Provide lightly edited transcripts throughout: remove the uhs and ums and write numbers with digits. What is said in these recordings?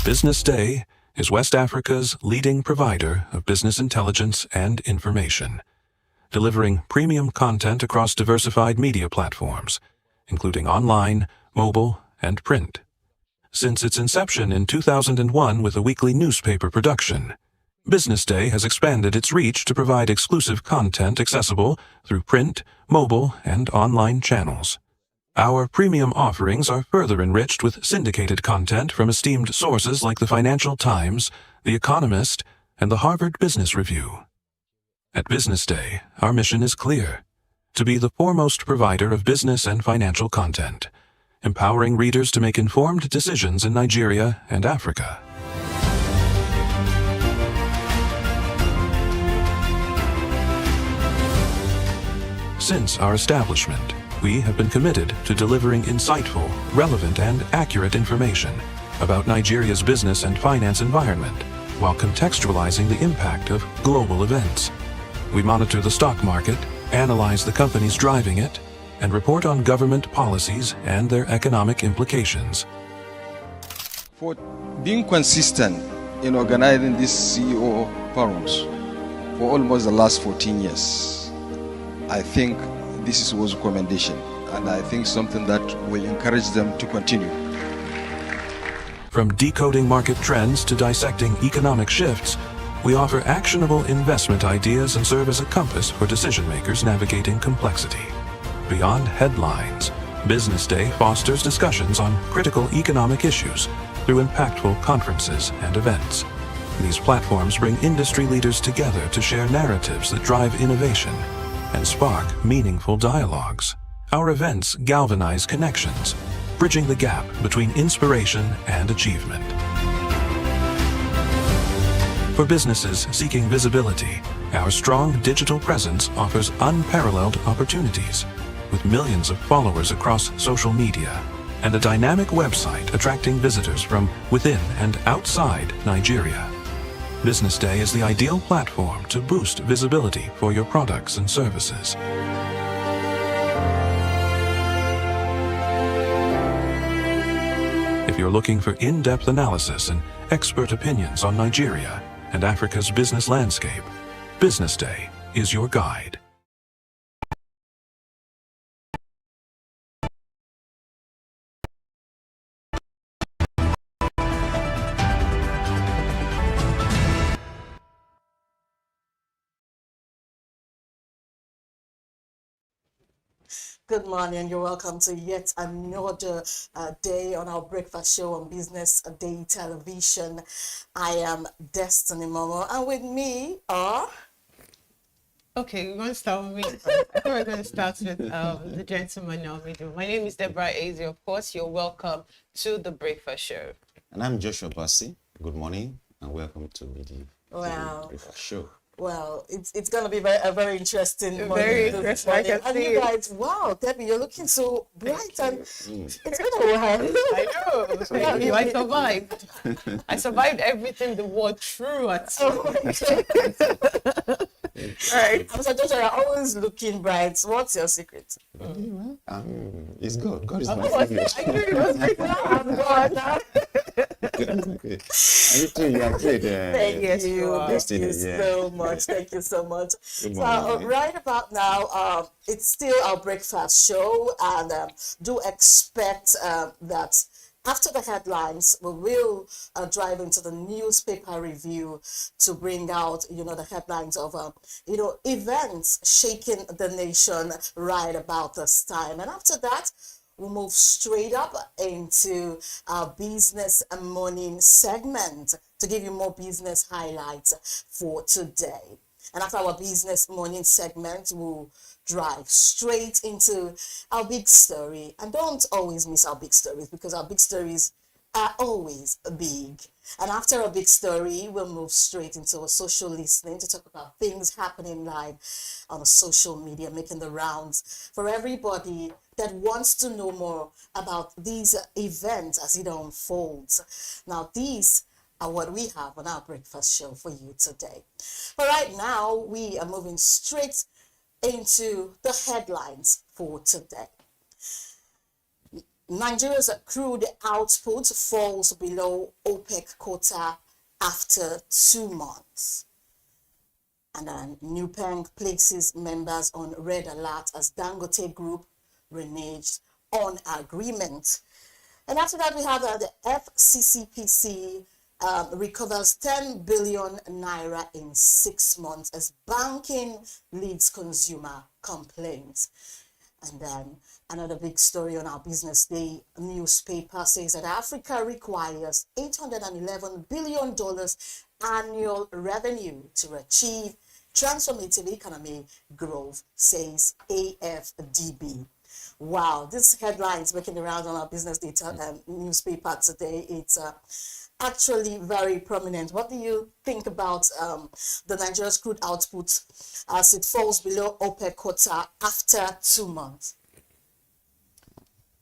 BusinessDay is West Africa's leading provider of business intelligence and information, delivering premium content across diversified media platforms, including online, mobile, and print. Since its inception in 2001 with a weekly newspaper production, BusinessDay has expanded its reach to provide exclusive content accessible through print, mobile, and online channels. Our premium offerings are further enriched with syndicated content from esteemed sources like the Financial Times, The Economist, and the Harvard Business Review. At BusinessDay, our mission is clear: to be the foremost provider of business and financial content, empowering readers to make informed decisions in Nigeria and Africa. Since our establishment, we have been committed to delivering insightful, relevant, and accurate information about Nigeria's business and finance environment, while contextualizing the impact of global events. We monitor the stock market, analyze the companies driving it, and report on government policies and their economic implications. For being consistent in organizing these CEO forums for almost the last 14 years, I think this was a commendation, and I think something that will encourage them to continue. From decoding market trends to dissecting economic shifts, we offer actionable investment ideas and serve as a compass for decision makers navigating complexity. Beyond headlines, BusinessDay fosters discussions on critical economic issues through impactful conferences and events. These platforms bring industry leaders together to share narratives that drive innovation and spark meaningful dialogues. Our events galvanize connections, bridging the gap between inspiration and achievement. For businesses seeking visibility, our strong digital presence offers unparalleled opportunities, with millions of followers across social media and a dynamic website attracting visitors from within and outside Nigeria. BusinessDay is the ideal platform to boost visibility for your products and services. If you're looking for in-depth analysis and expert opinions on Nigeria and Africa's business landscape, BusinessDay is your guide. Good morning, and you're welcome to yet another day on our breakfast show on Business Day Television. I am Destiny Momo, and with me are... Okay, we're going to start with me first. I think we're going to start with the gentleman in our middle. My name is Deborah Azie. Of course, you're welcome to the breakfast show. And I'm Joshua Bassi. Good morning, and welcome to Wow. the breakfast show. Well, it's going to be a very interesting morning. Very interesting. I can and see you it. guys, wow, Debbie, you're looking so bright, and it's been a while. I know. Thank you. I survived. I survived everything the world threw at me. Oh my God. Right. So, Joshua, you're always looking bright. What's your secret? It's God. God is my Oh, favorite. I knew it was like, I'm God. Okay. And you too, you have played. Thank Yes, you. you are. Thank you Yeah. so much. Thank you so much. Good So morning. right about now, it's still our breakfast show, and do expect that after the headlines, we will drive into the newspaper review to bring out, the headlines of, events shaking the nation right about this time. And after that, we'll move straight up into our business and morning segment to give you more business highlights for today. And after our business morning segment, we'll drive straight into our big story. And don't always miss our big stories, because our big stories are always big. And after a big story, we'll move straight into a social listening to talk about things happening live on social media, making the rounds for everybody that wants to know more about these events as it unfolds. Now, these are what we have on our breakfast show for you today. But right now, we are moving straight into the headlines for today. Nigeria's crude output falls below OPEC quota after 2 months. And then Nupeng places members on red alert as Dangote Group reneged on agreement. And after that, we have the FCCPC recovers 10 billion naira in 6 months as banking leads consumer complaints. And then another big story on our Business Day newspaper says that Africa requires $811 billion annual revenue to achieve transformative economic growth, says AFDB. Wow, this headline is making the round on our Business Day newspaper today. It's actually very prominent. What do you think about the Nigeria's crude output as it falls below OPEC quota after 2 months?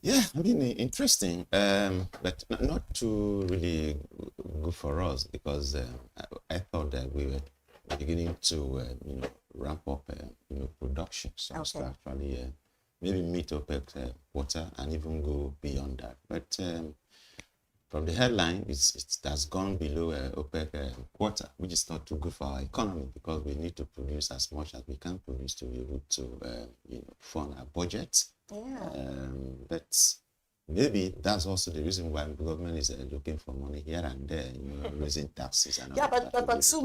Yeah, I mean, interesting, but not too really good for us because I thought that we were beginning to, ramp up, production, so as to actually maybe meet OPEC quota and even go beyond that. But from the headline, it has gone below OPEC quota, which is not too good for our economy because we need to produce as much as we can produce to be able to, fund our budget. Yeah. But maybe that's also the reason why the government is looking for money here and there, raising taxes and all Yeah, that. but for 2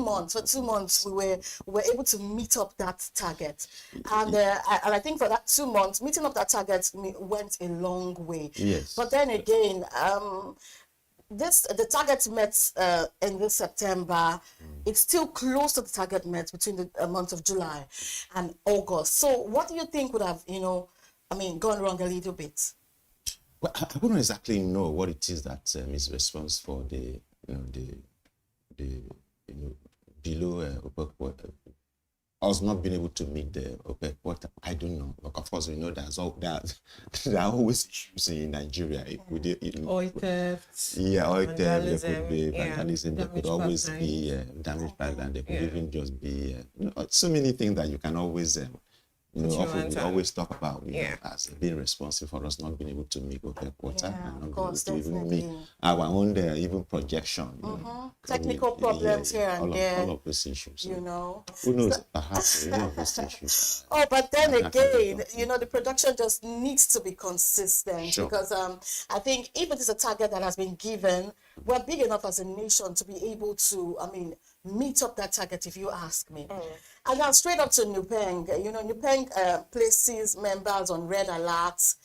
months, we were able to meet up that target, and I think for that 2 months, meeting up that target went a long way. Yes. But then again, the target met in this September. It's still close to the target met between the month of July and August. So, what do you think would have gone wrong a little bit? Well, I wouldn't exactly know what it is that is responsible for the below OPEC quota. I was not being able to meet the OPEC quota. I don't know. But of course, we know there are always issues in Nigeria. Oil theft. Yeah, oil theft. There Vandalism, could be vandalism. There could always be damage pipeline. There could even just be so many things that you can always. Often we always talk about as being responsible for us not being able to meet OPEC quota and not being able to even meet our own even projection. Technical problems here and there. All of those issues. Who knows? Perhaps any of those issues. But then again, the production just needs to be consistent because I think if it is a target that has been given, we're big enough as a nation to be able to, meet up that target, if you ask me. And now straight up to Nupeng. Nupeng places members on red alert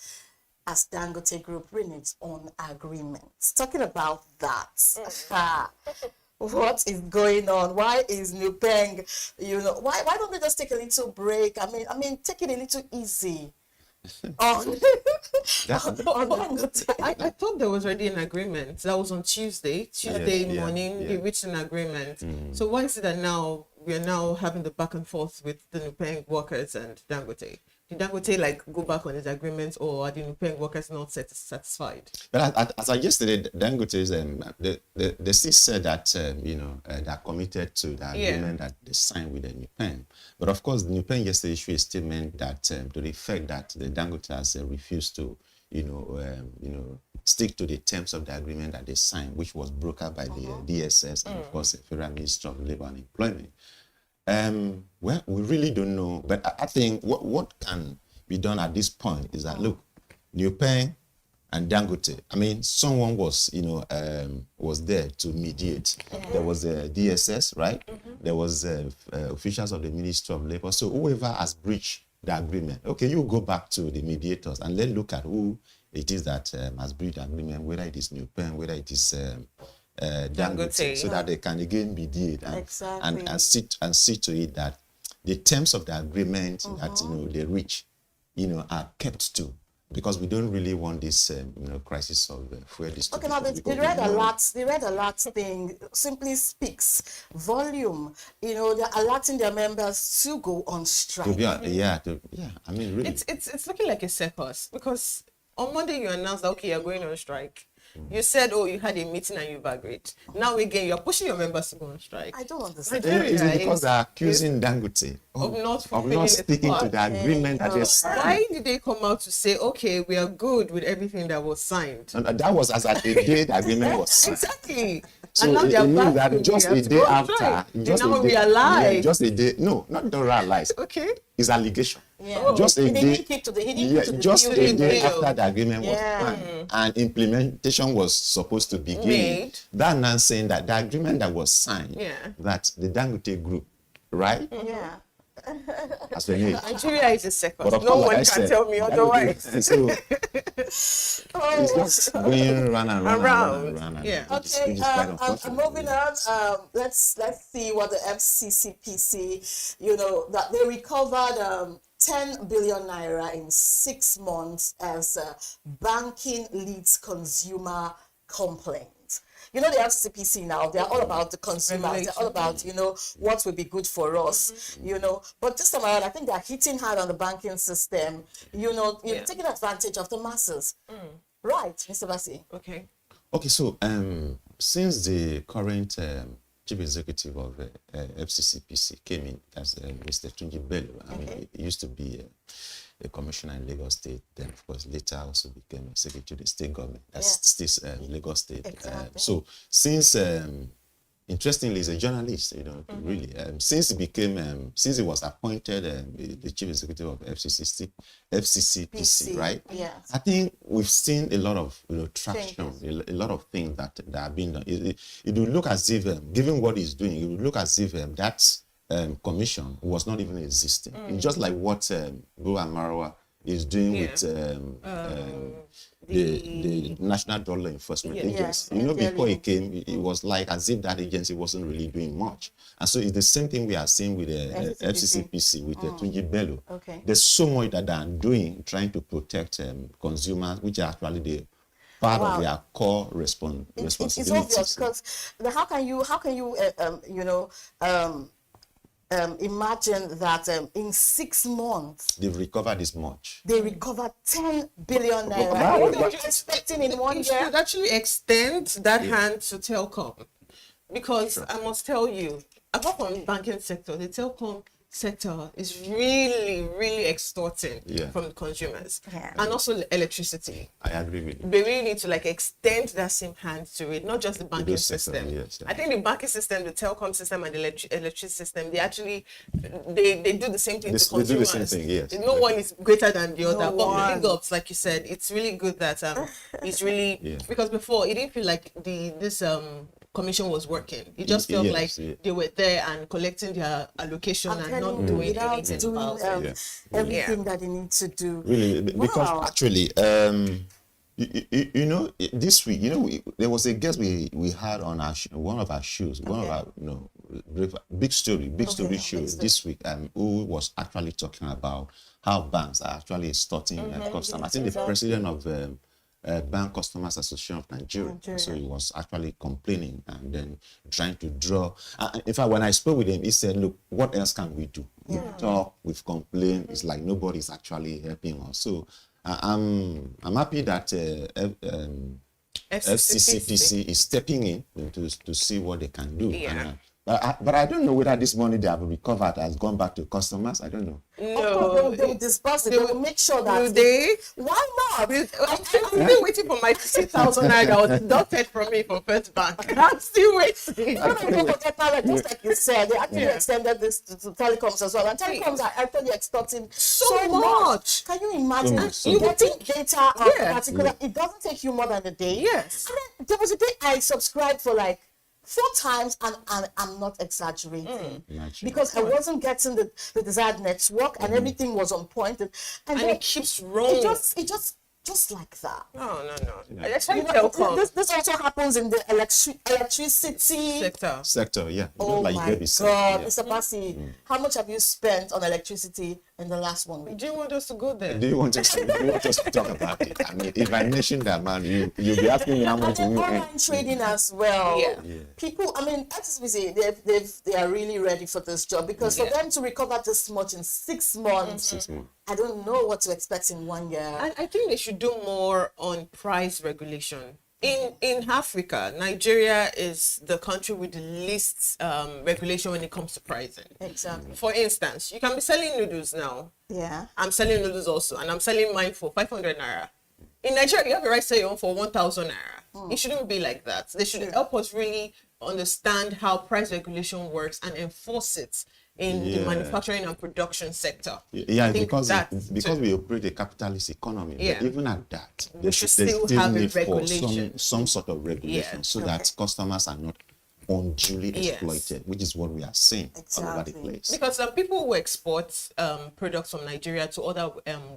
as Dangote Group reneges on agreements. Talking about that, what is going on? Why is Nupeng, why don't they just take a little break? Take it a little easy. I thought there was already an agreement. That was on Tuesday morning. They reached an agreement. So why is it that now we are now having the back and forth with the Nupeng workers and Dangote? Did Dangote go back on his agreement, or are the Nupeng workers not satisfied? But as of yesterday, Dangote they still said that they're committed to the agreement that they signed with the Nupeng. But of course, the Nupeng yesterday issued a statement that to the effect that the Dangote has refused to stick to the terms of the agreement that they signed, which was brokered by the DSS and of course the Federal Ministry of Labor and Employment. Well, we really don't know, but I think what can be done at this point is that look, Nupeng and Dangote. Someone was there to mediate. There was a DSS, right? There was officials of the Ministry of Labor. So whoever has breached the agreement, okay, you go back to the mediators and let's look at who it is that has breached the agreement, whether it is Nupeng, whether it is Dangote, so that they can again mediate and see to it that the terms of the agreement that they reach, are kept to, because we don't really want this crisis of fuel distribution. Okay, now the red alert thing simply speaks volume. They're alerting their members to go on strike. Really, it's looking like a circus because on Monday you announced that you're going on strike. You said, oh, you had a meeting and you've agreed. Now again, you're pushing your members to go on strike. I don't understand. Is it because they're accusing Dangote of not sticking to the agreement that they signed? Why did they come out to say, okay, we are good with everything that was signed? And that was as at the day the agreement was signed. Exactly. So and now it means that just a day after, just a day, no, not don't realize. Okay. It's allegation. Yeah. Just a day, just a deal. day after the agreement was signed and implementation was supposed to begin. That now saying that the agreement that was signed, that the Dangote group, right? Yeah. As the name. Nigeria is a second. No one can tell me otherwise. So it's just going round and round. Yeah. Okay. I'm moving on. Let's see what the FCCPC, that they recovered 10 billion naira in 6 months as banking leads consumer complaints. The FCCPC now, they're all about the consumers. They're all about, what will be good for us, But this time around, I think they're hitting hard on the banking system, taking advantage of the masses. Right, Mr. Bassi? Okay. Okay, so since the current chief executive of FCCPC came in, that's Mr. Tunji Bello, I mean, he used to be a commissioner in Lagos State, then of course later also became a secretary to the state government. That's still Lagos State. Exactly. So since interestingly, he's a journalist, really. Since he was appointed the chief executive of FCCPC, right? Yeah. I think we've seen a lot of traction, a lot of things that have been done. It would look as if, given what he's doing, it would look as if that commission was not even existing. It's just like what Go Amarawa is doing with the National Drug Law Enforcement Agency. Before he came, it was like as if that agency wasn't really doing much. And so it's the same thing we are seeing with the FCCPC, with Tunji Bello. Okay. There's so much that they are doing, trying to protect consumers, which are actually the part of their core responsibilities. It's obvious, because how can you imagine that in 6 months they've recovered this much. They recovered 10 billion naira. What are you expecting in 1 year? You should actually extend that hand to telecom, because I must tell you, apart from the banking sector, the telecom sector is really, really extorting from the consumers, and also electricity. I agree with you. They really need to extend that same hand to it, not just the banking system. I think the banking system, the telecom system, and the electricity system, they actually they do the same thing to consumers. They do the same thing, yes. No one is greater than the other. But big ups, like you said, it's really good that it's really because before it didn't feel like this commission was working. It just felt like they were there and collecting their allocation and not doing anything about it. Everything that they need to do. Really, because actually, this week, there was a guest we had on one of our shows, one of our big story show this week, who was actually talking about how banks are actually extorting customers. I think the president of Bank Customers Association of Nigeria. So he was actually complaining and then trying to draw. In fact, when I spoke with him, he said, "Look, what else can we do? We've talked, we've complained. It's like nobody's actually helping us." So I'm happy that FCCPC is stepping in to see what they can do. But I don't know whether this money they have recovered has gone back to customers. I don't know. No, they will disperse it. They will make sure that. Will they? Why not? I'm still waiting for my 50,000 naira that was deducted from me from First Bank. I'm still waiting. Just like you said, they actually extended this to telecoms as well. And telecoms are actually extorting so much. Can you imagine? You getting data particular? It doesn't take you more than a day. Yes. And then there was a day I subscribed for 4 times, and I'm not exaggerating, because I wasn't getting the desired network, and everything was on point, and then it keeps rolling. It just like that. No. This also happens in the electricity sector. Yeah. Oh my God, Mr. Bassi, how much have you spent on electricity in the last 1 week? Do you want us to go there? Do you want us to talk about it? I mean, if I mention that, man, you'll be asking me how much you online trading as well. People, I mean, FCCPC, they are really ready for this job, because for them to recover this much in 6 months, I don't know what to expect in 1 year. I think they should do more on price regulation. In Africa, Nigeria is the country with the least regulation when it comes to pricing. Exactly. For instance, you can be selling noodles now. Yeah. I'm selling noodles also, and I'm selling mine for 500 naira. In Nigeria, you have a right to sell your own for 1,000 naira. It shouldn't be like that. They should help us really understand how price regulation works and enforce it in the manufacturing and production sector. Yeah, I think because we operate a capitalist economy. Yeah. But even at that, We there should should still still have a need for regulation. some sort of regulation Yeah. so that customers are not unduly Yes. exploited, which is what we are seeing all over the Exactly. place. Because people who export products from Nigeria to other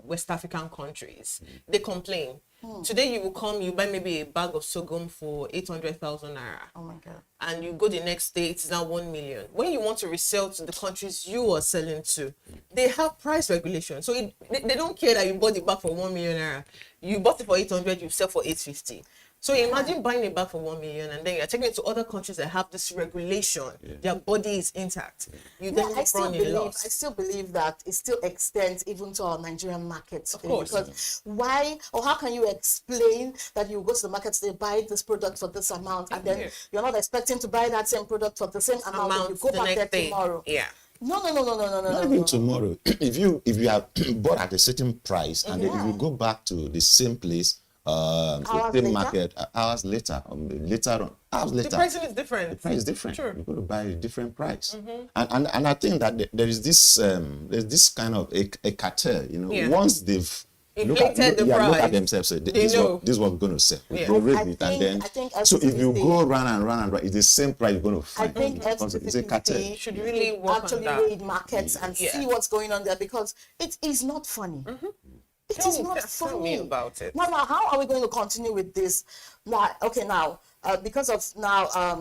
West African countries, they complain. Today you will come, you buy maybe a bag of sorghum for 800,000 naira. Oh my God. And you go the next day, it's now 1 million. When you want to resell to the countries you are selling to, they have price regulation. So they don't care that you bought the bag for 1 million naira. You bought it for 800, you sell for 850. So imagine buying a bag for 1 million and then you're taking it to other countries that have this regulation. Their body is intact. You then I still run a believe loss. that it still extends even to our Nigerian market today. course. Because why or how can you explain that you go to the market today, buy this product for this amount, and then you're not expecting to buy that same product for the same amount and you go the back there next day. tomorrow? Yeah. No. Not even tomorrow. If you have bought at a certain price and then if you go back to the same place, the Hours same later? market hours later, hours later, The pricing is different. the price is different. Sure. You're going to buy a different price, and I think that there is this there's this kind of a cartel. Yeah. Once they've Inflated the look at price. themselves, say, They this know. is what we're going to sell. Yeah. We'll raise I it, think- and then I think so if you FCCC go run and run, it's the same price you're going to I find. think because it's a cartel. FCCC Should really work on actually that. read markets and Yeah. see what's going on there, because it is not funny. It is not Tell me funny about it. Now, how are we going to continue with this? Now, because of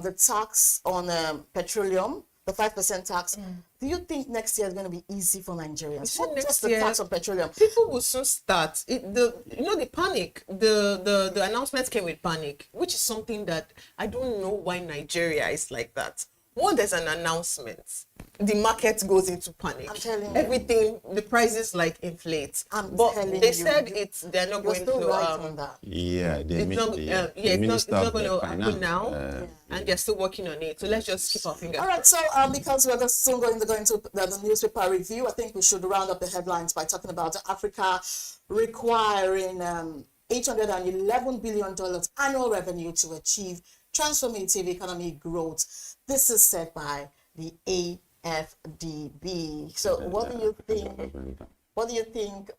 the tax on petroleum, the 5% tax. Do you think next year is going to be easy for Nigerians? Not next just the year- tax on petroleum. People will soon start. The panic. The announcements came with panic, which is something that I don't know why Nigeria is like that. When there's an announcement, the market goes into panic. I'm telling you. Everything, the prices like inflate. I'm but telling they you. said they're not You're going still to. right on that. Yeah, It's not, it's not going to happen now, uh, and they're still working on it. So let's just keep our fingers. All right, so because we're just soon going to go into the newspaper review, I think we should round up the headlines by talking about Africa requiring $811 billion annual revenue to achieve transformative economic growth. This is said by the AFDB. So what do you think? What do you think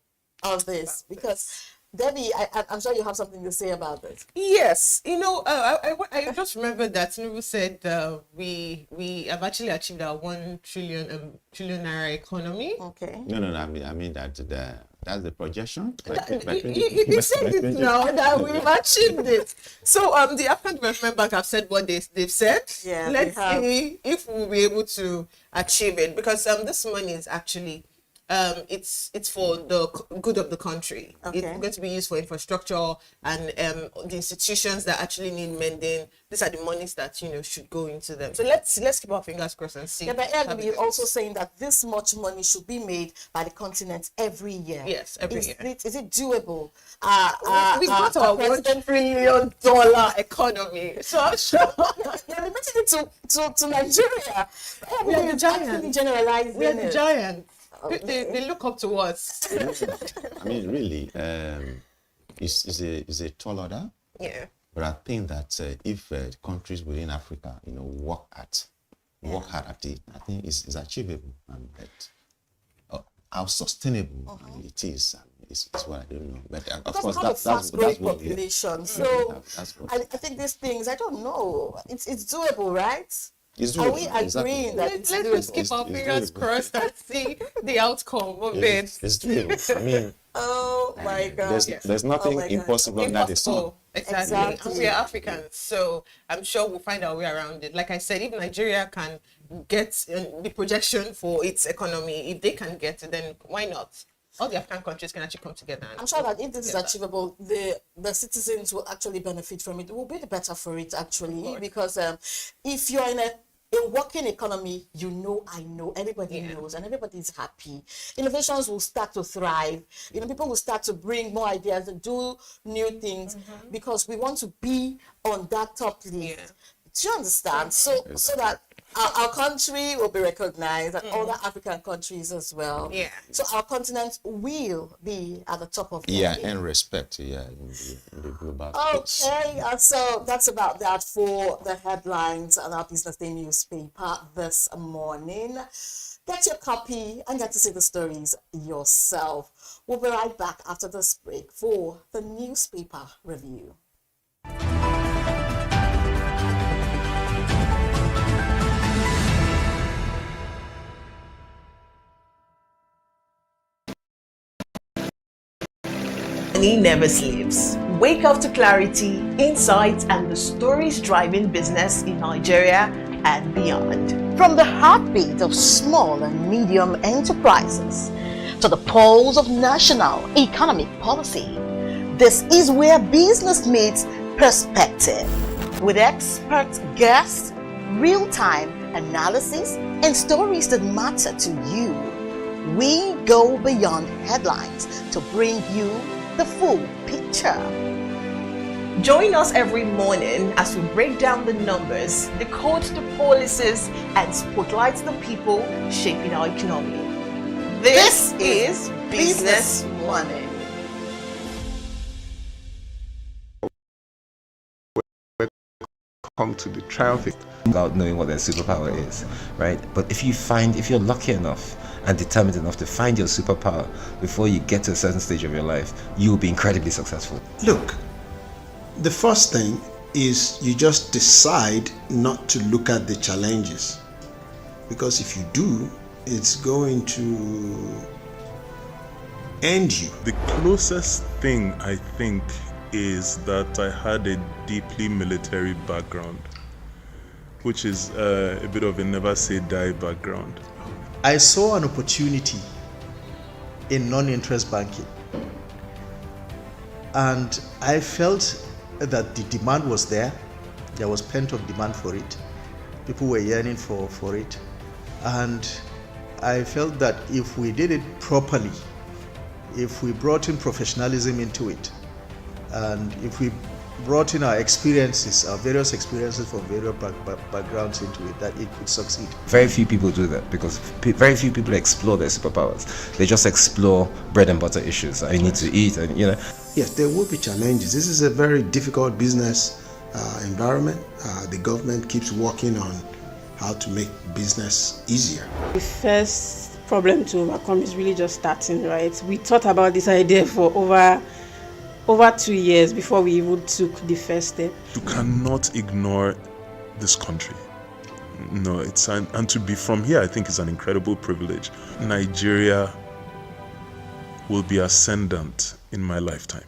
of this? Because Debbie, I'm sure you have something to say about this. Yes, I just remember that Tinubu said we have actually achieved our 1 trillion naira economy. Okay. No. I mean that's the projection. You said it now that we've achieved it. So the African Development Bank have said what they've said. Yeah, Let's they have. see if we'll be able to achieve it, because this money is actually it's for the good of the country. Okay. It's going to be used for infrastructure and the institutions that actually need mending. These are the monies that should go into them. So let's keep our fingers crossed and see. Yeah, but AFDB is also saying that this much money should be made by the continent every year. Yes, every year. Is it doable? We got our $1 trillion economy. So I'm sure. They're limiting it to Nigeria. We are the Everything is giants. actually generalizing We are the it. giants. Okay. They look up to us. I mean, really, it's a tall order. Yeah. But I think that if countries within Africa, work hard at it, I think it's achievable, and that how sustainable it is. It's what I don't know. But of Because course, we have a that's fast-growing what we population. So that's what I think these things, I don't know. It's doable, right? it's Are doable, we exactly. agreeing that Let's it's just doable? keep our It's fingers doable. crossed and see the outcome of It's it. doable. I mean, Oh my God. there's nothing Oh my God. impossible under the sun. Impossible. Exactly. Exactly. And we are Africans, so I'm sure we'll find our way around it. Like I said, if Nigeria can get the projection for its economy, if they can get it, then why not? All the African countries can actually come together. I'm sure that if this is together. achievable, the citizens will actually benefit from it. It will be the better for it, actually, course. because if you're in a a working economy, I know, everybody knows, and everybody's happy. Innovations will start to thrive. People will start to bring more ideas and do new things because we want to be on that top list. Yeah. Do you understand? So that our country will be recognized and other African countries as well. Yeah. So our continent will be at the top of the Yeah, game. and respect, in the global space. Okay, so that's about that for the headlines on our Business Day newspaper this morning. Get your copy and get to see the stories yourself. We'll be right back after this break for the newspaper review. Money never sleeps. Wake up to clarity, insights, and the stories driving business in Nigeria and beyond. From the heartbeat of small and medium enterprises to the pulse of national economic policy, this is where business meets perspective. With expert guests, real-time analysis, and stories that matter to you, we go beyond headlines to bring you the full picture. Join us every morning as we break down the numbers, decode the policies, and spotlight the people shaping our economy. This is Business Money. Come to the triumphant without knowing what their superpower is, right? But if you're lucky enough and determined enough to find your superpower before you get to a certain stage of your life, you will be incredibly successful. Look, the first thing is you just decide not to look at the challenges, because if you do, it's going to end you. The closest thing I think is that I had a deeply military background, which is a bit of a never say die background. I saw an opportunity in non-interest banking, and I felt that the demand was there. There was pent-up demand for it. People were yearning for it, and I felt that if we did it properly, if we brought in professionalism into it, and if we brought in our experiences, our various experiences from various backgrounds into it, that it could succeed. Very few people do that because very few people explore their superpowers. They just explore bread and butter issues. I need to eat, and Yes, there will be challenges. This is a very difficult business environment. The government keeps working on how to make business easier. The first problem to overcome is really just starting, right? We thought about this idea for over 2 years before we even took the first step. You cannot ignore this country. No, and to be from here, I think is an incredible privilege. Nigeria will be ascendant in my lifetime.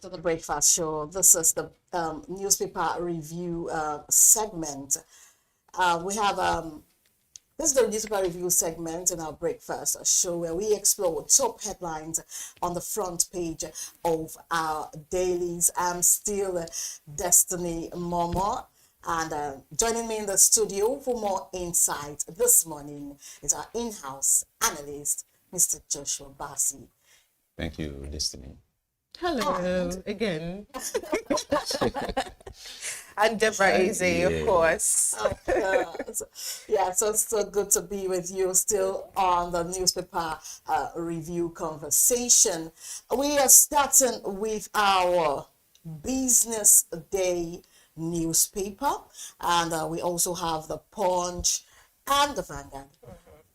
To the breakfast show. This is the newspaper review segment. We have this is the newspaper review segment in our breakfast show where we explore top headlines on the front page of our dailies. I'm still Destiny Momo, and joining me in the studio for more insight this morning is our in-house analyst, Mr. Joshua Bassi. Thank you, Destiny. Hello again. And Deborah Eze, of course. Yeah, so it's so good to be with you still on the newspaper review conversation. We are starting with our Business Day newspaper, and we also have the Punch and the Vanguard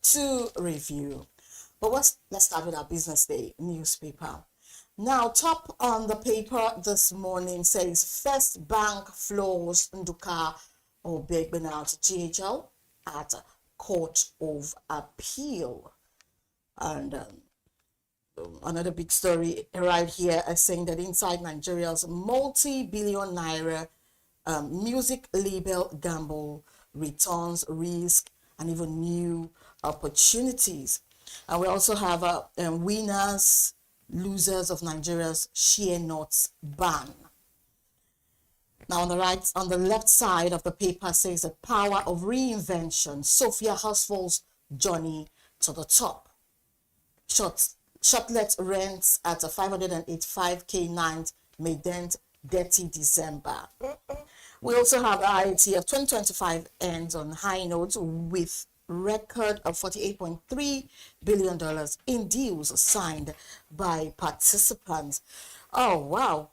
to review. But let's start with our Business Day newspaper. Now, top on the paper this morning says First Bank floors Nduka or Big Benal to GHL at Court of Appeal. And another big story right here is saying that inside Nigeria's multi-billion naira music label gamble, returns, risk, and even new opportunities. And we also have winners, losers of Nigeria's share notes ban. Now on the left side of the paper says the power of reinvention, Sophia Husfall's journey to the top. Shortlet rents at a 585k night may dent dirty December. We also have IITF 2025 ends on high notes with record of $48.3 billion in deals signed by participants. Oh, wow.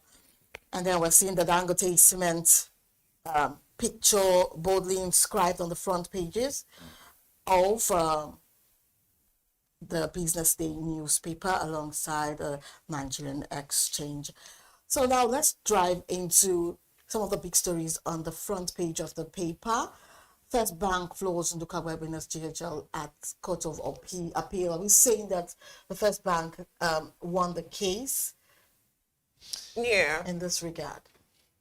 And then we're seeing the Dangote cement picture boldly inscribed on the front pages of the BusinessDay newspaper alongside the Nigerian exchange. So now let's dive into some of the big stories on the front page of the paper. First Bank floors Nduka Webinas GHL at Court of Appeal. Are we saying that the First Bank won the case? Yeah. In this regard.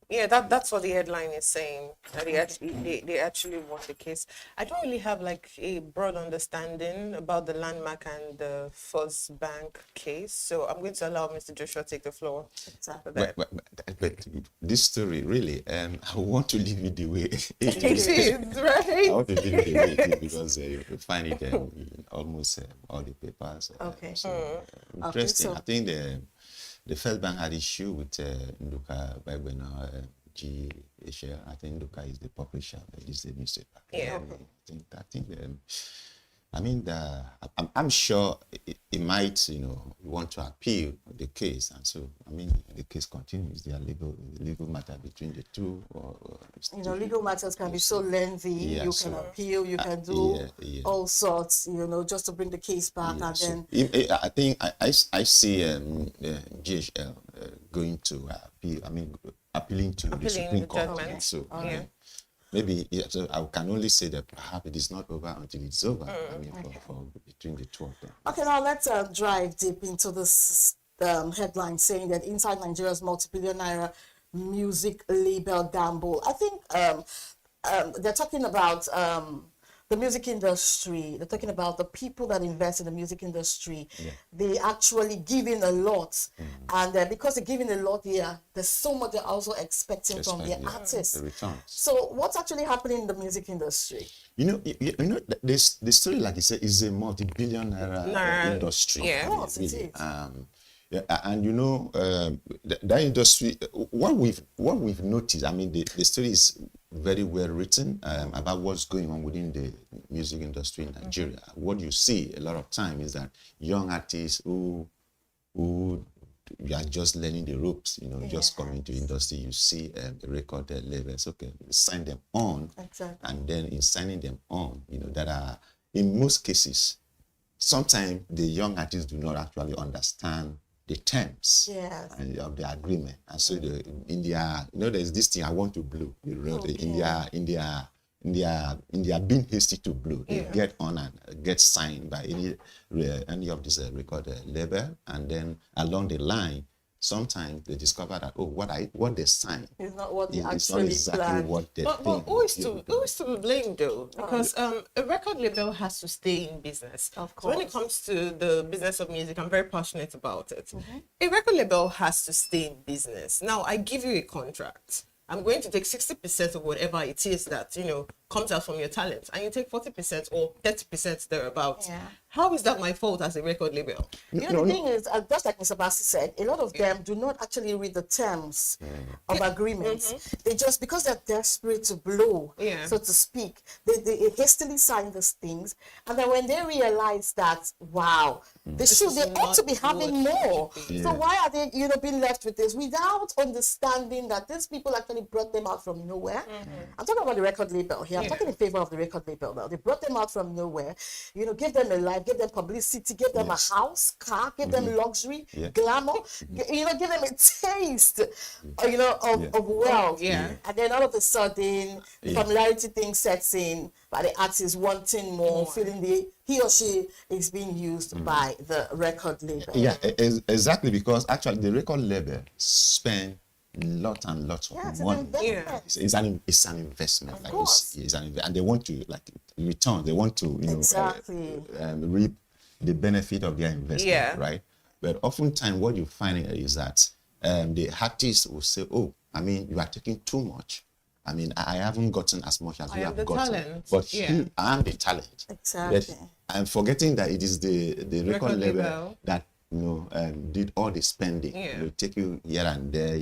Yeah, that's what the headline is saying. That they actually won the case. I don't really have like a broad understanding about the landmark and the First Bank case, so I'm going to allow Mr. Joshua take the floor. Exactly. But this story really, I want to leave it the way it It is, right? I want to leave it the way it is because you find it in almost all the papers. Okay. Interesting. Okay, so I think the First Bank had issue with Nduka Bagbena GHL. I think Nduka is the publisher of this newspaper. Yeah. I'm sure it might, want to appeal the case, and so the case continues. There are legal matter between the two. Legal matters can be so lengthy. Yeah, you can appeal. You can do all sorts. Just to bring the case back, Yeah, and then I think I see GHL going to appeal. Appealing to the Supreme Court. Judgment. So Yeah. maybe so I can only say that perhaps it is not over until it's over. For between the two of them. Okay, now let's drive deep into this headline saying that inside Nigeria's multi-billion naira music label gamble. I think they're talking about the music industry. They're talking about the people that invest in the music industry. Yeah. They actually give in a lot, and because they're giving a lot, there's so much they're also expecting from their artists. The returns. So what's actually happening in the music industry? This the story, like you said, is a multi-billion naira industry. Yeah, of course, really. it is. And that industry, what we've noticed, the story is very well written about what's going on within the music industry in Nigeria. What you see a lot of time is that young artists who you are just learning the ropes, just coming to industry, you see the record labels, okay, sign them on, Exactly. and then in signing them on, that are, in most cases, sometimes the young artists do not actually understand the terms of the agreement, and so there's this thing, I want to blow, in their being hasty to blow, they get on and get signed by any of this record label, and then along the line, sometimes they discover that what they signed It's not what they is not actually exactly planned. what they But think. who is to blame though? Because a record label has to stay in business. Of So when it comes to the business of music, I'm very passionate about it. A record label has to stay in business. Now, I give you a contract. I'm going to take 60% of whatever it is that, comes out from your talent, and you take 40% or 30% thereabouts. Yeah. How is that my fault as a record label? The thing is, just like Mr. Bassi said, a lot of them do not actually read the terms of agreements. They just, because they're desperate to blow, so to speak, they hastily sign these things. And then when they realize that, wow, they ought to be having more. So why are they, being left with this without understanding that these people actually brought them out from nowhere? I'm talking about the record label here. I'm talking in favor of the record label now. They brought them out from nowhere, give them a life, give them publicity, give them a house, car, give them luxury, glamour, give them a taste, of wealth. And then all of a sudden, the familiarity thing sets in by the artist wanting more, feeling he or she is being used by the record label. Yeah, exactly, because actually the record label spend lot and lots of it's an money. investment. It's an investment, like you course. see, and they want to like return. They want to Exactly. reap the benefit of their investment, right? But oftentimes, what you find is that the artists will say, "Oh, I mean, you are taking too much. I mean, I haven't gotten as much as you have gotten, talent. but I am the talent." Exactly. But I'm forgetting that it is the record label that did all the spending. Take you here and there.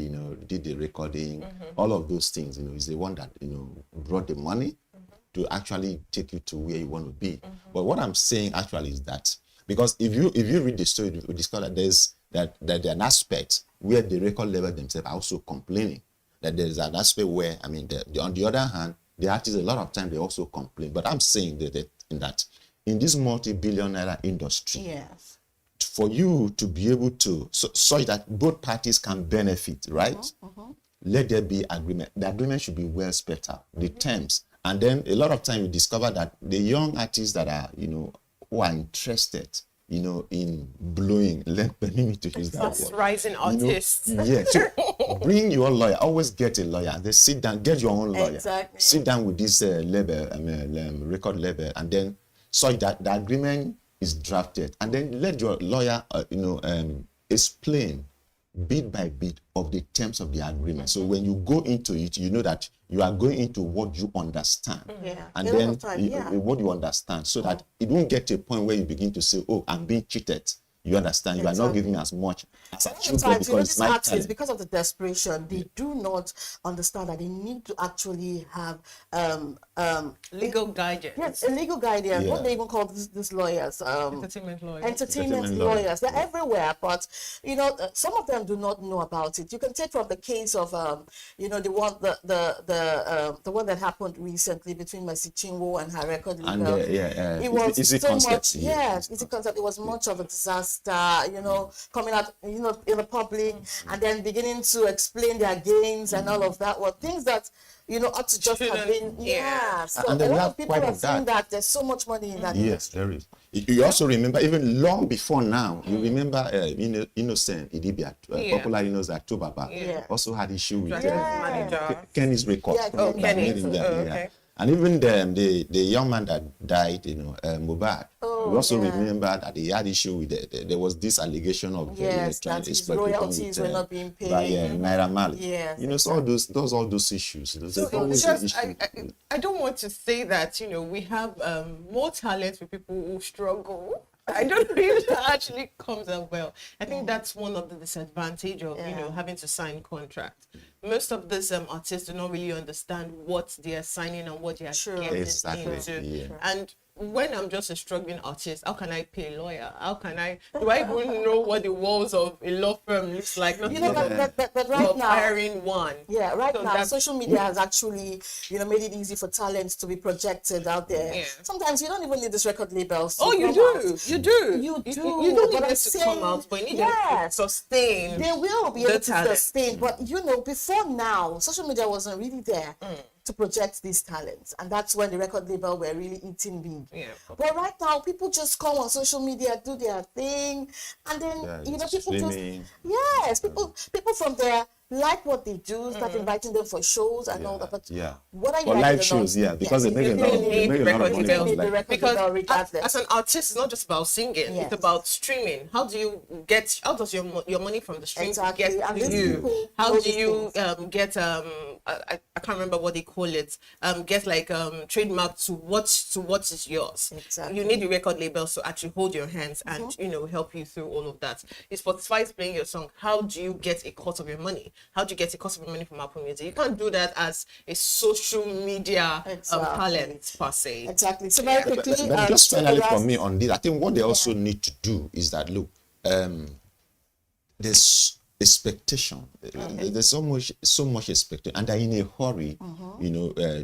Did the recording, all of those things. Is the one that brought the money to actually take you to where you want to be. But what I'm saying actually is that, because if you read the story, you discover that there's an aspect where the record label themselves are also complaining. That there's an aspect where, I mean, on the other hand, the artists, a lot of time they also complain. But I'm saying that in this multi-billion-dollar industry, for you to be able to, so that both parties can benefit, right? Let there be agreement. The agreement should be well spelled out, the terms. And then a lot of time you discover that the young artists that are, who are interested, in blowing, let me to use that Fast word. rising artists. So bring your lawyer. Always get a lawyer. They sit down, get your own lawyer. Exactly. Sit down with this label, record label, and then so that the agreement is drafted, and then let your lawyer, explain bit by bit of the terms of the agreement. So when you go into it, you know that you are going into what you understand, and then what you understand, so that it won't get to a point where you begin to say, "Oh, I'm being cheated." You understand? You are not giving as much as I should get because it's my artists, talent. because of the desperation, they do not understand that they need to actually have Legal guidance. Yes, a legal guidance. What they even call these lawyers? Entertainment lawyers. Entertainment lawyers. They're everywhere, but some of them do not know about it. You can take from the case of the one that happened recently between Mercy Chinwo and her record label. It was Easy so Concept, much. Yes, Easy Concept. It was much of a disaster. Coming out, in the public, and then beginning to explain their gains and all of that. Well, things that ought to just have been. So and a we lot have of people quite are of saying that. that there's so much money in that. Yes, there is. You also remember, even long before now, you remember Innocent Idibia, popular Innocent Tubaba, also had issue with Kenny's record. Okay. And even the young man that died, Mubad, we also remember that he had issue with there was this allegation of that his royalties were not being paid by Naira Marley. Yes, So all those issues. I don't want to say that we have more talent for people who struggle. I don't think that actually comes out well. I think that's one of the disadvantage of having to sign contract. Most of these artists do not really understand what they are signing and what they are getting into. And when I'm just a struggling artist, how can I pay a lawyer? Do I even know what the walls of a law firm looks like? But right now, hiring one. Now, social media has actually, made it easy for talents to be projected out there. Sometimes you don't even need this record labels. You do. You don't need but this to come out, but you need them to sustain. They will be able to sustain. But before now, social media wasn't really there to project these talents, and that's when the record label were really eating big. But right now, people just come on social media, do their thing, and then people just people from there like what they do, start inviting them for shows and all that. But what are you live shows? Because they make a lot of money. Because as an artist, it's not just about singing; it's about streaming. How does your money from the stream get to you? How do you get I can't remember what they call it. Get like trademark to what is yours. Exactly. You need the record labels to actually hold your hands and help you through all of that. If Spotify is playing your song, how do you get a cut of your money? How do you get a cut of your money from Apple Music? You can't do that as a social media talent per se. Exactly. So very quickly, but just finally for me on this, I think what they also need to do is that look, there's expectation. There's so much expectation, and they're in a hurry,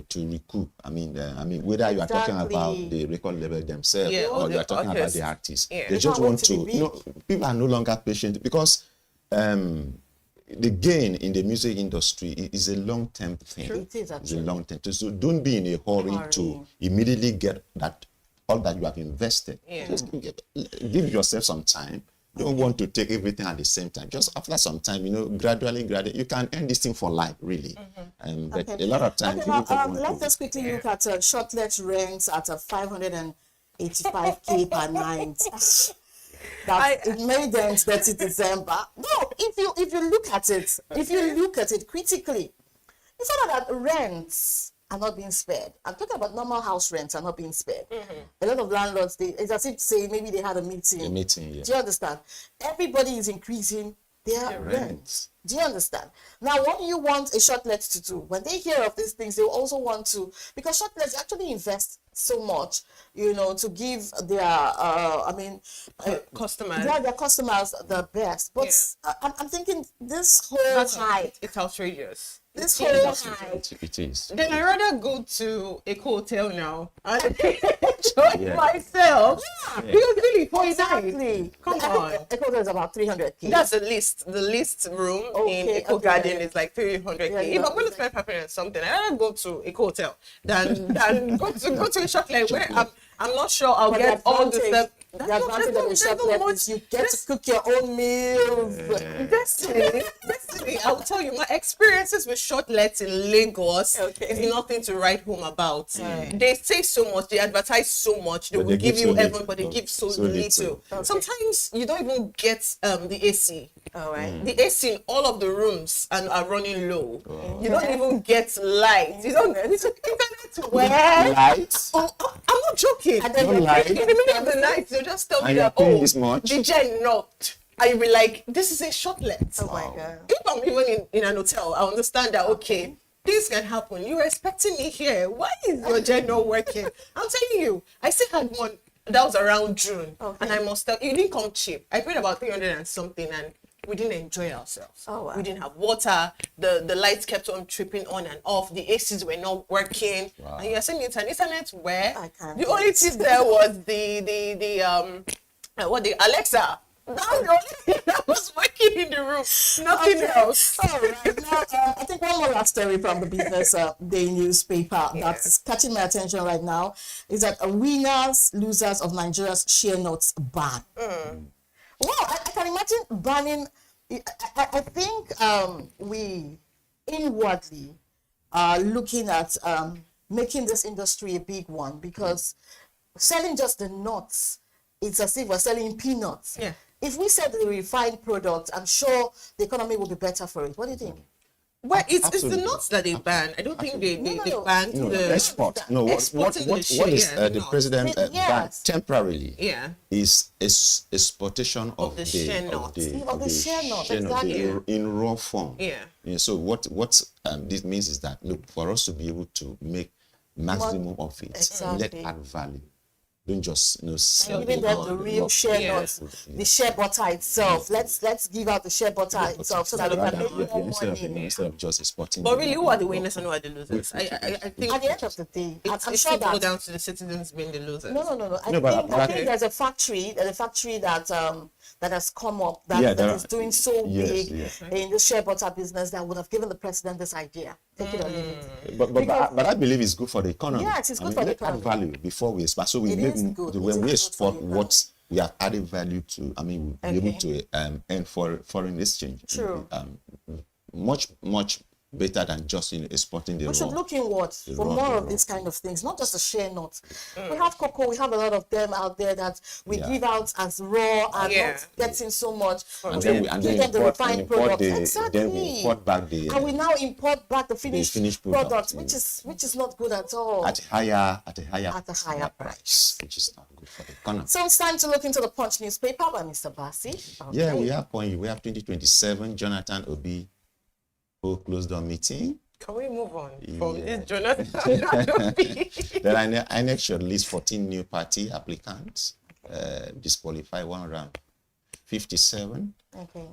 to recoup. I mean, whether you are talking about the record label themselves or you are talking about the artists, they just want to. People are no longer patient because the gain in the music industry is a long-term thing. True. It is actually. It's a long-term. So don't be in a hurry to immediately get all that you have invested. Just give yourself some time. Don't want to take everything at the same time. Just after some time, gradually, you can end this thing for life, really. But a lot of times, Okay, now, let's just quickly look at shortlet rents at a 585K per night. It made them 30 December. No, if you look at it, critically, it's not that rents are not being spared. I'm talking about normal house rents are not being spared. A lot of landlords, it's as if say maybe they had a meeting. Yeah. Do you understand? Everybody is increasing their rents. Do you understand? Now, what do you want a shortlet to do? When they hear of these things, they also want to, because shortlets actually invest so much, to give their, customers. Their customers the best. But I'm thinking this whole hype. It's outrageous. This whole hype. It is. Then I'd rather go to a hotel now and enjoy myself. Yeah. Because really, for Exactly. night, come on. A hotel is about 300K. That's the least room in Eco Garden is like 300K. Yeah, if I'm going to spend 500 and something, I'd rather go to a hotel than go to a shortlet where I'm not sure I'll get all the stuff. The advantage of a shortlet is you get to cook your own meals. Destiny, I'll tell you, my experiences with shortlets in Lagos is nothing to write home about. They say so much, they advertise so much, they will give you everything, but they give so little. Sometimes you don't even get the AC. All right. The AC in all of the rooms are running low. You don't even get light. You don't get internet where Lights. I'm not joking. And then No light. In the middle of the night, they'll just tell me And you're that, paying this much? the gen knocked. And you'll be like, this is a shortlet. Oh my God. If I'm even in an hotel, I understand that, okay, this can happen. You're expecting me here. Why is your gen not working? I'm telling you, I still had one that was around June. And I must tell you, it didn't come cheap. I paid about 300 and something, and we didn't enjoy ourselves. Oh, wow. We didn't have water. The lights kept on tripping on and off. The ACs were not working. Wow. And you're saying internet where I can't the do only it. thing there was the Alexa. That was the only thing that was working in the room. Nothing else. All right. Now, I think one more last story from the Business Day newspaper that's catching my attention right now is that winners, losers of Nigeria's share notes ban. Wow, I can imagine banning. I think we inwardly are looking at making this industry a big one, because selling just the nuts, it's as if we're selling peanuts. Yeah. If we sell the refined product, I'm sure the economy will be better for it. What do you think? Well, it's the Absolutely. nuts that they ban. I don't think they No. banned No, the export. No, what exporting the is share, the nuts. president banned Yes. temporarily? Yeah. Is exportation of the share nuts. Of the share nuts, share nuts exactly. in raw form. Yeah. So what this means is that, look, for us to be able to make maximum of it, Exactly. let add value. Don't just sell Giving it them on the the real raw share Yeah. nuts, the share butter itself. Let's give out the share butter itself so that we can make more money. instead of just exporting. But really, who are the winners and who are the losers? I think At the end of the day, I'm it's sure still go that down to the citizens being the losers. no. I think there's a factory that has come up that is doing so big in the share butter business that would have given the president this idea. Take it or leave it. But I believe it's good for the economy. Yes, it's good for the let add economy. value before we export. So we It make is good. when It we is good for export the what we have added value to. I mean, we'll be able to earn foreign exchange. True. Much better than just exporting the We should raw. look inward for raw, more the of raw. these kind of things, not just the share nuts. We have cocoa, we have a lot of them out there that we give out as raw and not getting so much. And then we give them the refined product. Exactly. Then we import back and we now import back the finished product, product, which is not good at all. at a higher price. which is not good for the economy. So it's time to look into the Punch newspaper by Mr. Bassi. Yeah, we have 2027. Jonathan Obi closed down meeting. Can we move on from this Jonathan? Then INEC should list 14 new party applicants, disqualify 157. Okay.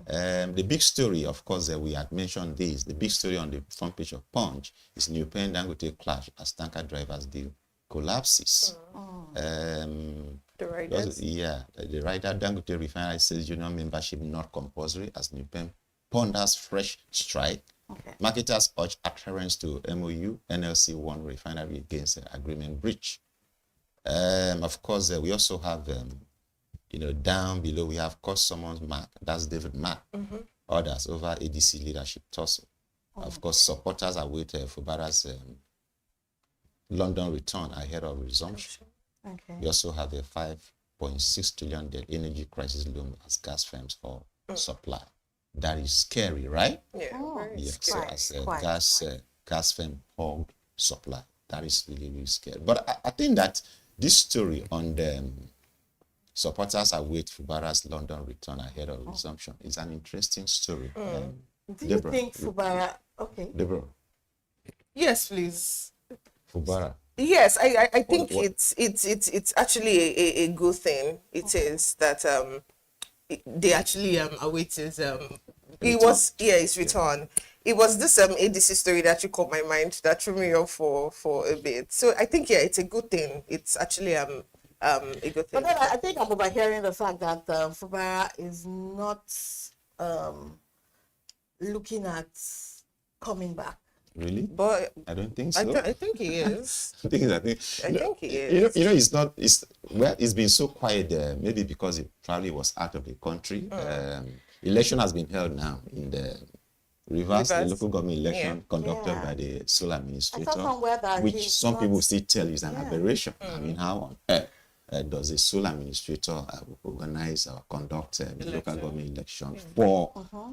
The big story, of course, that we had mentioned this. The big story on the front page of Punch is New Pen Dangote clash as tanker drivers deal collapses. The riders. The rider Dangote refinery says union membership not compulsory as New Pen ponders fresh strike. Okay. Marketers urge adherence to MOU. NLC won refinery against agreement breach. Of course, we also have Down below we have Customers Mark. That's David Mark. Others over ADC leadership tussle. Of course, supporters await Fubara's London return ahead of resumption. Okay. We also have a 5.6 trillion energy crisis loom as gas firms for supply. That is scary, right? Yeah. Very Yeah. So scary. as a gas firm hold supply, that is really, really scary. But I think that this story on the supporters await Fubara's London return ahead of resumption is an interesting story. Do you think Fubara? Okay. Deborah, Yes, please. Fubara. Yes, I think What? it's actually a good thing. It is that they actually await his it was his return. It was this ADC story that you caught my mind that threw me off for a bit. So I think it's a good thing. It's actually a good thing. But then I think I'm overhearing the fact that Fubara is not looking at coming back. Really? But I don't think so. I think he is. I think he is. It's been so quiet there, maybe because it probably was out of the country. Election has been held now in the Rivers, the local government election conducted by the sole administrator, somewhere that which some not- people still tell is an aberration. I mean, how on earth does a sole administrator organize or conduct a local government election for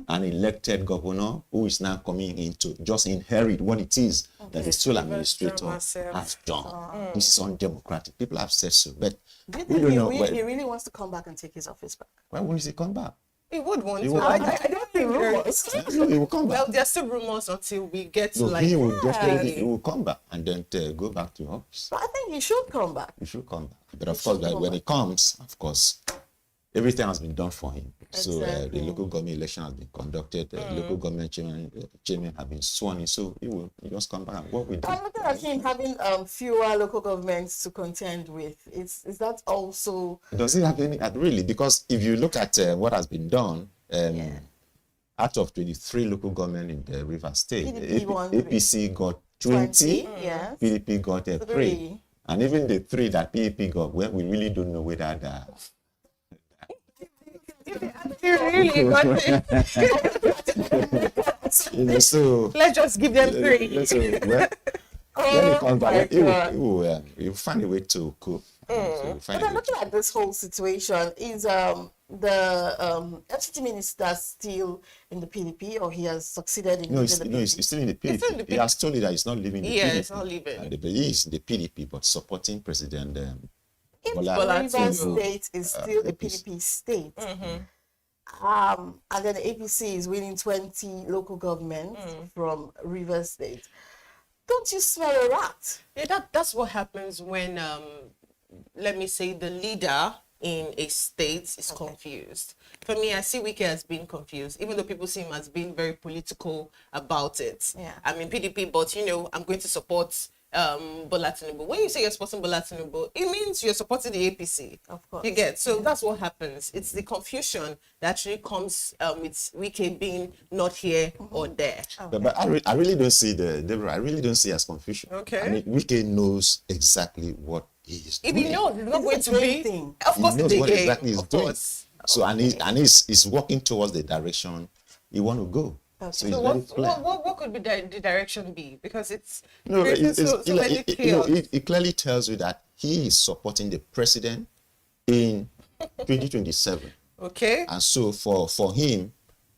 an elected governor who is now coming in to just inherit what it is that the sole administrator has done? This is undemocratic. People have said so, but Do you we think don't he know. really, he really wants to come back and take his office back? Why won't he come back? He would want He to. would I come back. don't think rumors. No, he will come back. Well, there's still rumors until we get to No, he will definitely he will come back and then go back to office. But I think he should come back. He should come back. But of course, when he comes, of course, everything has been done for him. So the local government election has been conducted. The local government chairman have been sworn in. So he will just come back and work with them. I'm looking at him having fewer local governments to contend with. Is that also? Does it have any? Really? Because if you look at what has been done, out of 23 local government in the River State, PDP won APC got 20, yes. PDP got 3. And even the 3 that PDP got, well, we really don't know whether that. So Let's just give them 3. So, when it comes back, he will find a way to cope. So But I'm looking at this whole situation. Is the FCT minister still in the PDP, or he has succeeded in leaving the PDP? He's still in the PDP. He has told you that he's not leaving the PDP. Yeah, he's not leaving. He is in the PDP, but supporting President If Bola Rivers Tinubu, State is still a PDP state, and then the APC is winning 20 local governments from Rivers State, don't you smell a rat? Yeah, that's what happens when let me say the leader in a state is confused. For me, I see Wike as being confused, even though people see him as being very political about it. Yeah. I'm in PDP, but I'm going to support Bola Tinubu. When you say you're supporting Bola Tinubu, it means you're supporting the APC. Of course. You get? So that's what happens. It's the confusion that actually comes with Wike being not here or there. But I really don't see Deborah. I really don't see as confusion. Okay. I mean, Wike knows exactly what he is If doing. he knows, it's not It's going a to great be. thing. Of He course, knows it's a what game. exactly he's Of doing. course. So he's working towards the direction he want to go. So he's So very clear. what could be the direction be? Because it's No, creating so many chaos. it clearly tells you that he is supporting the president in 2027. Okay. And so for him,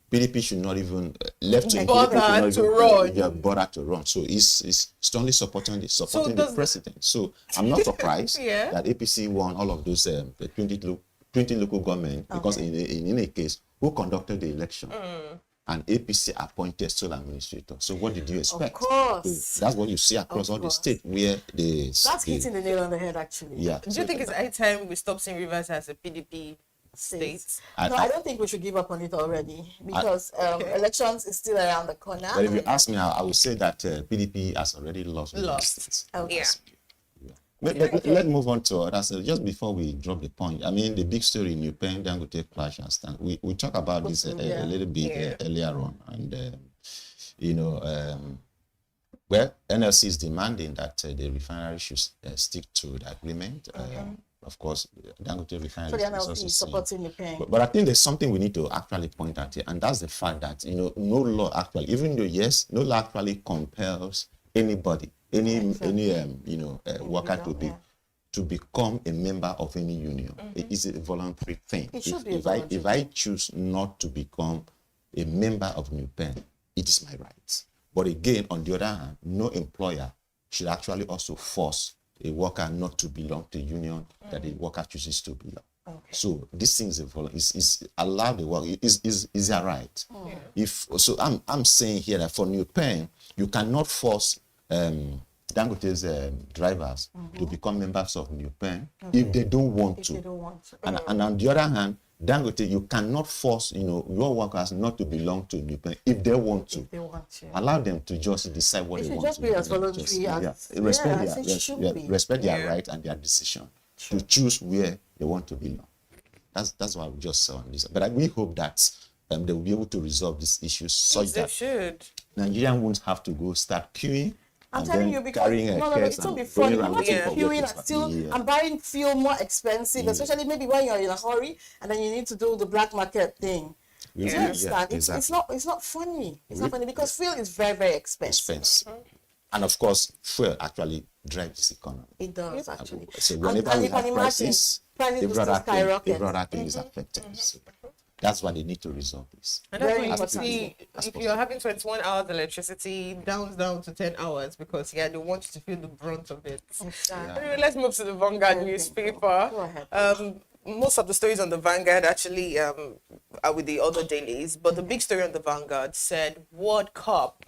PDP should not even left to him, Bother PDP should not to even, run. Yeah, bother to run. So he's strongly supporting the does- president. So I'm not surprised Yeah. that APC won all of those 20 local government because in any case, who conducted the election? And APC appointed sole administrator. So what did you expect? course. That's what you see across all the state where That's hitting the nail on the head, actually. yeah. Do you think it's high time we stop seeing Rivers as a PDP state? No, I don't think we should give up on it already, because elections is still around the corner. But if you ask me, I would say that PDP has already lost. Okay. Yeah. Let's move on to others. Just before we drop the point, I mean, the big story in Japan, Dangote clash and stand. We talked about this a little bit earlier on, and well, NLC is demanding that the refinery should stick to the agreement. of course, Dangote refinery So the is also NLC is saying. supporting the paying. But I think there's something we need to actually point out here, and that's the fact that, you know, no law actually, even though yes, no law actually compels anybody, any worker to become a member of any union. It is a voluntary thing. It should be a If voluntary I choose not to become a member of NUPEN, it is my right. But again, on the other hand, no employer should actually also force a worker not to belong to a union that the worker chooses to belong. Okay. So this thing is allow the work is their right. If so, I'm saying here that for NUPEN, you cannot force Dangote's drivers to become members of NUPEN if they don't want to. And on the other hand, Dangote, you cannot force your workers not to belong to NUPEN if they want to. Allow them to just decide what they want to. Just be as voluntary as respect their right and their decision to choose where they want to belong. That's what we just saw on this. But we hope that they will be able to resolve this issue such that Nigerians won't have to go start queuing. I'm telling you, because it's not be funny. You have to queuing and still and buying fuel more expensive, especially maybe when you're in a hurry and then you need to do the black market thing. You understand? It's not funny. It's not funny because fuel is very, very expensive. And of course, fuel actually drives this economy. It does actually. So whenever we have crisis, the broader thing is affected. So that's why they need to resolve this. And that's why you see, if you're having 21 hours electricity, down to 10 hours because they want you to feel the brunt of it. Anyway, let's move to the Vanguard newspaper. Go ahead. Most of the stories on the Vanguard actually are with the other dailies, but the big story on the Vanguard said World Cup,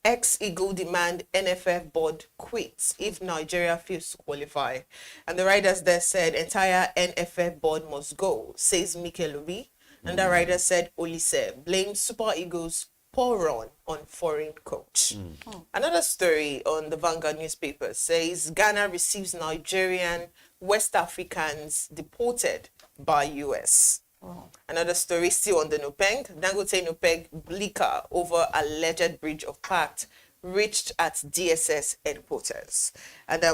ex-Eagle demand NFF board quits if Nigeria fails to qualify. And the writers there said entire NFF board must go, says Mikel Obi. And the writer said Olise blamed Super Eagles' poor run on foreign coach. Another story on the Vanguard newspaper says Ghana receives Nigerian West Africans deported by US. Another story still on the NUPENG. Dangote NUPENG bleaker over alleged breach of pact reached at DSS headquarters. And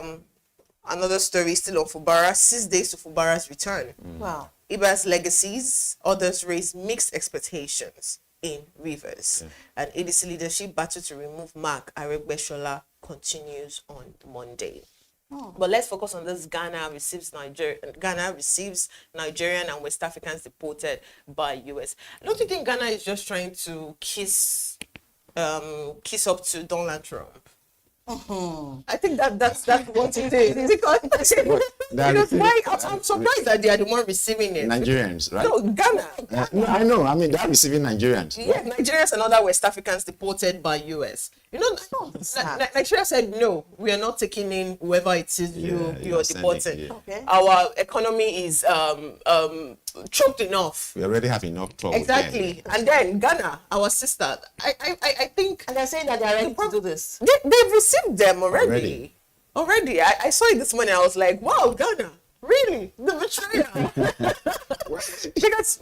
another story still on Fubara, 6 days to Fubara's return. Wow. Iba's legacies, others raise mixed expectations in Rivers. And ADC leadership battle to remove Mark Aregbesola continues on Monday. But let's focus on this. Ghana receives Nigerian and West Africans deported by US. Don't you think Ghana is just trying to kiss up to Donald Trump? I think that's what it is. Because why? I'm surprised that they are the one receiving it. Nigerians, right? No, Ghana. No, I know. I mean, they are receiving Nigerians. Yeah, Nigerians and other West Africans deported by US. Nigeria said no. We are not taking in whoever it is you are deporting. Okay. Our economy is choked enough. We already have enough trouble. Exactly. And then Ghana, our sister, I think. And they're saying that they're ready to do this. They've received them already. I saw it this morning. I was like, wow, Ghana, really? The betrayal. Because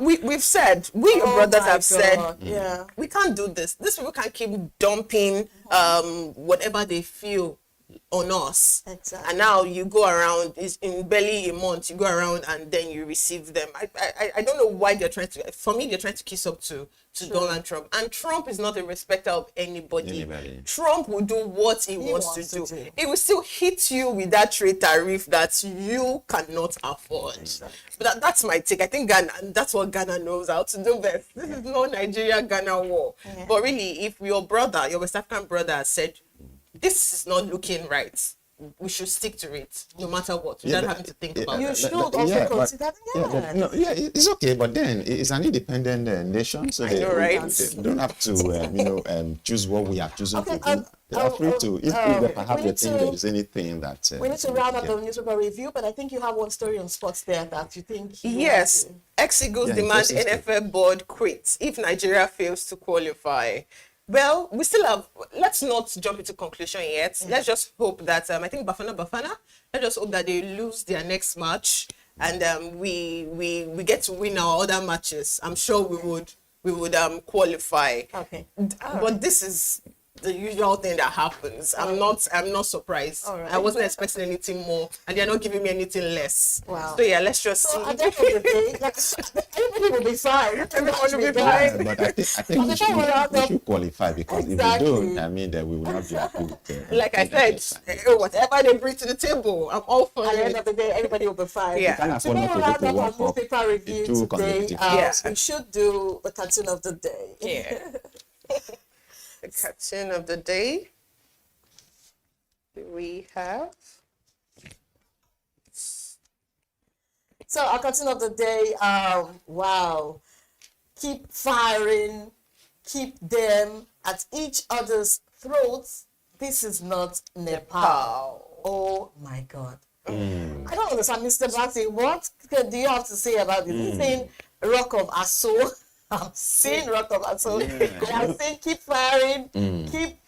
we've said, your brothers have said, we can't do this. These people can't keep dumping whatever they feel on us. Exactly. And now you go around, it's in barely a month, you go around and then you receive them. I don't know why they're trying to, for me, they're trying to kiss up to Donald Trump. And Trump is not a respecter of anybody. Trump will do what he wants to do. It will still hit you with that trade tariff that you cannot afford. Exactly. But that's my take. I think Ghana, that's what Ghana knows how to do best. This is no Nigeria-Ghana war. But really, if your West African brother has said, this is not looking right, we should stick to it no matter what, without having to think about it. You should also consider it's okay, but then it's an independent nation, so they don't have to choose what we are choosing to do. They are free to, if they perhaps they think there is anything that we need to round up the newspaper review, but I think you have one story on sports there that you think ex-Eagles demand NFL board quits if Nigeria fails to qualify. Well, we still have, let's not jump into conclusion yet. Let's just hope that, I think Bafana, let's just hope that they lose their next match and we get to win our other matches. I'm sure we would qualify. Okay. But this is the usual thing that happens. I'm not surprised. All right. I wasn't expecting anything more, and they're not giving me anything less. Wow. So yeah, let's just see. At the end of the day, like, everybody will be fine. Everyone will be Yeah, fine. but I think we should qualify, because Exactly. if we don't, I mean, then we will not be happy with Like I said, whatever they bring to the table, I'm all for At the end it. of the day, everybody will be fine. Yeah. Can't afford Before we not round to up go our to work newspaper review two today, consecutive we should do the cartoon of the day. Yeah. The cartoon of the day. Do we have? So our cartoon of the day, wow. Keep firing, keep them at each other's throats. This is not Nepal. Oh my God. I don't understand, Mr. Bati. What do you have to say about this? You're saying Rock of Aso. I'm saying Rock of Aso. And I'm saying keep firing, keep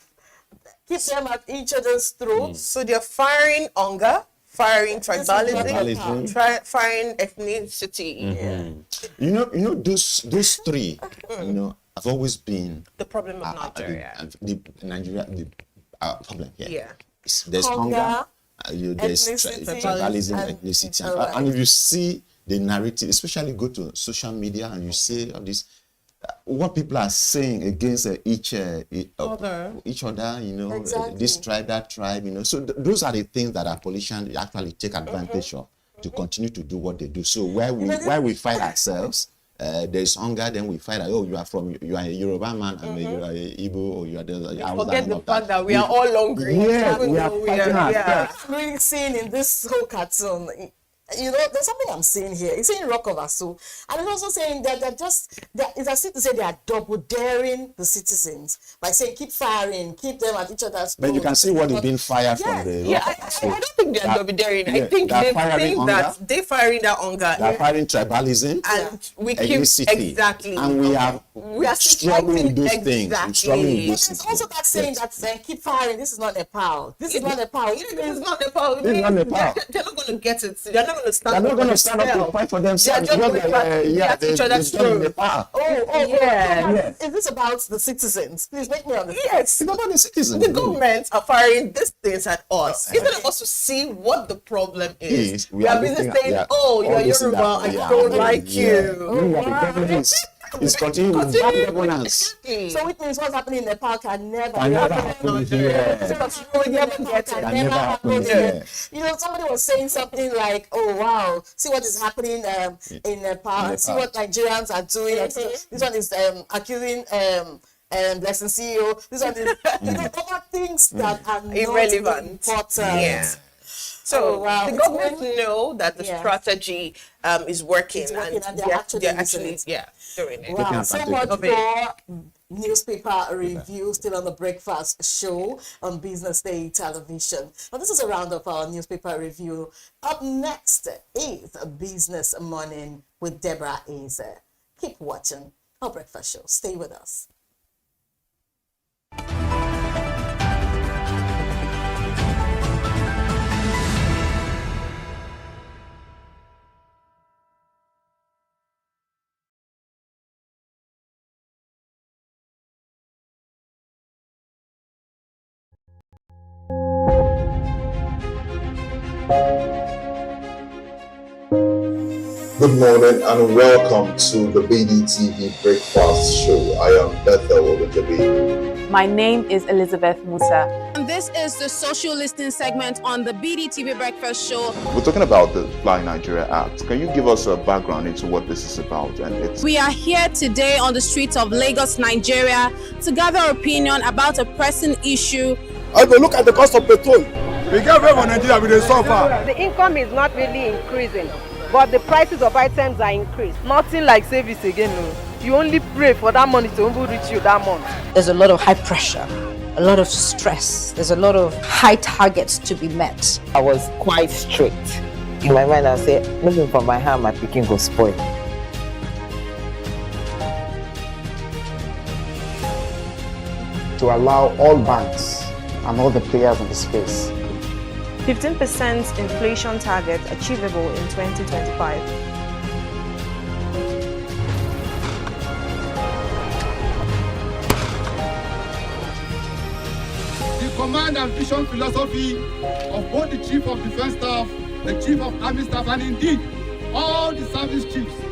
them at each other's throats. So they're firing hunger, firing tribalism, Tribalism. firing ethnicity. You know, those three, you know, have always been The problem of Nigeria. the problem here. Yeah. There's Hunger, hunger, there's ethnicity, tribalism, and- ethnicity, all right. and if you see the narrative, especially go to social media and you see all this, what people are saying against each other, you know, Exactly. this tribe, that tribe, you know. So those are the things that our politicians actually take advantage of to continue to do what they do. So while we fight ourselves, there's hunger, then we fight. Oh, you are a Yoruba man, and you are a Igbo, or you are the. Forget the fact that we are all hungry. Yeah, even we are though fighting ourselves. I'm really seeing in this whole cartoon, you know, there's something I'm seeing here. It's saying Rock of Aso, and it's also saying that it's as if to say they are double daring the citizens by saying keep firing, keep them at each other's. But you can see what is being fired Yeah, from the. Yeah, I don't think they're double daring. I think they're they firing think that hunger. they're firing that hunger. They're fighting tribalism, And we keep ethnicity, exactly, and we are struggling with those things. We're struggling with But those there's things. also that saying that keep firing. This is not Nepal. This is not Nepal. It's not Nepal. This is not Nepal. They're not going to get it. They're not going to stand They're not up going for to stand up to themselves. fight for themselves. They're just because going to yeah, at each other's they've done in throat. Nepal. Oh, is this about the citizens? Please make me understand. Yes. It's about the citizens. The government are firing these things at us. Instead of us to see what the problem is, we are busy saying, oh, you're Yoruba, I don't like you. Meanwhile, the government is continuing with bad governance. So it means what's happening in Nepal can never Can never happen. happen here. Nepal can never happen happen here. here. You know, somebody was saying something like, "Oh wow, see what is happening in Nepal. See what Nigerians are doing." This one is accusing Blessing CEO. This one is other things that are not Irrelevant. important. Yeah. So wow. the government know that the strategy is working, It's working and they're they're actually actually using doing it. Wow, so much of it. for newspaper review still on the breakfast show on Business Day Television. Well, this is a round of our newspaper review. Up next is Business Morning with Deborah Azer. Keep watching our breakfast show. Stay with us. Good morning and welcome to the BDTV Breakfast Show. I am Bethel Obajabi. My name is Elizabeth Musa. And this is the social listening segment on the BDTV Breakfast Show. We're talking about the Fly Nigeria Act. Can you give us a background into what this is about? We are here today on the streets of Lagos, Nigeria, to gather opinion about a pressing issue. I go look at the cost of petrol. We get very Nigeria with the suffer. The income is not really increasing, but the prices of items are increased. Nothing like service again. No. You only pray for that money to reach you that month. There's a lot of high pressure, a lot of stress. There's a lot of high targets to be met. I was quite strict. In my mind, I said, looking for my hand, my picking go spoil. To allow all banks and all the players in the space. 15% inflation target achievable in 2025. command and vision philosophy of both the Chief of Defense Staff, the Chief of Army Staff, and indeed all the service chiefs.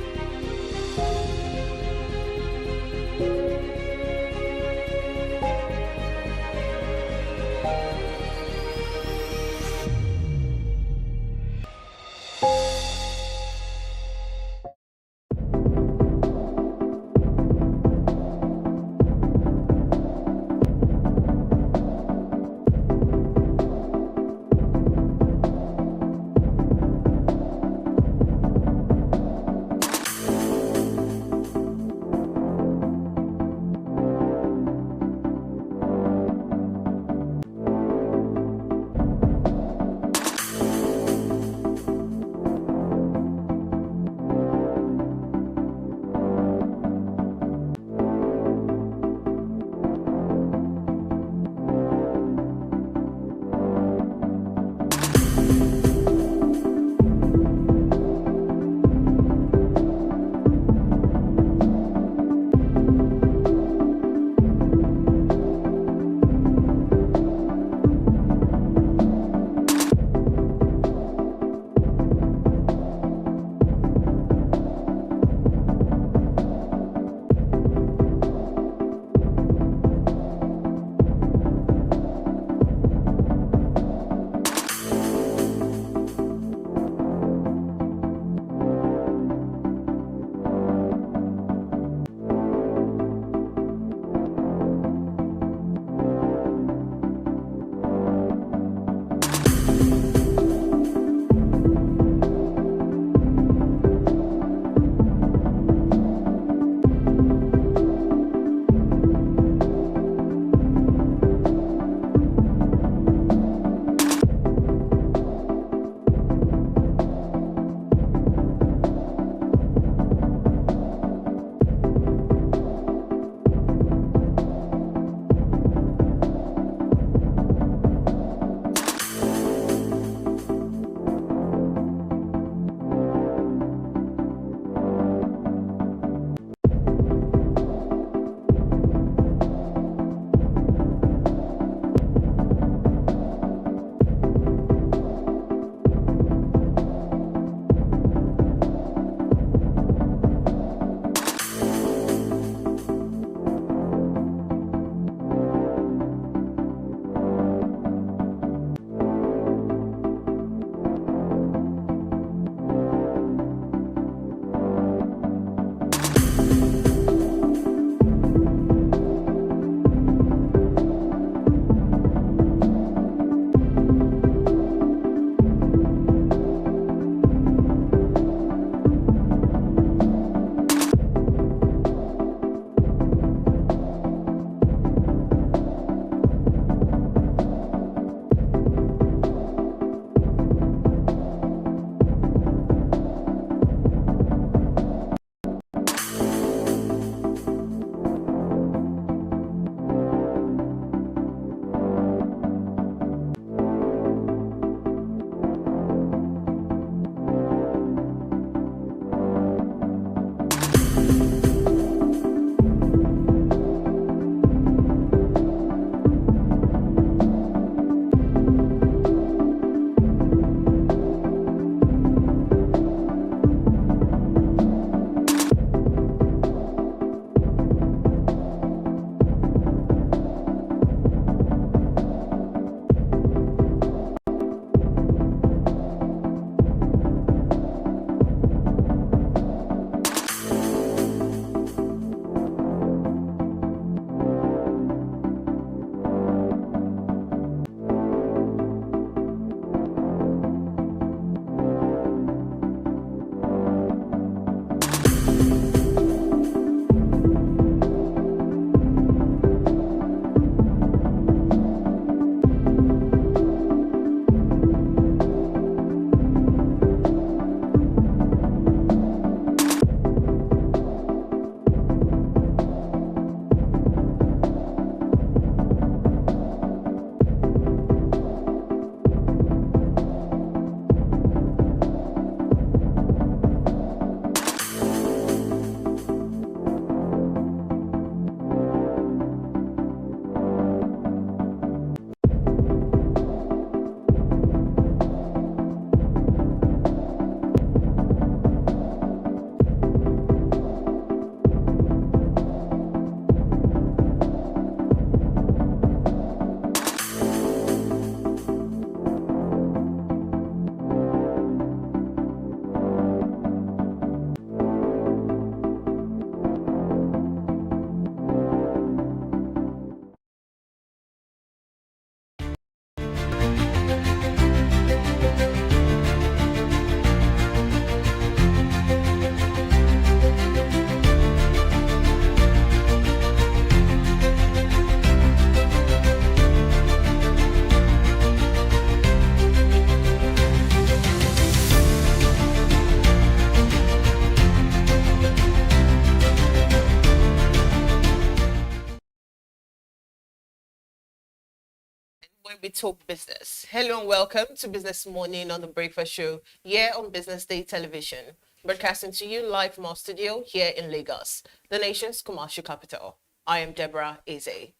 When we talk business. Hello and welcome to Business Morning on the Breakfast Show here on Business Day Television, broadcasting to you live from our studio here in Lagos, the nation's commercial capital. I am Deborah Eze.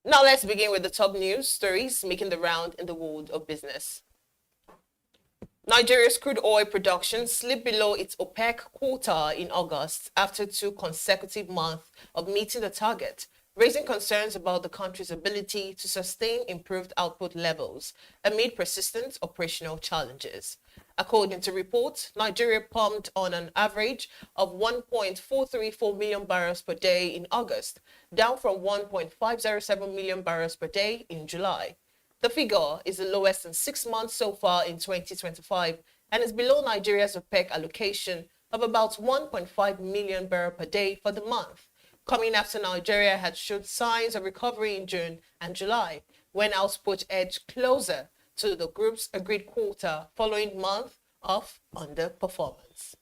Now let's begin with the top news stories making the round in the world of business. Nigeria's crude oil production slipped below its OPEC quota in August after 2 consecutive months of meeting the target, raising concerns about the country's ability to sustain improved output levels amid persistent operational challenges. According to reports, Nigeria pumped on an average of 1.434 million barrels per day in August, down from 1.507 million barrels per day in July. The figure is the lowest in 6 months so far in 2025 and is below Nigeria's OPEC allocation of about 1.5 million barrels per day for the month, coming after Nigeria had showed signs of recovery in June and July, when output edged closer to the group's agreed quota following month of underperformance.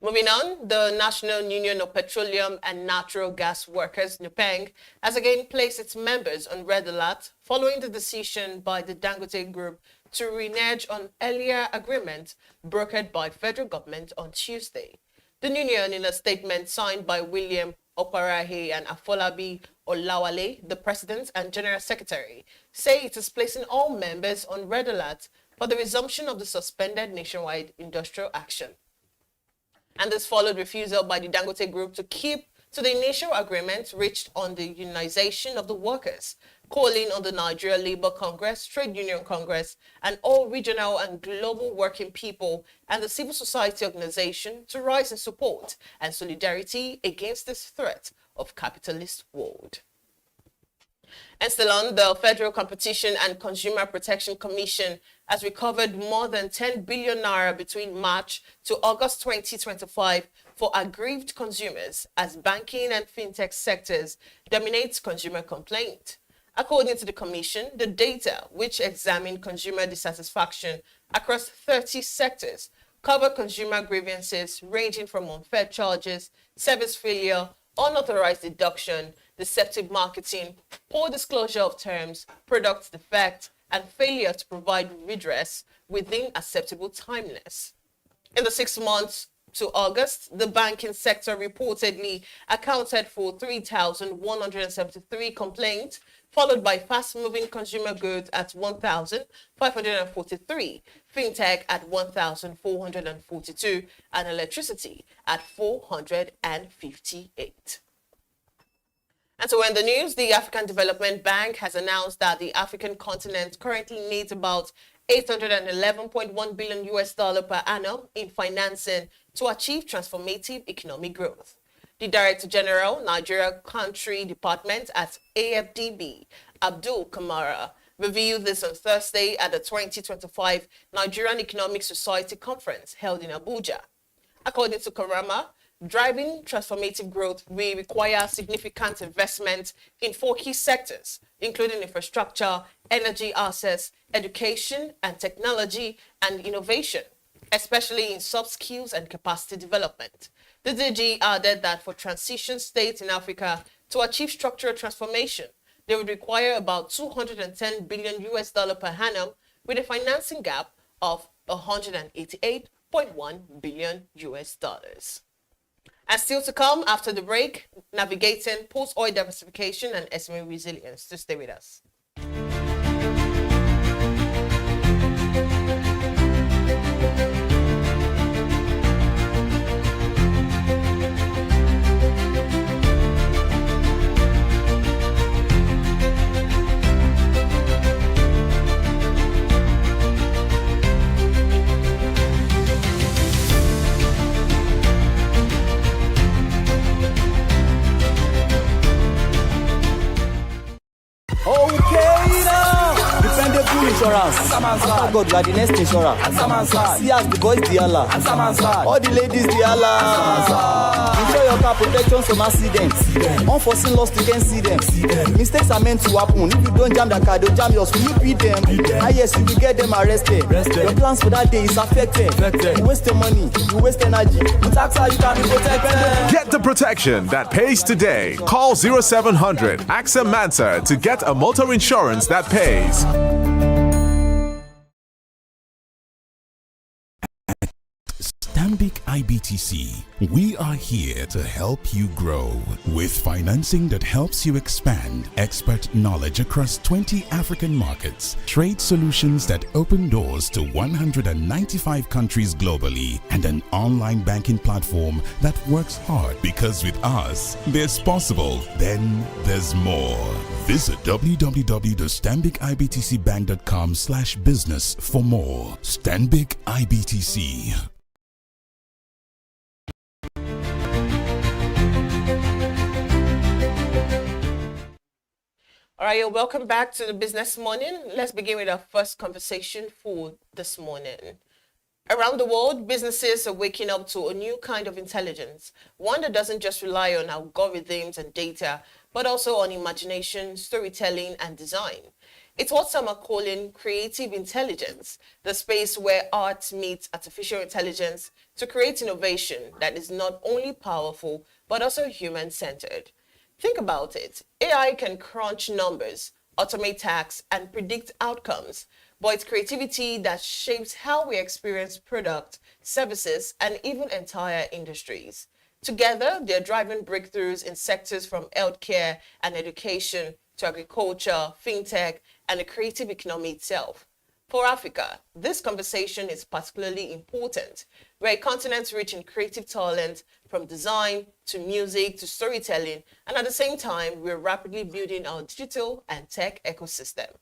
Moving on, the National Union of Petroleum and Natural Gas Workers, NUPENG, has again placed its members on red alert following the decision by the Dangote Group to renege on earlier agreement brokered by federal government on Tuesday. The union, in a statement signed by William Oparahe and Afolabi Olawale, the president and general secretary, say it is placing all members on red alert for the resumption of the suspended nationwide industrial action. And this followed refusal by the Dangote Group to keep to the initial agreement reached on the unionization of the workers, calling on the Nigeria Labour Congress, Trade Union Congress, and all regional and global working people and the civil society organization to rise in support and solidarity against this threat of capitalist world. And still on, the Federal Competition and Consumer Protection Commission has recovered more than 10 billion naira between March to August 2025 for aggrieved consumers as banking and fintech sectors dominate consumer complaint. According to the Commission, the data, which examined consumer dissatisfaction across 30 sectors, cover consumer grievances ranging from unfair charges, service failure, unauthorized deduction, deceptive marketing, poor disclosure of terms, product defect, and failure to provide redress within acceptable timeliness. In the 6 months to August, the banking sector reportedly accounted for 3,173 complaints, followed by fast-moving consumer goods at 1,543, fintech at 1,442, and electricity at 458. And so in the news, the African Development Bank has announced that the African continent currently needs about $811.1 billion per annum in financing to achieve transformative economic growth. The Director General, Nigeria Country Department at AFDB, Abdul Kamara, revealed this on Thursday at the 2025 Nigerian Economic Society Conference held in Abuja. According to Karama, driving transformative growth will require significant investment in 4 key sectors, including infrastructure, energy access, education and technology, and innovation, especially in soft skills and capacity development. The DG added that for transition states in Africa to achieve structural transformation, they would require about $210 billion per annum, with a financing gap of $188.1 billion. And still to come after the break, navigating post-oil diversification and SME resilience. To stay with us. Okay now, dependable full insurance. After God, you are the next insurer. See as the boys the Allah. All the ladies the Allah. Ensure your car protection from accidents. Unforeseen loss, you can see them. Mistakes are meant to happen. If you don't jam the car, they'll jam yours. Will you beat them? Ah yes, you will get them arrested. Your plans for that day is affected. You waste your money, you waste energy. With AXA, you can be protected. Get the protection that pays today. Call 0700 AXA Mansa to get a motor insurance that pays. Stanbic IBTC, we are here to help you grow with financing that helps you expand, expert knowledge across 20 African markets, trade solutions that open doors to 195 countries globally, and an online banking platform that works hard, because with us, there's possible, then there's more. Visit www.stanbicibtcbank.com/business for more. Stanbic IBTC. All right, welcome back to the Business Morning. Let's begin with our first conversation for this morning. Around the world, businesses are waking up to a new kind of intelligence, one that doesn't just rely on algorithms and data, but also on imagination, storytelling, and design. It's what some are calling creative intelligence, the space where art meets artificial intelligence to create innovation that is not only powerful, but also human-centered. Think about it. AI can crunch numbers, automate tasks, and predict outcomes, but it's creativity that shapes how we experience products, services, and even entire industries. Together, they're driving breakthroughs in sectors from healthcare and education to agriculture, fintech, and the creative economy itself. For Africa, this conversation is particularly important. We're a continent rich in creative talent, from design to music to storytelling, and at the same time, we're rapidly building our digital and tech ecosystem.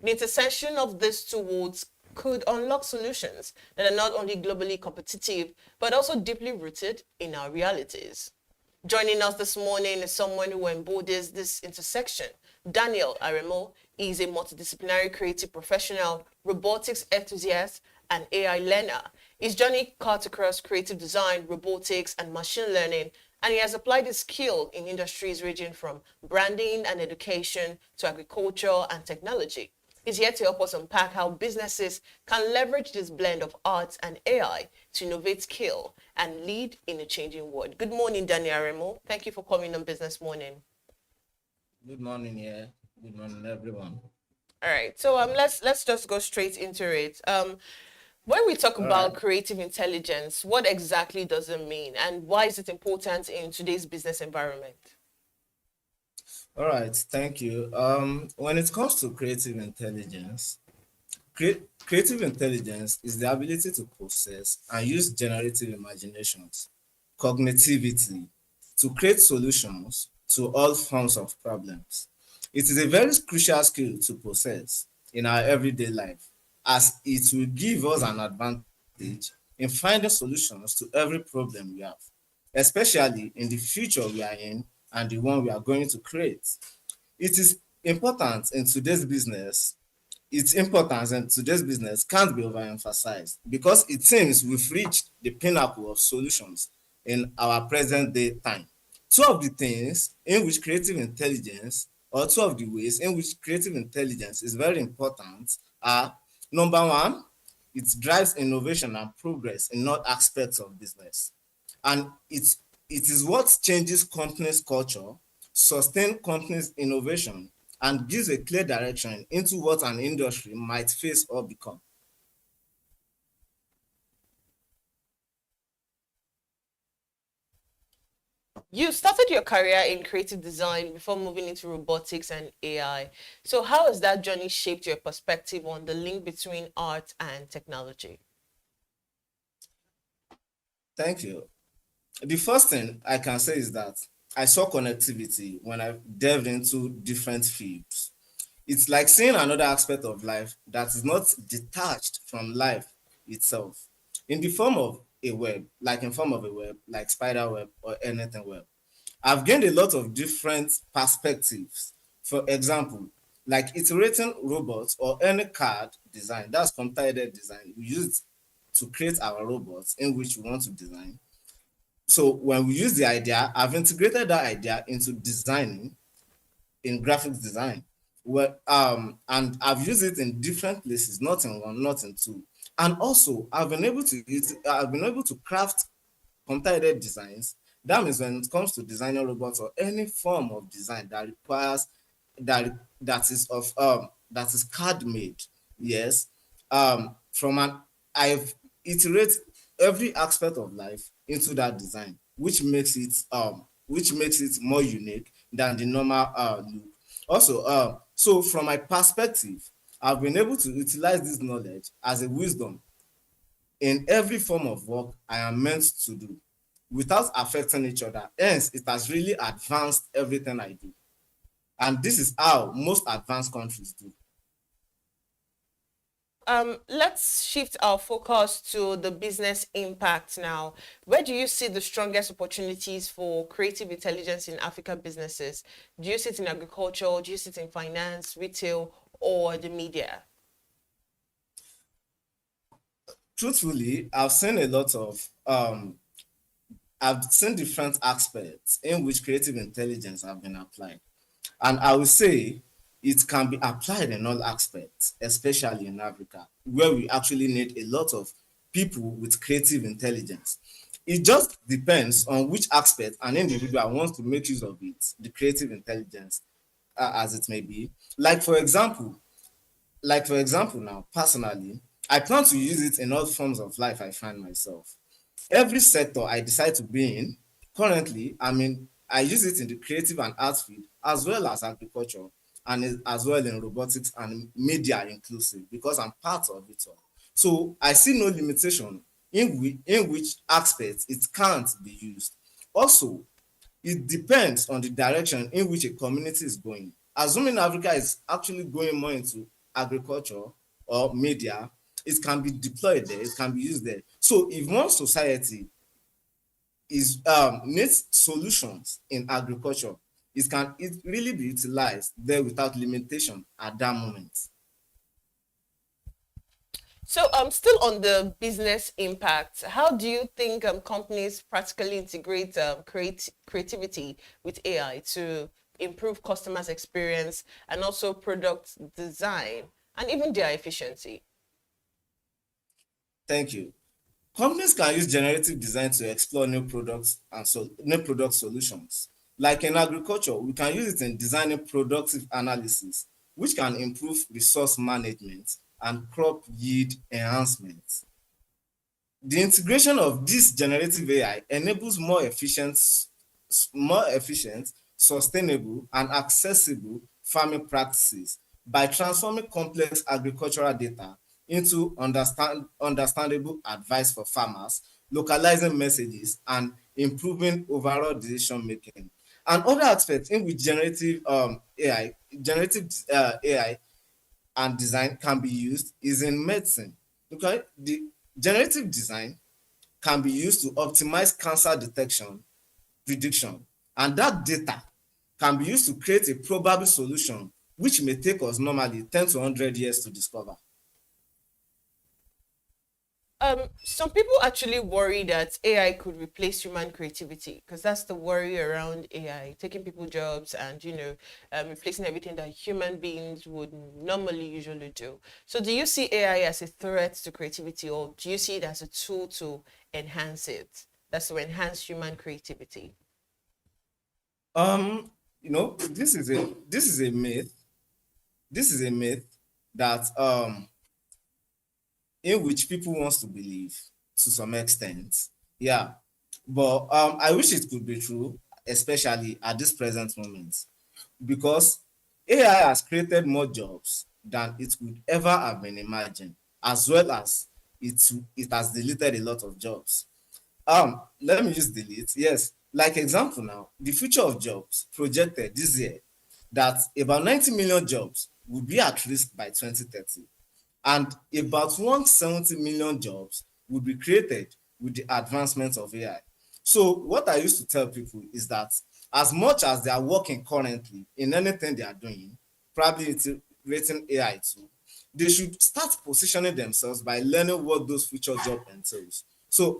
The intersection of these two worlds could unlock solutions that are not only globally competitive, but also deeply rooted in our realities. Joining us this morning is someone who embodies this intersection. Daniel Aremo is a multidisciplinary creative professional, robotics enthusiast, and AI learner. His journey cut across creative design, robotics, and machine learning, and he has applied his skill in industries ranging from branding and education to agriculture and technology. He's here to help us unpack how businesses can leverage this blend of art and AI to innovate, scale, and lead in a changing world. Good morning, Daniel Aremo. Thank you for coming on Business Morning. Good morning, yeah. Good morning, everyone. All right, so let's just go straight into it. When we talk about creative intelligence, what exactly does it mean, and why is it important in today's business environment? All right, thank you. When it comes to creative intelligence, creative intelligence is the ability to process and use generative imaginations, cognitivity, to create solutions to all forms of problems. It is a very crucial skill to possess in our everyday life, as it will give us an advantage in finding solutions to every problem we have, especially in the future we are in and the one we are going to create. It is important in today's business. Its importance in today's business can't be overemphasized, because it seems we've reached the pinnacle of solutions in our present day time. Two of the ways in which creative intelligence is very important are: number one, it drives innovation and progress in all aspects of business. And it is what changes companies' culture, sustains companies' innovation, and gives a clear direction into what an industry might face or become. You started your career in creative design before moving into robotics and AI. So how has that journey shaped your perspective on the link between art and technology? Thank you. The first thing I can say is that I saw connectivity when I delved into different fields. It's like seeing another aspect of life that is not detached from life itself, in the form of a web, like spider web or anything web. I've gained a lot of different perspectives. For example, like iterating robots or any CAD design, that's computer-aided design, we use it to create our robots in which we want to design. So when we use the idea, I've integrated that idea into designing in graphics design. And I've used it in different places, not in one, not in two. And also, I've been able to craft computer-aided designs. That means when it comes to designing robots or any form of design that requires that is CAD made, yes. I've iterate every aspect of life into that design, which makes it more unique than the normal look. Also, so from my perspective, I've been able to utilize this knowledge as a wisdom in every form of work I am meant to do without affecting each other. Hence, it has really advanced everything I do. And this is how most advanced countries do. Let's shift our focus to the business impact now. Where do you see the strongest opportunities for creative intelligence in African businesses? Do you see it in agriculture? Do you see it in finance, retail, or the media? Truthfully, I've seen different aspects in which creative intelligence have been applied. And I would say it can be applied in all aspects, especially in Africa, where we actually need a lot of people with creative intelligence. It just depends on which aspect an individual wants to make use of it, the creative intelligence, as it may be. Like for example now, personally, I plan to use it in all forms of life I find myself. Every sector I decide to be in, currently, I use it in the creative and art field, as well as agriculture, and as well in robotics and media inclusive, because I'm part of it all. So I see no limitation in which aspects it can't be used. Also, it depends on the direction in which a community is going. Assuming Africa is actually going more into agriculture or media, it can be deployed there, it can be used there. So if one society needs solutions in agriculture, it really be utilized there without limitation at that moment. So still on the business impact, how do you think companies practically integrate creativity with AI to improve customers' experience and also product design and even their efficiency? Thank you. Companies can use generative design to explore new products and new product solutions. Like in agriculture, we can use it in designing productive analysis, which can improve resource management and crop yield enhancement. The integration of this generative AI enables more efficient, sustainable, and accessible farming practices by transforming complex agricultural data into understandable advice for farmers, localizing messages, and improving overall decision making. And other aspects in which generative AI and design can be used is in medicine. Okay, the generative design can be used to optimize cancer detection, prediction, and that data can be used to create a probable solution which may take us normally 10 to 100 years to discover. Some people actually worry that AI could replace human creativity, because that's the worry around AI, taking people's jobs and, replacing everything that human beings would normally usually do. So do you see AI as a threat to creativity, or do you see it as a tool to enhance it? That's to enhance human creativity? This is a myth. This is a myth that in which people wants to believe to some extent. Yeah. But I wish it could be true, especially at this present moment, because AI has created more jobs than it could ever have been imagined, as well as it has deleted a lot of jobs. Let me use delete. Yes, like example now, the future of jobs projected this year that about 90 million jobs will be at risk by 2030. And about 170 million jobs will be created with the advancement of AI. So what I used to tell people is that as much as they are working currently in anything they are doing, probably integrating AI too, they should start positioning themselves by learning what those future jobs entails. So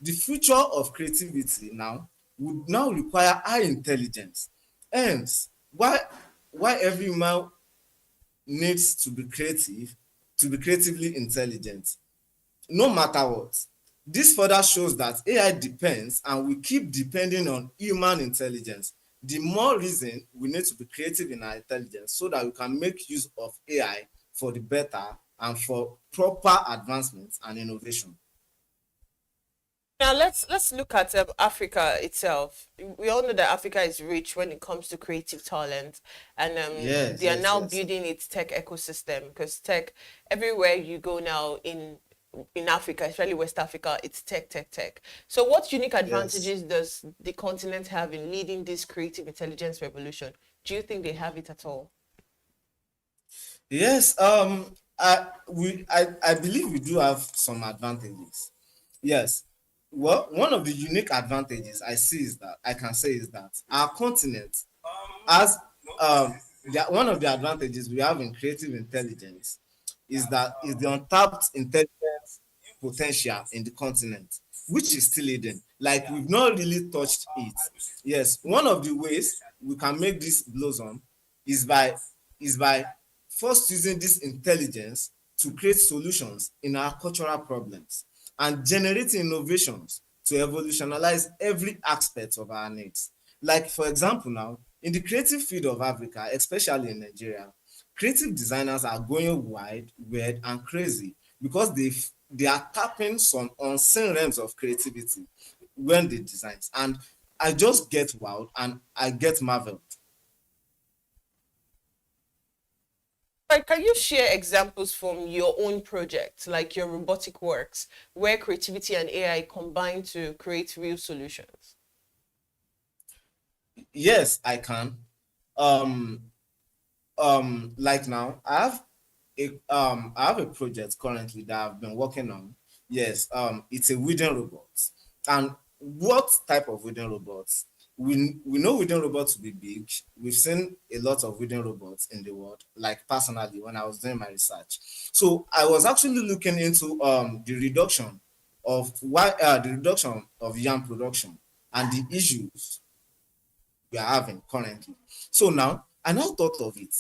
the future of creativity now would now require high intelligence. Hence, why every human needs to be creative, to be creatively intelligent, no matter what. This further shows that AI depends and we keep depending on human intelligence. The more reason we need to be creative in our intelligence so that we can make use of AI for the better and for proper advancements and innovation. Now let's look at Africa itself. We all know that Africa is rich when it comes to creative talent, and they are now building its tech ecosystem, because tech, everywhere you go now in Africa, especially West Africa, it's tech. So what unique advantages does the continent have in leading this creative intelligence revolution? Do you think they have it at all? Yes, I believe we do have some advantages. Yes. Well, one of the unique advantages I can say is that our continent has one of the advantages we have in creative intelligence is the untapped intelligence potential in the continent, which is still hidden. Like, we've not really touched it. Yes, one of the ways we can make this blossom is by first using this intelligence to create solutions in our cultural problems and generating innovations to evolutionize every aspect of our needs. Like, for example, now in the creative field of Africa, especially in Nigeria, creative designers are going wide, weird, and crazy because they are tapping some unseen realms of creativity when they design. And I just get wild and I get marveled. Can you share examples from your own project, like your robotic works, where creativity and AI combine to create real solutions? Yes, I can. Like now, I have a project currently that I've been working on. Yes, it's a weeding robot. And what type of weeding robots? We know weeding robots to be big. We've seen a lot of weeding robots in the world, like personally when I was doing my research. So I was actually looking into the reduction of yam production and the issues we are having currently. So now I now thought of it.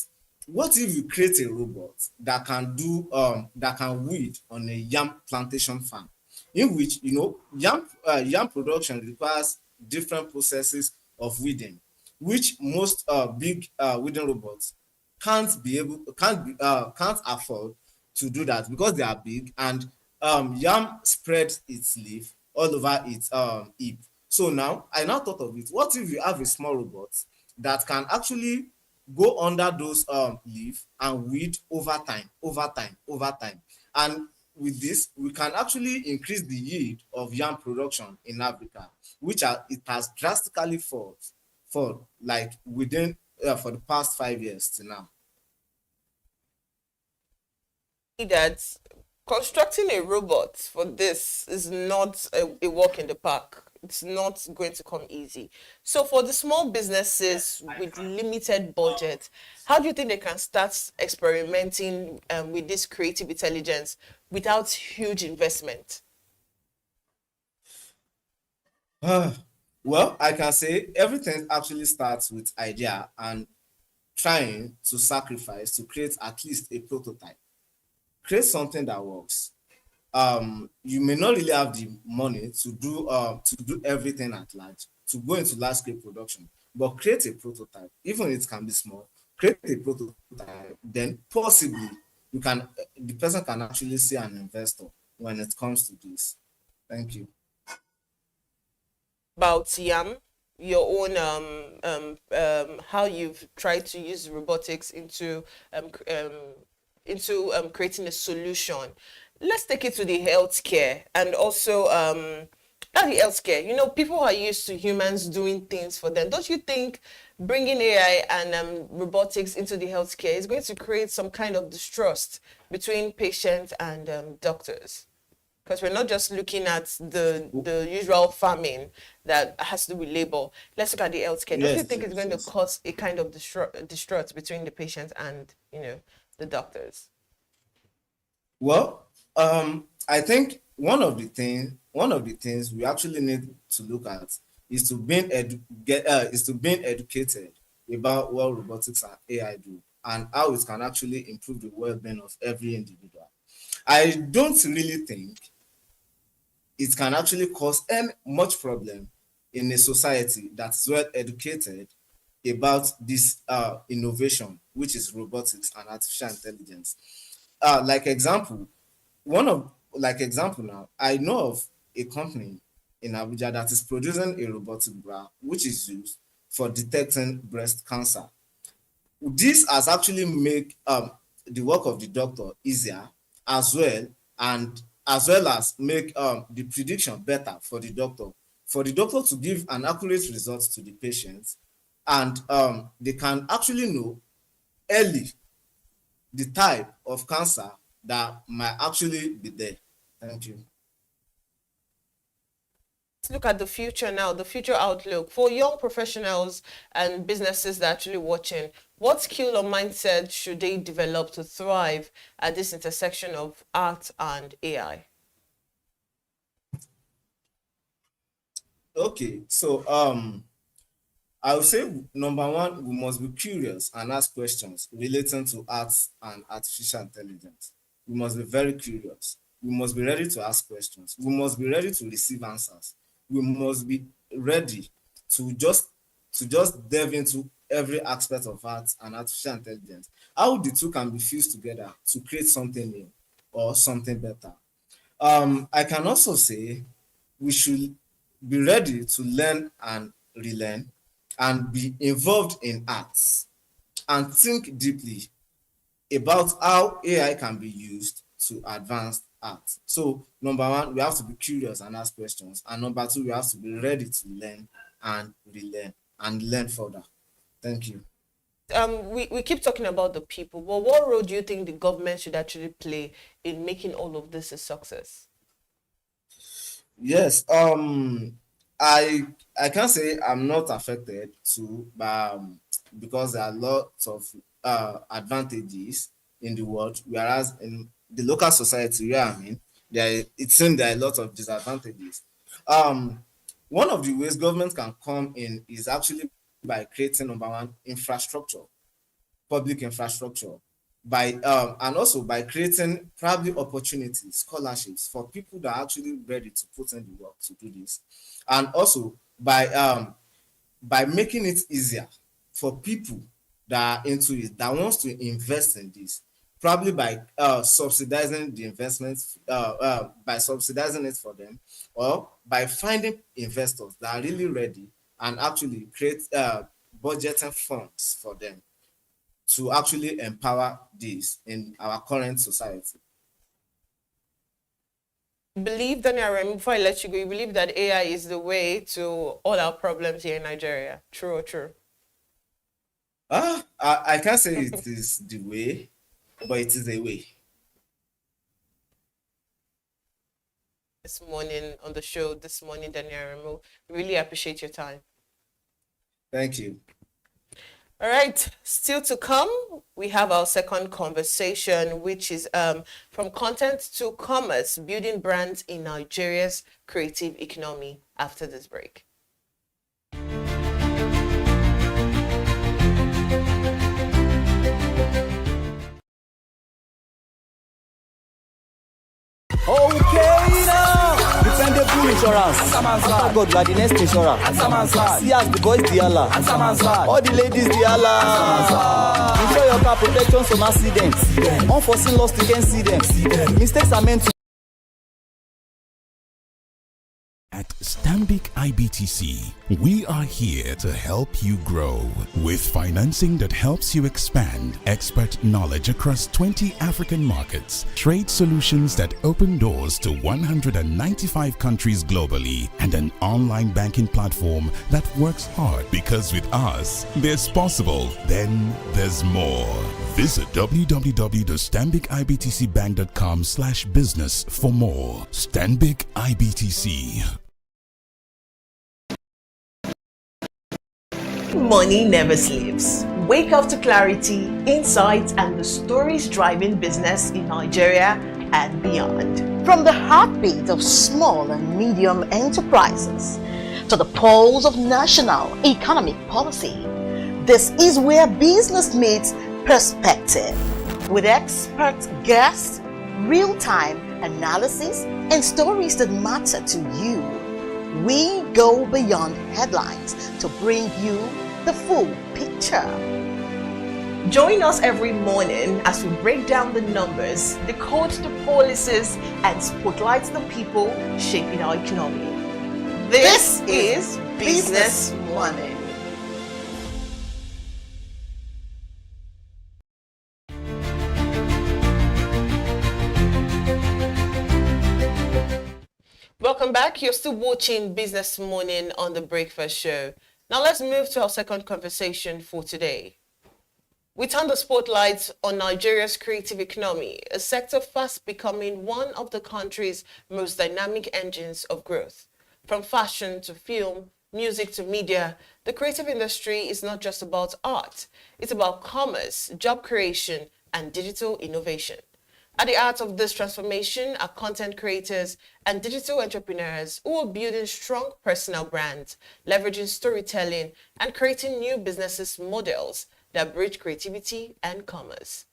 What if you create a robot that can weed on a yam plantation farm, in which yam production requires different processes of weeding, which most big weeding robots can't afford to do that because they are big, and yam spreads its leaf all over its hip. So now I now thought of it. What if you have a small robot that can actually go under those leaf and weed over time, and with this we can actually increase the yield of yam production in Africa, which it has drastically fall like within for the past 5 years to now. That constructing a robot for this is not a walk in the park. It's not going to come easy. So for the small businesses with limited budget, how do you think they can start experimenting with this creative intelligence without huge investment? Well, I can say everything actually starts with idea and trying to sacrifice to create at least a prototype. Create something that works. You may not really have the money to do everything at large, to go into large scale production, but create a prototype. Even it can be small, create a prototype, then possibly the person can actually see an investor when it comes to this. Thank you. About yam, your own how you've tried to use robotics into creating a solution. Let's take it to the healthcare, and also not the healthcare. People are used to humans doing things for them. Don't you think bringing AI and robotics into the healthcare is going to create some kind of distrust between patients and doctors? Because we're not just looking at the usual farming that has to do with labor. Let's look at the healthcare. Don't you think it's going to cause a kind of distrust between the patients and the doctors? Well, I think one of the things we actually need to look at is to being educated about what robotics and AI do and how it can actually improve the well-being of every individual. I don't really think it can actually cause any much problem in a society that's well educated about this innovation, which is robotics and artificial intelligence. Example now, I know of a company in Abuja that is producing a robotic bra, which is used for detecting breast cancer. This has actually made the work of the doctor easier as well as make the prediction better for the doctor to give an accurate result to the patient, and they can actually know early the type of cancer that might actually be there. Thank you. Let's look at the future now, the future outlook. For young professionals and businesses that are actually watching, what skill or mindset should they develop to thrive at this intersection of art and AI? Okay, so I would say number one, we must be curious and ask questions relating to arts and artificial intelligence. We must be very curious. We must be ready to ask questions. We must be ready to receive answers. We must be ready to just delve into every aspect of art and artificial intelligence. How the two can be fused together to create something new or something better. I can also say we should be ready to learn and relearn and be involved in arts and think deeply about how AI can be used to advance art. So number one, we have to be curious and ask questions. And number two, we have to be ready to learn and relearn and learn further. Thank you. We keep talking about the people, but what role do you think the government should actually play in making all of this a success? Yes, I can say I'm not affected too, because there are lots of advantages in the world, whereas in the local society where I'm in, it seems there are a lot of disadvantages. One of the ways government can come in is actually by creating, number one, infrastructure, public infrastructure, and also by creating probably opportunities, scholarships for people that are actually ready to put in the work to do this, and also by making it easier for people that are into it, that wants to invest in this, probably by subsidizing the investments, by subsidizing it for them, or by finding investors that are really ready and actually create budgeting funds for them to actually empower this in our current society. Believe, Daniel, before I let you go, you believe that AI is the way to all our problems here in Nigeria? True or true? I can't say it is the way, but it is a way. This morning on the show, Daniel, really appreciate your time. Thank you. All right, still to come, we have our second conversation, which is from content to commerce, building brands in Nigeria's creative economy, after this break. Okay now. Dependable insurance. After God, you are the next insurer. See as the boys the Allah. All the ladies the Allah. Ensure your car protection from accidents. Unforeseen loss, you can see them. Mistakes are meant to At Stanbic IBTC, we are here to help you grow with financing that helps you expand, expert knowledge across 20 African markets, trade solutions that open doors to 195 countries globally, and an online banking platform that works hard because with us, there's possible, then there's more. Visit www.stanbicibtcbank.com/business for more. Stanbic IBTC. Money never sleeps. Wake up to clarity, insights, and the stories driving business in Nigeria and beyond. From the heartbeat of small and medium enterprises to the pulse of national economic policy, this is where business meets perspective. With expert guests, real-time analysis, and stories that matter to you, we go beyond headlines to bring you the full picture. Join us every morning as we break down the numbers, decode the policies, and spotlight the people shaping our economy. This is Business Money. Welcome back. You're still watching Business Morning on the Breakfast Show. Now let's move to our second conversation for today. We turn the spotlight on Nigeria's creative economy, a sector fast becoming one of the country's most dynamic engines of growth. From fashion to film, music to media, the creative industry is not just about art. It's about commerce, job creation, and digital innovation. At the heart of this transformation are content creators and digital entrepreneurs who are building strong personal brands, leveraging storytelling, and creating new business models that bridge creativity and commerce.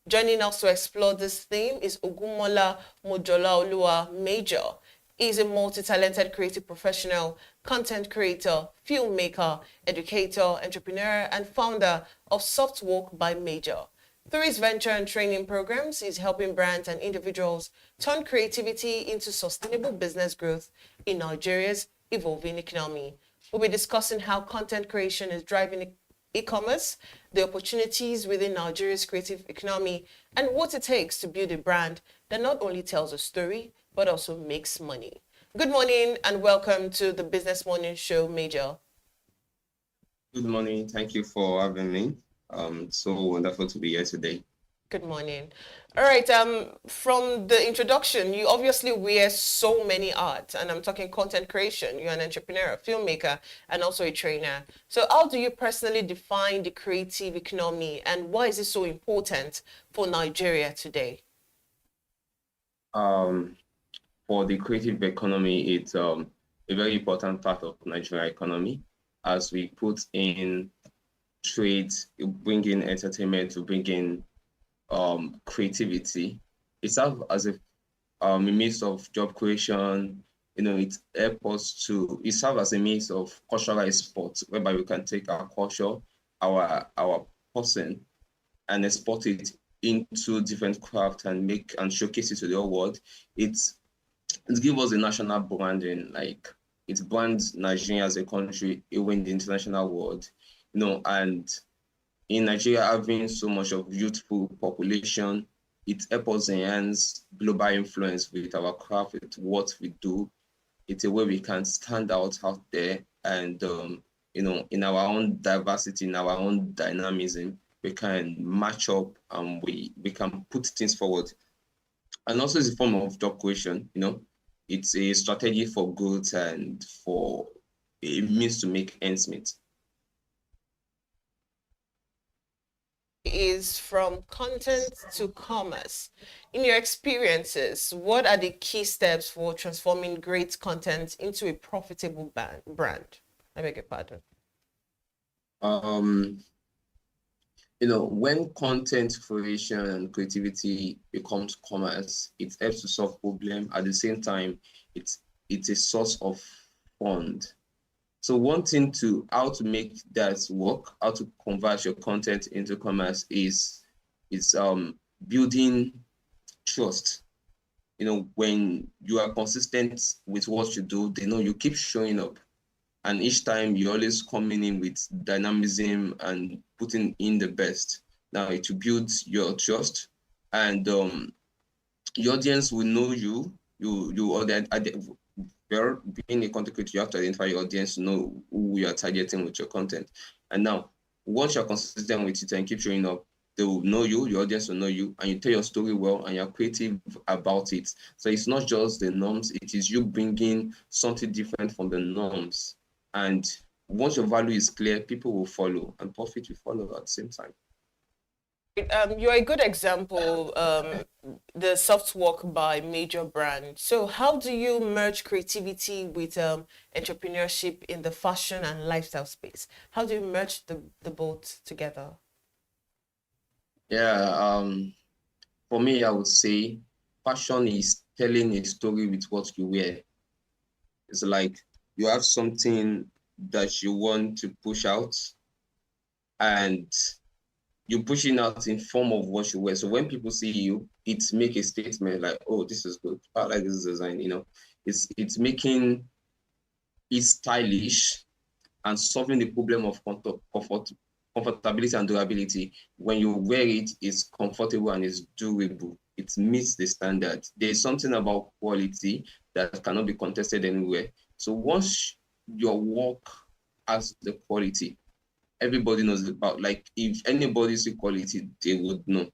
Joining us to explore this theme is Ogunmola Mojolaoluwa Major. He is a multi-talented creative professional, content creator, filmmaker, educator, entrepreneur, and founder of Softwork by Major. Through his venture and training programs, he's helping brands and individuals turn creativity into sustainable business growth in Nigeria's evolving economy. We'll be discussing how content creation is driving e-commerce, the opportunities within Nigeria's creative economy, and what it takes to build a brand that not only tells a story, but also makes money. Good morning and welcome to the Business Morning Show, Major. Good morning. Thank you for having me. So wonderful to be here today. Good morning. All right, from the introduction, you obviously wear so many hats, and I'm talking content creation. You're an entrepreneur, a filmmaker, and also a trainer. So how do you personally define the creative economy, and why is it so important for Nigeria today? For the creative economy, it's a very important part of Nigeria economy as we put in trade, bring in entertainment, to bring in creativity. It serves as a means of job creation. It helps it serves as a means of cultural export, whereby we can take our culture, our person, and export it into different craft and showcase it to the whole world. It gives us a national branding, like it brands Nigeria as a country even in the international world. And in Nigeria having so much of youthful population, it helps us enhance global influence with our craft, with what we do. It's a way we can stand out there and, in our own diversity, in our own dynamism, we can match up and we can put things forward. And also it's a form of job creation, it's a strategy for growth and for a means to make ends meet. Is from content to commerce. In your experiences, what are the key steps for transforming great content into a profitable brand? I beg your pardon. When content creation and creativity becomes commerce, it helps to solve problems. At the same time, it's a source of fund. So one thing how to make that work, how to convert your content into commerce is building trust. when you are consistent with what you do, they know you keep showing up. And each time you're always coming in with dynamism and putting in the best. Now it will build your trust, and your audience will know you. Well, being a content creator, you have to identify your audience to know who you are targeting with your content. And now, once you're consistent with it and keep showing up, they will know you, your audience will know you, and you tell your story well, and you're creative about it. So it's not just the norms, it is you bringing something different from the norms. And once your value is clear, people will follow, and profit will follow at the same time. You're a good example, the soft work by major brand. So how do you merge creativity with entrepreneurship in the fashion and lifestyle space? How do you merge the both together? Yeah, for me, I would say fashion is telling a story with what you wear. It's like you have something that you want to push out, and you're pushing out in form of what you wear. So when people see you, it's make a statement like, oh, this is good. I like this design, It's making it stylish and solving the problem of comfortability and durability. When you wear it, it's comfortable and it's durable. It meets the standard. There's something about quality that cannot be contested anywhere. So once your work has the quality, everybody knows about. Like, if anybody sees quality, they would know.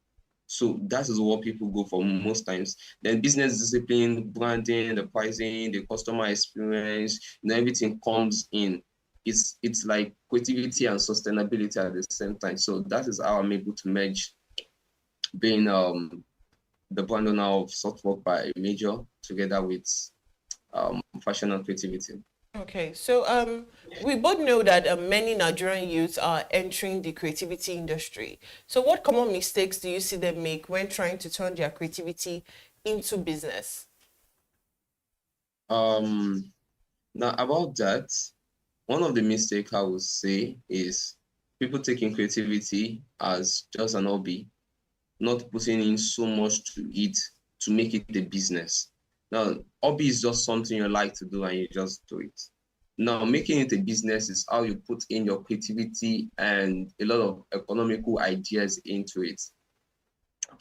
So that is what people go for most times. Then business discipline, branding, the pricing, the customer experience, everything comes in. It's like creativity and sustainability at the same time. So that is how I'm able to merge being the brand owner of soft work by major together with fashion and creativity. Okay, so we both know that many Nigerian youths are entering the creativity industry. So what common mistakes do you see them make when trying to turn their creativity into business? Now about that, one of the mistakes I would say is people taking creativity as just an hobby, not putting in so much to it to make it a business. Now, hobby is just something you like to do and you just do it. Now, making it a business is how you put in your creativity and a lot of economical ideas into it.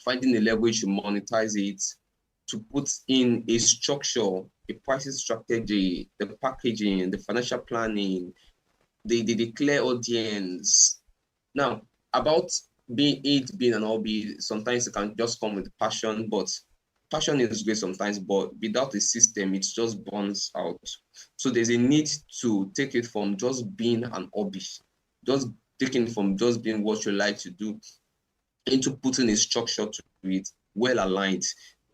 Finding a leverage to monetize it, to put in a structure, a pricing strategy, the packaging, the financial planning, the clear audience. Now, about being an hobby, sometimes it can just come with passion, but passion is great sometimes, but without a system, it just burns out. So there's a need to take it from just being an hobby, just taking from just being what you like to do, into putting a structure to it, well aligned.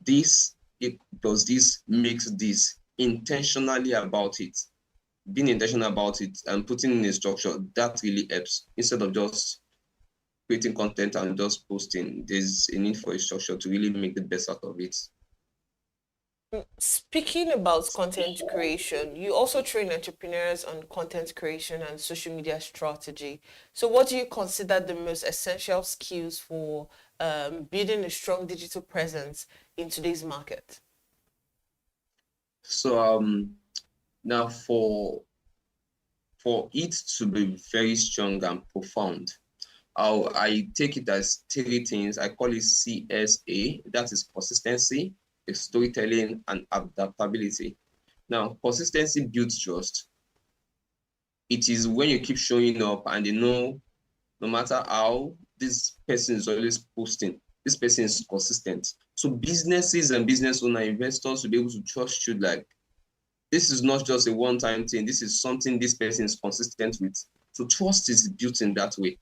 It does this, makes this, intentionally about it. Being intentional about it and putting in a structure, that really helps. Instead of just creating content and just posting, there's a need for a structure to really make the best out of it. Speaking about content creation, you also train entrepreneurs on content creation and social media strategy. So what do you consider the most essential skills for building a strong digital presence in today's market? So now for it to be very strong and profound, I take it as three things. I call it CSA. That is consistency, storytelling, and adaptability. Now, consistency builds trust. It is when you keep showing up and they know no matter how, this person is always posting, this person is consistent. So businesses and business owner investors will be able to trust you, like, this is not just a one-time thing. This is something this person is consistent with. So trust is built in that way.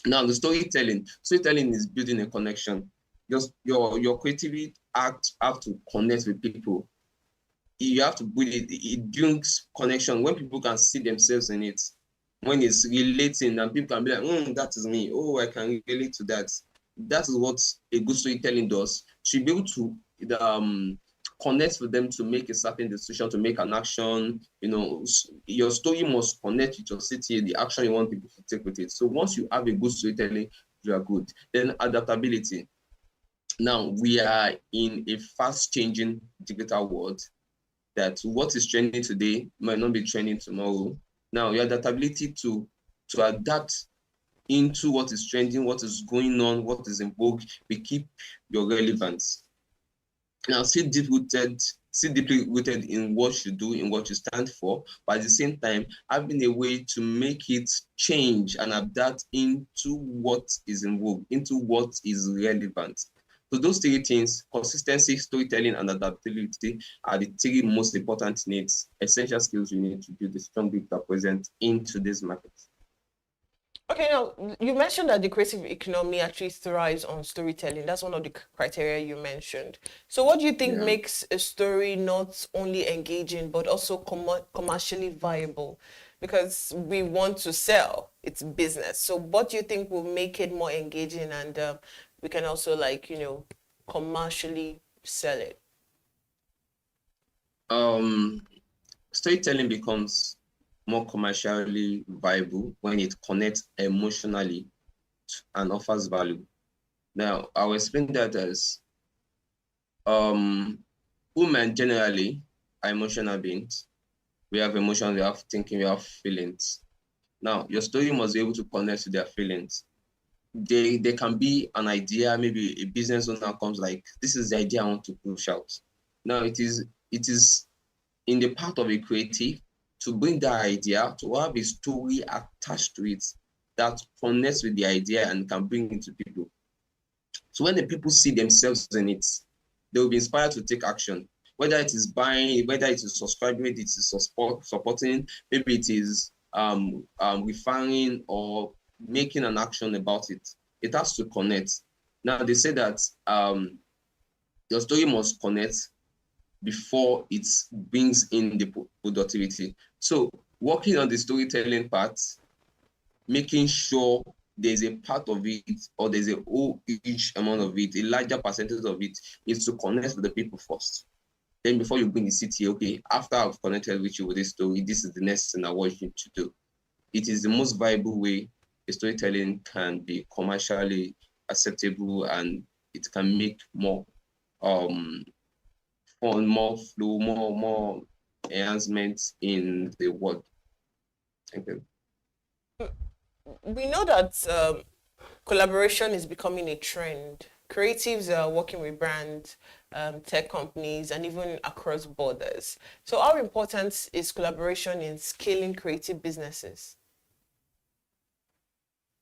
Now, the storytelling is building a connection. Just your creativity have to connect with people. You have to build it. It builds connection when people can see themselves in it. When it's relating and people can be like, that is me. Oh, I can relate to that. That is what a good storytelling does. So you'll be able to connect with them to make a certain decision, to make an action. Your story must connect with your city, the action you want people to take with it. So once you have a good storytelling, you are good. Then adaptability. Now we are in a fast-changing digital world that what is trending today might not be trending tomorrow. Now your adaptability to adapt into what is trending, what is going on, what is in vogue, will keep your relevance. Now, still deeply rooted in what you do, in what you stand for, but at the same time, having a way to make it change and adapt into what is in vogue, into what is relevant. So those three things, consistency, storytelling, and adaptability, are the three most important needs, essential skills you need to build a strong digital presence in today's market. Okay, now you mentioned that the creative economy actually thrives on storytelling. That's one of the criteria you mentioned. So what do you think makes a story not only engaging, but also commercially viable? Because we want to sell, it's business. So what do you think will make it more engaging and we can also commercially sell it? Storytelling becomes more commercially viable when it connects emotionally and offers value. Now, I'll explain that as women generally are emotional beings. We have emotions, we have thinking, we have feelings. Now, your story must be able to connect to their feelings. They can be an idea, maybe a business owner comes like, this is the idea I want to push out. Now, it is in the part of a creative to bring that idea, to have a story attached to it that connects with the idea and can bring it to people. So when the people see themselves in it, they will be inspired to take action. Whether it is buying, whether it is subscribing, whether it is supporting, maybe it is referring or making an action about it. It has to connect. Now they say that your story must connect before it brings in the productivity. So working on the storytelling part, making sure there's a part of it or there's a huge amount of it, a larger percentage of it is to connect with the people first. Then before you bring the city, okay, after I've connected with you with this story, this is the next thing I want you to do. It is the most viable way a storytelling can be commercially acceptable and it can make more fun, more flow, more enhancements in the world. Thank you. We know that collaboration is becoming a trend. Creatives are working with brands, tech companies, and even across borders. So how important is collaboration in scaling creative businesses?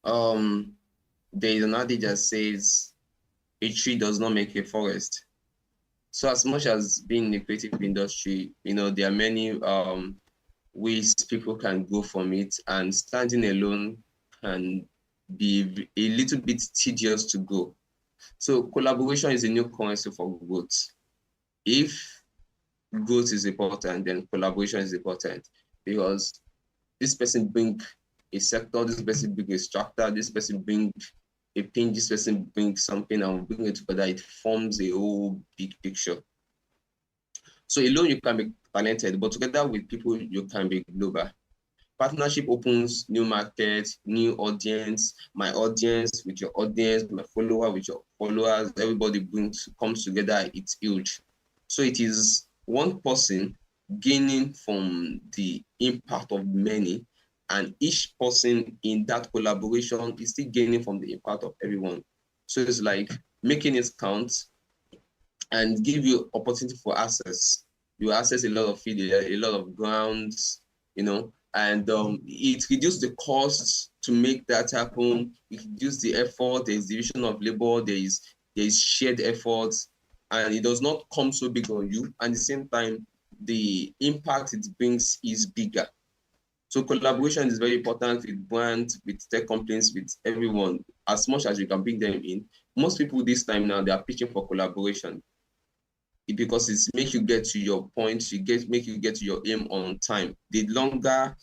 There is an adage that says, a tree does not make a forest. So as much as being in the creative industry, there are many ways people can go from it, and standing alone can be a little bit tedious to go. So collaboration is a new currency for growth. If growth is important, then collaboration is important, because this person brings a sector, this person brings a structure, this person brings a pin, this person brings something, and we bring it together, it forms a whole big picture. So alone you can be talented, but together with people you can be global. Partnership opens new markets, new audience, my audience with your audience, my follower with your followers, everybody comes together, it's huge. So it is one person gaining from the impact of many, and each person in that collaboration is still gaining from the impact of everyone. So it's like making it count and give you opportunity for access. You access a lot of field, a lot of grounds, and it reduces the costs to make that happen. It reduces the effort. There is division of labor. There is shared efforts, and it does not come so big on you. And at the same time, the impact it brings is bigger. So collaboration is very important with brands, with tech companies, with everyone. As much as you can bring them in, most people this time now they are pitching for collaboration, because it makes you get to your point, make you get to your aim on time. The longer,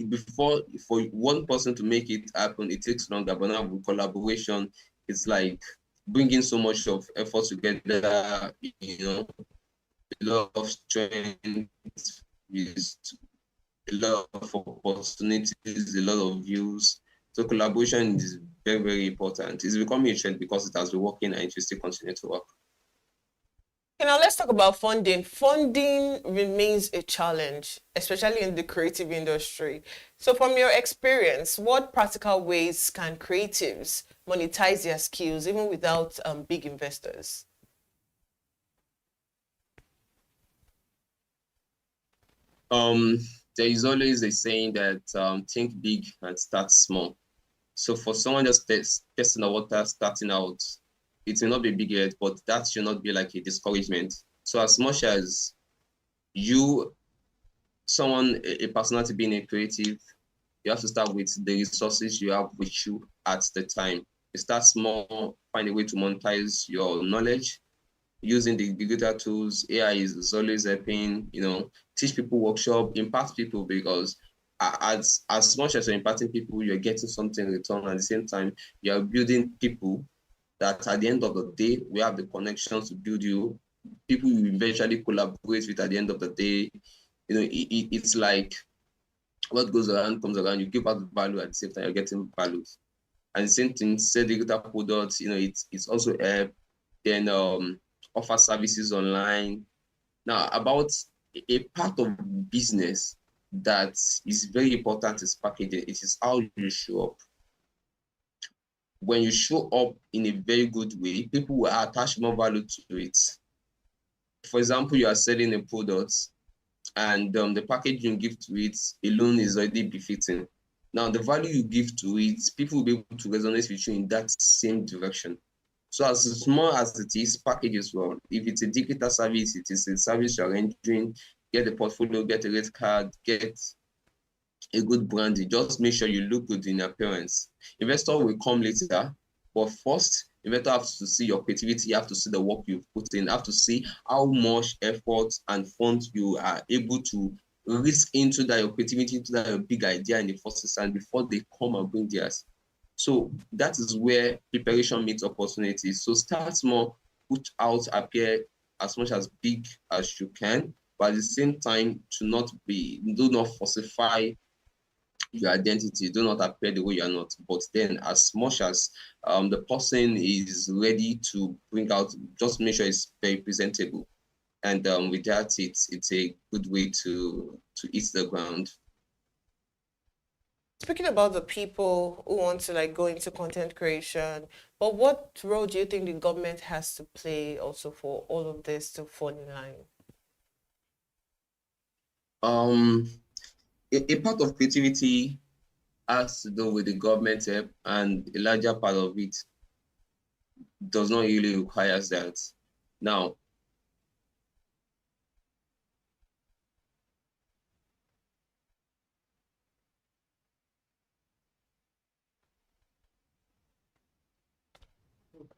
before for one person to make it happen, it takes longer. But now with collaboration, it's like bringing so much of effort together. A lot of strength, a lot of opportunities, a lot of views, So collaboration is very, very important. It's becoming a trend because it has been working and it will still continue to work. Okay, now let's talk about funding. Funding remains a challenge, especially in the creative industry. So from your experience, what practical ways can creatives monetize their skills even without big investors? There is always a saying that think big and start small. So for someone just testing the water, starting out, it will not be big yet, but that should not be like a discouragement. So as much as you, someone, a personality being a creative, you have to start with the resources you have with you at the time. You start small, find a way to monetize your knowledge using the digital tools. AI is always helping, teach people workshop, impact people, because as much as you're impacting people, you're getting something in return. At the same time, you're building people that at the end of the day, we have the connections to build you. People you eventually collaborate with at the end of the day. It's like what goes around comes around. You give out value at the same time, you're getting values. And the same thing, say digital products, it's also help. Then offer services online. Now, about a part of business that is very important is packaging. It is how you show up. When you show up in a very good way, people will attach more value to it. For example, you are selling a product and the package you give to it alone is already befitting. Now, the value you give to it, people will be able to resonate with you in that same direction. So as small as it is, package as well. If it's a digital service, it is a service you're rendering, get a portfolio, get a rate card, get a good branding. Just make sure you look good in appearance. Investor will come later, but first, investor has to see your creativity, you have to see the work you've put in, have to see how much effort and funds you are able to risk into that, your creativity, into that your big idea in the first instance before they come and bring theirs. So that is where preparation meets opportunity. So start small, put out, appear as much as big as you can, but at the same time, do not falsify your identity. Do not appear the way you are not. But then, as much as the person is ready to bring out, just make sure it's very presentable. And with that, it's a good way to eat the ground. Speaking about the people who want to go into content creation, but what role do you think the government has to play also for all of this to fall in line? A part of creativity has to do with the government help, and a larger part of it does not really require that. Now,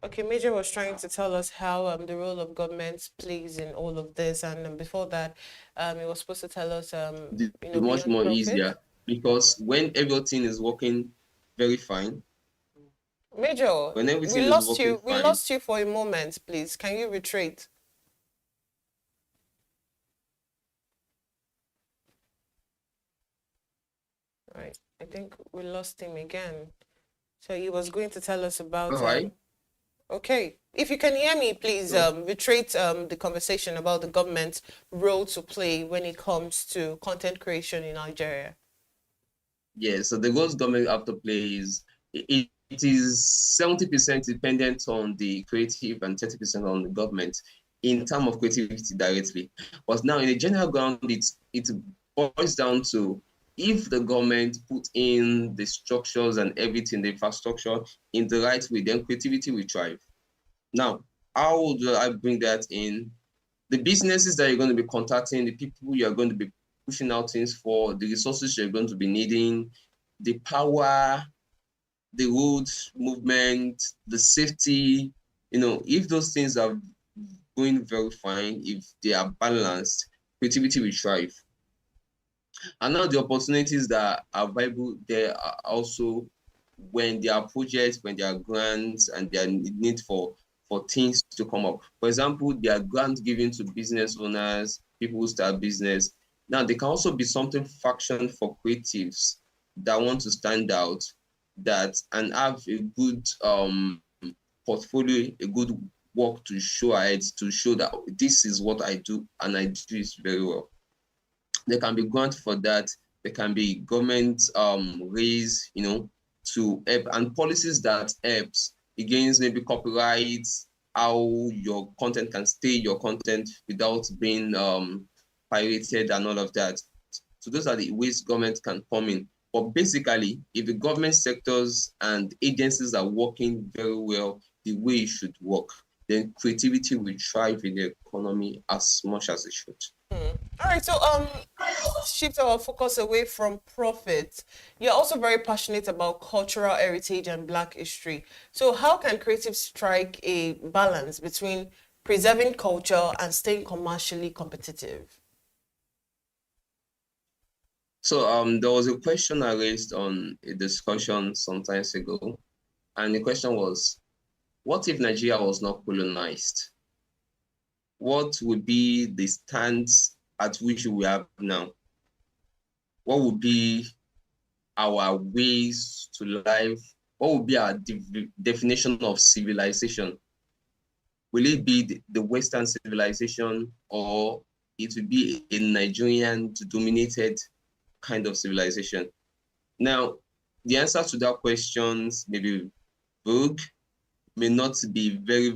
okay, Major was trying to tell us how the role of government plays in all of this, and before that, he was supposed to tell us much more easier, because when everything is working very fine. Major, when everything we is lost working you. We fine, lost you for a moment, please. Can you retreat? Right, I think we lost him again. So he was going to tell us about. All right. Okay, if you can hear me, please reiterate the conversation about the government's role to play when it comes to content creation in Nigeria. Yeah, so the roles government have to play is it is 70% dependent on the creative and 30% on the government in terms of creativity directly. But now in the general ground, it boils down to if the government put in the structures and everything, the infrastructure in the right way, then creativity will thrive. Now, how do I bring that in? The businesses that you're going to be contacting, the people you're going to be pushing out things for, the resources you're going to be needing, the power, the road movement, the safety, if those things are going very fine, if they are balanced, creativity will thrive. And now the opportunities that are viable there are also when there are projects, when there are grants, and there are need for things to come up. For example, there are grants given to business owners, people who start business. Now, there can also be something faction for creatives that want to stand out. that and have a good portfolio, a good work to show ahead, to show that this is what I do and I do it very well. There can be grant for that. There can be government raise, to help, and policies that helps against maybe copyrights, how your content can stay your content without being pirated and all of that. So those are the ways government can come in. But basically, if the government sectors and agencies are working very well the way it should work, then creativity will thrive in the economy as much as it should. All right, so shift our focus away from profit. You're also very passionate about cultural heritage and Black history. So how can creatives strike a balance between preserving culture and staying commercially competitive? So there was a question I raised on a discussion some time ago, and the question was, what if Nigeria was not colonized? What would be the stance at which we have now? What would be our ways to life? What would be our definition of civilization? Will it be the Western civilization, or it will be a Nigerian-dominated kind of civilization? Now, the answer to that question may be vague, may not be very,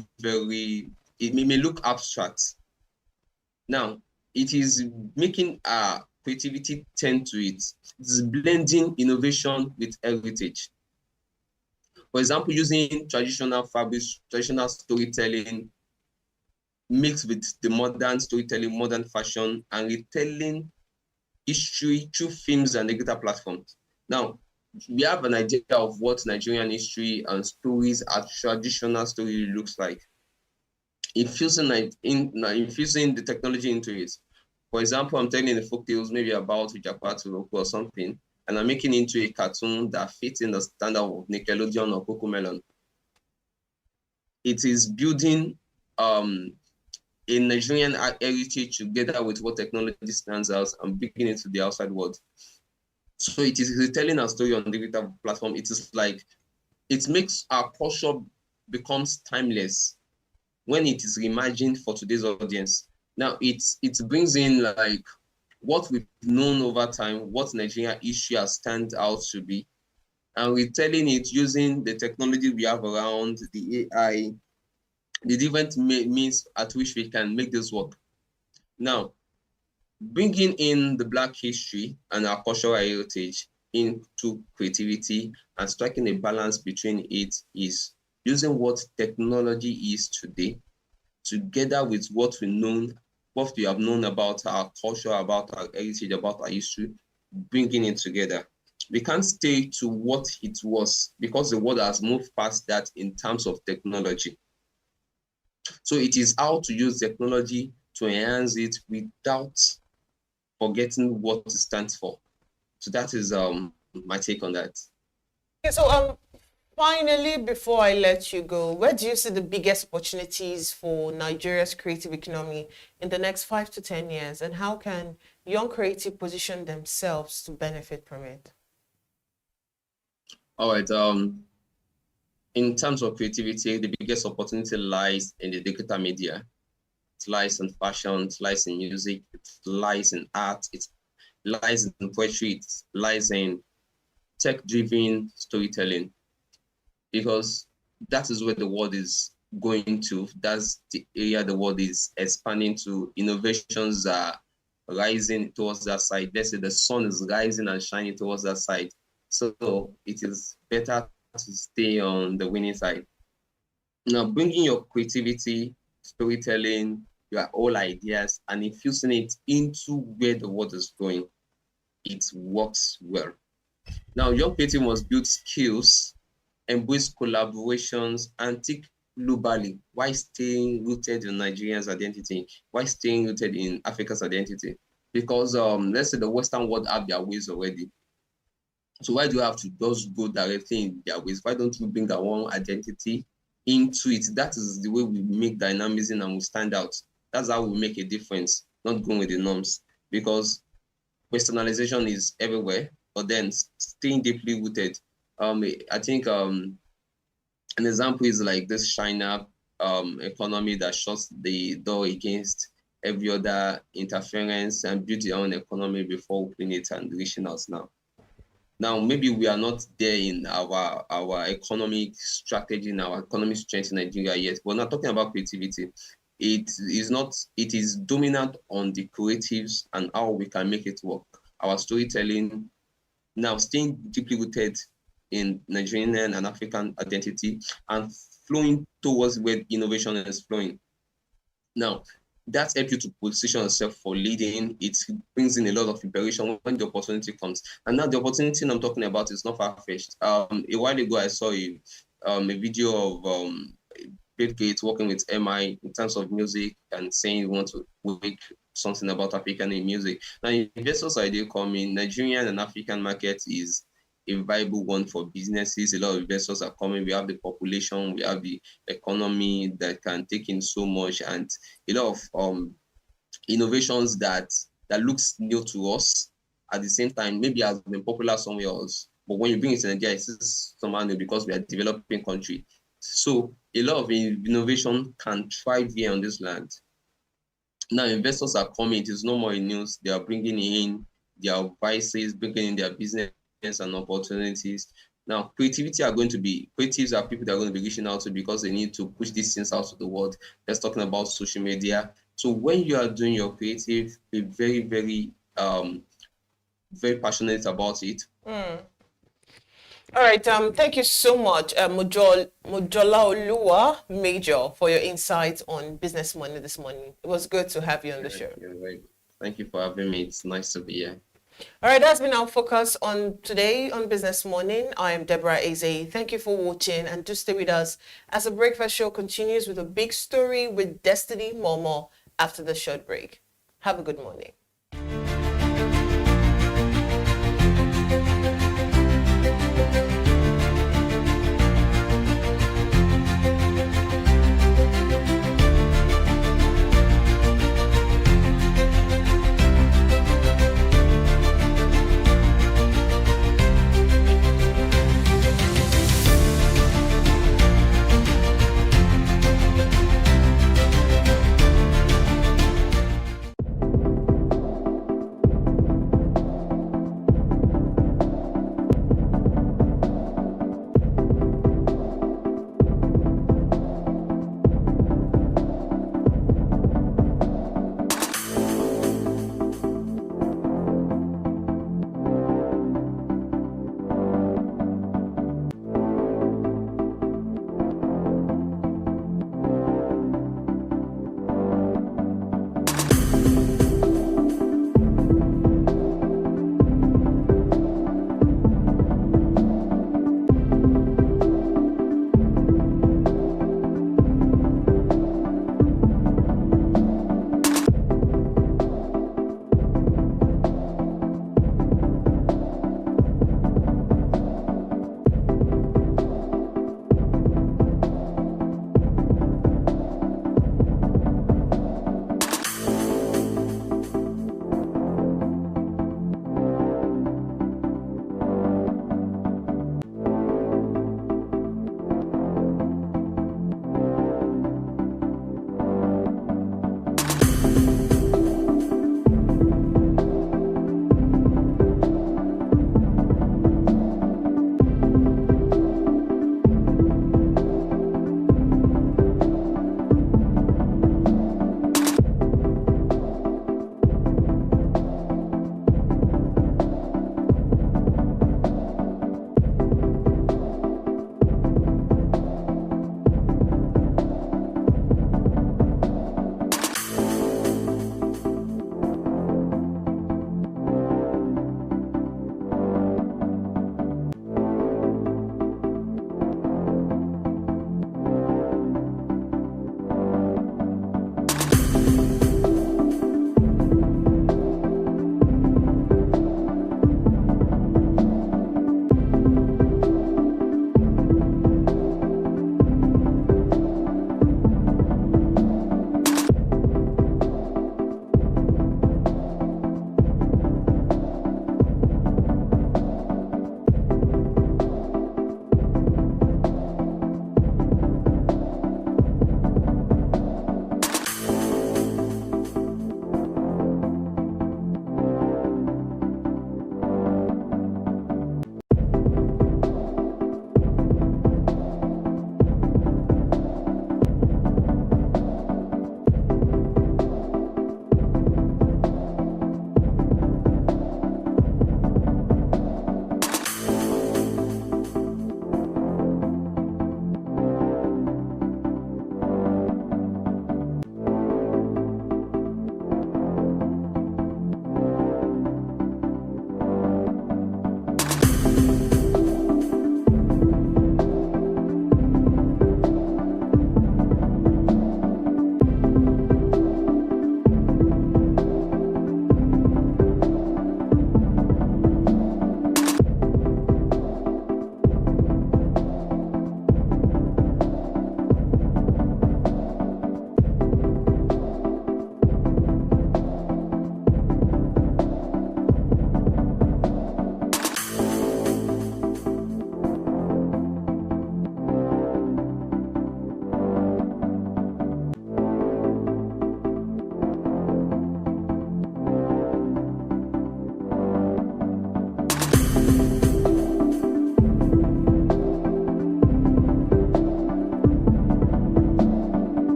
it may look abstract. Now, it is making our creativity tend to it. It's blending innovation with heritage. For example, using traditional fabrics, traditional storytelling mixed with the modern storytelling, modern fashion, and retelling history through films and digital platforms. Now, we have an idea of what Nigerian history and stories, our traditional story looks like. Infusing the technology into it. For example, I'm telling the folk tales maybe about Ujapatu or something, and I'm making it into a cartoon that fits in the standard of Nickelodeon or Cocomelon. It is building a Nigerian heritage together with what technology stands out and bringing it to the outside world. So it is retelling a story on the digital platform. It is like, it makes our culture becomes timeless when it is reimagined for today's audience. Now it brings in like what we've known over time, what Nigerian history has stand out to be, and retelling it using the technology we have around, the AI, the different means at which we can make this work. Now, bringing in the Black history and our cultural heritage into creativity and striking a balance between it is using what technology is today, together with what we have known about our culture, about our heritage, about our history, bringing it together. We can't stay to what it was because the world has moved past that in terms of technology. So it is how to use technology to enhance it without forgetting what it stands for. So that is my take on that. Okay, so finally, before I let you go, where do you see the biggest opportunities for Nigeria's creative economy in the next 5 to 10 years, and how can young creatives position themselves to benefit from it? All right. In terms of creativity, the biggest opportunity lies in the digital media. It lies in fashion, it lies in music, it lies in art, it lies in poetry, it lies in tech-driven storytelling, because that is where the world is going to. That's the area the world is expanding to. Innovations are rising towards that side. Let's say the sun is rising and shining towards that side. So it is better to stay on the winning side. Now, bringing your creativity, storytelling, your whole ideas, and infusing it into where the world is going, it works well. Now, young creative must build skills, embrace collaborations, and think globally while staying rooted in Nigeria's identity, while staying rooted in Africa's identity. Because let's say the Western world have their ways already. So why do you have to just go directly in their ways? Why don't we bring our own identity into it? That is the way we make dynamism and we stand out. That's how we make a difference, not going with the norms. Because westernization is everywhere, but then staying deeply rooted I think an example is like this China economy that shuts the door against every other interference and build their own economy before opening it and reaching us now. Now, maybe we are not there in our economic strategy, in our economic strength in Nigeria yet. We're not talking about creativity. It is dominant on the creatives and how we can make it work. Our storytelling, now staying deeply rooted in Nigerian and African identity and flowing towards where innovation is flowing. Now, that helps you to position yourself for leading. It brings in a lot of preparation when the opportunity comes. And now the opportunity I'm talking about is not far-fetched. A while ago, I saw a video of Bill Gates working with MI in terms of music and saying he wants to make something about African in music. Now, investors idea coming. Nigerian and African market is a viable one for businesses. A lot of investors are coming. We have the population, we have the economy that can take in so much, and a lot of innovations that looks new to us. At the same time, maybe has been popular somewhere else, but when you bring it to Nigeria, it's somehow new because we are a developing country. So a lot of innovation can thrive here on this land. Now investors are coming. It is no more in news. They are bringing in their advices, bringing in their business and opportunities. Now, creatives are going to be people that are going to be reaching out to because they need to push these things out to the world. Let's talking about social media. So when you are doing your creative, be very, very, very passionate about it. All right. Thank you so much, Mojola Oluwa Major, for your insights on Business Money this morning. It was good to have you on the show. Thank you for having me. It's nice to be here. All right, that's been our focus on today on Business Morning. I am Deborah Eze. Thank you for watching, and do stay with us as the breakfast show continues with a big story with Destiny Momo after the short break. Have a good morning.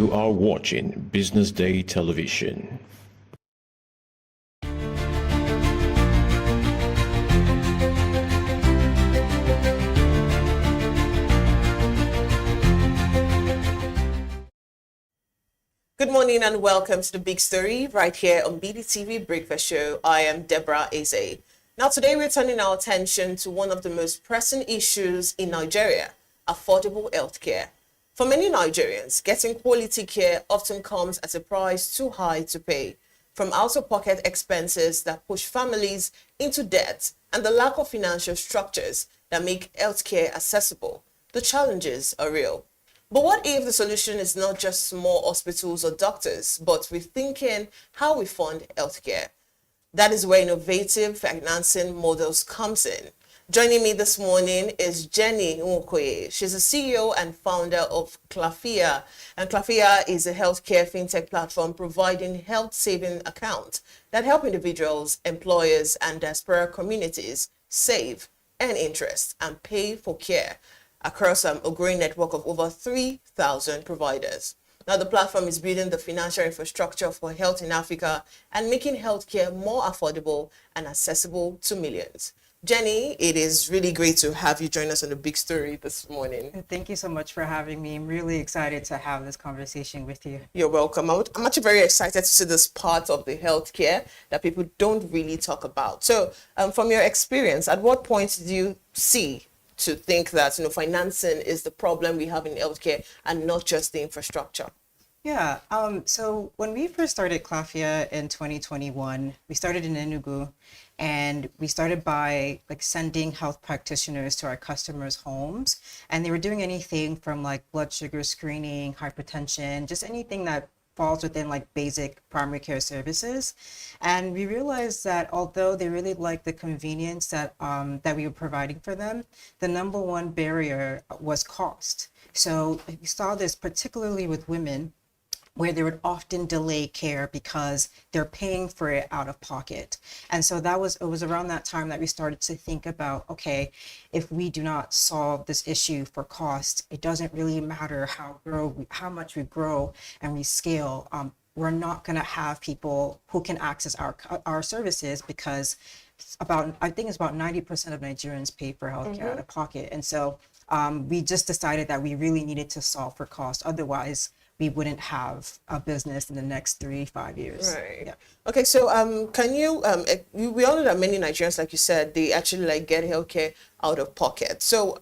You are watching Business Day Television. Good morning and welcome to the big story right here on BDTV Breakfast Show. I am Deborah Eze. Now today we're turning our attention to one of the most pressing issues in Nigeria, affordable healthcare. For many Nigerians, getting quality care often comes at a price too high to pay. From out-of-pocket expenses that push families into debt and the lack of financial structures that make healthcare accessible, the challenges are real. But what if the solution is not just more hospitals or doctors, but rethinking how we fund healthcare? That is where innovative financing models comes in. Joining me this morning is Jenny Nwokoye. She's the CEO and founder of Clafia. And Clafia is a healthcare fintech platform providing health-saving accounts that help individuals, employers, and diaspora communities save, earn interest, and pay for care across a growing network of over 3,000 providers. Now, the platform is building the financial infrastructure for health in Africa and making healthcare more affordable and accessible to millions. Jenny, it is really great to have you join us on the big story this morning. Thank you so much for having me. I'm really excited to have this conversation with you. You're welcome. I'm actually very excited to see this part of the healthcare that people don't really talk about. So, from your experience, at what point did you see to think that financing is the problem we have in healthcare and not just the infrastructure? Yeah. So when we first started Clafia in 2021, we started in Enugu, and we started by sending health practitioners to our customers' homes, and they were doing anything from blood sugar screening, hypertension, just anything that falls within basic primary care services. And we realized that although they really liked the convenience that we were providing for them, the number one barrier was cost. So we saw this particularly with women, where they would often delay care because they're paying for it out of pocket. And so it was around that time that we started to think about, okay, if we do not solve this issue for cost, it doesn't really matter how much we grow and we scale. We're not gonna have people who can access our services, because I think it's about 90% of Nigerians pay for healthcare out of pocket. And so we just decided that we really needed to solve for cost. Otherwise, we wouldn't have a business in the next 3-5 years. Right. Yeah. Okay. So, can you? We all know that many Nigerians, like you said, they actually get healthcare out of pocket. So,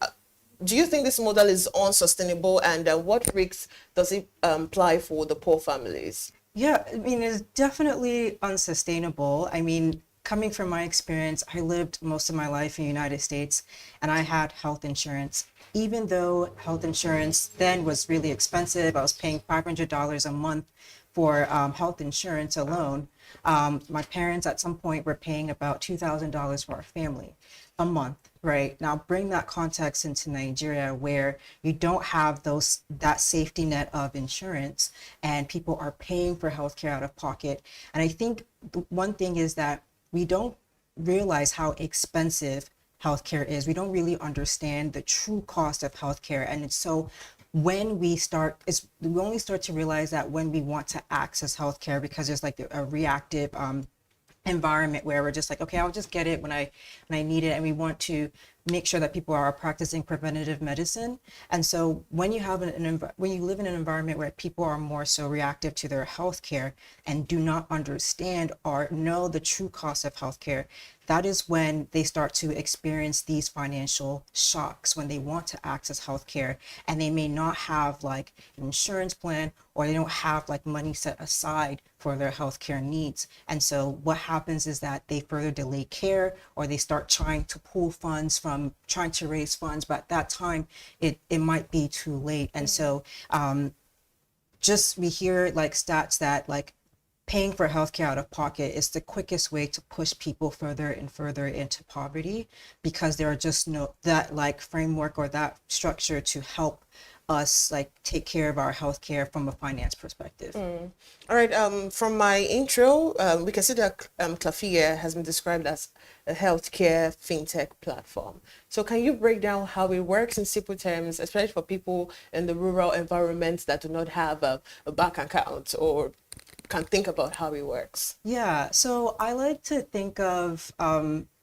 do you think this model is unsustainable, and what risks does it imply for the poor families? Yeah, I mean, it's definitely unsustainable. I mean, coming from my experience, I lived most of my life in the United States, and I had health insurance. Even though health insurance then was really expensive, I was paying $500 a month for health insurance alone. My parents at some point were paying about $2,000 for our family a month, right? Now bring that context into Nigeria, where you don't have that safety net of insurance, and people are paying for healthcare out of pocket. And I think one thing is that we don't realize how expensive healthcare is. We don't really understand the true cost of healthcare. And it's so when we only start to realize that when we want to access healthcare, because there's a reactive environment where we're just okay, I'll just get it when I need it, and we want to make sure that people are practicing preventative medicine. And so when you have when you live in an environment where people are more so reactive to their healthcare and do not understand or know the true cost of healthcare, that is when they start to experience these financial shocks when they want to access healthcare, and they may not have an insurance plan, or they don't have money set aside for their healthcare needs. And so what happens is that they further delay care, or they start trying to pull funds from trying to raise funds, but at that time it might be too late. And so we hear stats that paying for healthcare out of pocket is the quickest way to push people further and further into poverty, because there are just no that framework or that structure to help us like take care of our healthcare from a finance perspective. All right. From my intro, we can see that Clafia has been described as a healthcare fintech platform. So can you break down how it works in simple terms, especially for people in the rural environments that do not have a bank account or can think about how it works? Yeah, so I like to think of,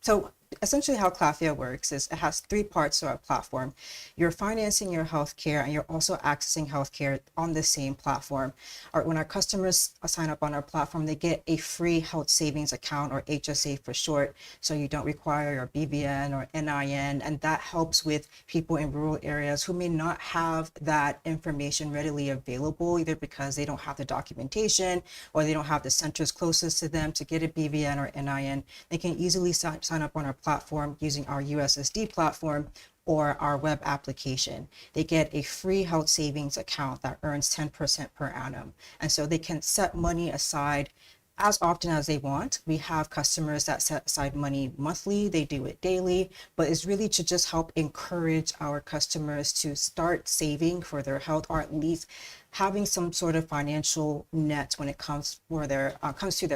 so essentially how Clafia works is it has three parts to our platform. You're financing your healthcare and you're also accessing healthcare on the same platform. Or when our customers sign up on our platform, they get a free health savings account, or HSA for short. So you don't require your BVN or NIN, and that helps with people in rural areas who may not have that information readily available, either because they don't have the documentation or they don't have the centers closest to them to get a BVN or NIN. They can easily sign up on our platform using our USSD platform or our web application. They get a free health savings account that earns 10% per annum. And so they can set money aside as often as they want. We have customers that set aside money monthly, they do it daily, but it's really to just help encourage our customers to start saving for their health, or at least having some sort of financial net when it comes to their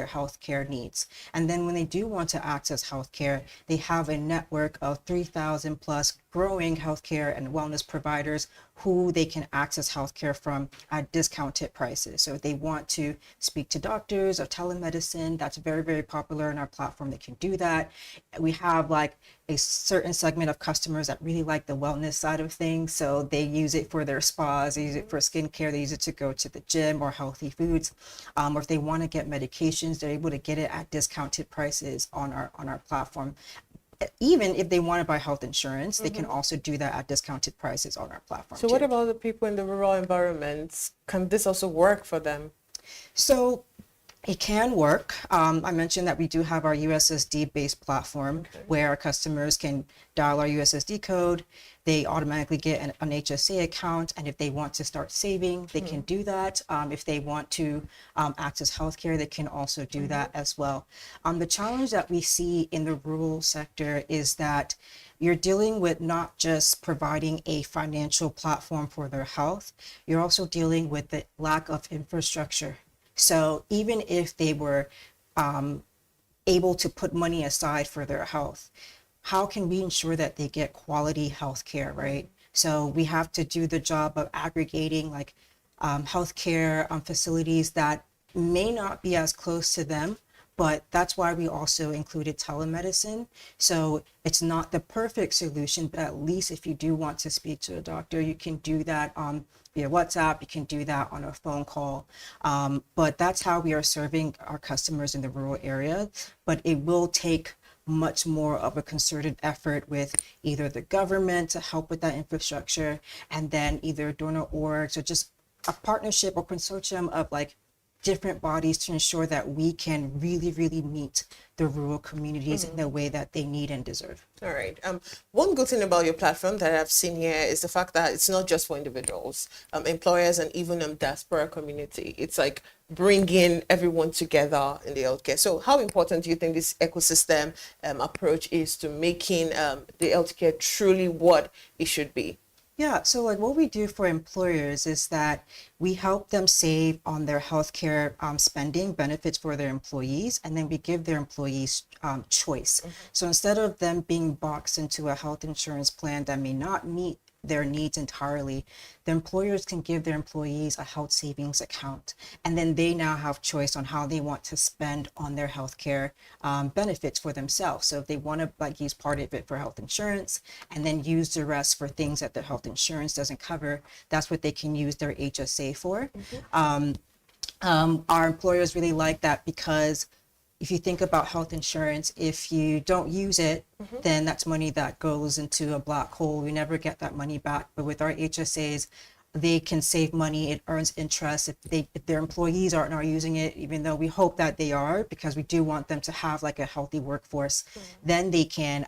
healthcare needs. And then when they do want to access healthcare, they have a network of 3,000 plus growing healthcare and wellness providers who they can access healthcare from at discounted prices. So if they want to speak to doctors or telemedicine, that's very, very popular in our platform. They can do that. We have like a certain segment of customers that really like the wellness side of things. So they use it for their spas, they use it for skincare, they use it to go to the gym or healthy foods. Or if they want to get medications, they're able to get it at discounted prices on our platform. Even if they want to buy health insurance, they can also do that at discounted prices on our platform. So what about the people in the rural environments? Can this also work for them? So it can work. I mentioned that we do have our USSD based platform where our customers can dial our USSD code. They automatically get an HSA account, and if they want to start saving, they can do that. If they want to access healthcare, they can also do that as well. The challenge that we see in the rural sector is that you're dealing with not just providing a financial platform for their health, you're also dealing with the lack of infrastructure. So even if they were able to put money aside for their health, how can we ensure that they get quality health care, right? So we have to do the job of aggregating like healthcare facilities that may not be as close to them, but that's why we also included telemedicine. So it's not the perfect solution, but at least if you do want to speak to a doctor, you can do that via WhatsApp, you can do that on a phone call. But that's how we are serving our customers in the rural area. But it will take much more of a concerted effort with either the government to help with that infrastructure, and then either donor orgs or just a partnership or consortium of like different bodies to ensure that we can really, really meet the rural communities in the way that they need and deserve. All right. One good thing about your platform that I've seen here is the fact that it's not just for individuals, employers, and even diaspora community. It's like bringing everyone together in the healthcare. So how important do you think this ecosystem approach is to making the healthcare truly what it should be? Yeah, so like what we do for employers is that we help them save on their healthcare spending benefits for their employees, and then we give their employees choice. So instead of them being boxed into a health insurance plan that may not meet their needs entirely, the employers can give their employees a health savings account, and then they now have choice on how they want to spend on their healthcare benefits for themselves. So if they want to like use part of it for health insurance and then use the rest for things that their health insurance doesn't cover, that's what they can use their HSA for. Our employers really like that because if you think about health insurance, if you don't use it, then that's money that goes into a black hole. We never get that money back. But with our HSAs, they can save money. It earns interest if their employees aren't using it, even though we hope that they are, because we do want them to have like a healthy workforce. Then they can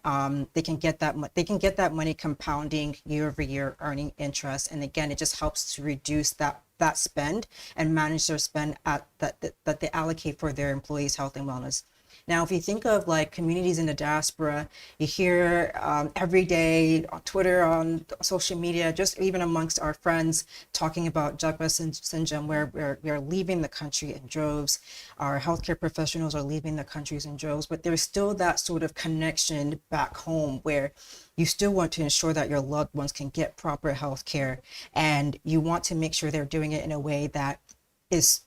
get that money compounding year over year, earning interest. And again, it just helps to reduce that spend and manage their spend that they allocate for their employees' health and wellness. Now, if you think of like communities in the diaspora, you hear every day on Twitter, on social media, just even amongst our friends, talking about Jagba syndrome, where we are leaving the country in droves. Our healthcare professionals are leaving the countries in droves, but there's still that sort of connection back home where you still want to ensure that your loved ones can get proper health care, and you want to make sure they're doing it in a way that is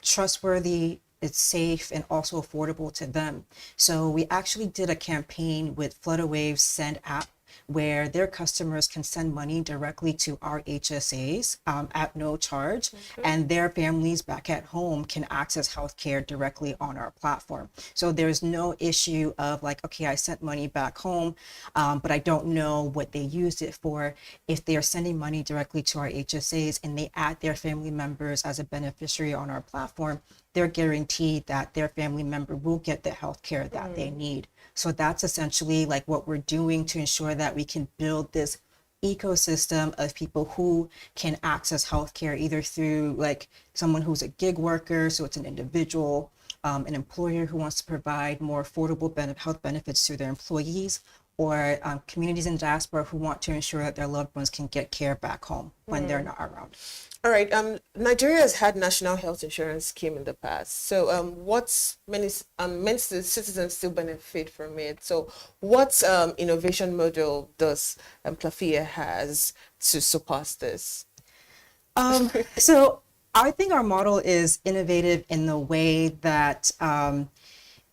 trustworthy, it's safe, and also affordable to them. So we actually did a campaign with Flutterwave's Send app, where their customers can send money directly to our HSAs at no charge, and their families back at home can access healthcare directly on our platform. So there's no issue of like, okay, I sent money back home, but I don't know what they used it for. If they are sending money directly to our HSAs and they add their family members as a beneficiary on our platform, they're guaranteed that their family member will get the healthcare that they need. So that's essentially like what we're doing to ensure that we can build this ecosystem of people who can access healthcare either through like someone who's a gig worker, so it's an individual, an employer who wants to provide more affordable health benefits to their employees, or communities in diaspora who want to ensure that their loved ones can get care back home when they're not around. All right. Nigeria has had national health insurance scheme in the past. So, many citizens still benefit from it. So, what innovation model does Clafia has to surpass this? So, I think our model is innovative in the way that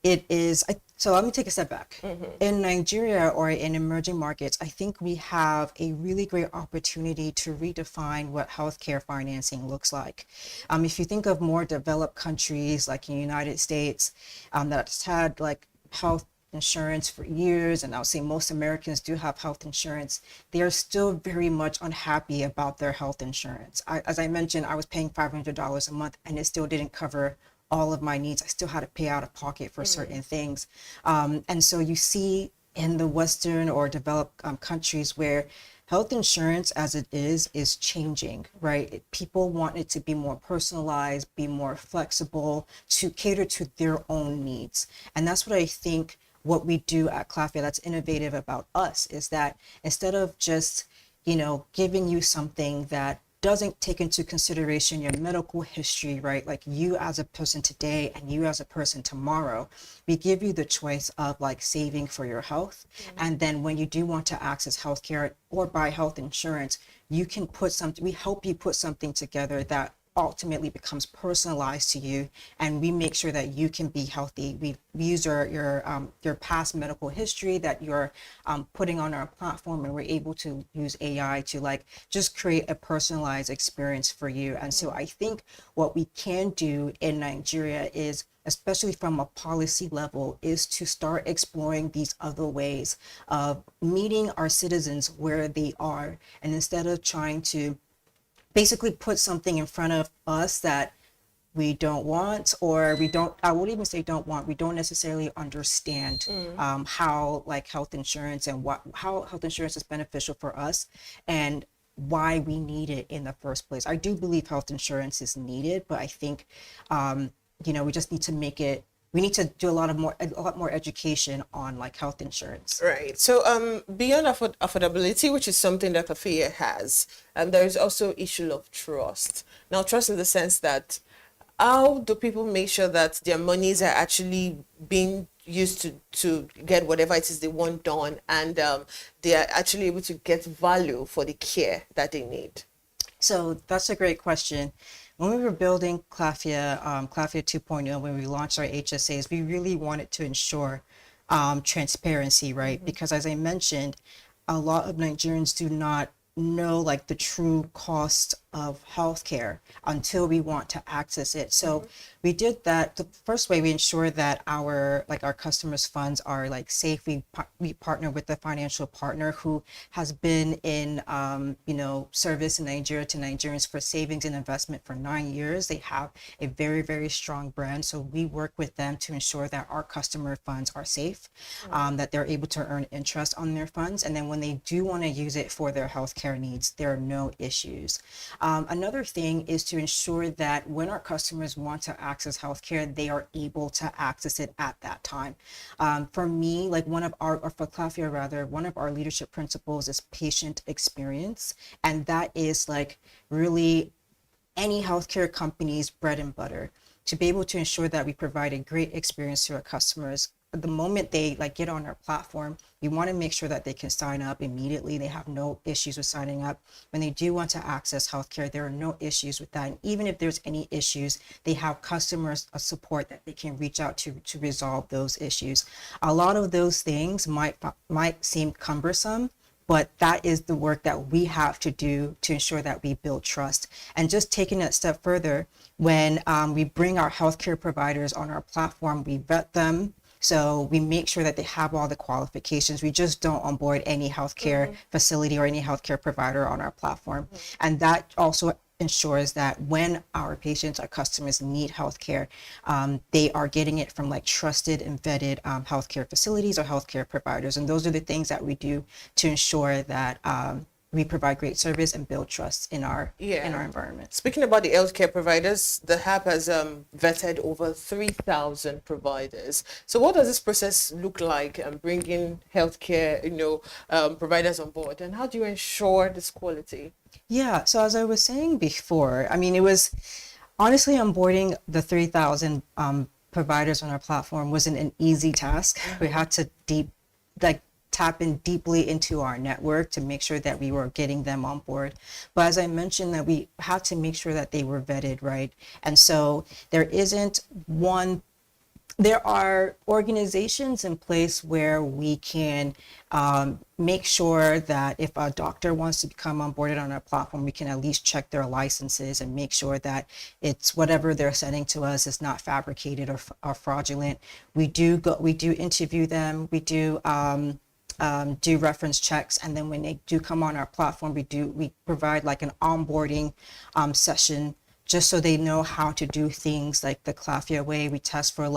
it is. So let me take a step back. In Nigeria or in emerging markets, I think we have a really great opportunity to redefine what healthcare financing looks like. If you think of more developed countries like in the United States that's had like health insurance for years, and I would say most Americans do have health insurance, they are still very much unhappy about their health insurance. As I mentioned, I was paying $500 a month and it still didn't cover all of my needs. I still had to pay out of pocket for certain things. And so you see in the Western or developed countries where health insurance as it is changing, right? People want it to be more personalized, be more flexible, to cater to their own needs. And that's what I think what we do at Clafia that's innovative about us is that instead of just, giving you something that doesn't take into consideration your medical history, right? Like you as a person today and you as a person tomorrow, we give you the choice of like saving for your health. And then when you do want to access healthcare or buy health insurance, you can we help you put something together that ultimately becomes personalized to you, and we make sure that you can be healthy. We use your past medical history that you're putting on our platform, and we're able to use AI to like just create a personalized experience for you. And so I think what we can do in Nigeria is, especially from a policy level, is to start exploring these other ways of meeting our citizens where they are, and instead of trying to basically put something in front of us that we don't want, or I won't even say don't want, we don't necessarily understand how like health insurance and how health insurance is beneficial for us and why we need it in the first place. I do believe health insurance is needed, but I think, we just need to we need to do a lot more education on like health insurance. Right. So beyond affordability, which is something that Clafia has, there is also issue of trust. Now, trust in the sense that how do people make sure that their monies are actually being used to get whatever it is they want done, and they are actually able to get value for the care that they need? So that's a great question. When we were building Clafia 2.0, when we launched our HSAs, we really wanted to ensure transparency, right? Because as I mentioned, a lot of Nigerians do not know like the true cost of healthcare until we want to access it. So we did that. The first way, we ensure that our customers' funds are like safe. We partner with a financial partner who has been in service in Nigeria to Nigerians for savings and investment for 9 years. They have a very, very strong brand. So we work with them to ensure that our customer funds are safe, that they're able to earn interest on their funds. And then when they do want to use it for their healthcare needs, there are no issues. Another thing is to ensure that when our customers want to access healthcare, they are able to access it at that time. For me, like for Clafia rather, one of our leadership principles is patient experience. And that is like really any healthcare company's bread and butter, to be able to ensure that we provide a great experience to our customers. The moment they get on our platform, we want to make sure that they can sign up immediately. They have no issues with signing up. When they do want to access healthcare, there are no issues with that. And even if there's any issues, they have customers support that they can reach out to resolve those issues. A lot of those things might seem cumbersome, but that is the work that we have to do to ensure that we build trust. And just taking it a step further, when we bring our healthcare providers on our platform, we vet them. So we make sure that they have all the qualifications. We just don't onboard any healthcare facility or any healthcare provider on our platform. And that also ensures that when our patients, our customers need healthcare, they are getting it from trusted and vetted healthcare facilities or healthcare providers. And those are the things that we do to ensure that we provide great service and build trust in our environment. Speaking about the healthcare providers, the hub has vetted over 3,000 providers. So what does this process look like, bringing healthcare providers on board, and how do you ensure this quality? Yeah, so as I was saying before, I mean, it was honestly onboarding the 3,000 providers on our platform wasn't an easy task. We had to tap in deeply into our network to make sure that we were getting them on board. But as I mentioned, that we had to make sure that they were vetted, right? And so there are organizations in place where we can make sure that if a doctor wants to become onboarded on our platform, we can at least check their licenses and make sure that it's whatever they're sending to us is not fabricated or fraudulent. We do interview them. We do reference checks, and then when they do come on our platform, we provide an onboarding session just so they know how to do things like the Clafia way. We test for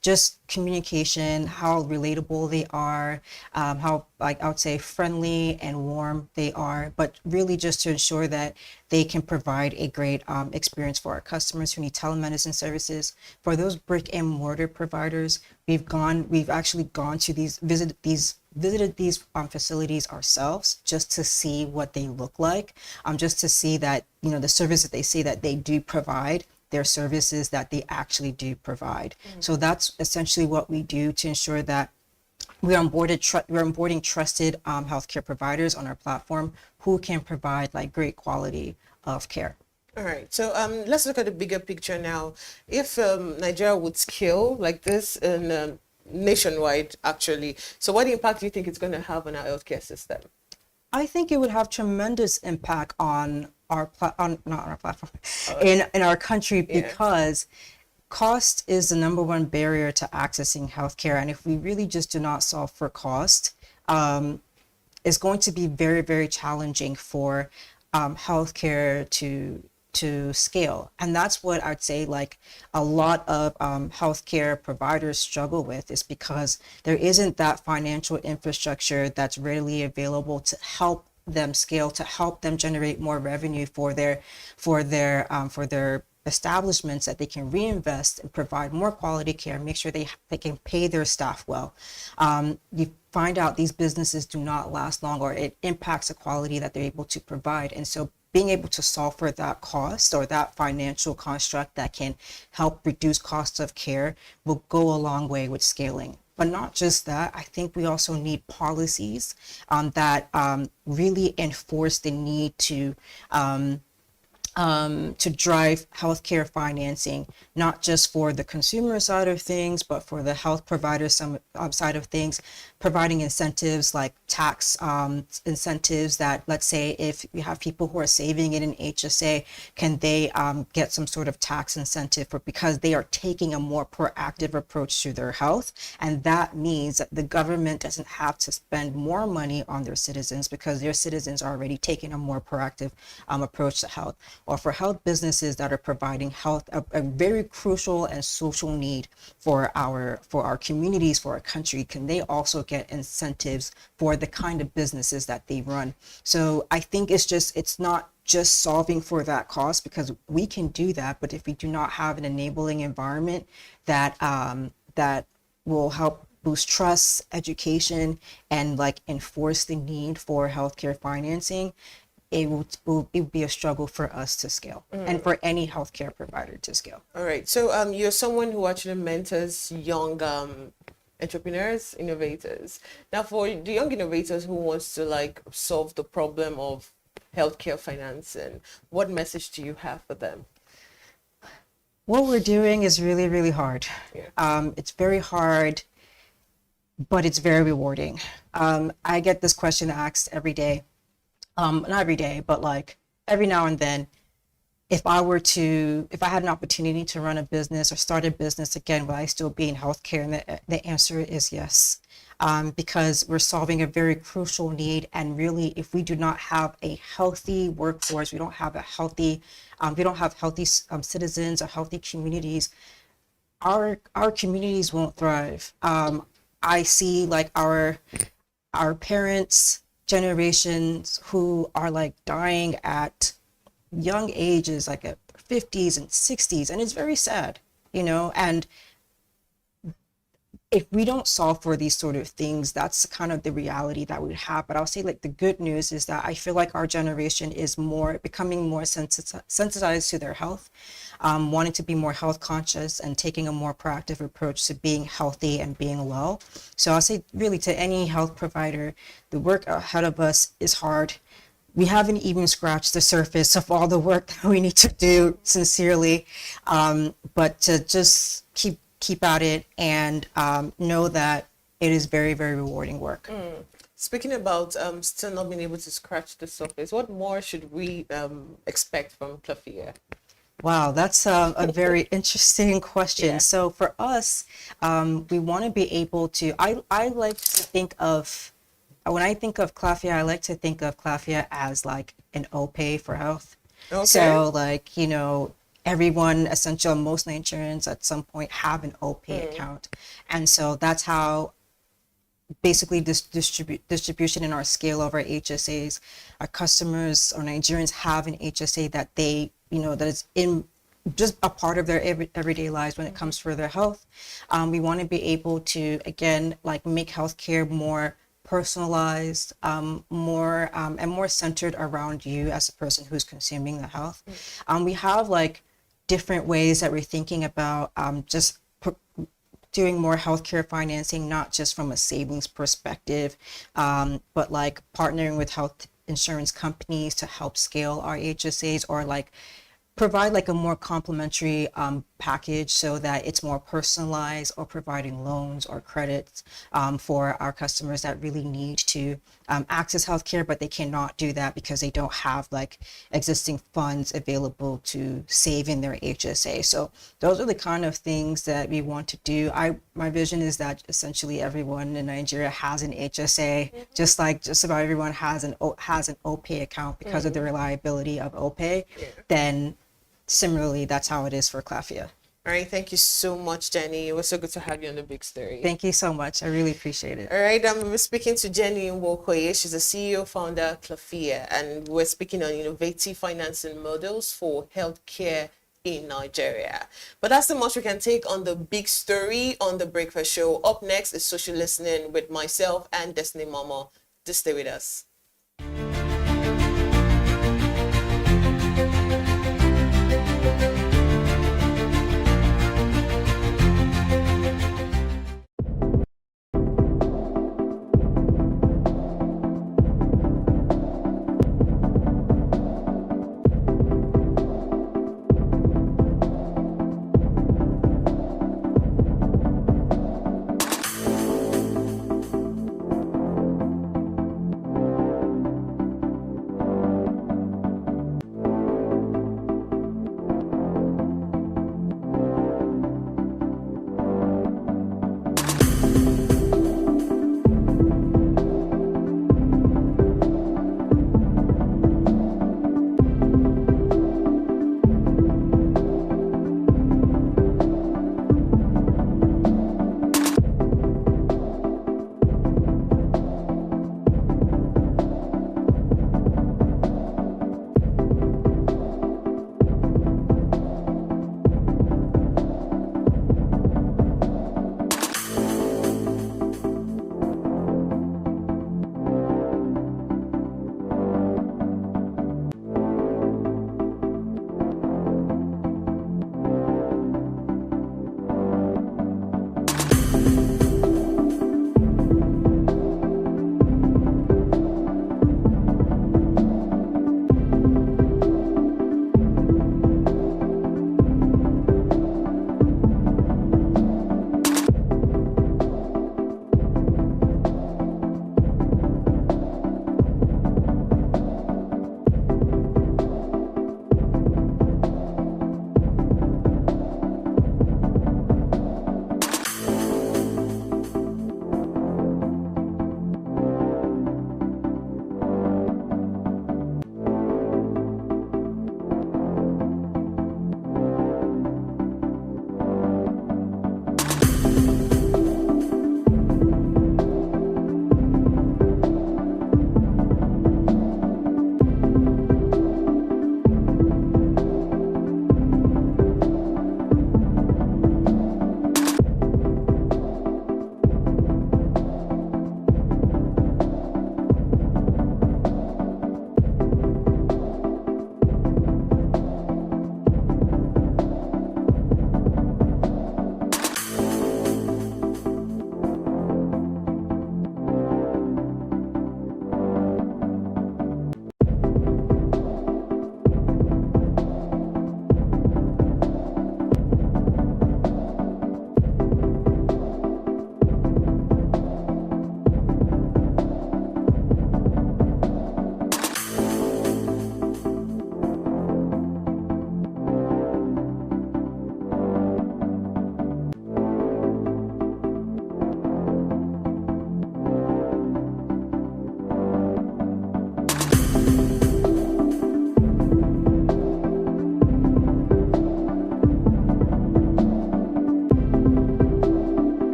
just communication, how relatable they are, how I would say friendly and warm they are, but really just to ensure that they can provide a great experience for our customers who need telemedicine services. For those brick and mortar providers, we've actually gone to visited these facilities ourselves just to see what they look like, just to see that the service that they say that they do provide, their services that they actually do provide. So that's essentially what we do to ensure that we're onboarding trusted healthcare providers on our platform who can provide great quality of care. All right, so let's look at the bigger picture now. If Nigeria would scale like this in nationwide, actually, so what impact do you think it's going to have on our healthcare system? I think it would have tremendous impact on not on our platform, in our country, because cost is the number one barrier to accessing healthcare. And if we really just do not solve for cost, it's going to be very, very challenging for healthcare to scale. And that's what I'd say a lot of healthcare providers struggle with, is because there isn't that financial infrastructure that's readily available to help them scale, to help them generate more revenue for their establishments, that they can reinvest and provide more quality care, make sure they can pay their staff well. You find out these businesses do not last long, or it impacts the quality that they're able to provide. And so being able to solve for that cost or that financial construct that can help reduce costs of care will go a long way with scaling. But not just that, I think we also need policies that really enforce the need to drive healthcare financing, not just for the consumer side of things, but for the health provider side of things, providing incentives like tax incentives that, let's say, if you have people who are saving in an HSA, can they get some sort of tax incentive because they are taking a more proactive approach to their health. And that means that the government doesn't have to spend more money on their citizens because their citizens are already taking a more proactive approach to health. Or for health businesses that are providing health, a very crucial and social need for our communities, for our country, can they also get incentives for the kind of businesses that they run? So I think it's just solving for that cost, because we can do that, but if we do not have an enabling environment that that will help boost trust, education, and like enforce the need for healthcare financing, it will be a struggle for us to scale and for any healthcare provider to scale. All right. So you're someone who actually mentors young entrepreneurs, innovators. Now, for the young innovators who wants to like solve the problem of healthcare financing, what message do you have for them? What we're doing is really, really hard. It's very hard, but it's very rewarding. I get this question asked every day. Not every day, but like every now and then, if I had an opportunity to run a business or start a business again, would I still be in healthcare? And the answer is yes, because we're solving a very crucial need. And really, if we do not have a healthy workforce, we don't have healthy citizens or healthy communities, our communities won't thrive. I see like our parents' generations who are like dying at young ages, like at 50s and 60s, and it's very sad, and if we don't solve for these sort of things, that's kind of the reality that we have. But I'll say like the good news is that I feel like our generation is becoming more sensitized to their health, wanting to be more health conscious and taking a more proactive approach to being healthy and being well. So I'll say really to any health provider, the work ahead of us is hard. We haven't even scratched the surface of all the work that we need to do, sincerely, but to just keep at it and know that it is very, very rewarding work. Speaking about still not being able to scratch the surface, what more should we expect from Clafia? Wow, that's a very interesting question. Yeah. So for us, we want to be able to, I like to think of, when I think of Clafia, I like to think of Clafia as like an OPay for health. Okay. So like, everyone, essentially most Nigerians at some point have an OPay account. And so that's how basically this distribution in our scale of our HSAs, our customers or Nigerians have an HSA that they, that is in just a part of their everyday lives when it comes for their health. We want to be able to, again, like make healthcare more personalized, more and more centered around you as a person who's consuming the health. We have like different ways that we're thinking about just doing more healthcare financing, not just from a savings perspective, but like partnering with health insurance companies to help scale our HSAs, or like provide like a more complementary package so that it's more personalized, or providing loans or credits for our customers that really need to access healthcare, but they cannot do that because they don't have like existing funds available to save in their HSA. So those are the kind of things that we want to do. My vision is that essentially everyone in Nigeria has an HSA, just like just about everyone has an OPay account because of the reliability of OPay. Then similarly, that's how it is for Clafia. All right, thank you so much, Jenny. It was so good to have you on The Big Story. Thank you so much. I really appreciate it. All right, we're speaking to Jenny Nwokoye. She's the CEO, founder of Clafia, and we're speaking on innovative financing models for healthcare in Nigeria. But that's the most we can take on The Big Story on The Breakfast Show. Up next is Social Listening with myself and Destiny Mama. Just stay with us.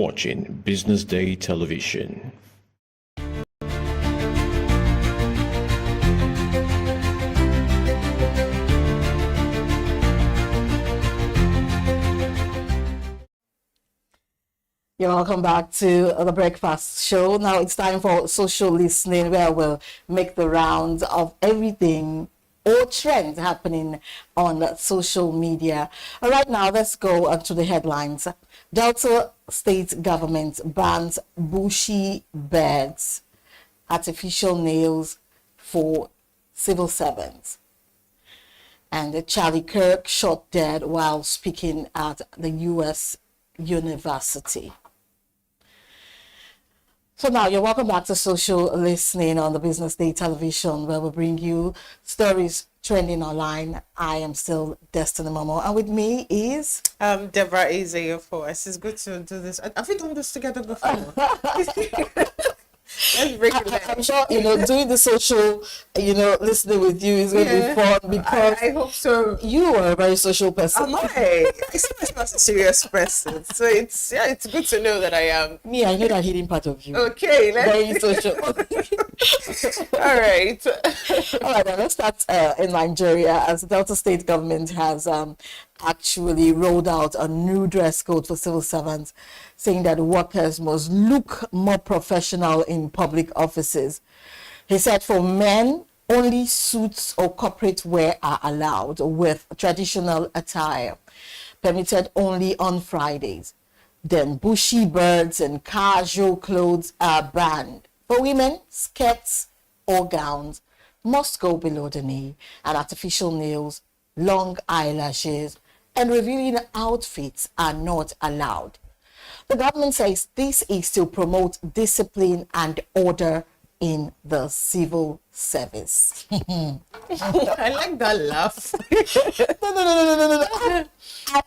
watching Business Day Television. You're welcome back to the Breakfast Show. Now it's time for social listening, where we'll make the rounds of everything or trends happening on social media. All right, now let's go to the headlines. Delta State government bans bushy beards, artificial nails for civil servants. And Charlie Kirk shot dead while speaking at the U.S. university. So now you're welcome back to Social Listening on the Business Day Television, where we bring you stories trending online. I am still Destiny Momo, and with me is Deborah Isaiah for us. It's good to do this. Have we done this together before? Let's break it down. I'm sure doing the social listening with you is going to be fun, because I hope so. You are a very social person. Am I? I see myself as a serious person, so it's good to know that I am. Me, I know that hidden part of you. Okay, very social. All right. All right, now let's start in Nigeria, as the Delta State government has actually rolled out a new dress code for civil servants, saying that workers must look more professional in public offices. He said for men, only suits or corporate wear are allowed, with traditional attire permitted only on Fridays. Then bushy birds and casual clothes are banned. For women, skirts or gowns must go below the knee, and artificial nails, long eyelashes, and revealing outfits are not allowed. The government says this is to promote discipline and order in the civil service. I like that laugh. No.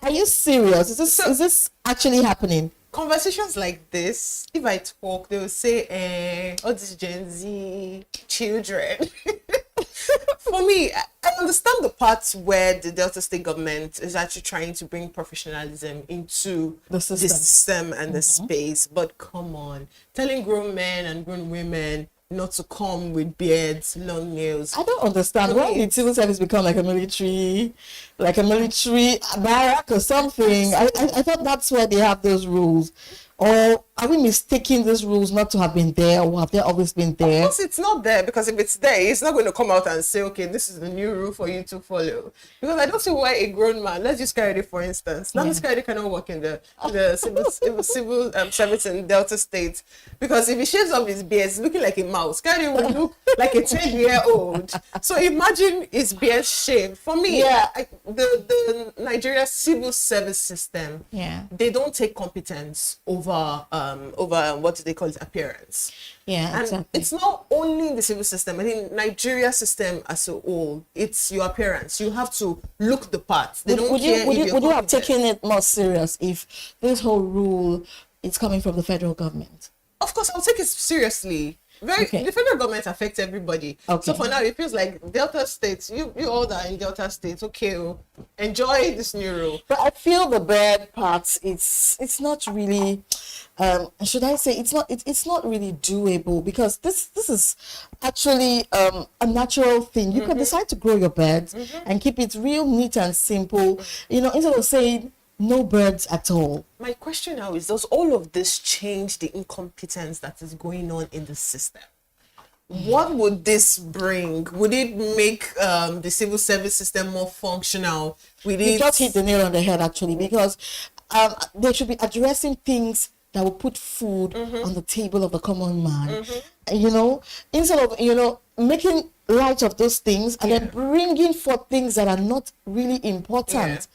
Are you serious? Is this actually happening? Conversations like this, if I talk, they will say, all these Gen Z children. For me, I understand the parts where the Delta State government is actually trying to bring professionalism into the system and the space. But come on, telling grown men and grown women not to come with beards, long nails. I don't understand. Why did civil service become like a military barrack or something? I thought that's why they have those rules. Or are we mistaking these rules not to have been there, or have they always been there? Of course it's not there, because if it's there, it's not going to come out and say, okay, this is the new rule for you to follow. Because I don't see why a grown man, let's use Kayode for instance, Namis Kayode cannot work in the civil service in Delta State, because if he shaves off his beard, it's looking like a mouse. Kayode will look like a 10-year-old. So imagine his beard shaved. For me, the Nigeria civil service system, they don't take competence over what do they call it, appearance. And exactly. It's not only in the civil system. I think Nigeria system as a whole, it's your appearance. You have to look the part. They don't care. Would you have taken it more serious if this whole rule is coming from the federal government? Of course, I'll take it seriously. The federal government affects everybody. So for now, it feels like Delta State, you all that are in Delta State, okay, enjoy this new rule. But I feel the bad parts, it's not really, should I say, it's not really doable, because this is actually a natural thing. You can decide to grow your beds and keep it real neat and simple, instead of saying no birds at all. My question now is, does all of this change the incompetence that is going on in the system? What would this bring? Would it make the civil service system more functional? You just hit the nail on the head, actually, because they should be addressing things that will put food on the table of the common man. Instead of making light of those things and then bringing forth things that are not really important.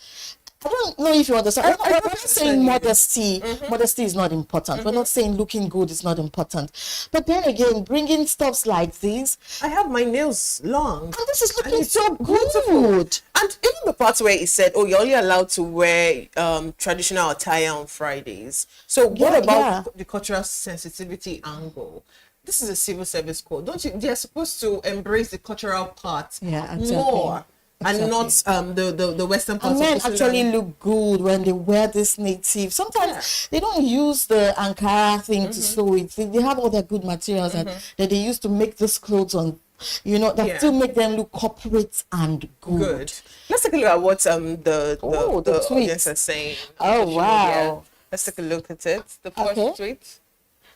I don't know if you understand. We're not saying modesty. Modesty is not important. We're not saying looking good is not important. But then again, bringing stuffs like this. I have my nails long. And this is looking so good. And even the parts where he said, you're only allowed to wear traditional attire on Fridays. So what about the cultural sensitivity angle? This is a civil service code. Don't you? They're supposed to embrace the cultural part more. and not the Western parts And men of the actually Sudan. look good when they wear this native. Sometimes they don't use the Ankara thing to sew it. They have all their good materials that they use to make this clothes on, that still make them look corporate and good. Let's take a look at what the tweets. audience is saying. Oh, on social wow. media. Let's take a look at it. The first tweet.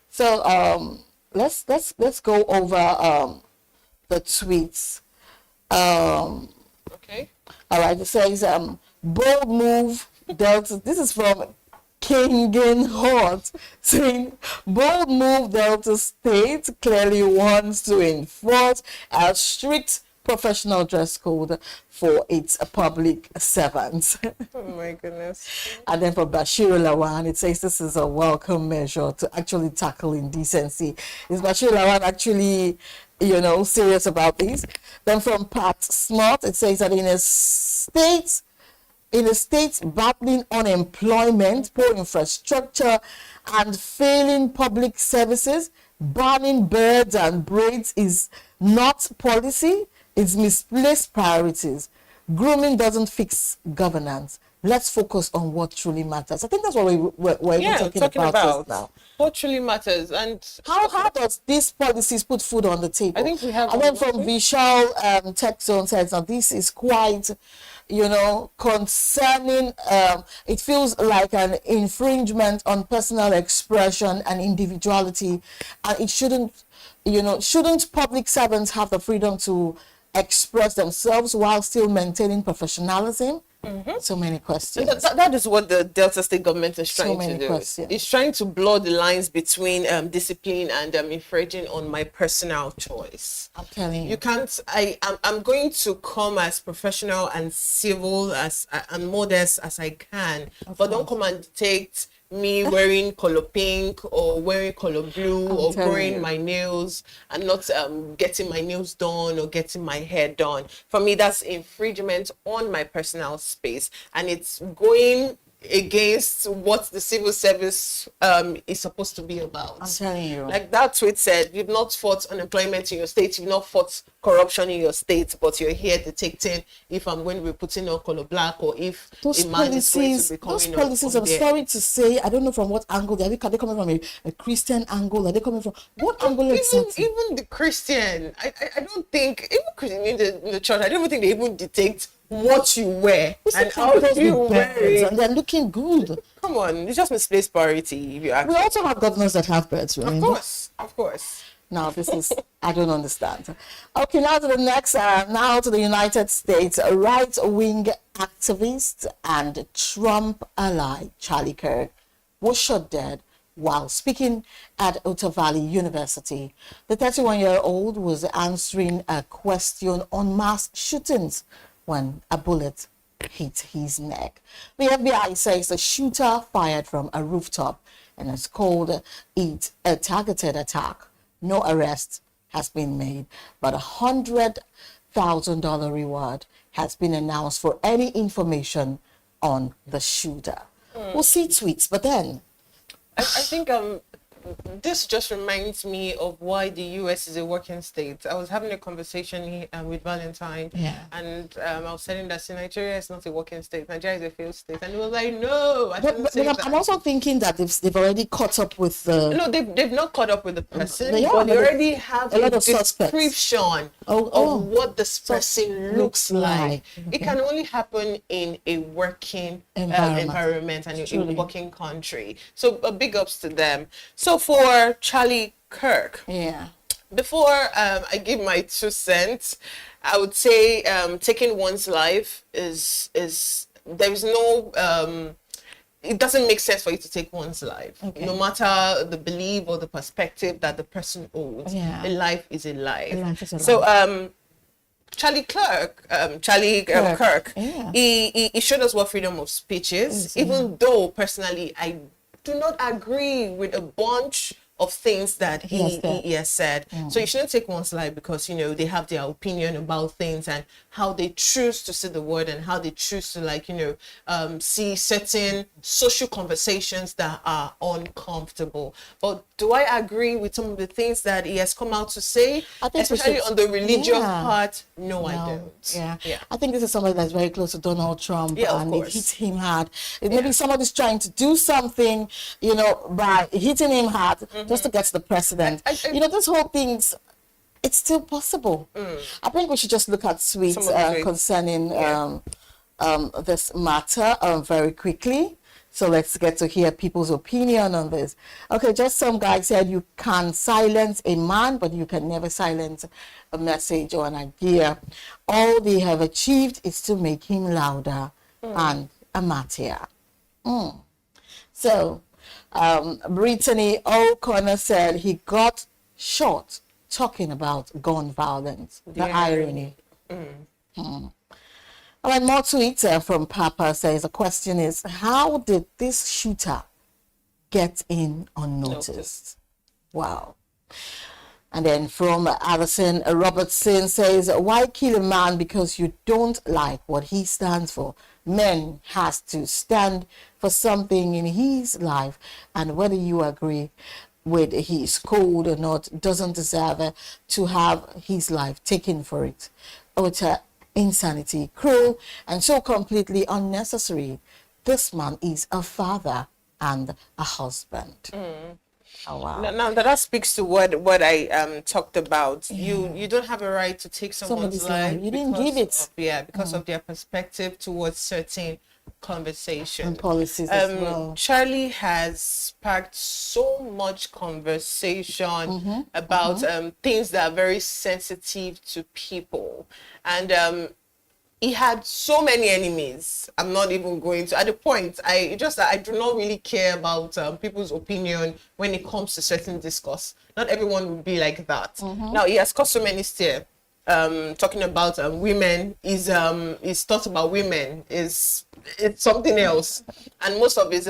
So let's go over the tweets. Okay. All right. It says bold move Delta. This is from Kingen Hort saying bold move Delta State clearly wants to enforce a strict professional dress code for its public servants. Oh my goodness. And then for Bashir Lawan, it says this is a welcome measure to actually tackle indecency. Is Bashir Lawan actually, serious about this? Then from Pat Smart, it says that in a state battling unemployment, poor infrastructure, and failing public services, banning birds and braids is not policy, it's misplaced priorities. Grooming doesn't fix governance. Let's focus on what truly matters. I think that's what we're even talking about this now. What truly matters, and how does these policies put food on the table? I think we have. And then from Vishal Tech Zone says, now this is quite, concerning. It feels like an infringement on personal expression and individuality, and it shouldn't. Shouldn't public servants have the freedom to express themselves while still maintaining professionalism? So many questions. That is what the Delta State government is trying to do. Questions. It's trying to blur the lines between discipline and infringing on my personal choice. I'm telling you. You can't. I'm going to come as professional and civil and modest as I can, but don't come and dictate me wearing color pink or wearing color blue or growing my nails and not getting my nails done or getting my hair done. For me, that's infringement on my personal space, and it's going against what the civil service is supposed to be about. I'm telling you. Like that tweet said, you've not fought unemployment in your state, you've not fought corruption in your state, but you're here detecting if I'm going to be putting on color black or if those a man is going to be those coming policies, I'm sorry to say, I don't know from what angle are they coming from, a Christian angle? Are they coming from what angle exactly? Even the Christian, I don't think, even Christian in the church, I don't even think they even detect what you wear and how you wear it. And they're looking good. Come on, it's just misplaced priority. If you ask we also have governors that have birds, right? Of course. Now this is, I don't understand. Okay, now to the next, now to the United States. A right-wing activist and Trump ally, Charlie Kirk, was shot dead while speaking at Utah Valley University. The 31-year-old was answering a question on mass shootings when a bullet hit his neck. The FBI says the shooter fired from a rooftop and has called it a targeted attack. No arrest has been made, but $100,000 reward has been announced for any information on the shooter. We'll see tweets, but then I think this just reminds me of why the U.S. is a working state. I was having a conversation with Valentine, and I was saying that Nigeria is not a working state. Nigeria is a failed state, and he was like, "No, I'm also thinking that they've already caught up with the. No, they've not caught up with the person, They but they already have a lot of description of what this person looks like. Okay. It can only happen in a working environment and in a working country. So big ups to them. So for Charlie Kirk, before I give my 2 cents, I would say taking one's life is there is no it doesn't make sense for you to take one's life, no matter the belief or the perspective that the person holds. A life is a life. So Charlie Kirk, he showed us what freedom of speech is, even though personally I do not agree with a bunch of things that he has said. Mm. So you shouldn't take one's life because, you know, they have their opinion about things and how they choose to see the world and how they choose to, like, you know, see certain social conversations that are uncomfortable. But do I agree with some of the things that he has come out to say, I think especially on the religious part? No, I No. don't. Yeah. I think this is somebody that's very close to Donald Trump, Yeah, of and course. it hits him hard. Maybe somebody's trying to do something, you know, by hitting him hard just to get to the president. You know, this whole thing's, it's still possible. I think we should just look at tweets concerning this matter very quickly. So let's get to hear people's opinion on this. Okay, just some guy said you can silence a man, but you can never silence a message or an idea. All they have achieved is to make him louder and a martyr. So, Brittany O'Connor said he got shot talking about gun violence. The irony. All right, more tweets from Papa says the question is, how did this shooter get in unnoticed? Wow. And then from Alison Robertson says, why kill a man because you don't like what he stands for? Men has to stand for something in his life, and whether you agree with his code or not, doesn't deserve to have his life taken for it. Utter insanity, cruel, and so completely unnecessary. This man is a father and a husband. Oh, wow. Now that speaks to what I talked about. You don't have a right to take someone's life. You didn't give it. Because of their perspective towards certain conversation and policies as well. Charlie has sparked so much conversation about things that are very sensitive to people, and he had so many enemies. I'm not even going to, at the point, I do not really care about people's opinion when it comes to certain discourse. Not everyone would be like that. Now, he has caused so many stir. Talking about women is thought about women it's something else, and most of his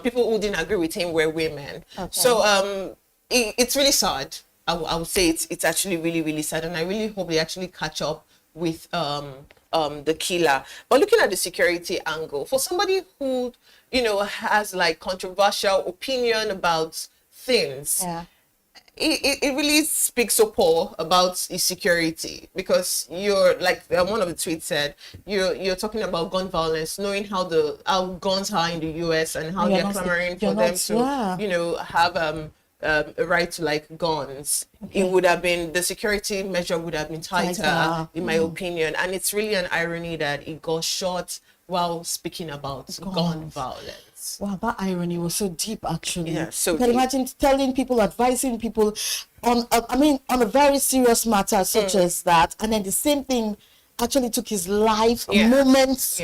people who didn't agree with him were women. So it's really sad. I would say it's actually really, really sad, and I really hope they actually catch up with the killer. But looking at the security angle, for somebody who, you know, has like controversial opinion about things, it really speaks so poor about his security, because you're like one of the tweets said, you're talking about gun violence, knowing how guns are in the US and how they're clamoring for them to you know, have a right to like guns. It would have been, the security measure would have been tighter in my opinion, and it's really an irony that he got shot while speaking about gun violence. Wow, that irony was so deep, actually. Yeah, so you can imagine telling people, advising people on a very serious matter such as that, and then the same thing actually took his life moments.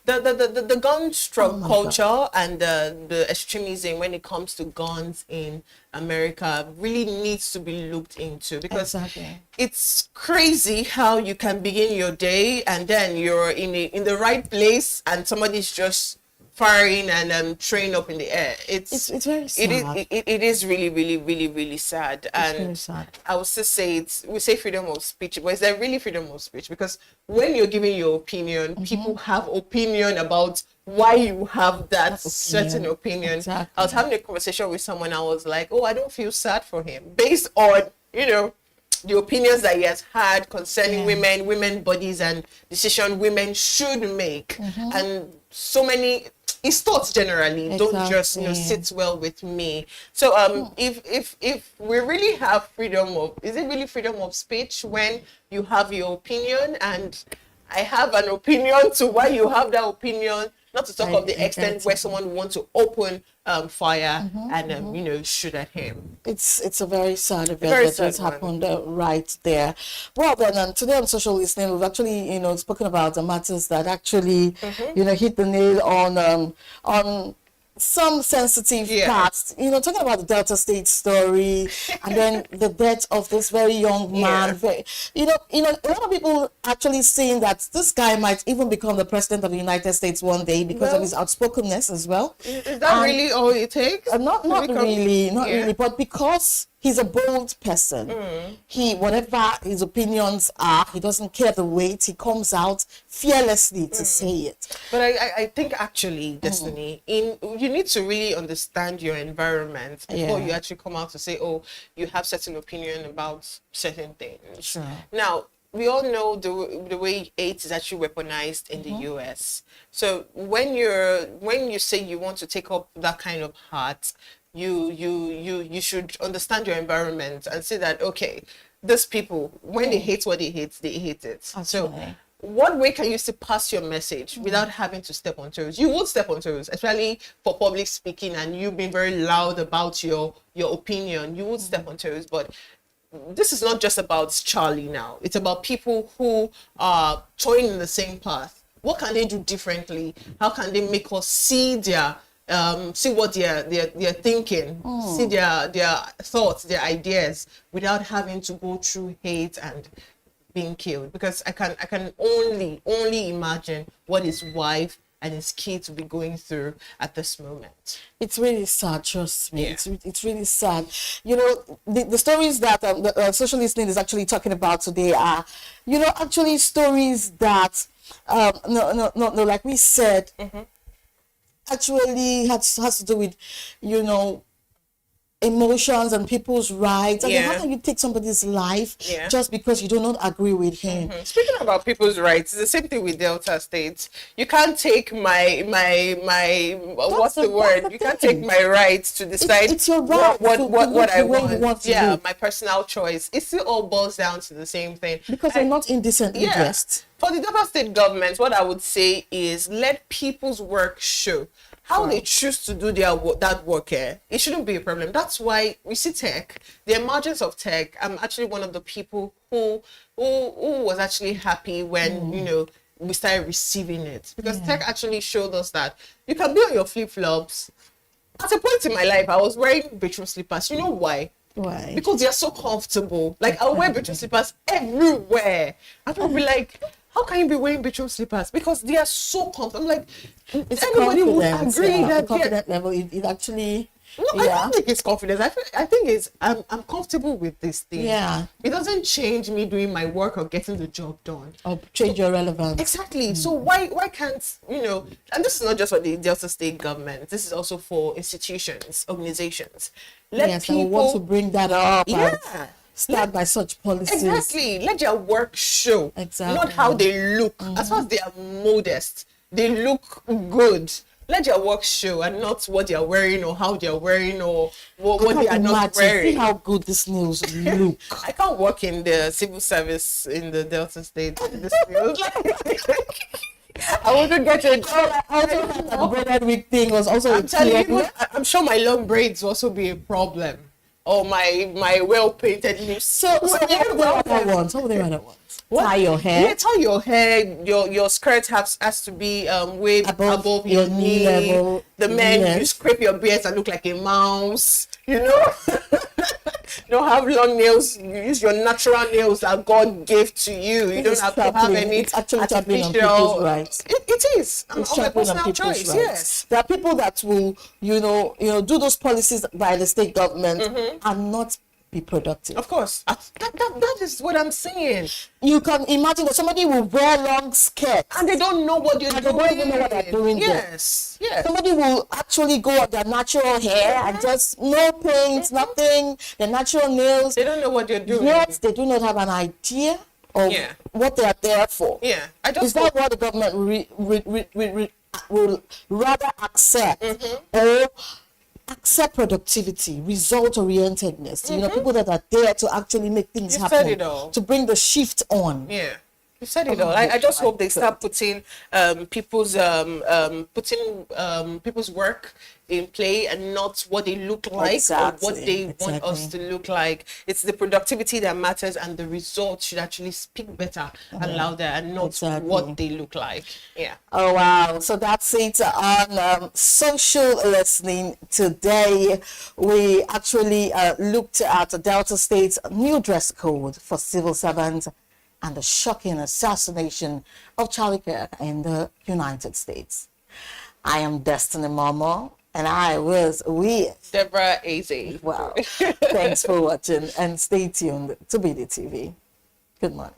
The gun stroke culture and the extremism when it comes to guns in America really needs to be looked into, because it's crazy how you can begin your day and then you're in the right place and somebody's just firing and train up in the air. It's very sad. It is really, really, really, really sad. And very sad. I would still say we say freedom of speech, but is there really freedom of speech? Because when you're giving your opinion, people have opinion about why you have that certain opinion. I was having a conversation with someone, I was like, oh, I don't feel sad for him, based on, you know, the opinions that he has had concerning women bodies and decision women should make. And so many his thoughts generally don't just, you know, sit well with me. So if we really have freedom of, is it really freedom of speech when you have your opinion and I have an opinion to why you have that opinion, not to talk of the extent where someone wants to open fire and you know, shoot at him. It's a very sad event that just happened right there. Well then, today on Social Listening, we've actually, you know, spoken about the matters that actually, you know, hit the nail on some sensitive parts, talking about the Delta State story and then the death of this very young man. A lot of people actually saying that this guy might even become the president of the United States one day because of his outspokenness as well. Is that really all it takes? Not really, but because he's a bold person. He, whatever his opinions are, he doesn't care the weight. He comes out fearlessly to say it. But I think actually, Destiny, you need to really understand your environment before you actually come out to say, oh, you have certain opinion about certain things. Sure. Now, we all know the way AIDS is actually weaponized in the US. So when you say you want to take up that kind of heart, you should understand your environment and say that, okay, these people, when they hate what they hate it. Okay. So what way can you still pass your message without having to step on toes? You would step on toes, especially for public speaking, and you've been very loud about your opinion. You would step on toes, but this is not just about Charlie now. It's about people who are toiling in the same path. What can they do differently? How can they make us see their see what they're thinking, see their thoughts, their ideas, without having to go through hate and being killed? Because I can only imagine what his wife and his kids will be going through at this moment. It's really sad, trust me. It's really sad. The stories that the social listening is actually talking about today are, actually stories that no, like we said, actually has to do with, emotions and people's rights. And then how can you take somebody's life just because you do not agree with him? Speaking about people's rights, it's the same thing with Delta State. You can't take my what's the word? You can't take my rights to decide it's your right what I want. To my personal choice. It still all boils down to the same thing. Because they're not indecently dressed. For the Delta State government, what I would say is let people's work show. How they choose to do that work here, it shouldn't be a problem. That's why we see tech, the emergence of tech. I'm actually one of the people who was actually happy when we started receiving it, because tech actually showed us that you can be on your flip-flops. At a point in my life, I was wearing bedroom slippers. You know why? Why? Because they are so comfortable. Like, I'll wear bedroom slippers everywhere. And people be like, how can you be wearing bedroom slippers? Because they are so comfortable. I'm like, everybody would agree that confident level. It actually. No, I don't think it's confidence. I think it's I'm comfortable with this thing. Yeah. It doesn't change me doing my work or getting the job done. Or change your relevance. Exactly. So why can't, and this is not just for the Delta State government. This is also for institutions, organizations. Let people I want to bring that up. Yeah. Start by such policies. Exactly. Let their work show. Exactly. Not how they look. As far as they are modest, they look good. Let their work show, and not what they are wearing or how they are wearing or what they are not wearing. See how good this news look. I can't work in the civil service in the Delta State. This news. I wouldn't get a job. Also, that embroidered wig thing was also I'm sure my long braids will also be a problem. Or my well painted lips. So what do they rather want? Tie your hair. Yeah, tie your hair. Your skirt has to be way above your knee level. The men, you scrape your beard and look like a mouse. Don't have long nails. You use your natural nails that God gave to you. You don't have to have any artificial. Rights. It is. It's my personal choice. Yes. There are people that will, do those policies by the state government and not be productive. Of course. That is what I'm saying. You can imagine that somebody will wear long skirts and they don't know what they're doing. They don't even know what they're doing. Yes. Somebody will actually go on their natural hair and just no paint, nothing, their natural nails. They don't know what they're doing. Yet they do not have an idea of what they are there for. Yeah. Is that what the government will rather accept or accept productivity, result-orientedness, people that are there to actually make things happen, to bring the shift on. Yeah. You said it all. I just hope they start putting people's work in play and not what they look like or what they want us to look like. It's the productivity that matters, and the results should actually speak better and louder, and not what they look like. Yeah. Oh wow! So that's it on social listening today. We actually looked at Delta State's new dress code for civil servants and the shocking assassination of Charlie Kirk in the United States. I am Destiny Momo, and I was with Deborah AZ. Wow. Thanks for watching, and stay tuned to BDTV. Good morning.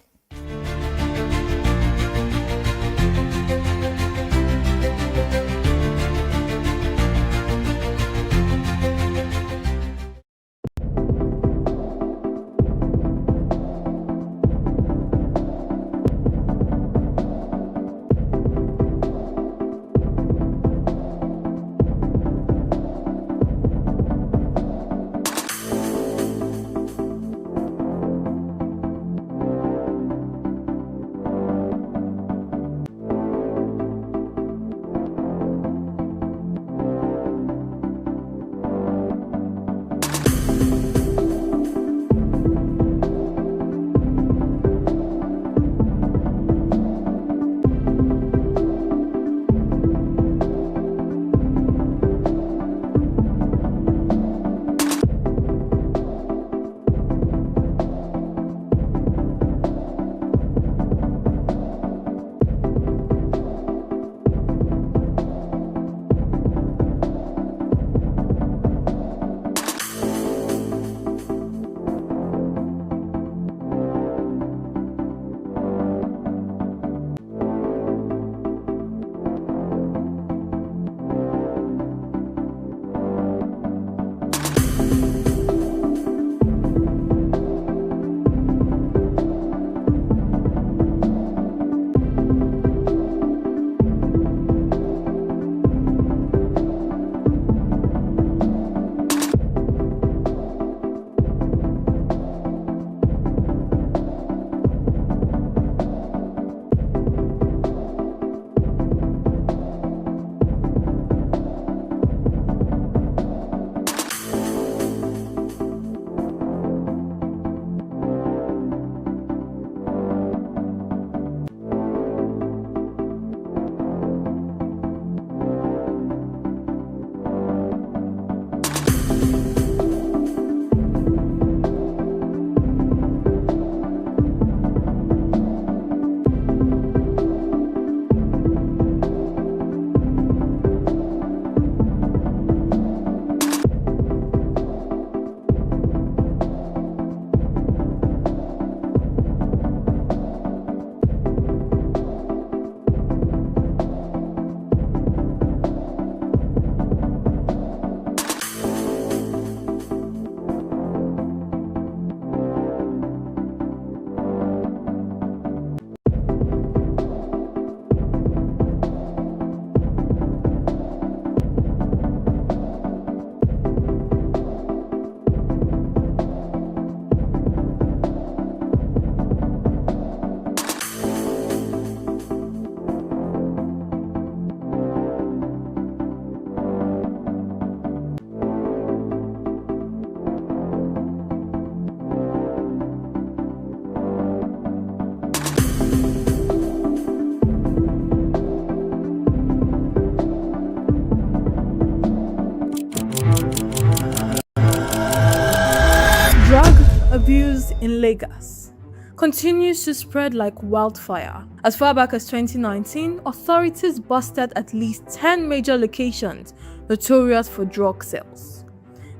abuse in Lagos continues to spread like wildfire. As far back as 2019, authorities busted at least 10 major locations notorious for drug sales.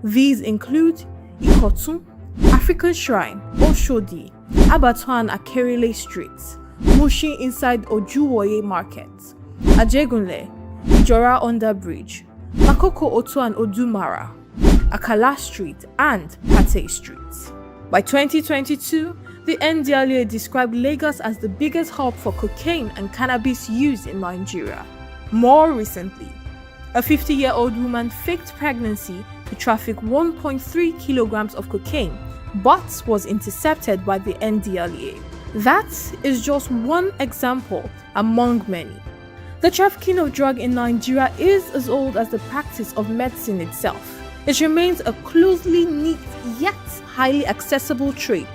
These include Ikotun, African Shrine, Oshodi, Abattoir and Akerele Streets, Mushin inside Ojuwoye Market, Ajegunle, Ijora Underbridge, Makoko Otu and Odumara, Akala Street and Pate Street. By 2022, the NDLEA described Lagos as the biggest hub for cocaine and cannabis use in Nigeria. More recently, a 50-year-old woman faked pregnancy to traffic 1.3 kilograms of cocaine, but was intercepted by the NDLEA. That is just one example among many. The trafficking of drugs in Nigeria is as old as the practice of medicine itself. It remains a closely knit yet highly accessible trade,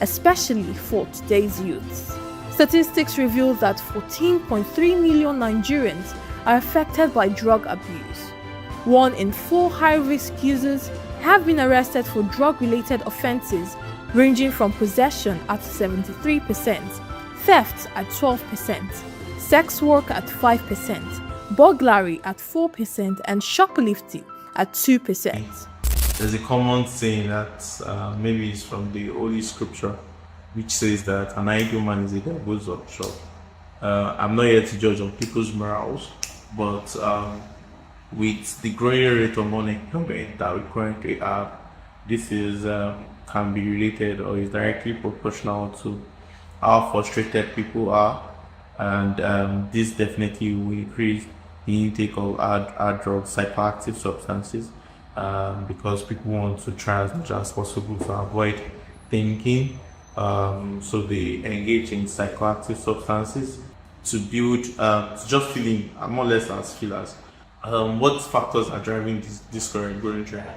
especially for today's youths. Statistics reveal that 14.3 million Nigerians are affected by drug abuse. 1 in 4 high-risk users have been arrested for drug-related offenses ranging from possession at 73%, theft at 12%, sex work at 5%, burglary at 4%, and shoplifting at 2%. There's a common saying that maybe it's from the Holy Scripture, which says that an idle man is a devil's workshop. I'm not here to judge on people's morals, but with the growing rate of unemployment that we currently have, this is can be related or is directly proportional to how frustrated people are, and this definitely will increase the intake of hard drugs, psychoactive substances, because people want to try as much as possible to avoid thinking. So they engage in psychoactive substances to build, to just feeling more or less as feelers. What factors are driving this current growing trend?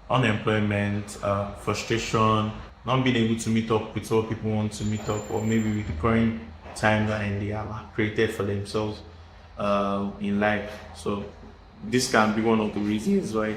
Unemployment, frustration, not being able to meet up with what people want to meet up, or maybe with the current timeline they have created for themselves in life. So this can be one of the reasons why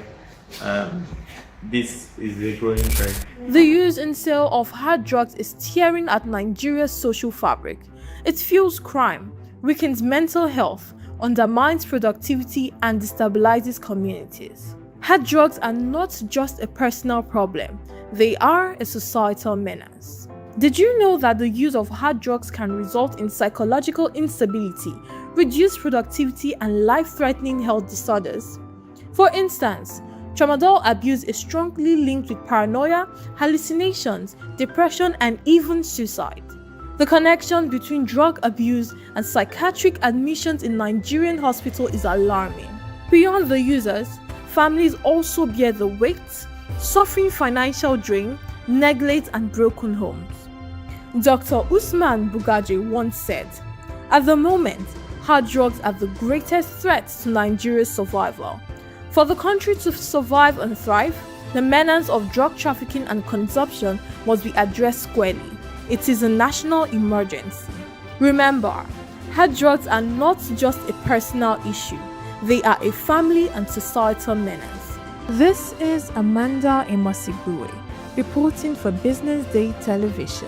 this is a growing trend. The use and sale of hard drugs is tearing at Nigeria's social fabric. It fuels crime, weakens mental health, undermines productivity, and destabilizes communities. Hard drugs are not just a personal problem, they are a societal menace. Did you know that the use of hard drugs can result in psychological instability, reduced productivity, and life-threatening health disorders? For instance, tramadol abuse is strongly linked with paranoia, hallucinations, depression, and even suicide. The connection between drug abuse and psychiatric admissions in Nigerian hospitals is alarming. Beyond the users, families also bear the weight, suffering financial drain, neglect, and broken homes. Dr. Usman Bugaji once said, "At the moment, hard drugs are the greatest threat to Nigeria's survival. For the country to survive and thrive, the menace of drug trafficking and consumption must be addressed squarely. It is a national emergency." Remember, hard drugs are not just a personal issue, they are a family and societal menace. This is Amanda Emasibue, reporting for Business Day Television.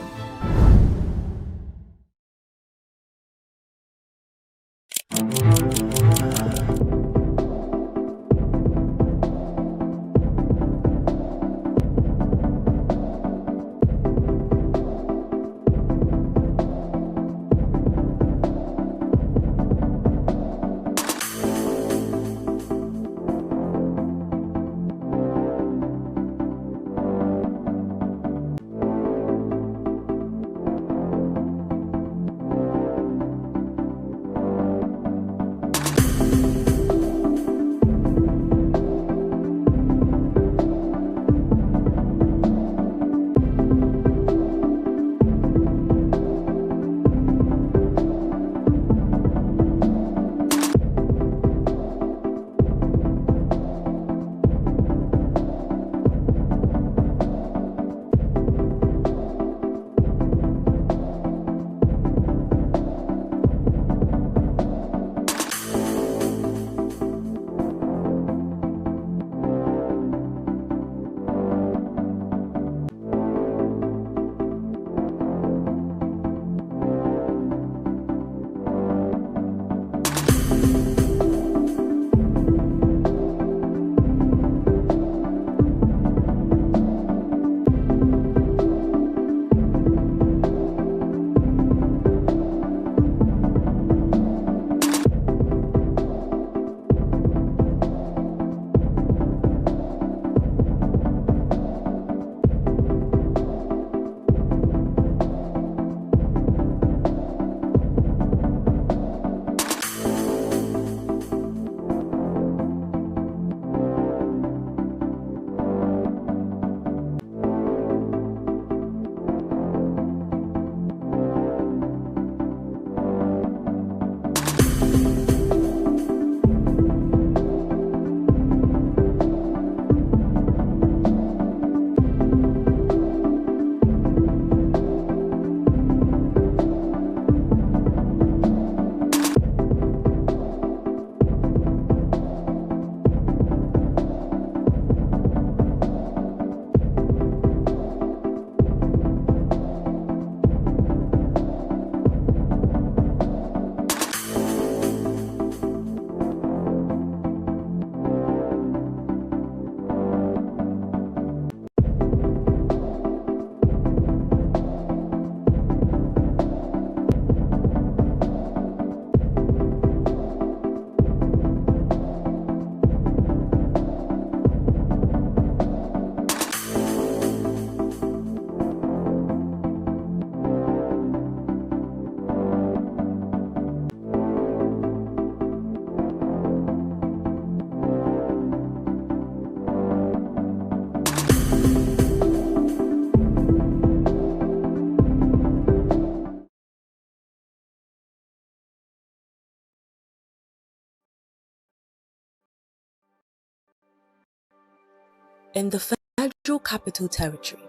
In the Federal Capital Territory,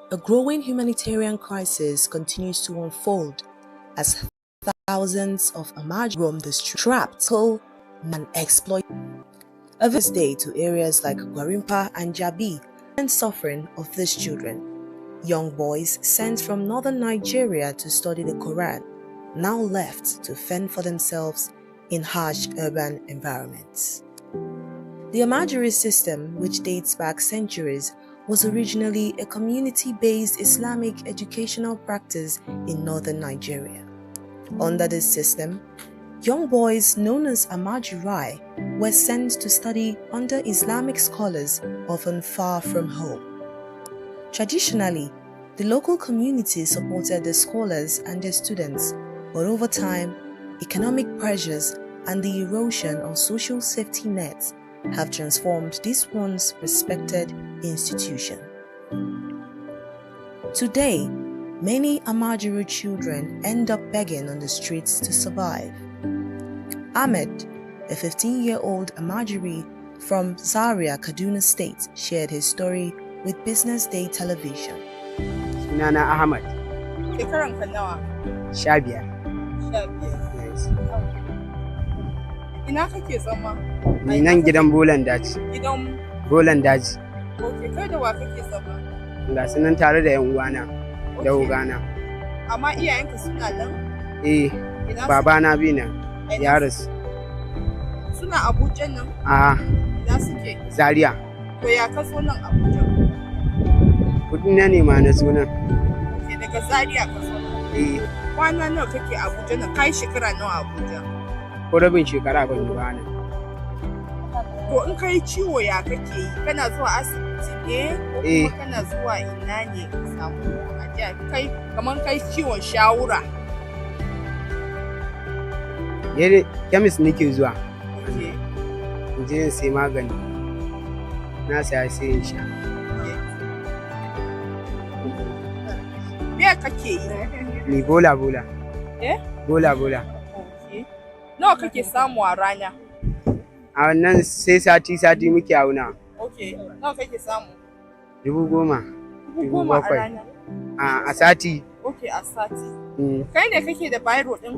a growing humanitarian crisis continues to unfold as thousands of Amaj roam the streets, trapped, and exploited. A visit day to areas like Gwarimpa and Jabi and suffering of these children. Young boys sent from northern Nigeria to study the Quran, now left to fend for themselves in harsh urban environments. The Amajiri system, which dates back centuries, was originally a community-based Islamic educational practice in northern Nigeria. Under this system, young boys known as Amajirai were sent to study under Islamic scholars, often far from home. Traditionally, the local community supported the scholars and their students, but over time, economic pressures and the erosion of social safety nets have transformed this once respected institution. Today, many Amajiri children end up begging on the streets to survive. Ahmed, a 15-year-old Amajiri from Zaria, Kaduna State, shared his story with BusinessDay television. Sunana Ahmad. Shekaranka nawa? 15. 15. Yes. Ina kake zama? Ni nan gidan Bolan Daji. Gidan Bolan Daji. Okay, kai da wa kake zama? Ga su nan tare da yan uwana da ogana. Amma iyayenka suna nan? Eh, babana bi nan. Ya rasu. Suna Abuja nan? A'a. Ina suke? Zaria. To ya ka zo nan Abuja? Kudi na ne ma na zo nan. Okay, daga Zaria ka zo nan? Eh. Kwana nawa kake Abuja nan? Kai shekara nawa Abuja? Ko rabin shekara ban yi ba nan. To in kai ciwo ya kake yi? Kana zuwa asibiti ne? Ko kuma kana zuwa ina ne ka samu ajiya? Kai kaman kai ciwon shawura. Yare kemis nake zuwa. In je in sai magani. Na saya sai in sha. Me kake yi? Ni bola. Eh? Bola. Okay. Nawa kake samu a rana? A wannan sai sati muke auna. Okay. Nawa kake samu? 10,000. 10,000 a rana? A sati. Okay, a sati. Kai ne kake da biro din?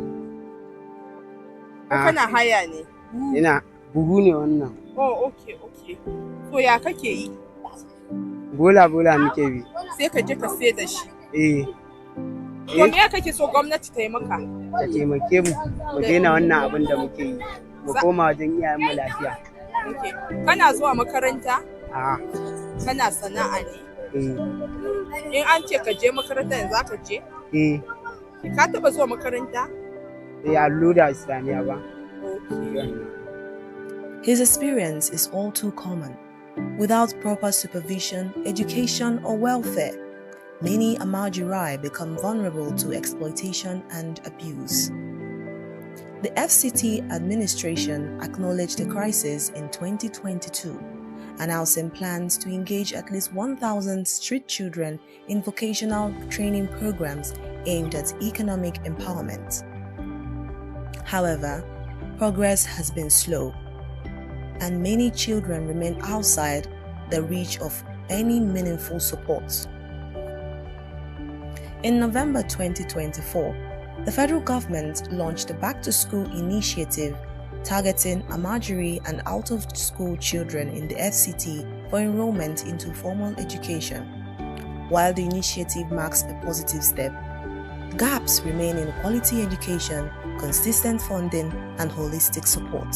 Ko kana haya ne? Ina bugu ne wannan. Oh, okay. To ya kake yi? Bola muke bi. Sai ka je ka sai da shi. To me kake so gwamnati ta yi maka? Ta taimake mu daina wannan abin da muke yi. Mu koma wajen iyayen mu lafiya. Okay. Kana zuwa makaranta? A'a. Kana sana'a ne? In an ce ka je makaranta yanzu za ka je? Ka taba zuwa makaranta? Allura Islamiya ba. His experience is all too common. Without proper supervision, education, or welfare, many Amajirai become vulnerable to exploitation and abuse. The FCT administration acknowledged the crisis in 2022, announcing plans to engage at least 1,000 street children in vocational training programs aimed at economic empowerment. However, progress has been slow, and many children remain outside the reach of any meaningful support. In November 2024, the federal government launched a back-to-school initiative targeting Amajiri and out-of-school children in the FCT for enrollment into formal education. While the initiative marks a positive step, gaps remain in quality education, consistent funding, and holistic support.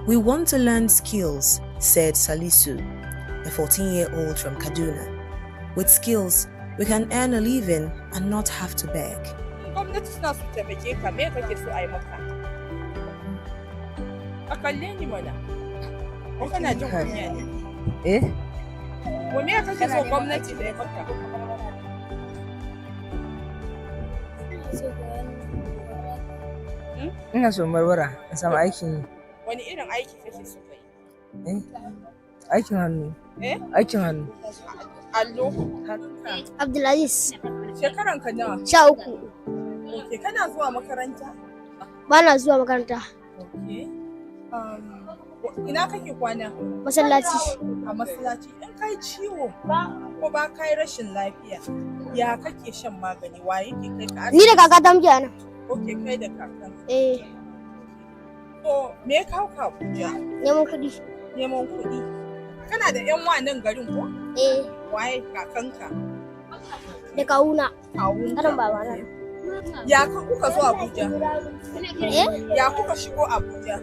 We want to learn skills, said Salisu, a 14-year-old from Kaduna. With skills, we can earn a living and not have to beg. Gwamnati suna su taimake ka, me kake so a yi maka? A kalle ni mana. Ko kana jin kunya ne? Ko me kake so gwamnati ta yi maka? Ina so barbara in samu aikin yi. Wani irin aiki kake so ka yi? Aikin hannu. Aikin hannu. Allo. Abdulaziz. Shekaran ka nawa? 13. Kana zuwa makaranta? Ba na zuwa makaranta. Ina kake kwana? Masallaci. A masallaci. In kai ciwo ko ba kai rashin lafiya, ya kake shan magani? Wa yake kai ka asibiti? Ni da kaka ta muke nan. Okay, kai da kakan. Eh. To me ya kawo ka Abuja? Neman kuɗi. Neman kuɗi. Kana da ƴan wannan garin ko? Eh. Waye kakanka? Da kawuna. Kawun. Karan babana. Ya kuka zo Abuja? Eh? Ya kuka shigo Abuja?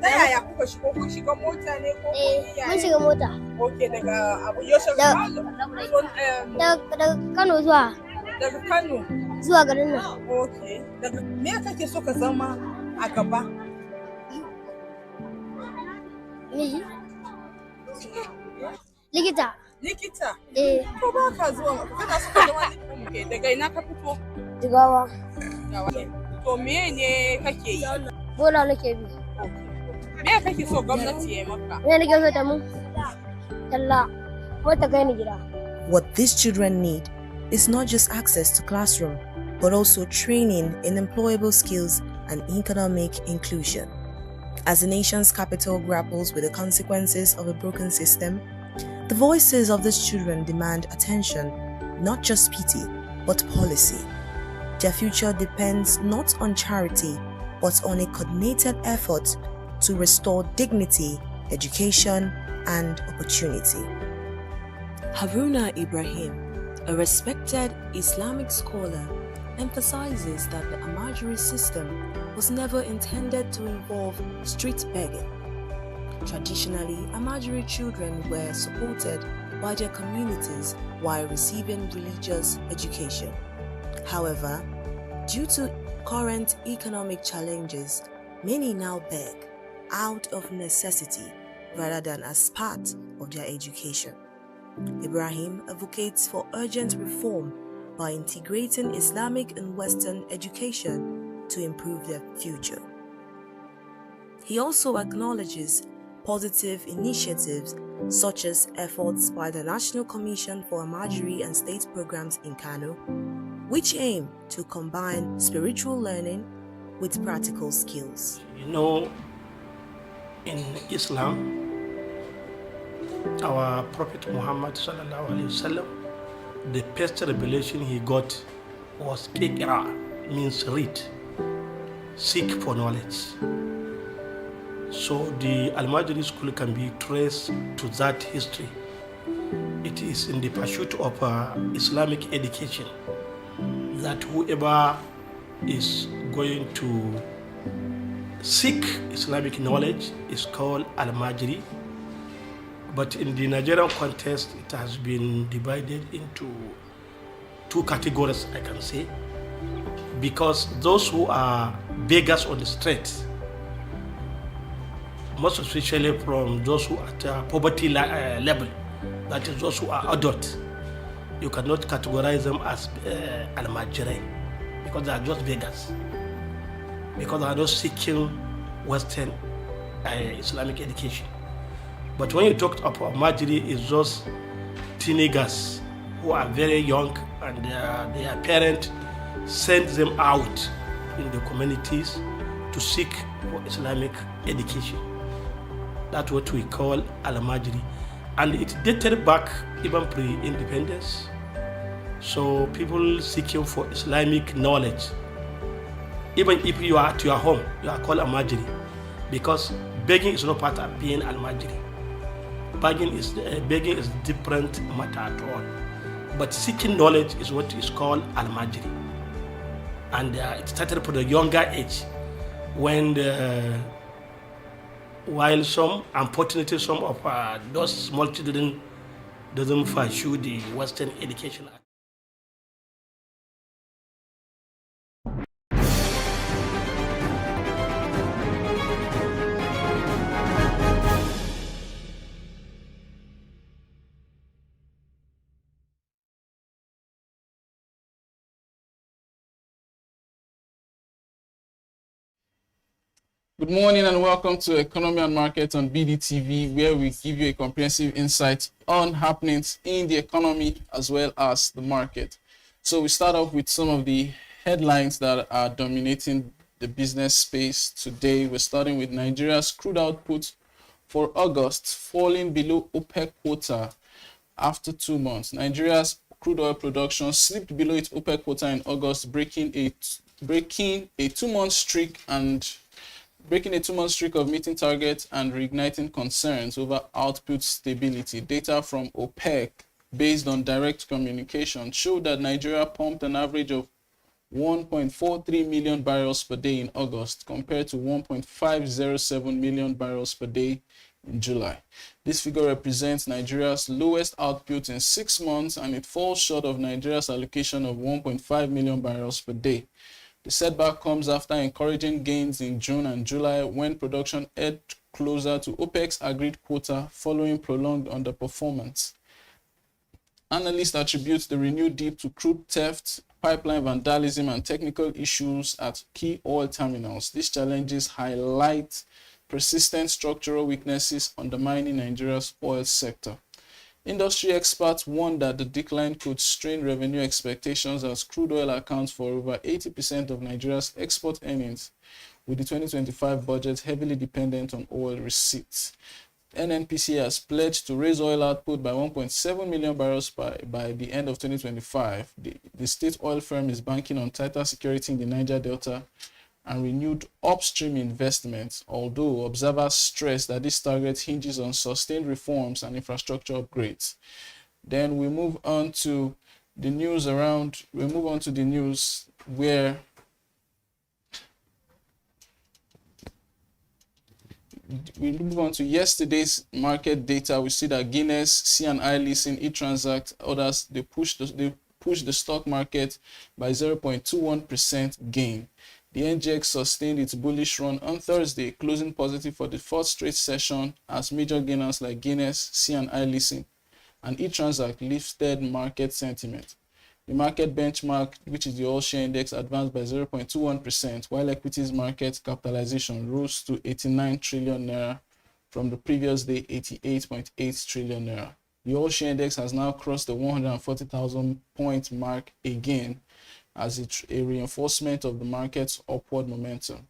Ta yaya kuka shigo? Kun shiga mota ne ko mun shiga mota. Okay, daga Abu Yosef daga Kano zuwa. Daga Kano zuwa garin nan. Okay. Daga me kake so ka zama a gaba? Ni. Likita. Likita? Eh. Ko ba ka zuwa kana so ka zama likita? Okay, daga ina ka fito? Jigawa. To me ne kake yi? Bola nake bi. Me kake so gwamnati ya yi maka? Me nake so ta mun? Talla. Wata kai ni gida. What these children need is not just access to classroom, but also training in employable skills and economic inclusion. As the nation's capital grapples with the consequences of a broken system, the voices of these children demand attention, not just pity, but policy. Their future depends not on charity, but on a coordinated effort to restore dignity, education, and opportunity. Haruna Ibrahim, a respected Islamic scholar, emphasizes that the Amajiri system was never intended to involve street begging. Traditionally, Amajiri children were supported by their communities while receiving religious education. However, due to current economic challenges, many now beg out of necessity rather than as part of their education. Ibrahim advocates for urgent reform by integrating Islamic and Western education to improve their future. He also acknowledges positive initiatives such as efforts by the National Commission for Amajiri and State Programs in Kano, which aim to combine spiritual learning with practical skills. You know, in Islam, our Prophet Muhammad sallallahu alaihi wasallam, the first revelation he got was Iqra, means read, seek for knowledge. So the Al-Majri school can be traced to that history. It is in the pursuit of Islamic education that whoever is going to seek Islamic knowledge is called Al-Majri. But in the Nigerian context, it has been divided into two categories, I can say, because those who are beggars on the street, most especially from those who are at poverty level, that is those who are adult, you cannot categorize them as al-majri because they are just beggars, because they are not seeking Western Islamic education. But when you talk about al-majri, it's just teenagers who are very young and their parents send them out in the communities to seek for Islamic education. That's what we call al-majri. And it dated back even pre-independence. So people seeking for Islamic knowledge, even if you are at your home, you are called al-majri, because begging is not part of being al-majri. Begging is different matter at all. But seeking knowledge is what is called al-majri. And it started for the younger age, when while some, unfortunately, some of those small children doesn't pursue the Western education. Good morning and welcome to Economy and Markets on BDTV, where we give you a comprehensive insight on happenings in the economy as well as the market. So we start off with some of the headlines that are dominating the business space today. We're starting with Nigeria's crude output for August falling below OPEC quota after 2 months. Nigeria's crude oil production slipped below its OPEC quota in August, breaking a 2-month streak of meeting targets and reigniting concerns over output stability. Data from OPEC, based on direct communication, showed that Nigeria pumped an average of 1.43 million barrels per day in August compared to 1.507 million barrels per day in July. This figure represents Nigeria's lowest output in 6 months, and it falls short of Nigeria's allocation of 1.5 million barrels per day. The setback comes after encouraging gains in June and July, when production edged closer to OPEC's agreed quota following prolonged underperformance. Analysts attribute the renewed dip to crude theft, pipeline vandalism, and technical issues at key oil terminals. These challenges highlight persistent structural weaknesses undermining Nigeria's oil sector. Industry experts warn that the decline could strain revenue expectations, as crude oil accounts for over 80% of Nigeria's export earnings, with the 2025 budget heavily dependent on oil receipts. NNPC has pledged to raise oil output by 1.7 million barrels by the end of 2025. The state oil firm is banking on tighter security in the Niger Delta and renewed upstream investments, although observers stress that this target hinges on sustained reforms and infrastructure upgrades. Then we move on to the news where we move on to yesterday's market data. We see that Guinness, C&I Leasing, eTransact, others, they pushed the stock market by 0.21% gain. The NGX sustained its bullish run on Thursday, closing positive for the fourth straight session, as major gainers like Guinness, C&I Leasing, and eTransact lifted market sentiment. The market benchmark, which is the all-share index, advanced by 0.21%, while equities market capitalization rose to 89 trillion naira from the previous day 88.8 trillion naira. The all-share index has now crossed the 140,000 point mark again, as a reinforcement of the market's upward momentum.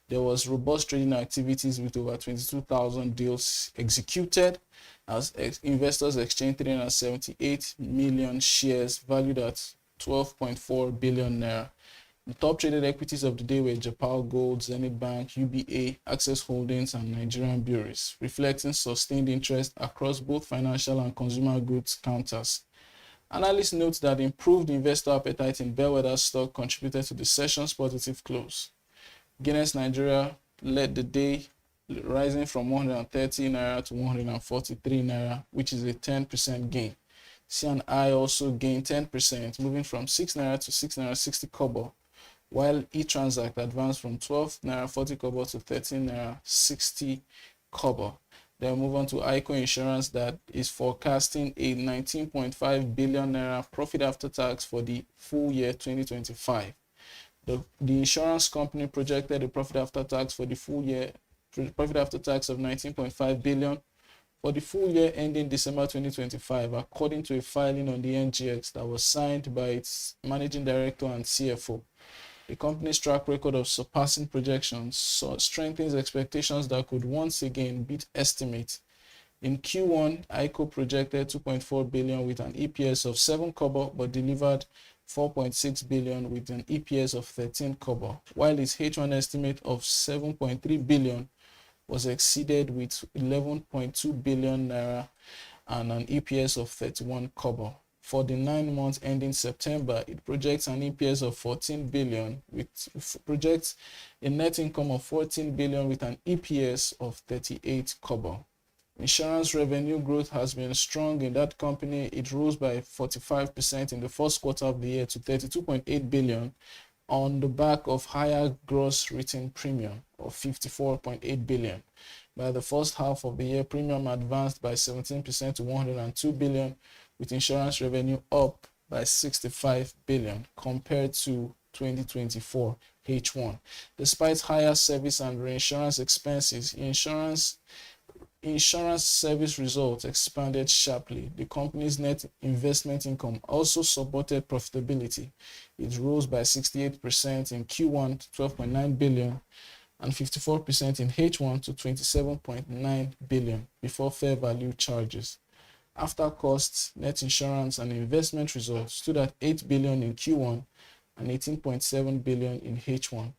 There was robust trading activities with over 22,000 deals executed, as investors exchanged 378 million shares valued at 12.4 billion naira. The top traded equities of the day were Japan Gold, Zenith Bank, UBA, Access Holdings, and Nigerian Breweries, reflecting sustained interest across both financial and consumer goods counters. Analysts note that improved investor appetite in bellwether stock contributed to the session's positive close. Guinness Nigeria led the day, rising from 130 naira to 143 naira, which is a 10% gain. C&I also gained 10%, moving from 6 naira to 6 naira 60 kobo, while eTransact advanced from 12 naira 40 kobo to 13 naira 60 kobo. Then move on to ICO Insurance, that is forecasting a 19.5 billion naira profit after tax for the full year 2025. The insurance company projected a profit after tax for the full year, profit after tax of 19.5 billion for the full year ending December 2025, according to a filing on the NGX that was signed by its managing director and CFO. The company's track record of surpassing projections strengthens expectations that could once again beat estimates. In Q1, ICO projected 2.4 billion with an EPS of 7 kobo, but delivered 4.6 billion with an EPS of 13 kobo, while its H1 estimate of 7.3 billion was exceeded with 11.2 billion naira and an EPS of 31 kobo. For the 9 months ending September, it projects an EPS of 14 billion, projects a net income of 14 billion with an EPS of 38 kobo. Insurance revenue growth has been strong in that company. It rose by 45% in the first quarter of the year to 32.8 billion on the back of higher gross written premium of 54.8 billion. By the first half of the year, premium advanced by 17% to 102 billion, with insurance revenue up by 65 billion compared to 2024 H1. Despite higher service and reinsurance expenses, insurance insurance service results expanded sharply. The company's net investment income also supported profitability. It rose by 68% in Q1 to 12.9 billion and 54% in H1 to 27.9 billion before fair value charges. After costs, net insurance and investment results stood at 8 billion in Q1 and 18.7 billion in H1.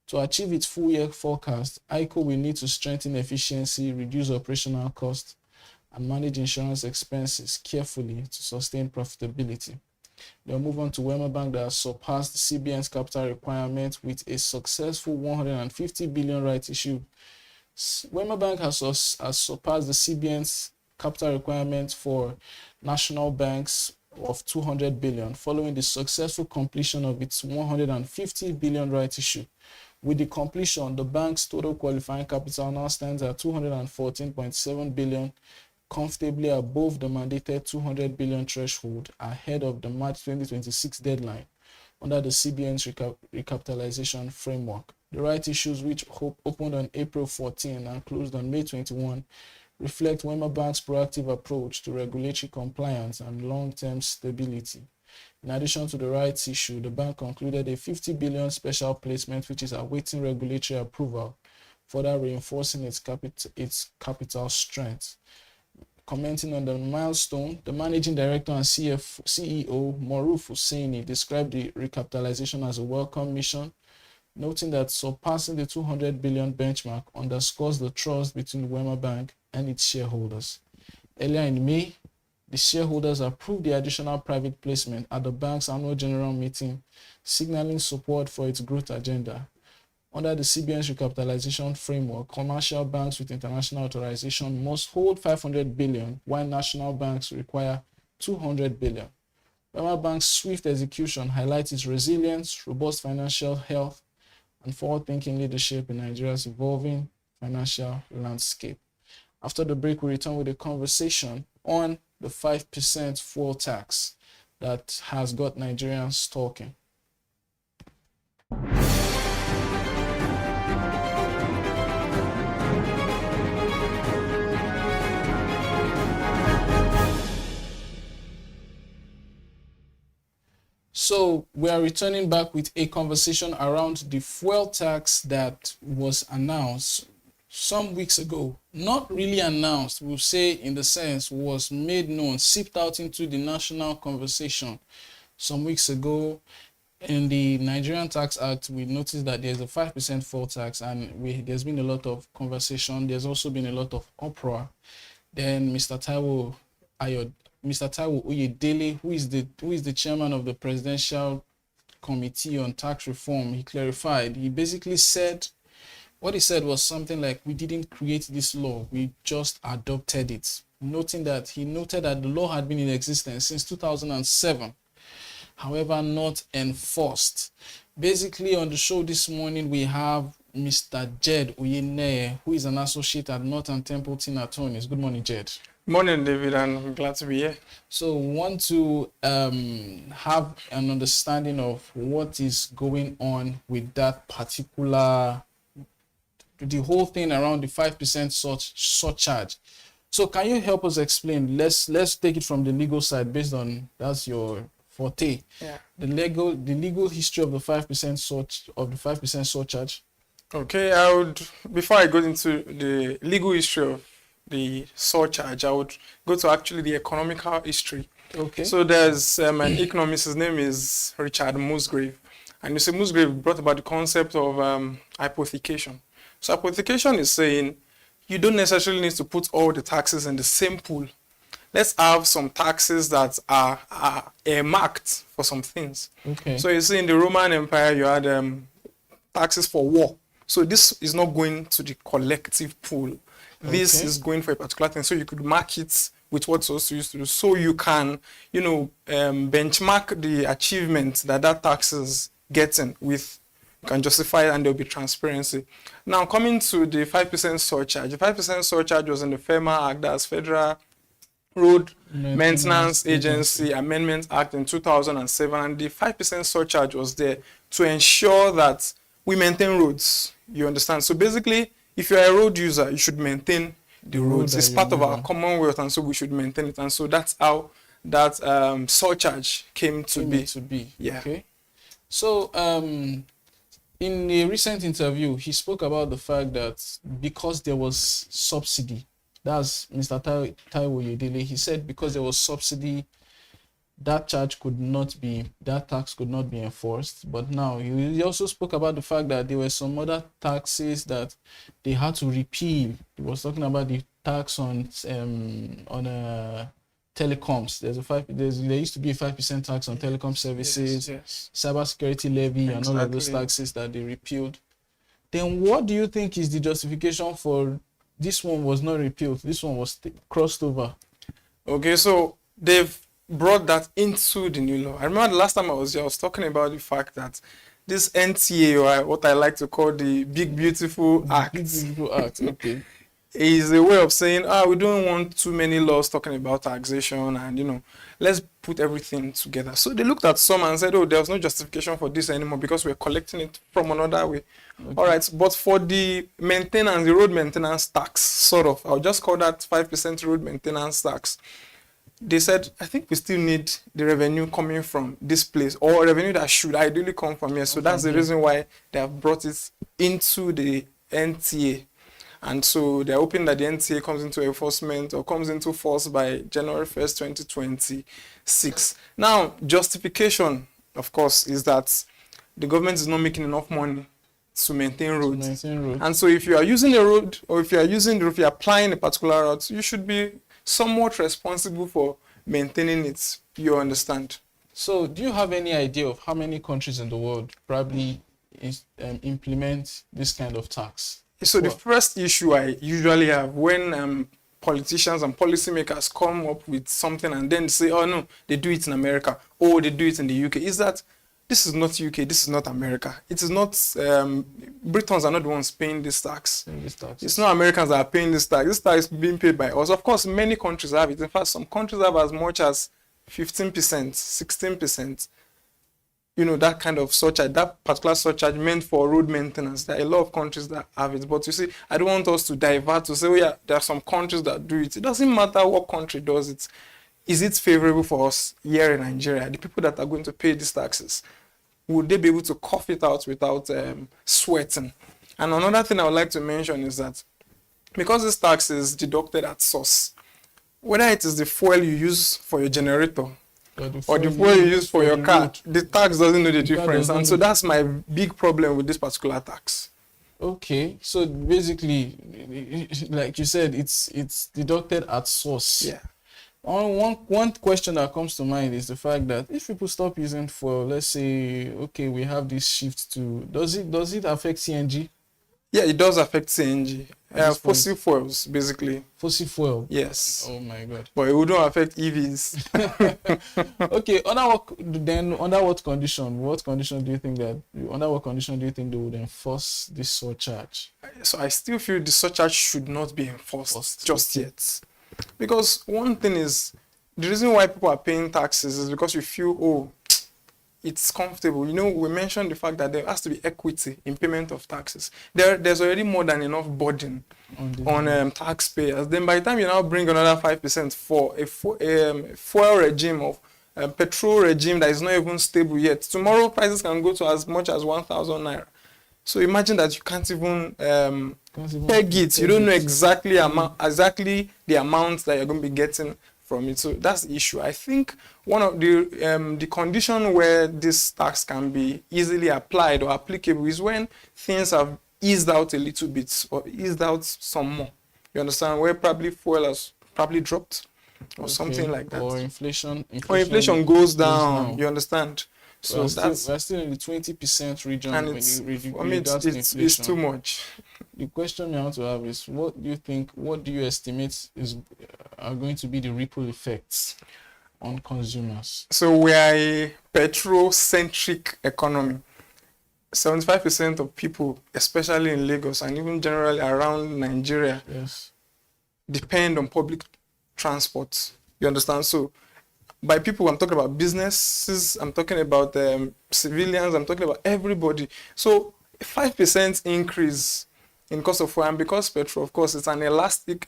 To achieve its full year forecast, ICO will need to strengthen efficiency, reduce operational costs, and manage insurance expenses carefully to sustain profitability. They'll move on to Wema Bank that has surpassed the CBN's capital requirement with a successful 150 billion rights issue. Wema Bank has surpassed the CBN's capital requirement for national banks of 200 billion following the successful completion of its 150 billion rights issue. With the completion, the bank's total qualifying capital now stands at 214.7 billion, comfortably above the mandated 200 billion threshold, ahead of the March 2026 deadline under the CBN's recapitalization framework. The rights issues, which opened on April 14 and closed on May 21, reflect Wema Bank's proactive approach to regulatory compliance and long-term stability. In addition to the rights issue, the bank concluded a 50 billion special placement which is awaiting regulatory approval, further reinforcing its capital strength. Commenting on the milestone, the Managing Director and CEO, Moruf Hussaini, described the recapitalization as a welcome mission, noting that surpassing the 200 billion benchmark underscores the trust between Wema Bank and its shareholders. Earlier in May, the shareholders approved the additional private placement at the bank's annual general meeting, signaling support for its growth agenda. Under the CBN's recapitalization framework, commercial banks with international authorization must hold 500 billion, while national banks require 200 billion. Wema Bank's swift execution highlights its resilience, robust financial health, and forward-thinking leadership in Nigeria's evolving financial landscape. After the break, we return with a conversation on the 5% fuel tax that has got Nigerians talking. So we are returning back with a conversation around the fuel tax that was announced some weeks ago. Not really announced, we'll say, in the sense was made known, seeped out into the national conversation some weeks ago. In the Nigerian Tax Act, we noticed that there's a 5% fuel tax, and there's been a lot of conversation. There's also been a lot of uproar. Then Mr. Taiwo Oyedele, who is the chairman of the Presidential Committee on Tax Reform, he clarified. He basically said, what he said was something like, we didn't create this law, we just adopted it. He noted that the law had been in existence since 2007, however not enforced. Basically, on the show this morning, we have Mr. Jed Oyeneye, who is an associate at Northern Templeton Attorneys. Good morning, Jed. Morning, David, and I'm glad to be here. So we want to have an understanding of what is going on with that particular, the whole thing around the 5% surcharge. So can you help us explain? Let's take it from the legal side, based on that's your forte. Yeah. The legal history of the 5% surcharge. Okay, before I go into the legal history of the surcharge, I would go to actually the economical history. Okay. So there's an economist, his name is Richard Musgrave. And you see, Musgrave brought about the concept of hypothecation. So hypothecation is saying you don't necessarily need to put all the taxes in the same pool. Let's have some taxes that are marked for some things. Okay. So you see, in the Roman Empire, you had taxes for war. So this is not going to the collective pool. This is going for a particular thing. So you could mark it with what's also used to do. So you can, benchmark the achievement that tax is getting with. You can justify it, and there'll be transparency. Now, coming to the 5% surcharge. The 5% surcharge was in the FEMA Act, that's Federal Road Maintenance Agency Amendment Act in 2007. And the 5% surcharge was there to ensure that we maintain roads. You understand? So basically, if you're a road user, you should maintain the roads. It's part of our commonwealth, and so we should maintain it. And so that's how that surcharge came to be. Yeah. Okay. So in a recent interview, he spoke about the fact that because there was subsidy, that's Mr. Taiwo Yedele, he said because there was subsidy, that tax could not be enforced. But now he also spoke about the fact that there were some other taxes that they had to repeal. He was talking about the tax on telecoms. There used to be a 5% tax on telecom services, cybersecurity levy, and all of those taxes that they repealed. Then what do you think is the justification for this one was not repealed? This one was crossed over. Okay, so they've brought that into the new law. I remember the last time I was here, I was talking about the fact that this NTA, or what I like to call the Big Beautiful Act, okay, is a way of saying, we don't want too many laws talking about taxation, and let's put everything together. So they looked at some and said, there's no justification for this anymore because we're collecting it from another way. Okay. All right, but for the maintenance, the road maintenance tax, sort of, I'll just call that 5% road maintenance tax. They said, I think we still need the revenue coming from this place, or revenue that should ideally come from here. So that's the reason why they have brought it into the NTA. And so they're hoping that the NTA comes into enforcement or comes into force by January 1st, 2026. Now, justification, of course, is that the government is not making enough money to maintain roads. And so if you are using a road, or if you are applying a particular route, you should be somewhat responsible for maintaining it. You understand? So do you have any idea of how many countries in the world probably implement this kind of tax? So the first issue I usually have when politicians and policymakers come up with something and then say, oh no, they do it in America, or they do it in the UK, is that this is not UK, this is not America. It is not, Britons are not the ones paying this tax. It's not Americans that are paying this tax. This tax is being paid by us. Of course, many countries have it. In fact, some countries have as much as 15%, 16%. That kind of surcharge, that particular surcharge meant for road maintenance. There are a lot of countries that have it. But you see, I don't want us to divert to say, there are some countries that do it. It doesn't matter what country does it. Is it favorable for us here in Nigeria? The people that are going to pay these taxes, would they be able to cough it out without sweating? And another thing I would like to mention is that because this tax is deducted at source, whether it is the fuel you use for your generator or the fuel you use for your car, the tax doesn't know the difference. And so that's my big problem with this particular tax. Okay, so basically, like you said, it's deducted at source. Yeah. One question that comes to mind is the fact that if people stop using fuel, let's say, okay, we have this shift to, does it affect CNG? Yeah, it does affect CNG. Fossil fuels, basically. Fossil fuel? Yes. Oh my God. But it wouldn't affect EVs. Okay, under what condition? What condition do you think they would enforce this surcharge? So I still feel the surcharge should not be enforced just yet. Because one thing is, the reason why people are paying taxes is because you feel, it's comfortable. We mentioned the fact that there has to be equity in payment of taxes. There's already more than enough burden on taxpayers. Then by the time you now bring another 5% for a fuel regime of petrol regime that is not even stable yet, tomorrow prices can go to as much as 1,000 naira. So imagine that you can't even peg it. You don't know exactly the amount that you're going to be getting from it. So that's the issue. I think one of the condition where this tax can be easily applied or applicable is when things have eased out a little bit or eased out some more. You understand? Where probably fuel has probably dropped or something like that. Or inflation goes down. You understand? So we're still in the 20% region. And it's too much. The question I want to have is, what do you estimate are going to be the ripple effects on consumers? So we are a petrol-centric economy. 75% of people, especially in Lagos and even generally around Nigeria, depend on public transport. You understand? So by people, I'm talking about businesses, I'm talking about civilians, I'm talking about everybody. So 5% increase in cost of fuel, and because petrol, of course, it's an inelastic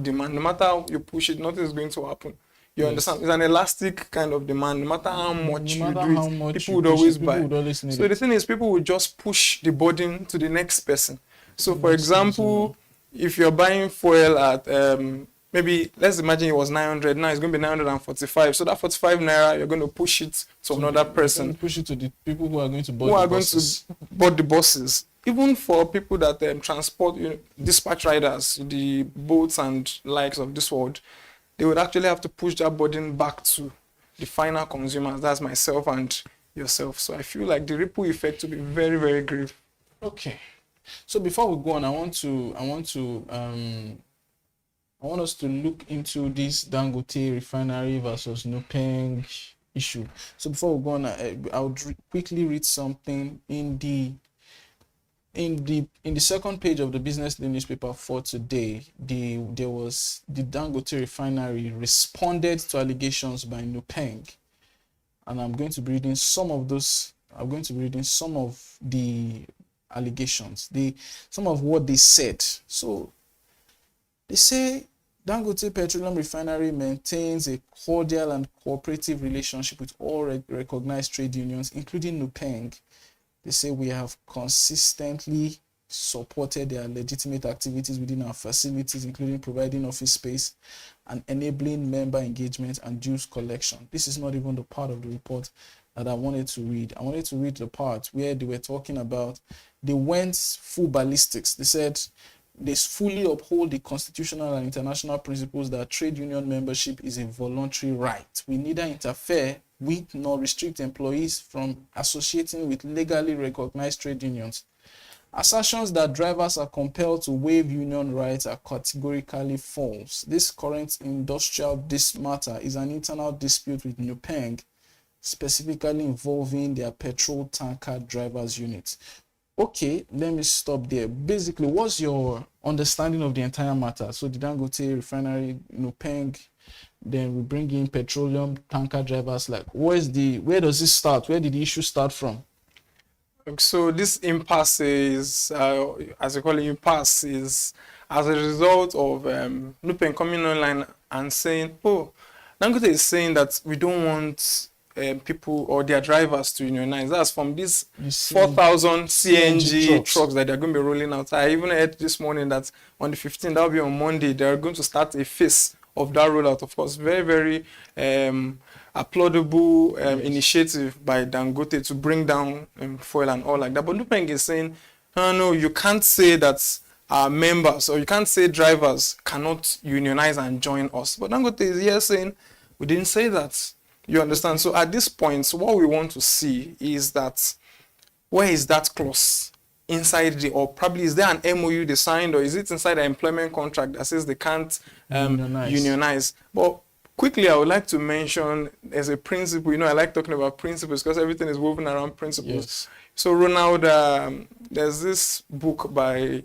demand. No matter how you push it, nothing is going to happen. You understand? It's an elastic kind of demand. No matter how much you do it, people would always buy. So the thing is, people will just push the burden to the next person. So for example, if you're buying fuel at maybe, let's imagine it was 900, now it's going to be 945. So that 45 naira, you're going to push it to another person. Push it to the people who are going to board the buses. Even for people that transport, dispatch riders, the boats and likes of this world, they would actually have to push that burden back to the final consumers. That's myself and yourself. So I feel like the ripple effect will be very, very grave. Okay. So before we go on, I want us to look into this Dangote refinery versus Nupeng issue. So before we go on, I'll quickly read something in the second page of the BusinessDay newspaper for today. The Dangote refinery responded to allegations by Nupeng, and I'm going to be reading some of the allegations, some of what they said. So they say Dangote Petroleum Refinery maintains a cordial and cooperative relationship with all recognized trade unions, including Nupeng. They say we have consistently supported their legitimate activities within our facilities, including providing office space and enabling member engagement and dues collection. This is not even the part of the report that I wanted to read. I wanted to read the part where they were talking about they went full ballistics. They said they fully uphold the constitutional and international principles that trade union membership is a voluntary right. We neither interfere with nor restrict employees from associating with legally recognized trade unions. Assertions that drivers are compelled to waive union rights are categorically false. This current industrial matter is an internal dispute with Nupeng, specifically involving their petrol tanker drivers unit. Okay, let me stop there. Basically, what's your understanding of the entire matter? So the Dangote refinery, Nupeng, then we bring in petroleum tanker drivers. Like, where does this start? Where did the issue start from? So this impasse is, as you call it, impasse is as a result of Nupeng coming online and saying, oh, Dangote is saying that we don't want people or their drivers to unionize. That's from these 4,000 CNG trucks that they're going to be rolling out. I even heard this morning that on the 15th, that'll be on Monday, they're going to start a phase of that rollout. Of course, very, very applaudable initiative by Dangote to bring down fuel and all like that. But Nupeng is saying, no, you can't say that our members or you can't say drivers cannot unionize and join us. But Dangote is here saying, we didn't say that. You understand? So at this point, what we want to see is that where is that clause inside or probably is there an MOU they signed, or is it inside an employment contract that says they can't unionize? But quickly, I would like to mention as a principle, I like talking about principles because everything is woven around principles. Yes. So Ronald, there's this book by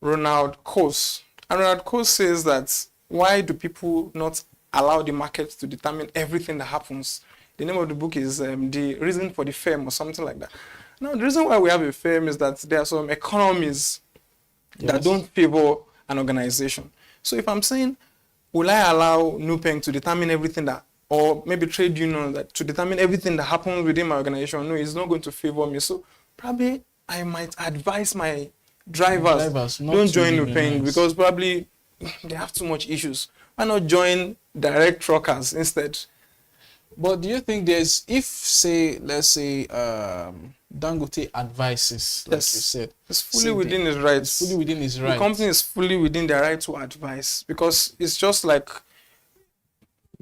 Ronald Coase. And Ronald Coase says that why do people not allow the market to determine everything that happens? The name of the book is The Reason for the Firm or something like that. Now, the reason why we have a firm is that there are some economies that don't favor an organization. So if I'm saying, will I allow Nupeng to determine everything that, or maybe trade union that to determine everything that happens within my organization? No, it's not going to favor me. So probably I might advise my drivers don't join Nupeng because probably they have too much issues. Why not join direct truckers instead? But do you think let's say Dangote advises, like you said, it's fully within his rights. It's fully within his rights. The company is fully within their right to advise, because it's just like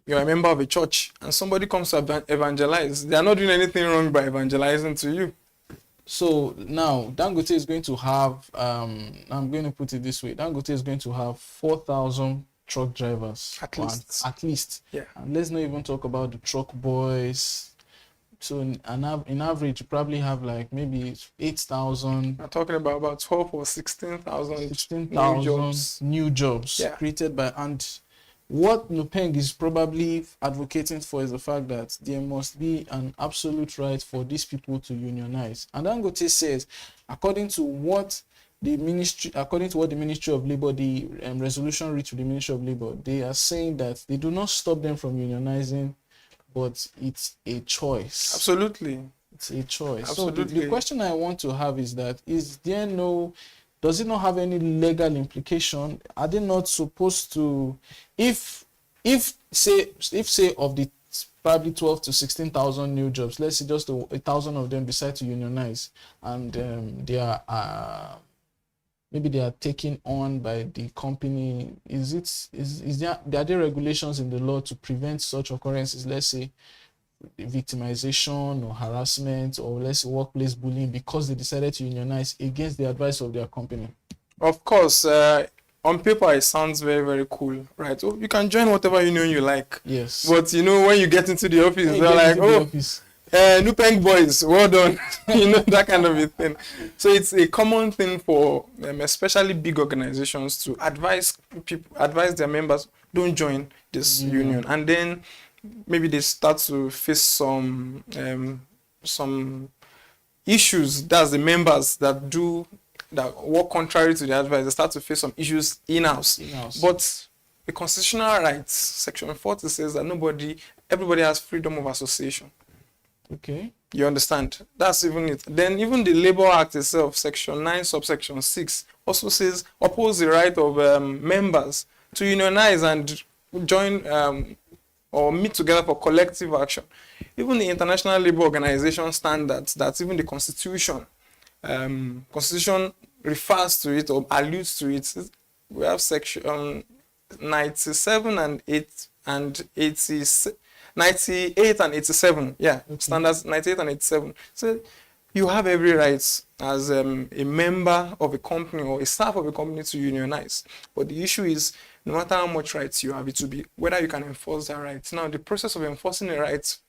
you're a member of a church and somebody comes to evangelize. They are not doing anything wrong by evangelizing to you. So now Dangote is going to have, I'm going to put it this way, Dangote is going to have 4,000 truck drivers. At least. Yeah. And let's not even talk about the truck boys. So in average, you probably have like maybe 8,000. I'm talking about 12 or 16,000 new jobs created by, and what Nupeng is probably advocating for is the fact that there must be an absolute right for these people to unionize. And Dangote says, according to what the ministry, according to what the Ministry of Labor, the resolution reached with the Ministry of Labor, they are saying that they do not stop them from unionizing, but it's a choice. Absolutely. It's a choice. Absolutely. So the question I want to have is that, does it not have any legal implication? Are they not supposed to, if say of the probably 12 to 16,000 new jobs, let's say just 1,000 of them decide to unionize, and they are maybe they are taken on by the company, are there regulations in the law to prevent such occurrences, let's say victimization or harassment, or let's say workplace bullying, because they decided to unionize against the advice of their company? Of course, on paper it sounds very, very cool, right? So you can join whatever union you like. Yes. But when you get into the office, they're like, Nupeng boys, well done. That kind of a thing. So it's a common thing for especially big organizations to advise their members, don't join this union. And then maybe they start to face some issues. That's the members that work contrary to the advice. They start to face some issues in-house. But the constitutional rights, section 40 says that everybody has freedom of association. Okay. You understand? That's even it. Then even the Labor Act itself, section 9, subsection 6, also says oppose the right of members to unionize and join or meet together for collective action. Even the International Labour Organization standards, that's even the Constitution refers to it or alludes to it. We have section 97 and 8 and 86. 98 and 87, standards 98 and 87. So you have every right as a member of a company or a staff of a company to unionize. But the issue is, no matter how much rights you have, it will be whether you can enforce that right. Now, the process of enforcing the rights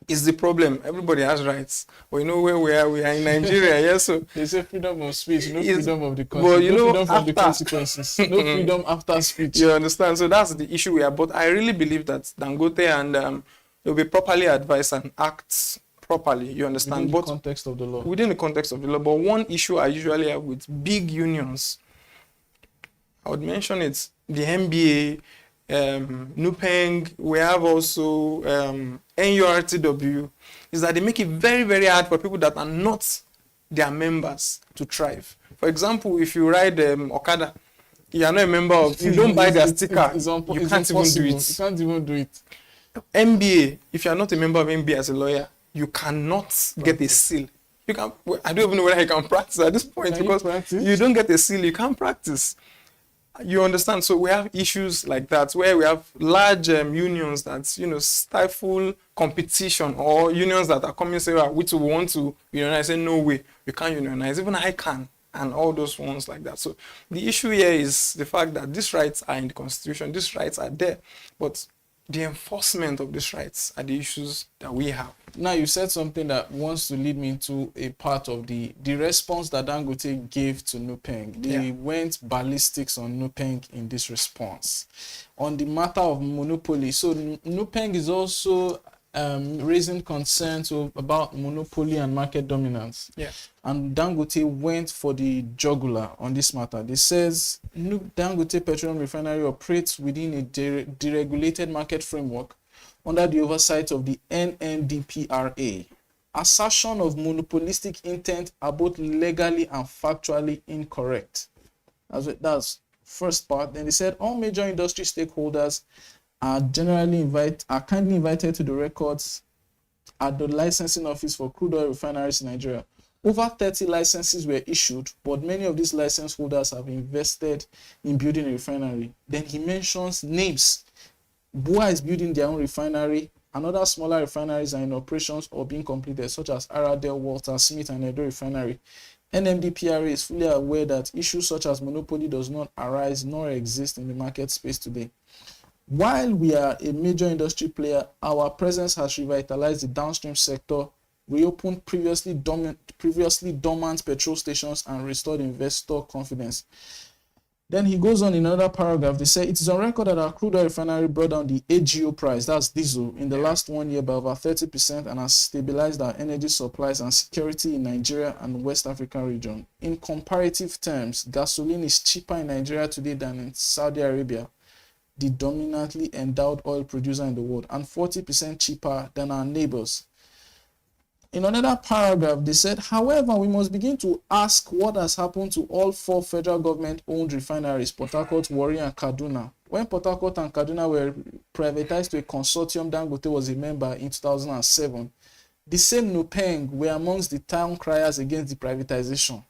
is the problem. Everybody has rights. But where we are in Nigeria, yes. So they say freedom of speech, no freedom of the freedom from the consequences, no freedom after speech. You understand? So that's the issue we have. But I really believe that Dangote and they'll be properly advised and act properly. You understand? Within the context of the law. Within the context of the law. But one issue I usually have with big unions, I would mention it's the NBA, Nupeng, we have also NURTW, is that they make it very, very hard for people that are not their members to thrive. For example, if you ride Okada, you are not a member of, you don't buy their sticker, you can't even do it. You can't even do it. MBA, if you are not a member of MBA as a lawyer, you cannot get a seal. I don't even know whether I can practice at this point, because you don't get a seal, you can't practice. You understand? So we have issues like that where we have large unions that stifle competition, or unions that are coming and say, we want to unionize. Say, no way, you can't unionize. Even I can, and all those ones like that. So the issue here is the fact that these rights are in the Constitution, these rights are there, but the enforcement of these rights are the issues that we have. Now, you said something that wants to lead me into a part of the response that Dangote gave to Nupeng. They went ballistics on Nupeng in this response. On the matter of monopoly, so Nupeng is also raising concerns about monopoly and market dominance. Yeah. And Dangote went for the jugular on this matter. They says Dangote Petroleum Refinery operates within a deregulated market framework under the oversight of the NMDPRA. Assertion of monopolistic intent are both legally and factually incorrect. That's first part. Then they said all major industry stakeholders are kindly invited to the records at the licensing office for crude oil refineries in Nigeria. Over 30 licenses were issued, but many of these license holders have invested in building a refinery. Then he mentions names. BUA is building their own refinery, and other smaller refineries are in operations or being completed, such as Aradel, Walter, Smith, and Edo Refinery. NMDPRA is fully aware that issues such as monopoly does not arise nor exist in the market space today. While we are a major industry player, our presence has revitalized the downstream sector, reopened previously dormant petrol stations, and restored investor confidence. Then he goes on in another paragraph. They say it is on record that our crude oil refinery brought down the AGO price, that's diesel, in the last 1 year by over 30% and has stabilized our energy supplies and security in Nigeria and West African region. In comparative terms, gasoline is cheaper in Nigeria today than in Saudi Arabia, the dominantly endowed oil producer in the world, and 40% cheaper than our neighbors. In another paragraph, they said, however, we must begin to ask what has happened to all 4 federal government-owned refineries, Port Harcourt, Warri, and Kaduna. When Port Harcourt and Kaduna were privatized to a consortium, Dangote was a member in 2007. The same Nupeng were amongst the town criers against the privatization.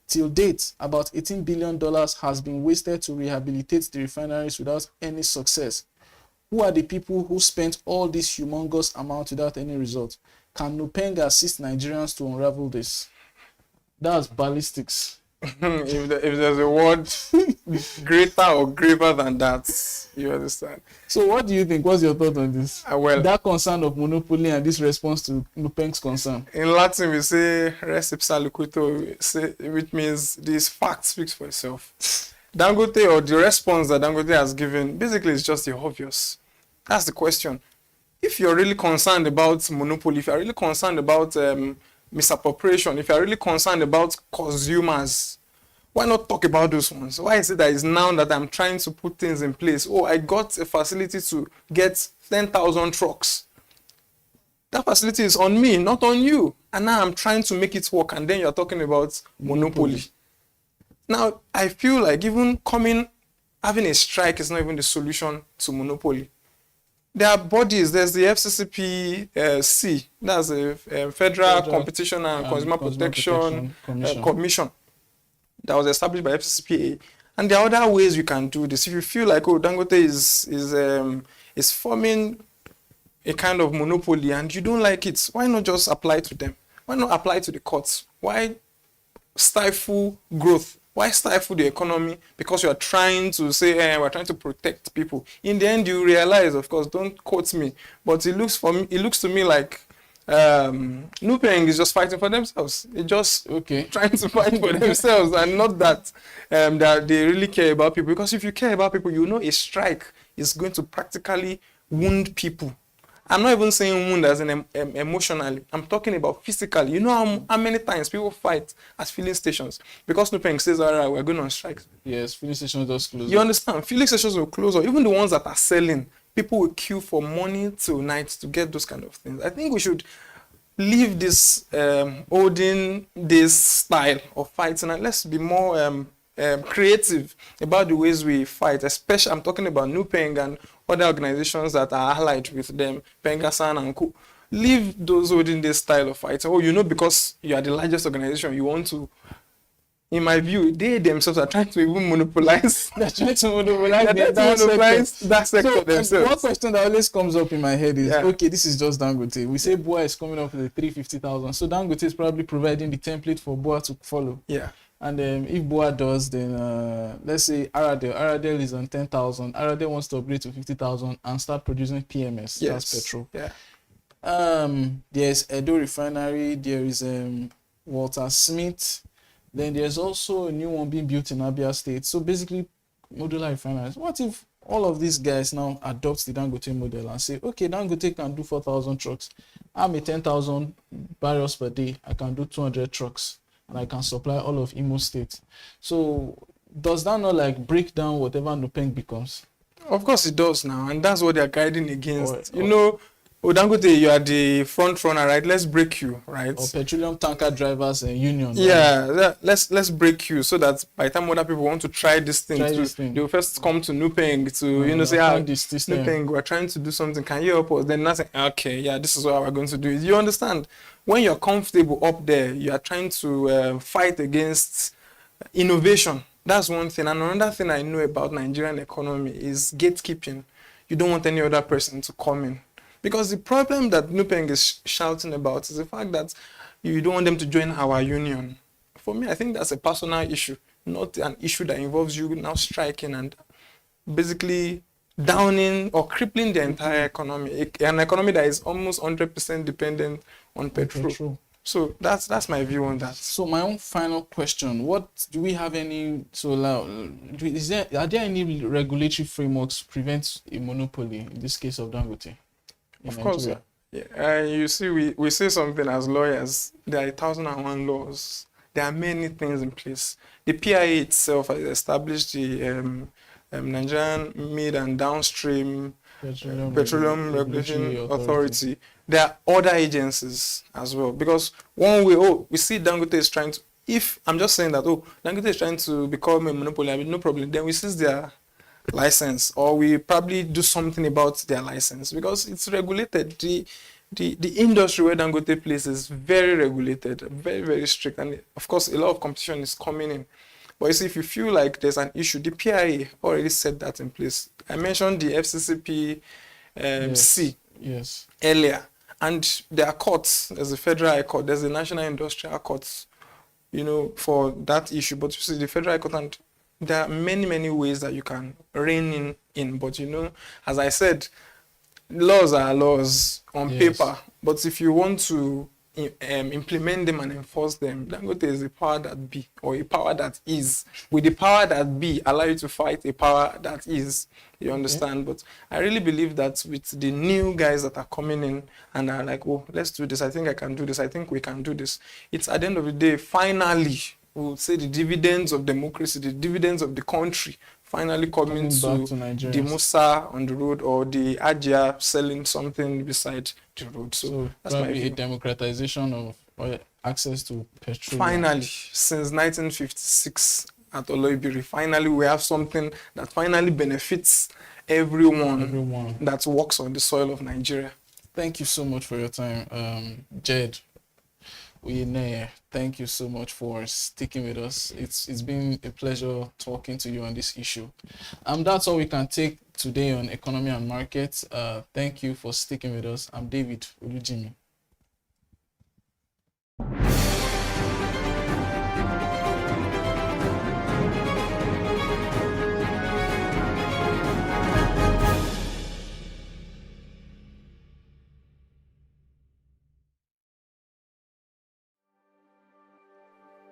Till date, about $18 billion has been wasted to rehabilitate the refineries without any success. Who are the people who spent all this humongous amount without any result? Can Nupeng assist Nigerians to unravel this? That's ballistics. if there's a word greater or graver than that, you understand. So what do you think? What's your thought on this? Well, that concern of monopoly and this response to Nupeng's concern. In Latin, we say res ipsa loquitur, which means this fact speaks for itself. Dangote, or the response that Dangote has given, basically is just the obvious. That's the question. If you're really concerned about monopoly, if you're really concerned about misappropriation, if you're really concerned about consumers, why not talk about those ones? Why is it that it's now that I'm trying to put things in place? Oh, I got a facility to get 10,000 trucks. That facility is on me, not on you. And now I'm trying to make it work. And then you're talking about monopoly. Now, I feel like even having a strike is not even the solution to monopoly. There are bodies. There's the FCCPC, that's the Federal Competition and Consumer Protection Commission that was established by FCCPA. And there are other ways you can do this. If you feel like, oh, Dangote is forming a kind of monopoly and you don't like it, why not just apply to them? Why not apply to the courts? Why stifle growth? Why stifle the economy? Because you are trying to say, we're trying to protect people. In the end, you realize, of course, don't quote me, but it looks to me like Nupeng is just fighting for themselves. They're just trying to fight for themselves, and not that that they really care about people. Because if you care about people, you know a strike is going to practically wound people. I'm not even saying wound as in emotionally. I'm talking about physically. You know how many times people fight at filling stations because Nupeng says, all right, we're going on strike. Yes, filling stations just close. You understand? Filling stations will close, or even the ones that are selling, people will queue for morning till night to get those kind of things. I think we should leave this olden days style of fighting and let's be more creative about the ways we fight. Especially, I'm talking about Nupeng and other organizations that are allied with them, Pengasan and Co. Leave those olden days style of fighting. Oh, because you are the largest organization, you want to. In my view, they themselves are trying to even monopolize. They're trying to monopolize that sector themselves. One question that always comes up in my head is, okay, this is just Dangote. We say BUA is coming up with a 350,000. So Dangote is probably providing the template for BUA to follow. Yeah. And if BUA does, then let's say Aradel is on 10,000. Aradel wants to upgrade to 50,000 and start producing PMS. Yes. That's petrol. Yeah. There's Edo Refinery. There is Walter Smith. Then there's also a new one being built in Abia State. So basically, modular refineries. What if all of these guys now adopt the Dangote model and say, okay, Dangote can do 4,000 trucks. I'm a 10,000 barrels per day. I can do 200 trucks. And I can supply all of Imo State. So does that not break down whatever Nupeng becomes? Of course it does now, and that's what they're guiding against. Dangote, you are the front runner, right? Let's break you, right? Or petroleum tanker drivers and union. Yeah, right? let's break you so that by the time other people want to try this thing, they'll first come to Nupeng to say, Nupeng, we're trying to do something. Can you help us? Then nothing. Okay, yeah, this is what we're going to do. You understand? When you're comfortable up there, you are trying to fight against innovation. That's one thing. And another thing I know about Nigerian economy is gatekeeping. You don't want any other person to come in. Because the problem that Nupeng is shouting about is the fact that you don't want them to join our union. For me, I think that's a personal issue, not an issue that involves you now striking and basically downing or crippling the entire economy. An economy that is almost 100% dependent on petrol. So that's my view on that. So my own final question: what do we have any? So are there any regulatory frameworks to prevent a monopoly in this case of Dangote? Of course, yeah. You see, we say something as lawyers. There are 1,001 laws. There are many things in place. The PIA itself has established the Nigerian Mid and Downstream Petroleum Regulation Authority. There are other agencies as well, because one way, we see Dangote is trying to, if I'm just saying that, Dangote is trying to become a monopoly, I mean, no problem, then we seize their license, or we probably do something about their license, because it's regulated. The industry where Dangote plays is very regulated, very, very strict, and of course a lot of competition is coming in. But you see, if you feel like there's an issue, the PIA already set that in place. I mentioned the FCCP earlier, and there are courts. There's the Federal High Court, there's the National Industrial Court, for that issue. But you see, the Federal High Court, and there are many, many ways that you can rein in. But as I said, laws are laws on paper. But if you want to implement them and enforce them, Dangote is a power that be, or a power that is. With the power that be, allow you to fight a power that is. You understand? But I really believe that with the new guys that are coming in and are like, let's do this. I think I can do this. I think we can do this. It's at the end of the day, finally, we would say the dividends of democracy, the dividends of the country, finally coming to the Musa on the road, or the Ajia selling something beside the road. So that's probably a democratization of access to petrol. Finally, since 1956 at Oloibiri, finally we have something that finally benefits everyone that works on the soil of Nigeria. Thank you so much for your time, Jed. Thank you so much for sticking with us. It's been a pleasure talking to you on this issue. That's all we can take today on Economy and Markets. Thank you for sticking with us. I'm David Olujimi.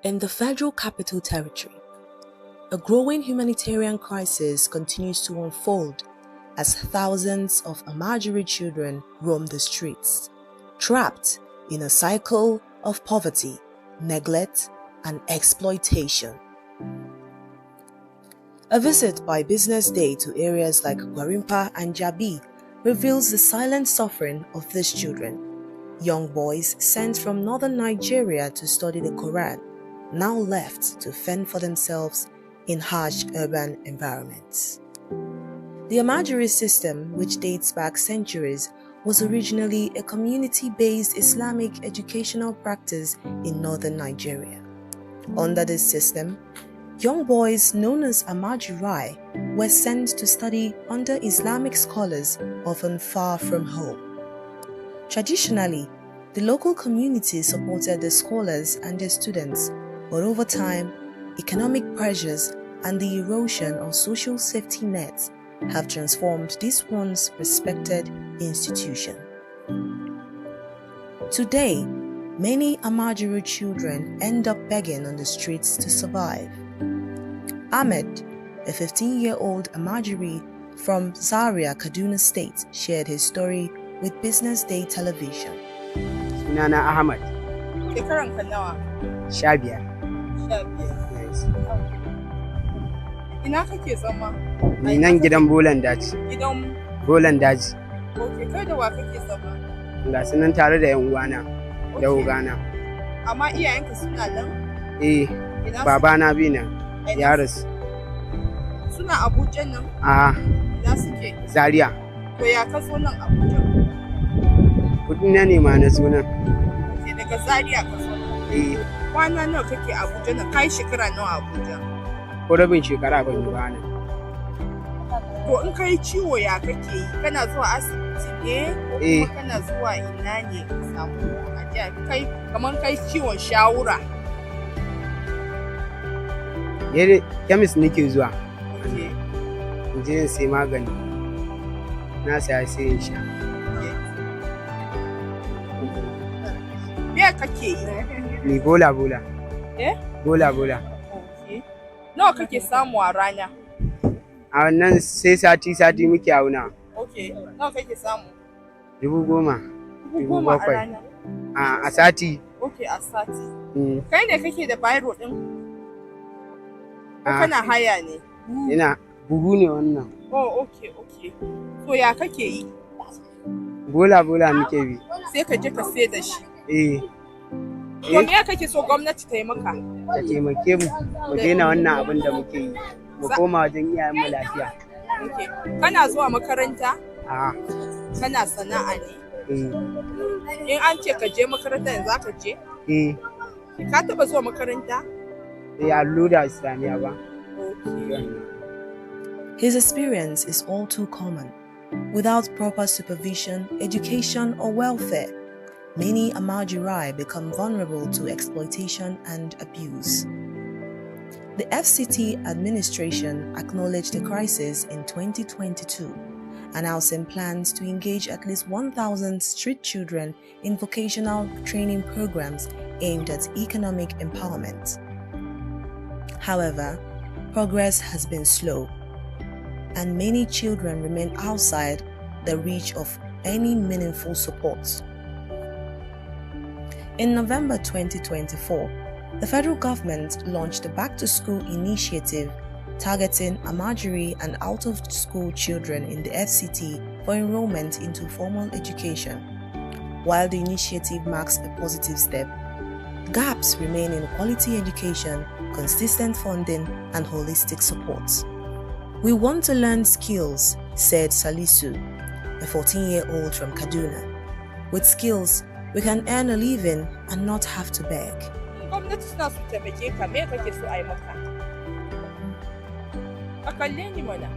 In the Federal Capital Territory, a growing humanitarian crisis continues to unfold as thousands of Amajiri children roam the streets, trapped in a cycle of poverty, neglect, and exploitation. A visit by BusinessDay to areas like Gwarimpa and Jabi reveals the silent suffering of these children, young boys sent from northern Nigeria to study the Quran, now left to fend for themselves in harsh urban environments. The Amajiri system, which dates back centuries, was originally a community-based Islamic educational practice in northern Nigeria. Under this system, young boys known as Amajiri were sent to study under Islamic scholars, often far from home. Traditionally, the local community supported the scholars and their students, but over time, economic pressures and the erosion of social safety nets have transformed this once respected institution. Today, many Amajiri children end up begging on the streets to survive. Ahmed, a 15-year-old Amajiri from Zaria, Kaduna State, shared his story with BusinessDay television. Sunana Ahmad. Shekaranka nawa? 15. Yes. Ina kake zama? Ni nan gidan Bolan Daji. Gidan Bolan Daji. Okay, kai da wa kake zama? Ga su nan tare da yan uwana da ugana. Amma iyayenka suna nan? Babana bi nan. Ya rasu. Suna Abuja nan? Ina suke? Zaria. To ya ka zo nan Abuja? Kudin na ne ma na zo nan. Okay, daga Zaria ka zo nan? Kwana nawa kake Abuja nan? Kai shekara nawa Abuja? Ko rabin shekara ban yi ba nan. To in kai ciwo ya kake yi? Kana zuwa asibiti ne? Ko kuma kana zuwa ina ne ka samu ajiya? Kai kaman kai ciwon shawura. Yare kemis nake zuwa. In je in sai magani. Na saya sai in sha. Me kake yi? Ni bola. Eh? Bola. Okay. Nawa kake samu a rana? A wannan sai sati muke auna. Okay. Nawa kake samu? 10,000. 10,000 a rana? A sati. Okay, a sati. Kai ne kake da bayro din? Ko kana haya ne? Ina bugu ne wannan. Oh, okay. So ya kake yi? Bola muke bi. Sai ka je ka sai da shi. To me kake so gwamnati ta yi maka? Ta taimake mu daina wannan abin da muke yi. Mu koma wajen iyayen mu lafiya. Okay. Kana zuwa makaranta? A'a. Kana sana'a ne? In an ce ka je makaranta yanzu ka je? Ka taba zuwa makaranta? Allura Islamiya ba. His experience is all too common. Without proper supervision, education, or welfare, many Amajirai become vulnerable to exploitation and abuse. The FCT administration acknowledged the crisis in 2022, announcing plans to engage at least 1,000 street children in vocational training programs aimed at economic empowerment. However, progress has been slow, and many children remain outside the reach of any meaningful support. In November 2024, the federal government launched the Back to School initiative targeting Amajiri and out-of-school children in the FCT for enrollment into formal education. While the initiative marks a positive step, gaps remain in quality education, consistent funding, and holistic support. We want to learn skills, said Salisu, a 14-year-old from Kaduna. With skills, we can earn a living and not have to beg. Gwamnati suna su taimake ka, me kake so a yi maka? A kalle ni mana.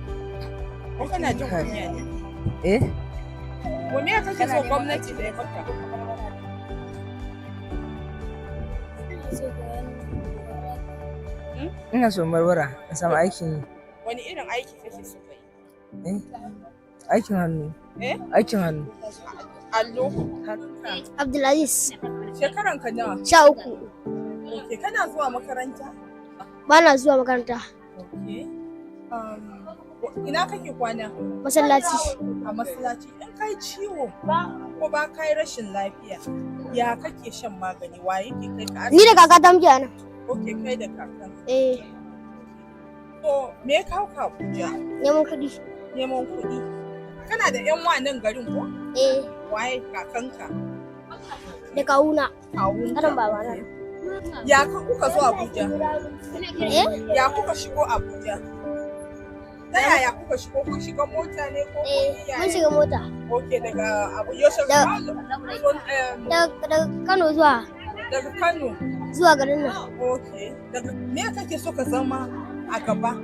Ko kana jin kunya ne? Ko me kake so gwamnati ta yi maka? Ina so marwara, in samu aikin yi. Wani irin aiki kake so ka yi? Aikin hannu. Aikin hannu. Allo. Abdulaziz. Shekaran ka nawa? 13. Okay, kana zuwa makaranta? Ba na zuwa makaranta. Okay. Ina kake kwana? Masallaci. A masallaci. In kai ciwo ko ba kai rashin lafiya, ya kake shan magani? Wa yake kai ka asibiti? Ni da kakata muke nan. Okay, kai da kakan. So, me ya kawo ka Abuja? Neman kuɗi. Neman kuɗi. Kana da ƴan wa nan garin ko? Waye kakanka? Da kawuna. Kawunka. Karan babana. Ya kuka zo Abuja? Ya kuka shigo Abuja? Ta yaya kuka shigo? Kun shiga mota ne ko mun shiga mota. Okay, daga Abuja daga Kano zuwa. Daga Kano zuwa garin nan. Okay. Daga me kake so ka zama a gaba?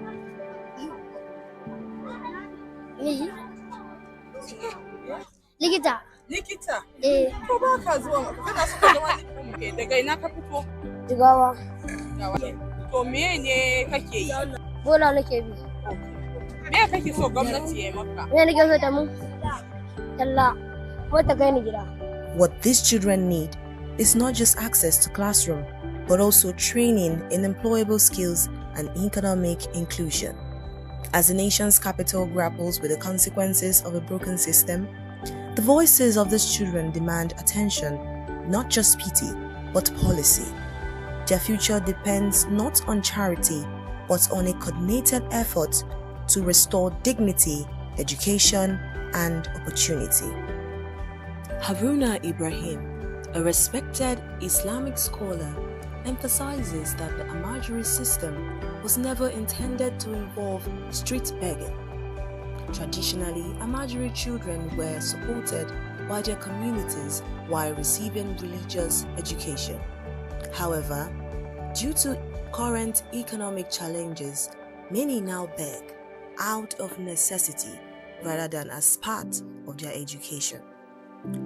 Likita. Likita? Ko ba ka zuwa kana so ka zama likita? Daga ina ka fito? Jigawa. To me ne kake yi? Bola nake bi. Me kake so gwamnati ya maka? Me nake so ta mun? Talla. Ko ta kai ni gida. What these children need is not just access to classroom, but also training in employable skills and economic inclusion. As the nation's capital grapples with the consequences of a broken system, the voices of these children demand attention, not just pity, but policy. Their future depends not on charity, but on a coordinated effort to restore dignity, education, and opportunity. Haruna Ibrahim, a respected Islamic scholar, emphasizes that the Amajiri system was never intended to involve street begging. Traditionally, Amajiri children were supported by their communities while receiving religious education. However, due to current economic challenges, many now beg out of necessity rather than as part of their education.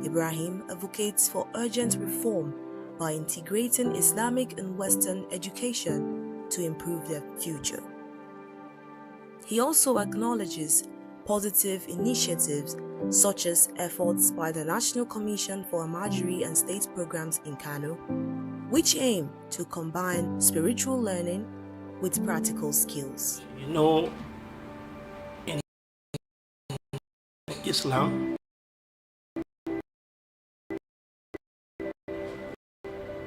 Ibrahim advocates for urgent reform by integrating Islamic and Western education to improve their future. He also acknowledges positive initiatives such as efforts by the National Commission for Almajiri and State Programs in Kano, which aim to combine spiritual learning with practical skills. You know, in Islam,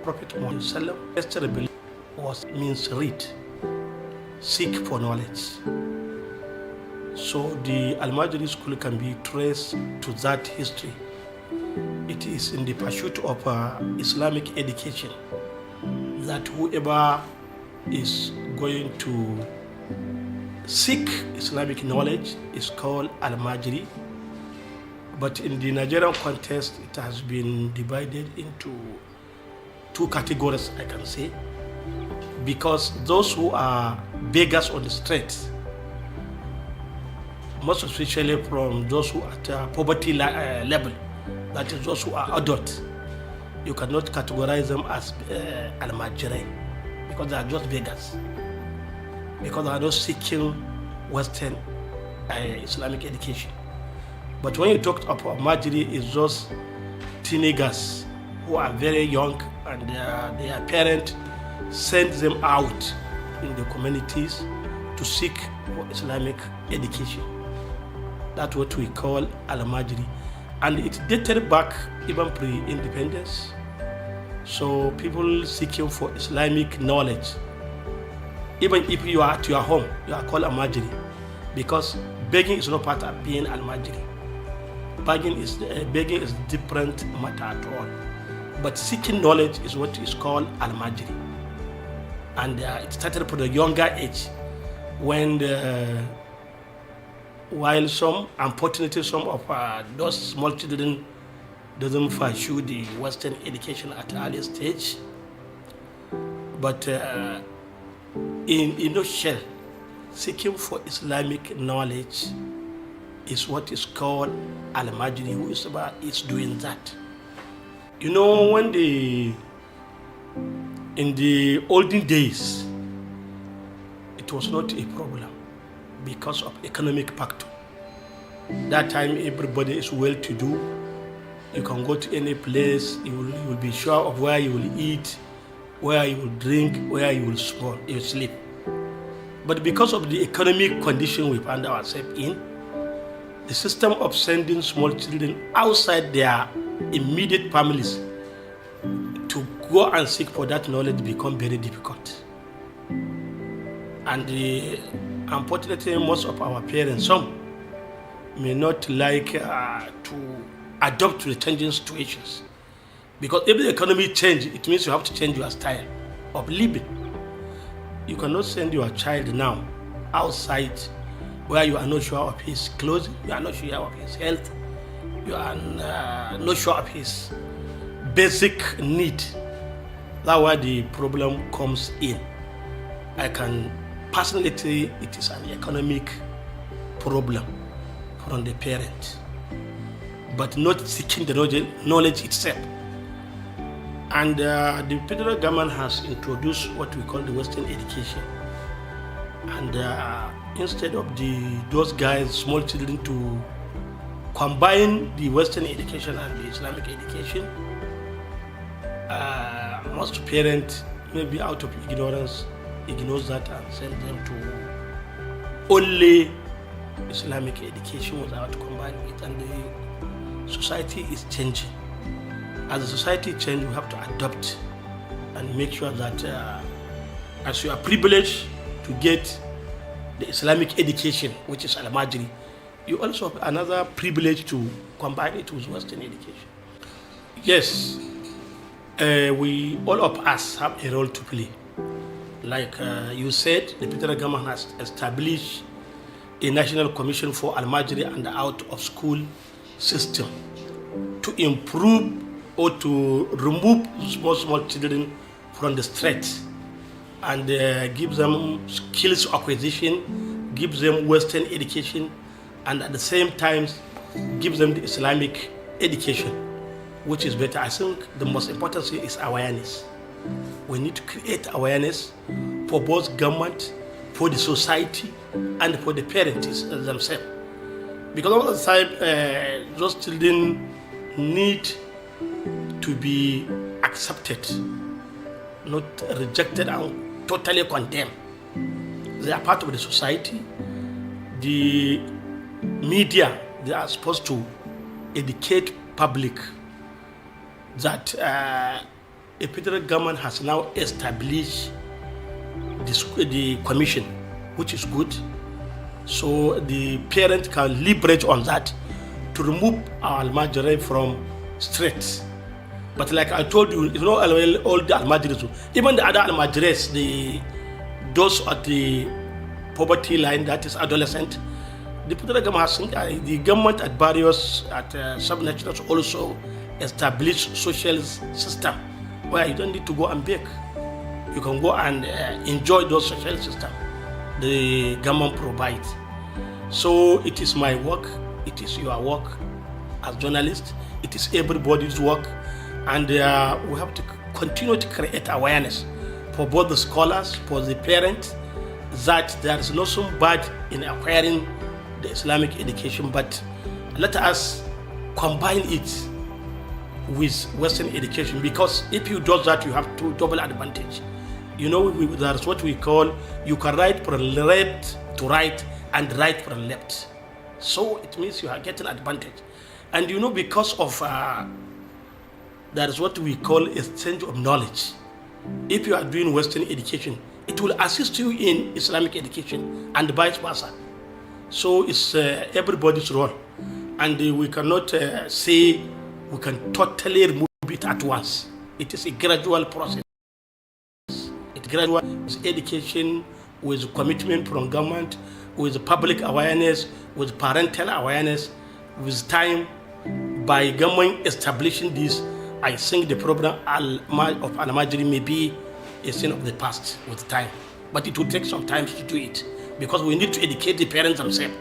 Prophet Muhammad yesterday means read, seek for knowledge. So the Almajiri school can be traced to that history. It is in the pursuit of Islamic education that whoever is going to seek Islamic knowledge is called Almajiri. But in the Nigerian context, it has been divided into two categories, I can say, because those who are beggars on the streets, most especially from those who are at poverty level, that is those who are adult, you cannot categorize them as Almajiri because they are just beggars, because they are not seeking Western Islamic education. But when you talk about Almajiri, it's just teenagers who are very young and their parents send them out in the communities to seek for Islamic education. That's what we call Almajiri. And it dated back even pre-independence. So people seeking for Islamic knowledge, even if you are at your home, you are called Almajiri, because begging is not part of being Almajiri. Begging is different matter at all. But seeking knowledge is what is called Almajiri. And it started from a younger age, when while unfortunately some of those small children doesn't pursue the Western education at an early stage. But in a nutshell, seeking for Islamic knowledge is what is called Almajiri, who is doing that. You know, when in the olden days, it was not a problem because of economic factor. That time everybody is well-to-do. You can go to any place, you will be sure of where you will eat, where you will drink, where you will sleep. But because of the economic condition we found ourselves in, the system of sending small children outside their immediate families to go and seek for that knowledge become very difficult. And unfortunately, most of our parents, some may not like to adapt to the changing situations. Because if the economy changes, it means you have to change your style of living. You cannot send your child now outside where you are not sure of his clothing, you are not sure of his health, you are not sure of his basic need. That's why the problem comes in. I can personally say it is an economic problem from the parent, but not seeking the knowledge itself. And the federal government has introduced what we call the Western education. And instead of those guys, small children, to combine the Western education and the Islamic education, most parents, maybe out of ignorance, ignores that and send them to only Islamic education without combining it. And the society is changing. As the society changes, we have to adapt and make sure that as you are privileged to get the Islamic education, which is Almajiri, you also have another privilege to combine it with Western education. Yes, all of us have a role to play. Like you said, the federal government has established a National Commission for Almajiri and the out-of-school system to improve or to remove small children from the streets and give them skills acquisition, give them Western education, and at the same time give them the Islamic education, which is better. I think the most important thing is awareness. We need to create awareness for both government, for the society, and for the parents themselves. Because all the time, those children need to be accepted, not rejected and totally condemned. They are part of the society. The media, they are supposed to educate public that a federal government has now established the commission, which is good. So the parent can leverage on that to remove our Almajiri from streets. But like I told you, it's not all the Almajiris. Even the other Almajiris, those at the poverty line, that is adolescent, the federal government has, the government at various sub-nationals also established social system where you don't need to go and beg. You can go and enjoy those social systems the government provides. So it is my work, it is your work as journalists, it is everybody's work, and we have to continue to create awareness for both the scholars, for the parents, that there is nothing bad in acquiring the Islamic education, but let us combine it with Western education, because if you do that, you have two double advantage. You know, that's what we call, you can write from left to right and right from left. So it means you are getting advantage. And you know, because of, that is what we call exchange of knowledge. If you are doing Western education, it will assist you in Islamic education and vice versa. So it's everybody's role. And we cannot say we can totally remove it at once. It is a gradual process. It's gradual with education, with commitment from government, with public awareness, with parental awareness, with time. By government establishing this, I think the problem of Almajiri may be a thing of the past with time. But it will take some time to do it, because we need to educate the parents themselves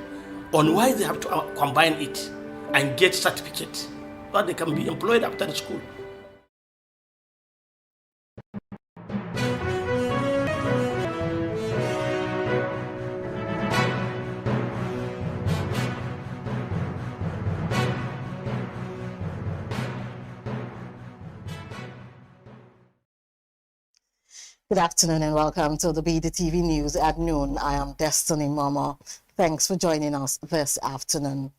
on why they have to combine it and get certificates, but they can be employed after the school. Good afternoon and welcome to the bdtv News at noon. I am Destiny Mama. Thanks for joining us this afternoon.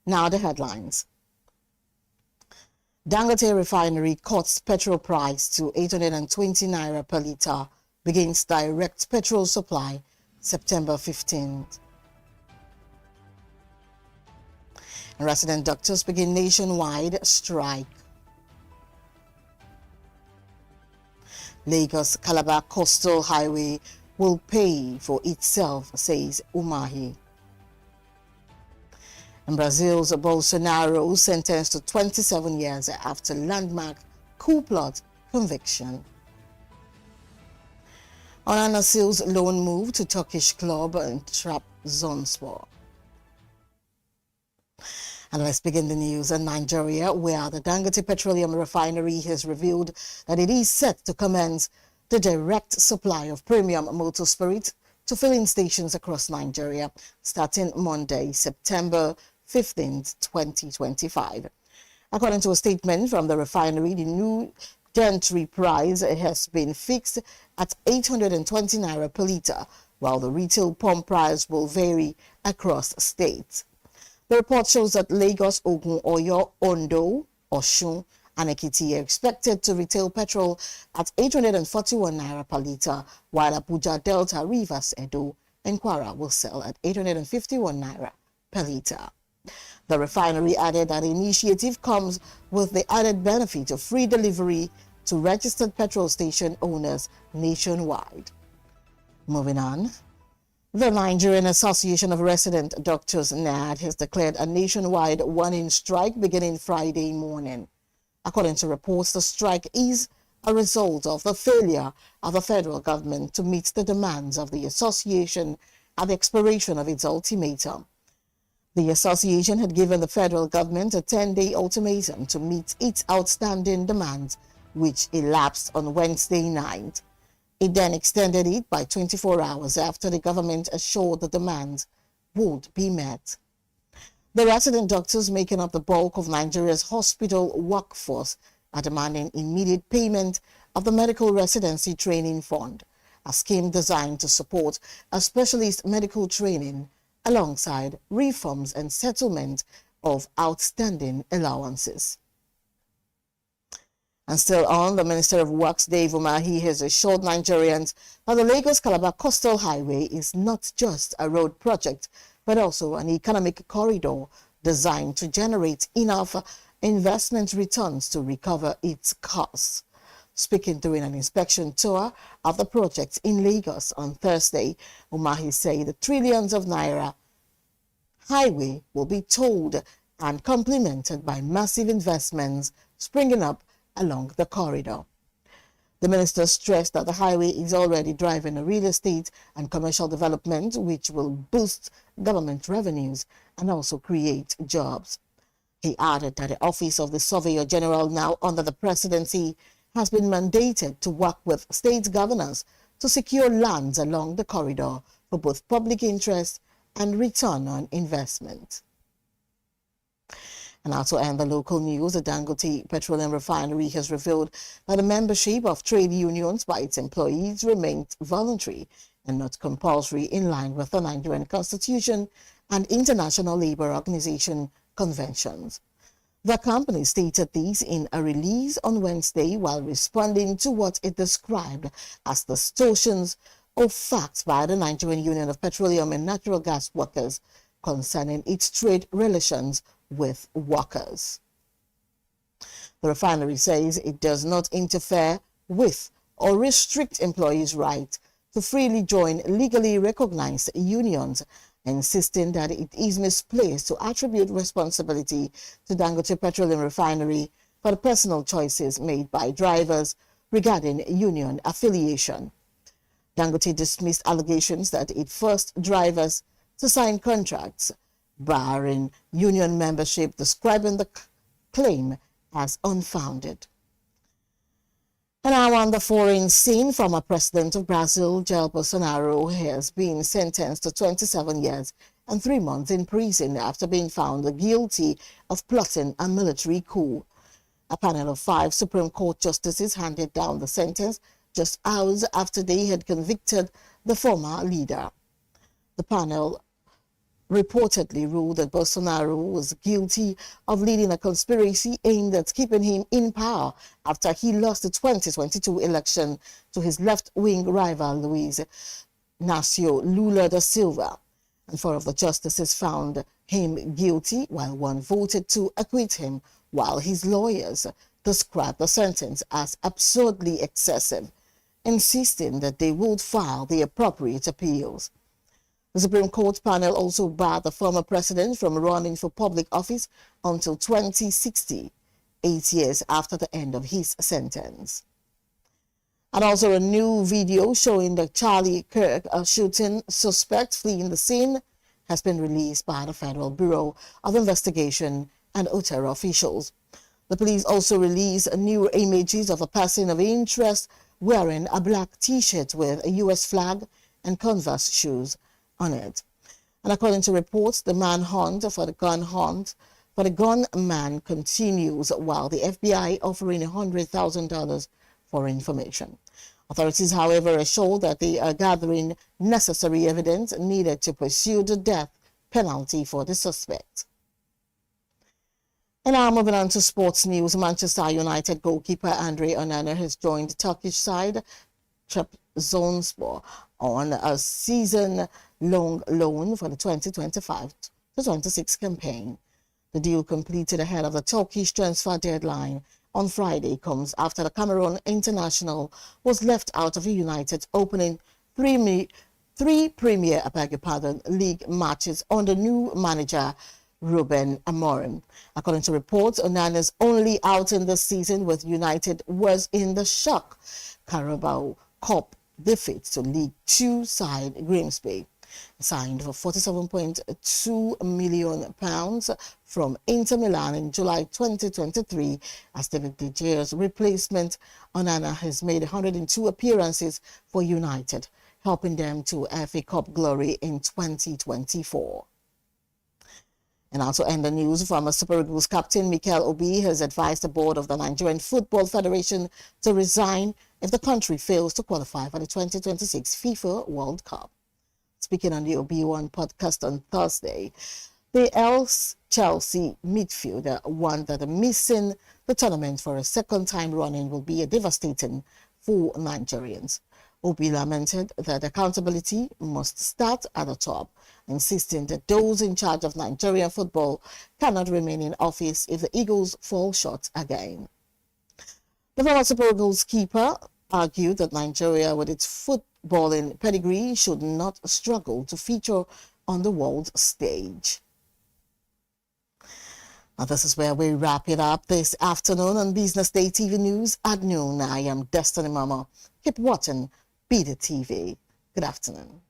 Now the headlines. Dangote Refinery cuts petrol price to 820 naira per litre, begins direct petrol supply September 15th. And resident doctors begin nationwide strike. Lagos Calabar Coastal Highway will pay for itself, says Umahi. And Brazil's Bolsonaro sentenced to 27 years after landmark coup plot conviction. Onana Sil's loan move to Turkish club and Trabzonspor. And let's begin the news in Nigeria, where the Dangote Petroleum Refinery has revealed that it is set to commence the direct supply of premium motor spirit to filling stations across Nigeria starting Monday, September 15th, 2025. According to a statement from the refinery, the new gentry price has been fixed at 820 naira per litre, while the retail pump price will vary across states. The report shows that Lagos, Ogun, Oyo, Ondo, Osun, and Ekiti are expected to retail petrol at 841 naira per litre, while Abuja, Delta, Rivers, Edo, and Kwara will sell at 851 naira per litre. The refinery added that the initiative comes with the added benefit of free delivery to registered petrol station owners nationwide. Moving on. The Nigerian Association of Resident Doctors, NAD, has declared a nationwide one-in strike beginning Friday morning. According to reports, the strike is a result of the failure of the federal government to meet the demands of the association at the expiration of its ultimatum. The association had given the federal government a 10-day ultimatum to meet its outstanding demands, which elapsed on Wednesday night. It then extended it by 24 hours after the government assured the demands would be met. The resident doctors making up the bulk of Nigeria's hospital workforce are demanding immediate payment of the Medical Residency Training Fund, a scheme designed to support a specialist medical training alongside reforms and settlement of outstanding allowances. And still on, the Minister of Works, Dave Umahi, has assured Nigerians that the Lagos-Calabar Coastal Highway is not just a road project, but also an economic corridor designed to generate enough investment returns to recover its costs. Speaking during an inspection tour of the project in Lagos on Thursday, Umahi said the trillions of naira highway will be tolled and complemented by massive investments springing up along the corridor. The minister stressed that the highway is already driving a real estate and commercial development which will boost government revenues and also create jobs. He added that the Office of the Surveyor General, now under the presidency, has been mandated to work with state governors to secure lands along the corridor for both public interest and return on investment. And also in the local news, the Dangote Petroleum Refinery has revealed that the membership of trade unions by its employees remains voluntary and not compulsory in line with the Nigerian Constitution and International Labour Organization conventions. The company stated these in a release on Wednesday while responding to what it described as distortions of facts by the Nigerian Union of Petroleum and Natural Gas Workers concerning its trade relations with workers. The refinery says it does not interfere with or restrict employees' right to freely join legally recognized unions, insisting that it is misplaced to attribute responsibility to Dangote Petroleum Refinery for the personal choices made by drivers regarding union affiliation. Dangote dismissed allegations that it forced drivers to sign contracts barring union membership, describing the claim as unfounded. And now on the foreign scene, former President of Brazil, Jair Bolsonaro, has been sentenced to 27 years and 3 months in prison after being found guilty of plotting a military coup. A panel of 5 Supreme Court justices handed down the sentence just hours after they had convicted the former leader. The panel reportedly ruled that Bolsonaro was guilty of leading a conspiracy aimed at keeping him in power after he lost the 2022 election to his left-wing rival Luiz Inácio Lula da Silva. And 4 of the justices found him guilty, while 1 voted to acquit him, while his lawyers described the sentence as absurdly excessive, insisting that they would file the appropriate appeals. The Supreme Court panel also barred the former president from running for public office until 2060, 8 years after the end of his sentence. And also a new video showing the Charlie Kirk shooting suspect fleeing the scene has been released by the Federal Bureau of Investigation and OTERA officials. The police also released new images of a person of interest wearing a black T-shirt with a U.S. flag and Converse shoes on it. And according to reports, the manhunt for the gunman continues, while the FBI offering $100,000 for information. Authorities, however, assure that they are gathering necessary evidence needed to pursue the death penalty for the suspect. And now moving on to sports news, Manchester United goalkeeper Andre Onana has joined Turkish side Trabzonspor on a season-long loan for the 2025-26 campaign. The deal completed ahead of the Turkish transfer deadline on Friday comes after the Cameroon international was left out of United's opening three Premier League matches under new manager Ruben Amorim. According to reports, Onana's only outing this season with United was in the shock Carabao Cup defeat to League Two side Grimsby. Signed for £47.2 million from Inter Milan in July 2023 as David De Gea's replacement. Onana has made 102 appearances for United, helping them to FA Cup glory in 2024. And also end the news, former Super Eagles captain Mikel Obi has advised the board of the Nigerian Football Federation to resign if the country fails to qualify for the 2026 FIFA World Cup. Speaking on the Obi-Wan podcast on Thursday, the Chelsea midfielder warned that missing the tournament for a second time running will be devastating for Nigerians. Obi lamented that accountability must start at the top, insisting that those in charge of Nigerian football cannot remain in office if the Eagles fall short again. The former Super Eagles keeper argued that Nigeria, with its footballing pedigree, should not struggle to feature on the world stage. Now, this is where we wrap it up this afternoon on Business Day TV News at noon. I am Destiny Mama. Keep watching bdtv. Good afternoon.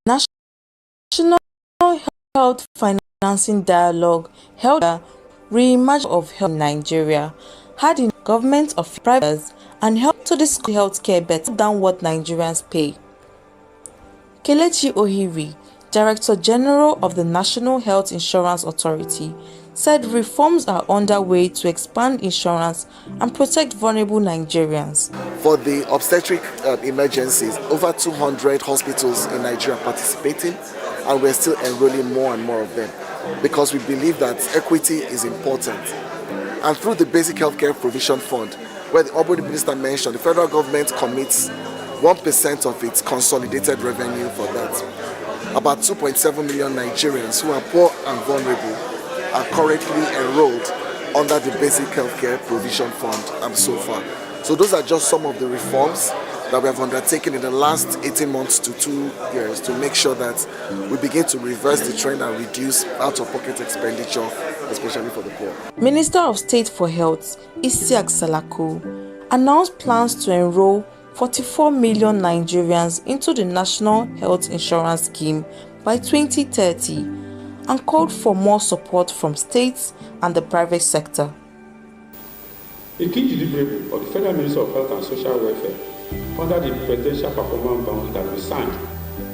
National Health Financing Dialogue held a reimagining of health in Nigeria, had in government of private and helped to discuss healthcare better than what Nigerians pay. Kelechi Ohiri, Director General of the National Health Insurance Authority, said reforms are underway to expand insurance and protect vulnerable Nigerians. For the obstetric emergencies, over 200 hospitals in Nigeria participating, and we're still enrolling more and more of them because we believe that equity is important. And through the Basic Healthcare Provision Fund, where the Honorable Minister mentioned, the federal government commits 1% of its consolidated revenue for that. About 2.7 million Nigerians who are poor and vulnerable are currently enrolled under the Basic Healthcare Provision Fund so far. So those are just some of the reforms that we have undertaken in the last 18 months to 2 years to make sure that we begin to reverse the trend and reduce out-of-pocket expenditure, especially for the poor. Minister of State for Health, Isiaq Salako, announced plans to enroll 44 million Nigerians into the National Health Insurance Scheme by 2030 and called for more support from states and the private sector. A key deliverable of the Federal Ministry of Health and Social Welfare under the Presidential Performance Bond that we signed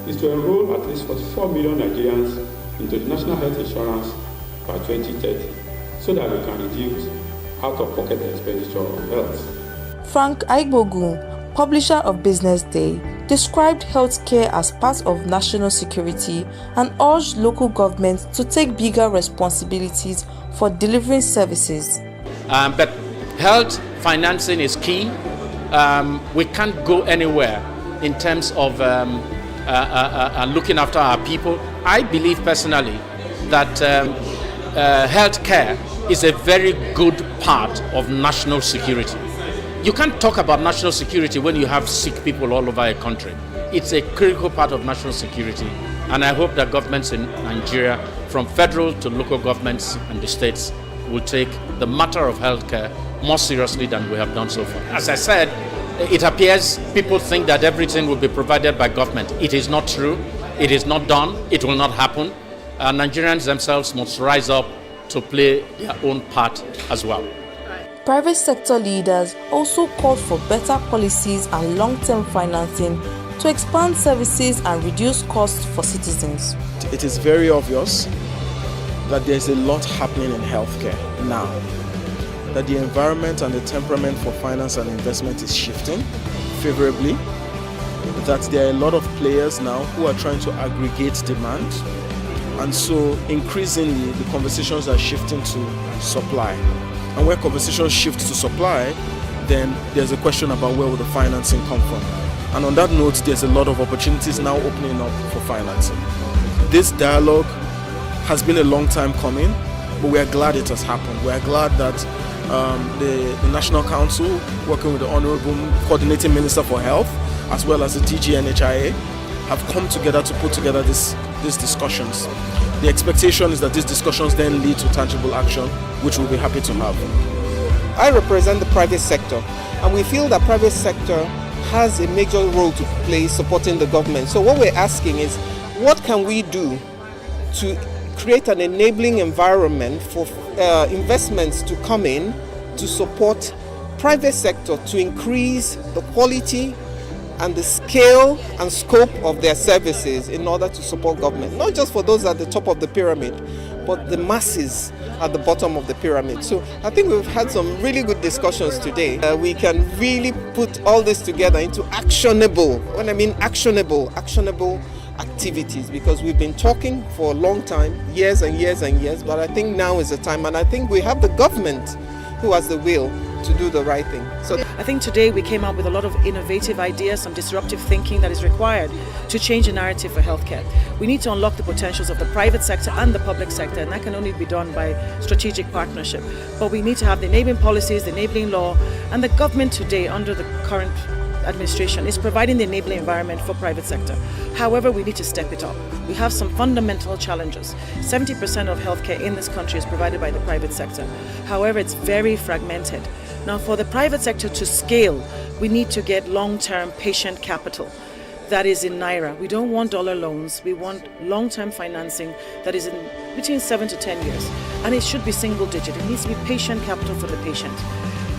is to enroll at least 44 million Nigerians into the National Health Insurance by 2030 so that we can reduce out-of-pocket expenditure on health. Frank Aigbogun, publisher of BusinessDay, described healthcare as part of national security and urged local governments to take bigger responsibilities for delivering services. But health financing is key. We can't go anywhere in terms of looking after our people. I believe personally that health care is a very good part of national security. You can't talk about national security when you have sick people all over a country. It's a critical part of national security, and I hope that governments in Nigeria, from federal to local governments and the states, will take the matter of healthcare more seriously than we have done so far. As I said, it appears people think that everything will be provided by government. It is not true. It is not done. It will not happen. Nigerians themselves must rise up to play their own part as well. Private sector leaders also called for better policies and long-term financing to expand services and reduce costs for citizens. It is very obvious that there's a lot happening in healthcare now, that the environment and the temperament for finance and investment is shifting favorably, that there are a lot of players now who are trying to aggregate demand, and so increasingly the conversations are shifting to supply. And where conversations shift to supply, then there's a question about where will the financing come from. And on that note, there's a lot of opportunities now opening up for financing. This dialogue has been a long time coming, but we are glad it has happened. We are glad that the National Council, working with the Honorable Coordinating Minister for Health, as well as the DG NHIA, have come together to put together these discussions. The expectation is that these discussions then lead to tangible action, which we'll be happy to have. I represent the private sector, and we feel that private sector has a major role to play supporting the government. So what we're asking is, what can we do to create an enabling environment for investments to come in to support private sector to increase the quality and the scale and scope of their services in order to support government, not just for those at the top of the pyramid, but the masses at the bottom of the pyramid. So I think we've had some really good discussions today. We can really put all this together into actionable, when I mean actionable activities, because we've been talking for a long time, years and years and years, but I think now is the time, and I think we have the government who has the will to do the right thing. So I think today we came up with a lot of innovative ideas, some disruptive thinking that is required to change the narrative for healthcare. We need to unlock the potentials of the private sector and the public sector, and that can only be done by strategic partnership. But we need to have the enabling policies, the enabling law, and the government today under the current administration is providing the enabling environment for private sector. However, we need to step it up. We have some fundamental challenges. 70% of healthcare in this country is provided by the private sector. However, it's very fragmented. Now, for the private sector to scale, we need to get long-term patient capital that is in Naira. We don't want dollar loans. We want long-term financing that is in between 7 to 10 years. And it should be single digit. It needs to be patient capital for the patient.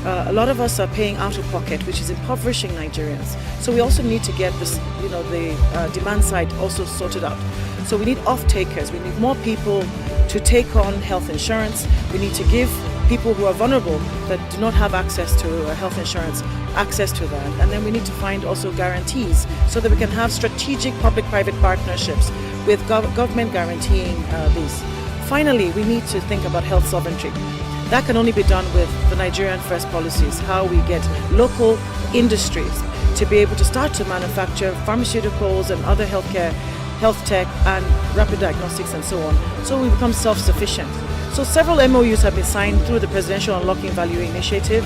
A lot of us are paying out of pocket, which is impoverishing Nigerians. So we also need to get this, the demand side also sorted out. So we need off-takers. We need more people to take on health insurance. We need to give people who are vulnerable that do not have access to health insurance access to that. And then we need to find also guarantees so that we can have strategic public-private partnerships with government guaranteeing these. Finally, we need to think about health sovereignty. That can only be done with the Nigerian First policies, how we get local industries to be able to start to manufacture pharmaceuticals and other healthcare, health tech and rapid diagnostics and so on, so we become self-sufficient. So several MOUs have been signed through the Presidential Unlocking Value Initiative,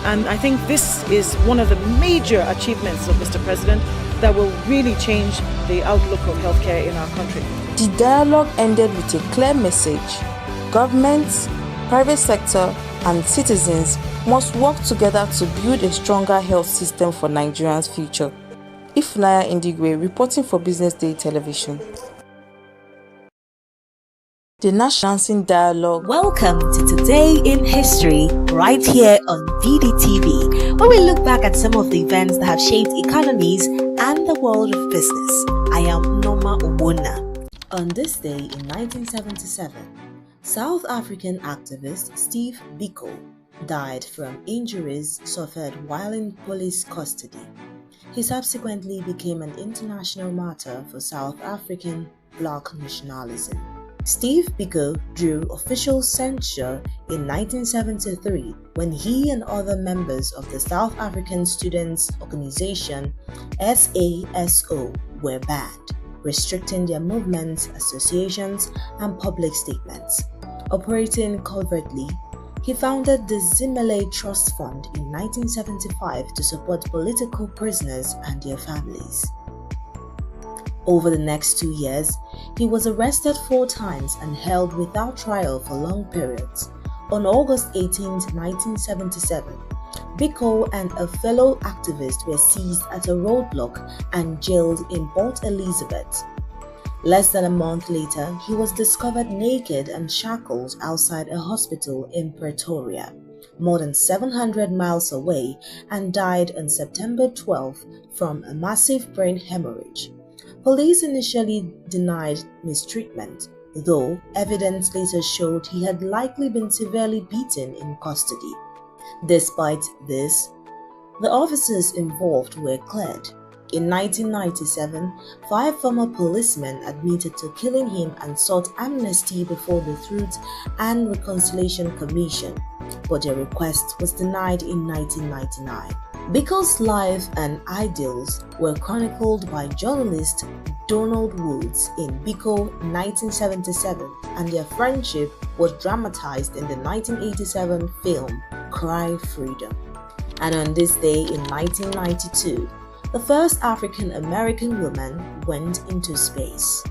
and I think this is one of the major achievements of Mr. President that will really change the outlook of healthcare in our country. The dialogue ended with a clear message. Governments, private sector and citizens must work together to build a stronger health system for Nigerians' future. Ifunanya Indigwe, reporting for Business Day Television. The National Dialogue. Welcome to Today in History, right here on BDTV, where we look back at some of the events that have shaped economies and the world of business. I am Noma Obona. On this day in 1977, South African activist Steve Biko died from injuries suffered while in police custody. He subsequently became an international martyr for South African Black nationalism. Steve Biko drew official censure in 1973 when he and other members of the South African Students' Organization SASO were banned, restricting their movements, associations, and public statements. Operating covertly, he founded the Zimele Trust Fund in 1975 to support political prisoners and their families. Over the next 2 years, he was arrested 4 times and held without trial for long periods. On August 18, 1977, Biko and a fellow activist were seized at a roadblock and jailed in Port Elizabeth. Less than a month later, he was discovered naked and shackled outside a hospital in Pretoria, more than 700 miles away, and died on September 12 from a massive brain hemorrhage. Police initially denied mistreatment, though evidence later showed he had likely been severely beaten in custody. Despite this, the officers involved were cleared. In 1997, 5 former policemen admitted to killing him and sought amnesty before the Truth and Reconciliation Commission, but their request was denied in 1999. Biko's life and ideals were chronicled by journalist Donald Woods in Biko 1977, and their friendship was dramatized in the 1987 film Cry Freedom. And on this day in 1992, the first African American woman went into space.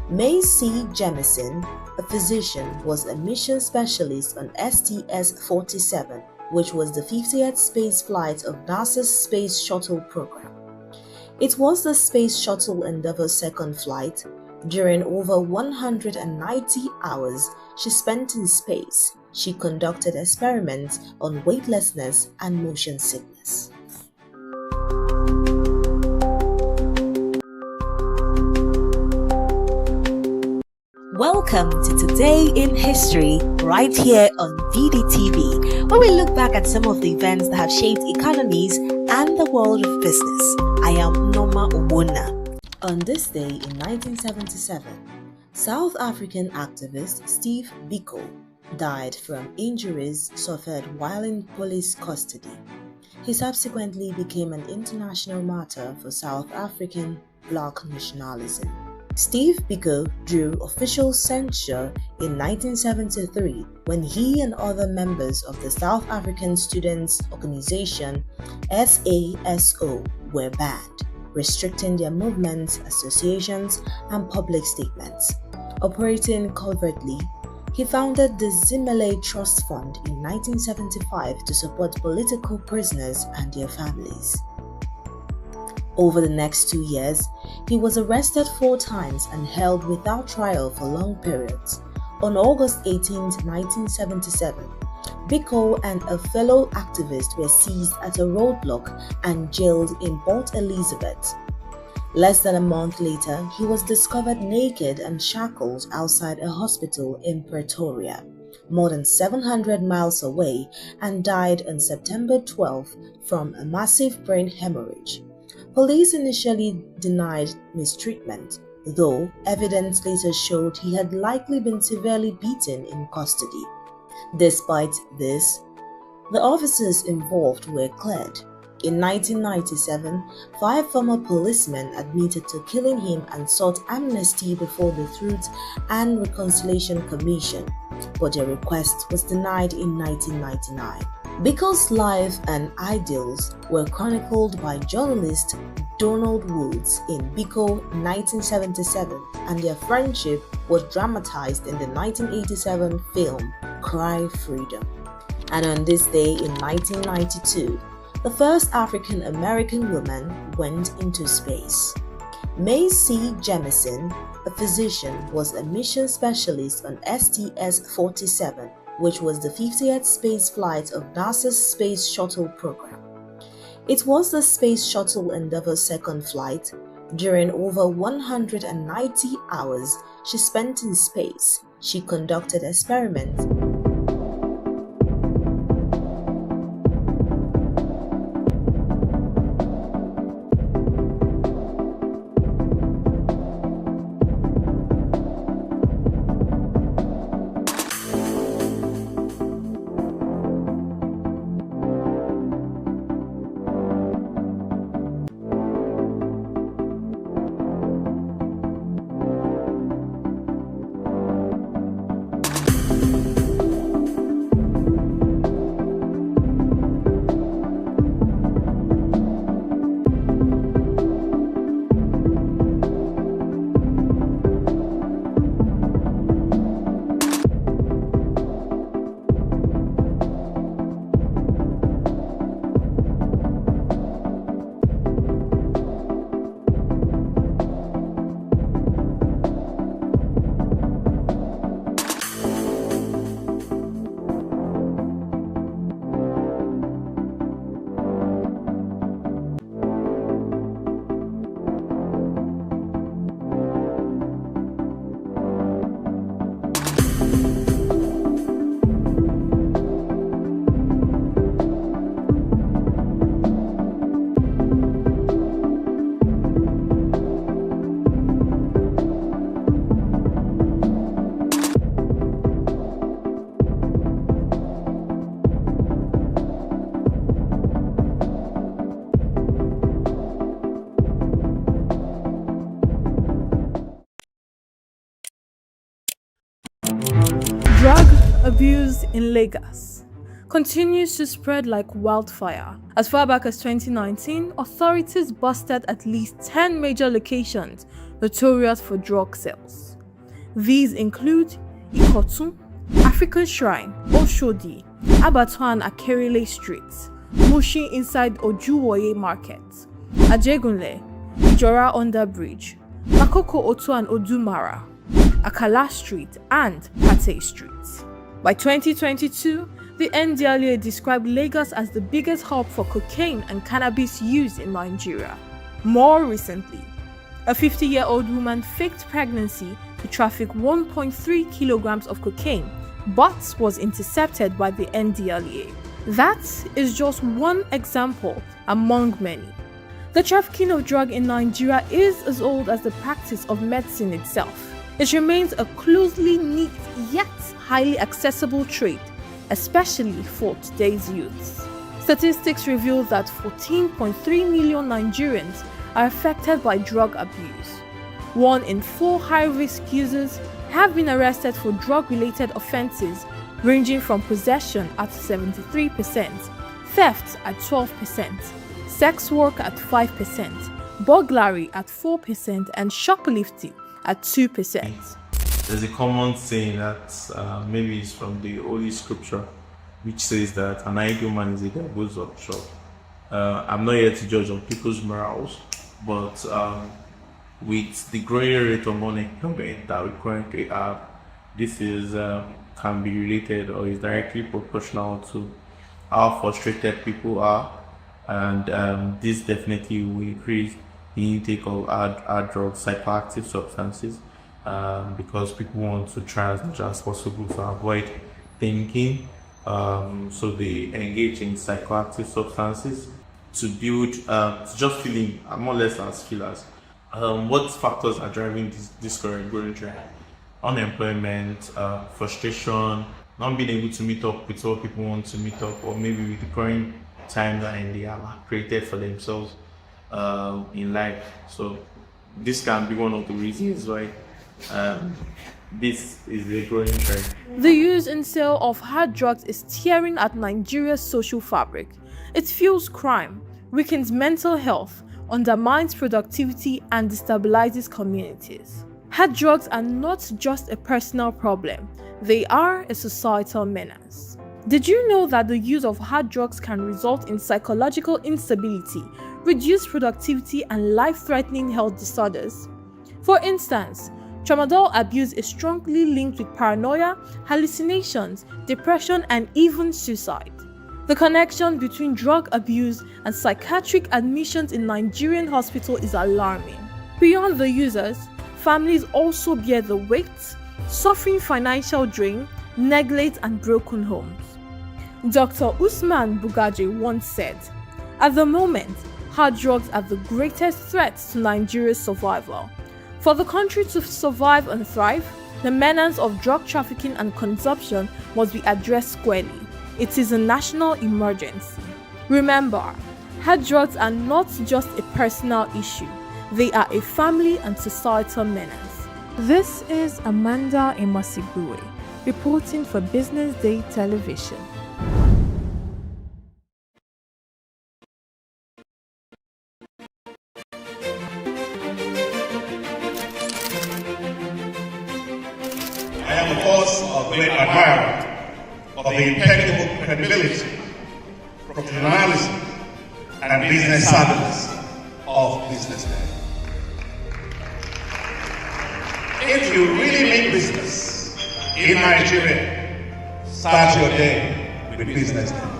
May C. Jemison, a physician, was a mission specialist on STS-47, which was the 50th space flight of NASA's Space Shuttle program. It was the Space Shuttle Endeavour's second flight. During over 190 hours she spent in space, she conducted experiments on weightlessness and motion sickness. Welcome to Today in History, right here on BDTV, where we look back at some of the events that have shaped economies and the world of business. I am Norma Obona. On this day in 1977, South African activist Steve Biko died from injuries suffered while in police custody. He subsequently became an international martyr for South African black nationalism. Steve Biko drew official censure in 1973 when he and other members of the South African Students' Organization SASO were banned, restricting their movements, associations, and public statements. Operating covertly, he founded the Zimele Trust Fund in 1975 to support political prisoners and their families. Over the next 2 years, he was arrested 4 times and held without trial for long periods. On August 18, 1977, Biko and a fellow activist were seized at a roadblock and jailed in Port Elizabeth. Less than a month later, he was discovered naked and shackled outside a hospital in Pretoria, more than 700 miles away, and died on September 12 from a massive brain hemorrhage. Police initially denied mistreatment, though evidence later showed he had likely been severely beaten in custody. Despite this, the officers involved were cleared. In 1997, 5 former policemen admitted to killing him and sought amnesty before the Truth and Reconciliation Commission, but their request was denied in 1999. Biko's life and ideals were chronicled by journalist Donald Woods in Biko 1977, and their friendship was dramatized in the 1987 film Cry Freedom. And on this day in 1992, the first African American woman went into space. May C. Jemison, a physician, was a mission specialist on STS-47, which was the 50th space flight of NASA's Space Shuttle program. It was the Space Shuttle Endeavour's second flight. During over 190 hours she spent in space, she conducted experiments abuse in Lagos continues to spread like wildfire. As far back as 2019, authorities busted at least 10 major locations notorious for drug sales. These include Ikotun, African Shrine, Oshodi, Abattoir and Akerele Streets, Mushin inside Ojuwoye Market, Ajegunle, Ijora Under Bridge, Makoko Otu and Odumara, Akala Street and Pate Street. By 2022, the NDLEA described Lagos as the biggest hub for cocaine and cannabis use in Nigeria. More recently, a 50-year-old woman faked pregnancy to traffic 1.3 kilograms of cocaine, but was intercepted by the NDLEA. That is just one example among many. The trafficking of drugs in Nigeria is as old as the practice of medicine itself. It remains a closely knit yet highly accessible trade, especially for today's youths. Statistics reveal that 14.3 million Nigerians are affected by drug abuse. 1 in 4 high-risk users have been arrested for drug-related offenses ranging from possession at 73%, theft at 12%, sex work at 5%, burglary at 4%, and shoplifting at 2%. There's a common saying that maybe it's from the Holy Scripture, which says that an idle man is a devil's workshop. I'm not here to judge on people's morals, but with the growing rate of unemployment that we currently have, this is can be related or is directly proportional to how frustrated people are, and this definitely will increase the intake of hard drugs, psychoactive substances, because people want to try as much as possible to avoid thinking, so they engage in psychoactive substances to build, to just feeling more or less as fillers. What factors are driving this current growing trend? Unemployment, frustration, not being able to meet up with what people want to meet up, or maybe with the current time that they have created for themselves in life. So this can be one of the reasons why this is a growing trend. The use and sale of hard drugs is tearing at Nigeria's social fabric. It fuels crime, weakens mental health, undermines productivity, and destabilizes communities. Hard drugs are not just a personal problem, they are a societal menace. Did you know that the use of hard drugs can result in psychological instability, reduced productivity, and life-threatening health disorders? For instance, tramadol abuse is strongly linked with paranoia, hallucinations, depression, and even suicide. The connection between drug abuse and psychiatric admissions in Nigerian hospitals is alarming. Beyond the users, families also bear the weight, suffering financial drain, neglect, and broken homes. Dr. Usman Bugaji once said, "At the moment, hard drugs are the greatest threat to Nigeria's survival. For the country to survive and thrive, the menace of drug trafficking and consumption must be addressed squarely. It is a national emergency." Remember, hard drugs are not just a personal issue, they are a family and societal menace. This is Amanda Emasibue, reporting for Business Day Television. I am, of course, a great admirer of the impeccable credibility, professionalism, and business savviness of BusinessDay. If you really mean business in Nigeria, start your day with BusinessDay.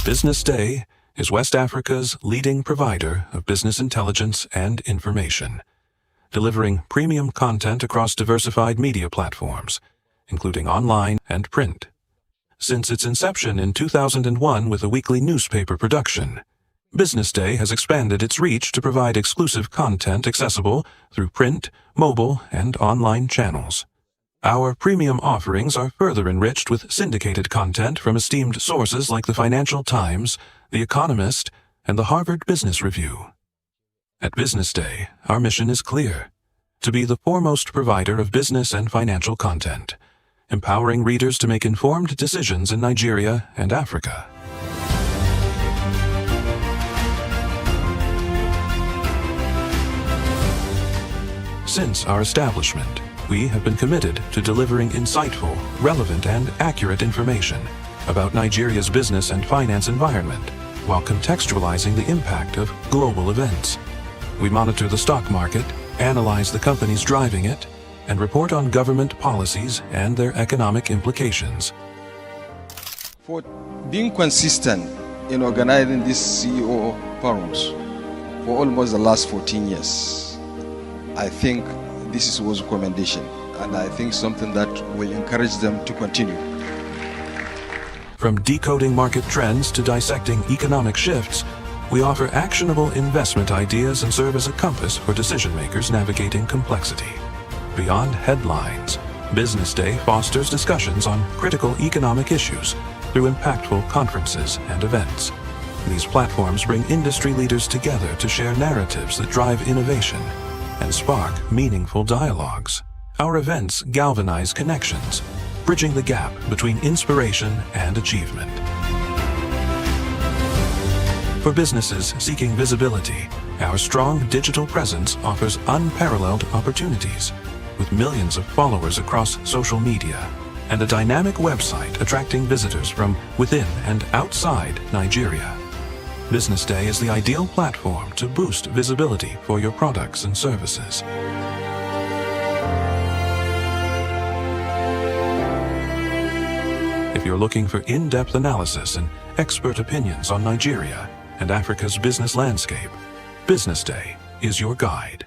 BusinessDay is West Africa's leading provider of business intelligence and information, delivering premium content across diversified media platforms, including online and print. Since its inception in 2001 with a weekly newspaper production, BusinessDay has expanded its reach to provide exclusive content accessible through print, mobile, and online channels. Our premium offerings are further enriched with syndicated content from esteemed sources like the Financial Times, The Economist, and the Harvard Business Review. At Business Day, our mission is clear: to be the foremost provider of business and financial content, empowering readers to make informed decisions in Nigeria and Africa. Since our establishment, we have been committed to delivering insightful, relevant, and accurate information about Nigeria's business and finance environment, while contextualizing the impact of global events. We monitor the stock market, analyze the companies driving it, and report on government policies and their economic implications. For being consistent in organizing these CEO forums for almost the last 14 years, I think this was a commendation, and I think something that will encourage them to continue. From decoding market trends to dissecting economic shifts, we offer actionable investment ideas and serve as a compass for decision makers navigating complexity. Beyond headlines, Business Day fosters discussions on critical economic issues through impactful conferences and events. These platforms bring industry leaders together to share narratives that drive innovation and spark meaningful dialogues. Our events galvanize connections, bridging the gap between inspiration and achievement. For businesses seeking visibility, our strong digital presence offers unparalleled opportunities, with millions of followers across social media and a dynamic website attracting visitors from within and outside Nigeria. Business Day is the ideal platform to boost visibility for your products and services. If you're looking for in-depth analysis and expert opinions on Nigeria and Africa's business landscape, Business Day is your guide.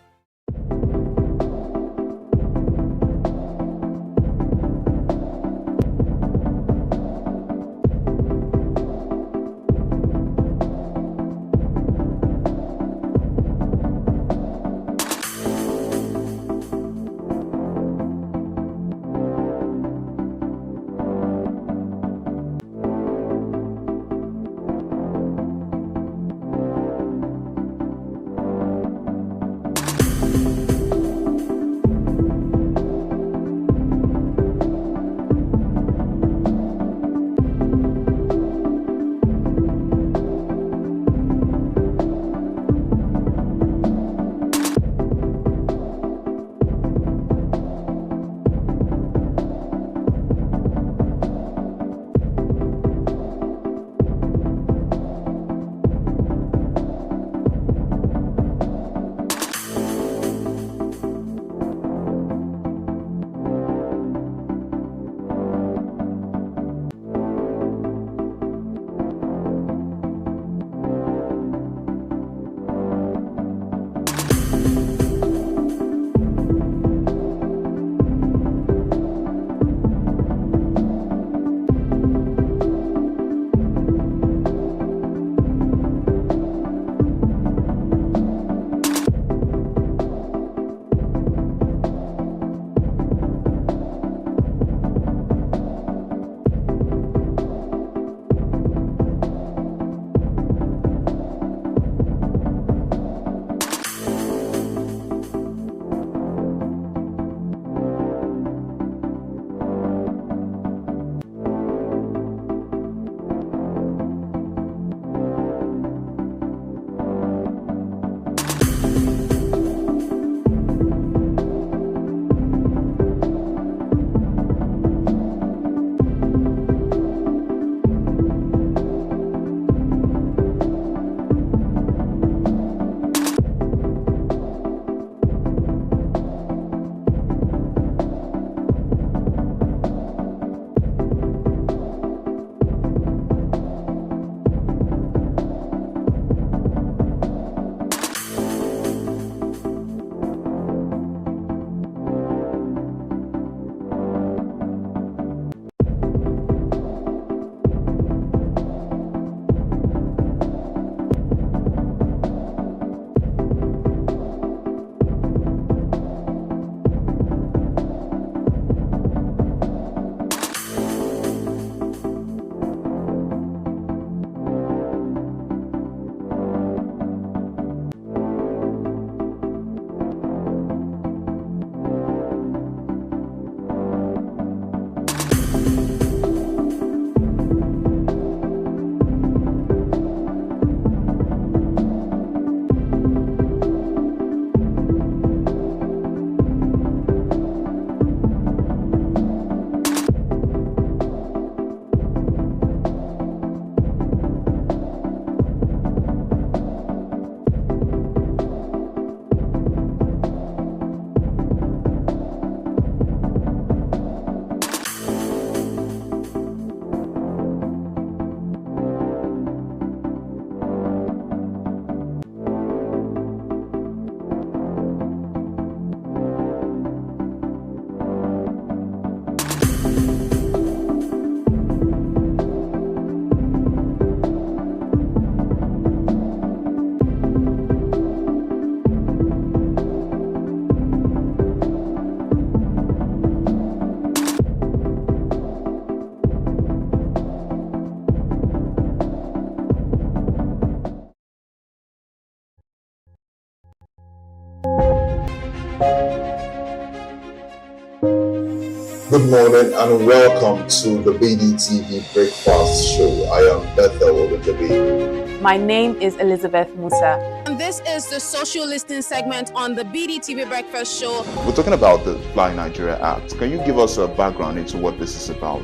Good morning and welcome to the BDTV Breakfast Show. I am Bethel Ogunjobi. My name is Elizabeth Musa. And this is the social listening segment on the BDTV Breakfast Show. We're talking about the Fly Nigeria Act. Can you give us a background into what this is about?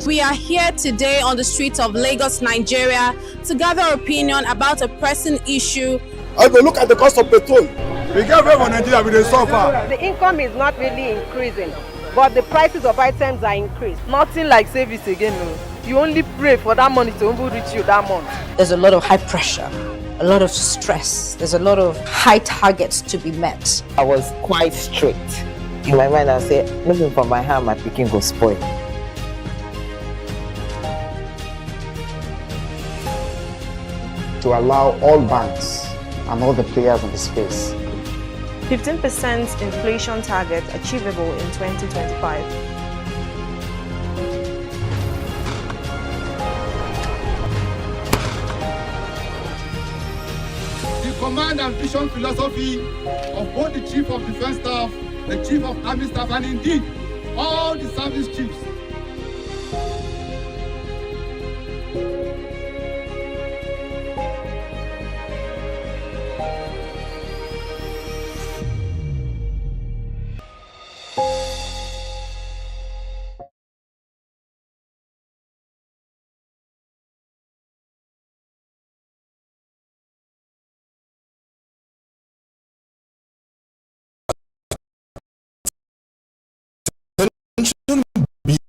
We are here today on the streets of Lagos, Nigeria, to gather opinion about a pressing issue. I go look at the cost of petrol. We get very Nigeria with the suffer. The income is not really increasing, but the prices of items are increased. Nothing like service again. No. You only pray for that money to reach you that month. There's a lot of high pressure, a lot of stress. There's a lot of high targets to be met. I was quite strict. In my mind, I said, looking for my hand, my picking go spoil. To allow all banks and all the players in the space. 15% inflation target achievable in 2025. The command and vision philosophy of both the Chief of Defense Staff, the Chief of Army Staff, and indeed all the service chiefs.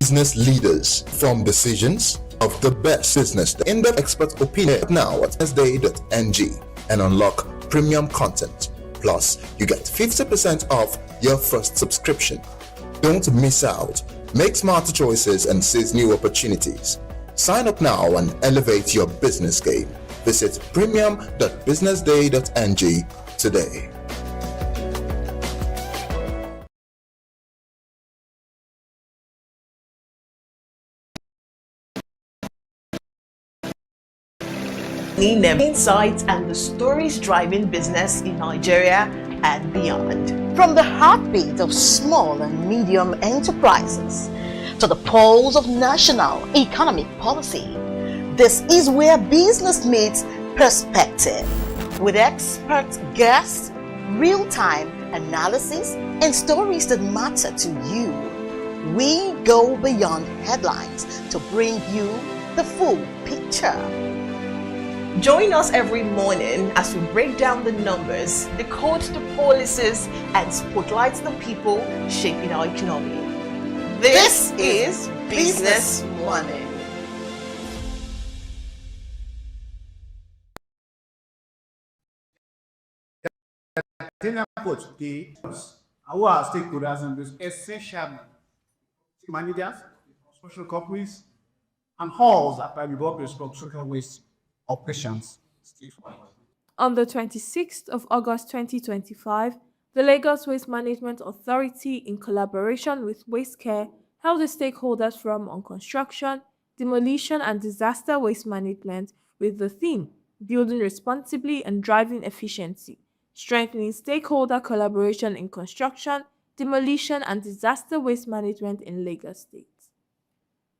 Business leaders from decisions of the best business in-depth expert opinion now at BusinessDay.ng and unlock premium content. Plus, you get 50% off your first subscription. Don't miss out. Make smarter choices and seize new opportunities. Sign up now and elevate your business game. Visit premium.businessday.ng today. Insights and the stories driving business in Nigeria and beyond. From the heartbeat of small and medium enterprises to the pulse of national economic policy, this is where business meets perspective. With expert guests, real-time analysis, and stories that matter to you, we go beyond headlines to bring you the full picture. Join us every morning as we break down the numbers, decode the policies, and spotlight the people shaping our economy. This is Business Money. For today, our stakeholders in this essential managers, social companies, and halls that are involved with social waste operations. On the 26th of August 2025, the Lagos Waste Management Authority, in collaboration with Waste Care, held a stakeholders forum on construction, demolition, and disaster waste management with the theme Building Responsibly and Driving Efficiency, strengthening stakeholder collaboration in construction, demolition, and disaster waste management in Lagos State.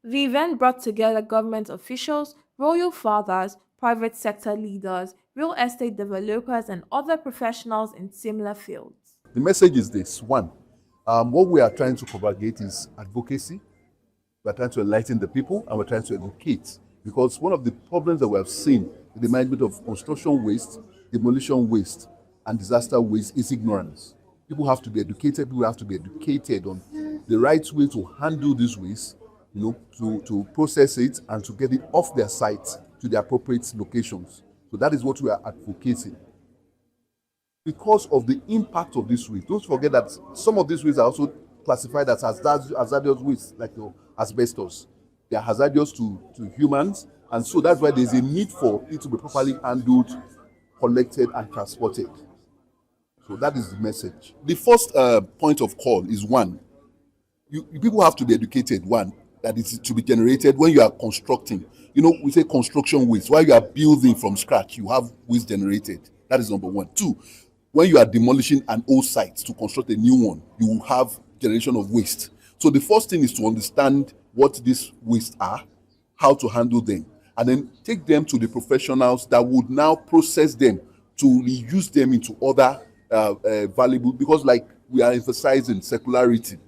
The event brought together government officials, royal fathers, private sector leaders, real estate developers, and other professionals in similar fields. The message is this. One, what we are trying to propagate is advocacy. We're trying to enlighten the people, and we're trying to educate. Because one of the problems that we have seen in the management of construction waste, demolition waste, and disaster waste is ignorance. People have to be educated. People have to be educated on the right way to handle this waste, to process it and to get it off their site to the appropriate locations. So that is what we are advocating. Because of the impact of this waste, don't forget that some of these wastes are also classified as hazardous waste, like asbestos. They are hazardous to humans, and so that's why there's a need for it to be properly handled, collected, and transported. So that is the message. The first point of call is one, people have to be educated, one, that is to be generated when you are constructing. We say construction waste. While you are building from scratch, you have waste generated. That is number one. Two, when you are demolishing an old site to construct a new one, you will have generation of waste. So the first thing is to understand what these wastes are, how to handle them, and then take them to the professionals that would now process them to reuse them into other valuable, because like we are emphasizing circularity.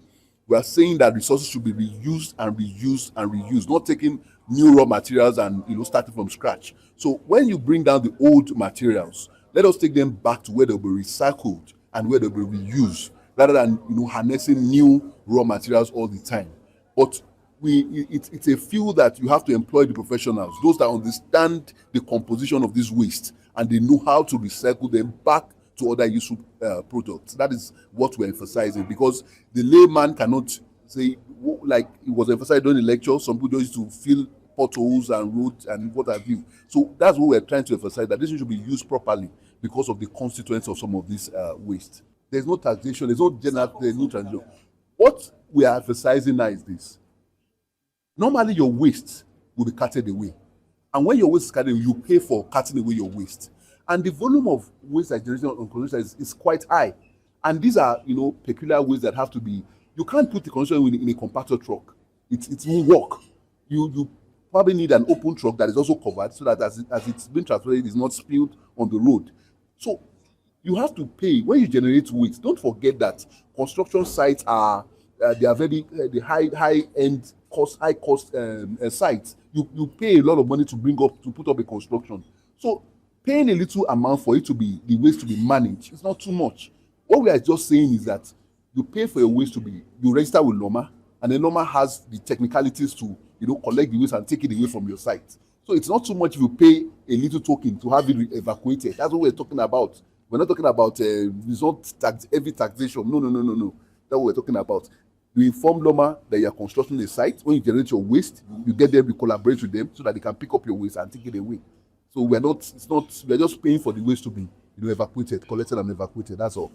We are saying that resources should be reused and reused and reused, not taking new raw materials and starting from scratch. So when you bring down the old materials, let us take them back to where they'll be recycled and where they'll be reused, rather than harnessing new raw materials all the time. But it's a field that you have to employ the professionals, those that understand the composition of this waste and they know how to recycle them back to other useful products. That is what we're emphasizing, because the layman cannot say, like it was emphasized during the lecture, some people used to fill potholes and roads and what have you. So that's what we're trying to emphasize, that this should be used properly because of the constituents of some of these waste. There's no taxation, there's no transition. What we are emphasizing now is this. Normally your waste will be carted away. And when your waste is carted away, you pay for carting away your waste. And the volume of waste that generation on consumption is quite high. And these are, peculiar waste that have to be, you can't put the consumption in a compactor truck. It won't work. You probably need an open truck that is also covered so that as it's been transported, it is not spilled on the road. So you have to pay. When you generate waste, don't forget that construction sites are, they are very the high-end high cost sites. You pay a lot of money to put up a construction. So paying a little amount for it to be the waste to be managed, it's not too much. What we are just saying is that you pay for your waste you register with Loma, and then Loma has the technicalities to collect the waste and take it away from your site. So it's not too much if you pay a little token to have it evacuated. That's what we're talking about. We're not talking about heavy taxation. No. That's what we're talking about. You inform Loma that you're constructing a site. When you generate your waste, you get them, you collaborate with them so that they can pick up your waste and take it away. So we're just paying for the waste to be evacuated, collected and evacuated. That's all.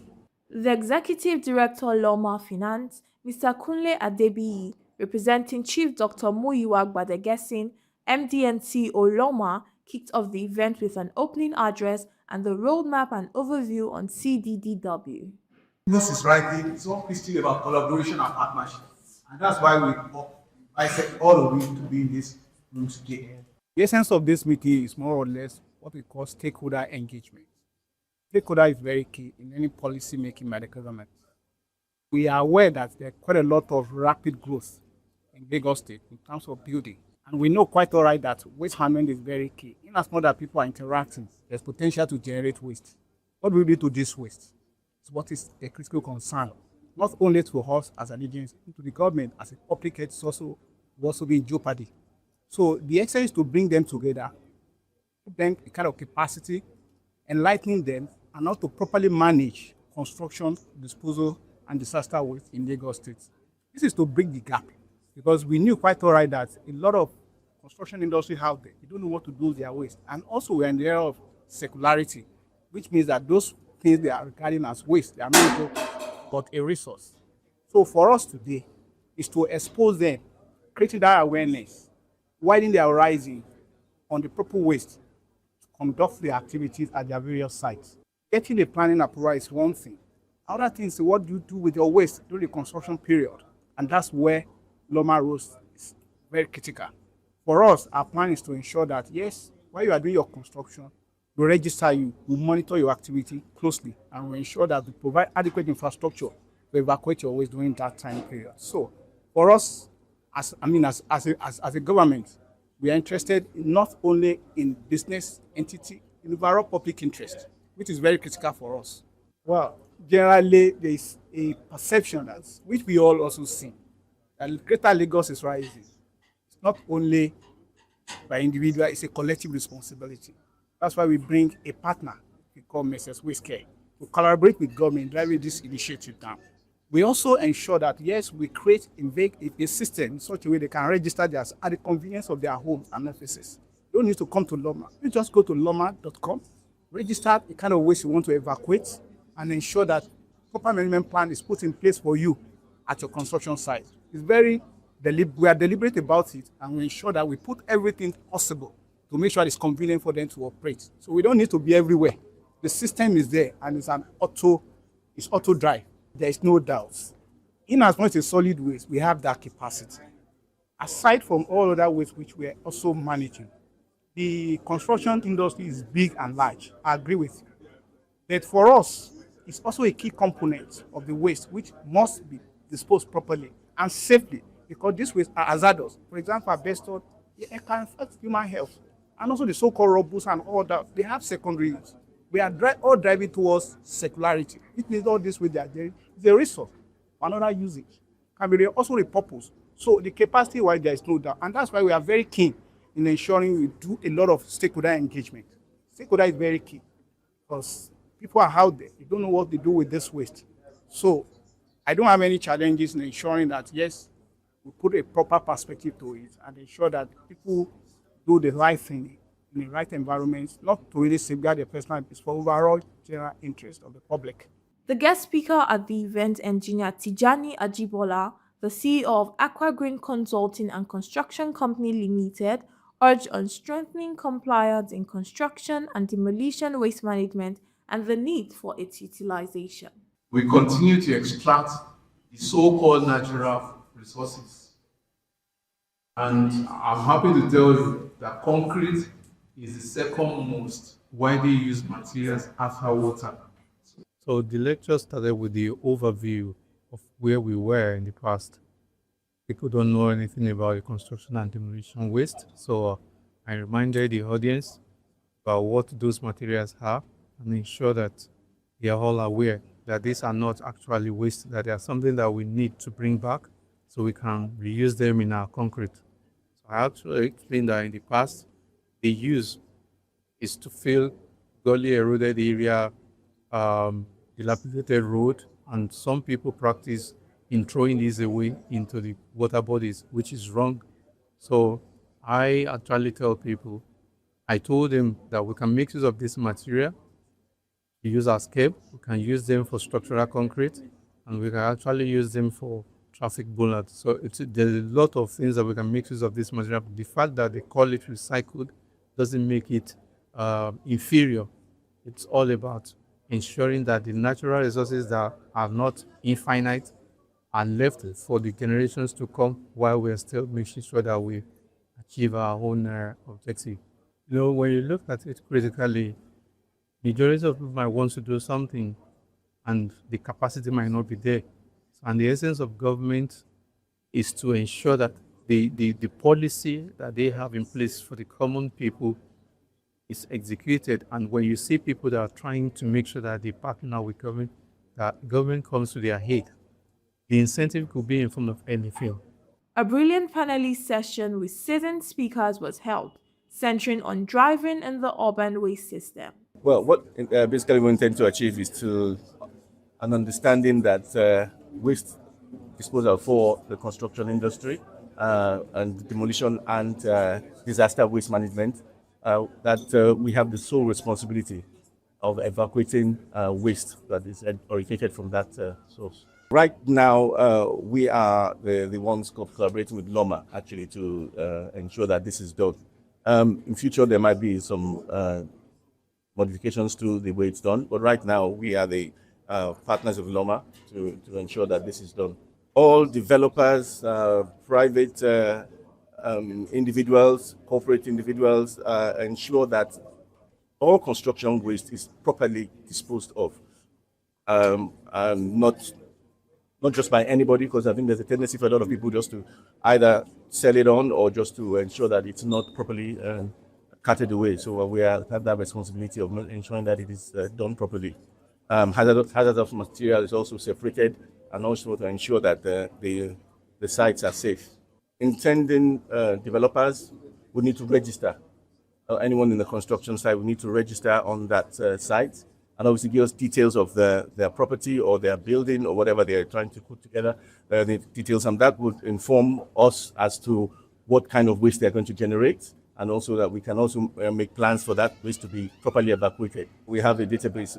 The Executive Director Loma Finance, Mr. Kunle Adebiyi, representing Chief Dr. Muyiwa Gbadegesin, MD and CEO Loma, kicked off the event with an opening address and the roadmap and overview on CDDW. Business is writing, it's all still about collaboration and partnership. And that's why we invite all of you to be in this room today. The essence of this meeting is more or less what we call stakeholder engagement. Stakeholder is very key in any policy making by the government. We are aware that there's quite a lot of rapid growth in Lagos State in terms of building. And we know quite all right that waste handling is very key. In as much as people are interacting, there's potential to generate waste. What do we do to this waste? It's what is a critical concern, not only to us as an agency, to the government as a public health will also be in jeopardy. So the exercise is to bring them together, give them a kind of capacity, enlightening them, and how to properly manage construction, disposal, and disaster waste in Lagos State. This is to bridge the gap, because we knew quite all right that a lot of construction industry out there, they don't know what to do with their waste. And also we're in the era of circularity, which means that those things they are regarding as waste, they are not but a resource. So for us today is to expose them, creating that awareness, widening their horizon on the proper waste to conduct the activities at their various sites. Getting the planning approval is one thing. Other things is what do you do with your waste during the construction period? And that's where Loma Rose is very critical. For us, our plan is to ensure that, yes, while you are doing your construction, we register you, we monitor your activity closely, and we ensure that we provide adequate infrastructure to evacuate your waste during that time period. So for us, as a government, we are interested not only in business entity, in overall public interest, which is very critical for us. Well, generally, there is a perception that, which we all also see, that Greater Lagos is rising. It's not only by individual, it's a collective responsibility. That's why we bring a partner, we call Mrs. Whiskey, to collaborate with government driving this initiative down. We also ensure that, yes, we create a system in such a way they can register theirs at the convenience of their homes and offices. You don't need to come to Loma. You just go to loma.com, register the kind of waste you want to evacuate, and ensure that proper management plan is put in place for you at your construction site. It's we are deliberate about it, and we ensure that we put everything possible to make sure it's convenient for them to operate. So we don't need to be everywhere. The system is there, and it's auto drive. There is no doubt in as much as solid waste, we have that capacity. Aside from all other waste which we are also managing, the construction industry is big and large. I agree with you. But for us, it's also a key component of the waste which must be disposed properly and safely, because these wastes are hazardous. For example, asbestos, it can affect human health. And also the so-called rubbles and all that, they have secondary use. We are all driving towards circularity. It means all this with their is a resource for another usage, can be also repurposed. So the capacity why there is no doubt. And that's why we are very keen in ensuring we do a lot of stakeholder engagement. Stakeholder is very key because people are out there. You don't know what they do with this waste. So I don't have any challenges in ensuring that, yes, we put a proper perspective to it and ensure that people do the right thing in the right environment, not to really safeguard their personal peace, for overall general interest of the public. The guest speaker at the event, engineer Tijani Ajibola, the CEO of Aqua Green Consulting and Construction Company Limited, urged on strengthening compliance in construction and demolition waste management and the need for its utilization. We continue to extract the so-called natural resources. And I'm happy to tell you that concrete is the second most widely used materials after water. So the lecture started with the overview of where we were in the past. People don't know anything about the construction and demolition waste, so I reminded the audience about what those materials are and ensure that they are all aware that these are not actually waste, that they are something that we need to bring back so we can reuse them in our concrete. So I actually explained that in the past, the use is to fill gully eroded area, dilapidated road, and some people practice in throwing these away into the water bodies, which is wrong. So I actually tell people, I told them that we can make use of this material, use our scape, we can use them for structural concrete, and we can actually use them for traffic bollards. So there's a lot of things that we can make use of this material. The fact that they call it recycled doesn't make it inferior. It's all about ensuring that the natural resources that are not infinite are left for the generations to come while we're still making sure that we achieve our own objective. You know, when you look at it critically, majority of people might want to do something and the capacity might not be there. And the essence of government is to ensure that the policy that they have in place for the common people is executed. And when you see people that are trying to make sure that they partner with government, that government comes to their aid, the incentive could be in form of anything. A brilliant panelist session with seasoned speakers was held, centering on driving in the urban waste system. Well, what basically we intend to achieve is an understanding that waste disposal for the construction industry and demolition and disaster waste management, that we have the sole responsibility of evacuating waste that is originated from that source. Right now, we are the ones collaborating with LOMA actually to ensure that this is done. In future, there might be some modifications to the way it's done, but right now we are the partners of LOMA to ensure that this is done. All developers, private individuals, corporate individuals ensure that all construction waste is properly disposed of, and not just by anybody, because I think there's a tendency for a lot of people just to either sell it on or just to ensure that it's not properly carted away. So we have that responsibility of ensuring that it is done properly. Hazardous material is also separated, and also to ensure that the sites are safe. Intending developers would need to register. Anyone in the construction site will need to register on that site, and obviously give us details of their property or their building or whatever they are trying to put together, the details, and that would inform us as to what kind of waste they are going to generate, and also that we can also make plans for that waste to be properly evacuated. We have a database.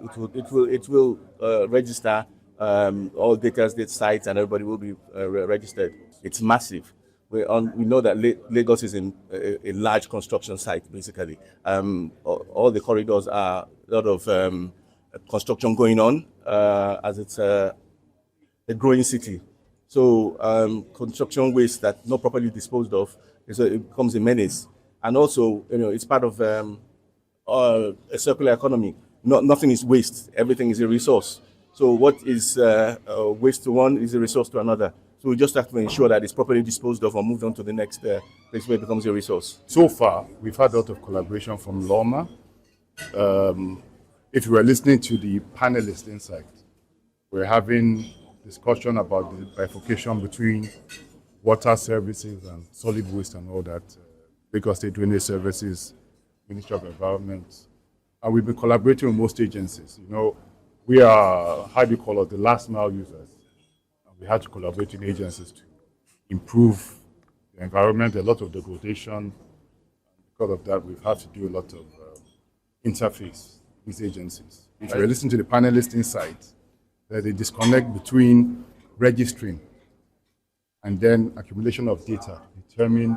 It will register all data sites, and everybody will be registered. It's massive. We know that Lagos is a large construction site, basically. All the corridors are a lot of construction going on, as it's a growing city. So construction waste that not properly disposed of, it becomes a menace. And also, it's part of a circular economy. Nothing is waste. Everything is a resource. So what is waste to one is a resource to another. So we just have to ensure that it's properly disposed of or moved on to the next place where it becomes a resource. So far, we've had a lot of collaboration from LOMA. If you were listening to the panelists inside, we're having discussion about the bifurcation between water services and solid waste and all that, Lagos State Drainage Services, Ministry of Environment. And we've been collaborating with most agencies. We are, how do you call it, the last mile users. And we had to collaborate with agencies to improve the environment, a lot of degradation. Because of that, we've had to do a lot of interface with agencies. If you listen to the panelists inside, there's a disconnect between registering and then accumulation of data, determine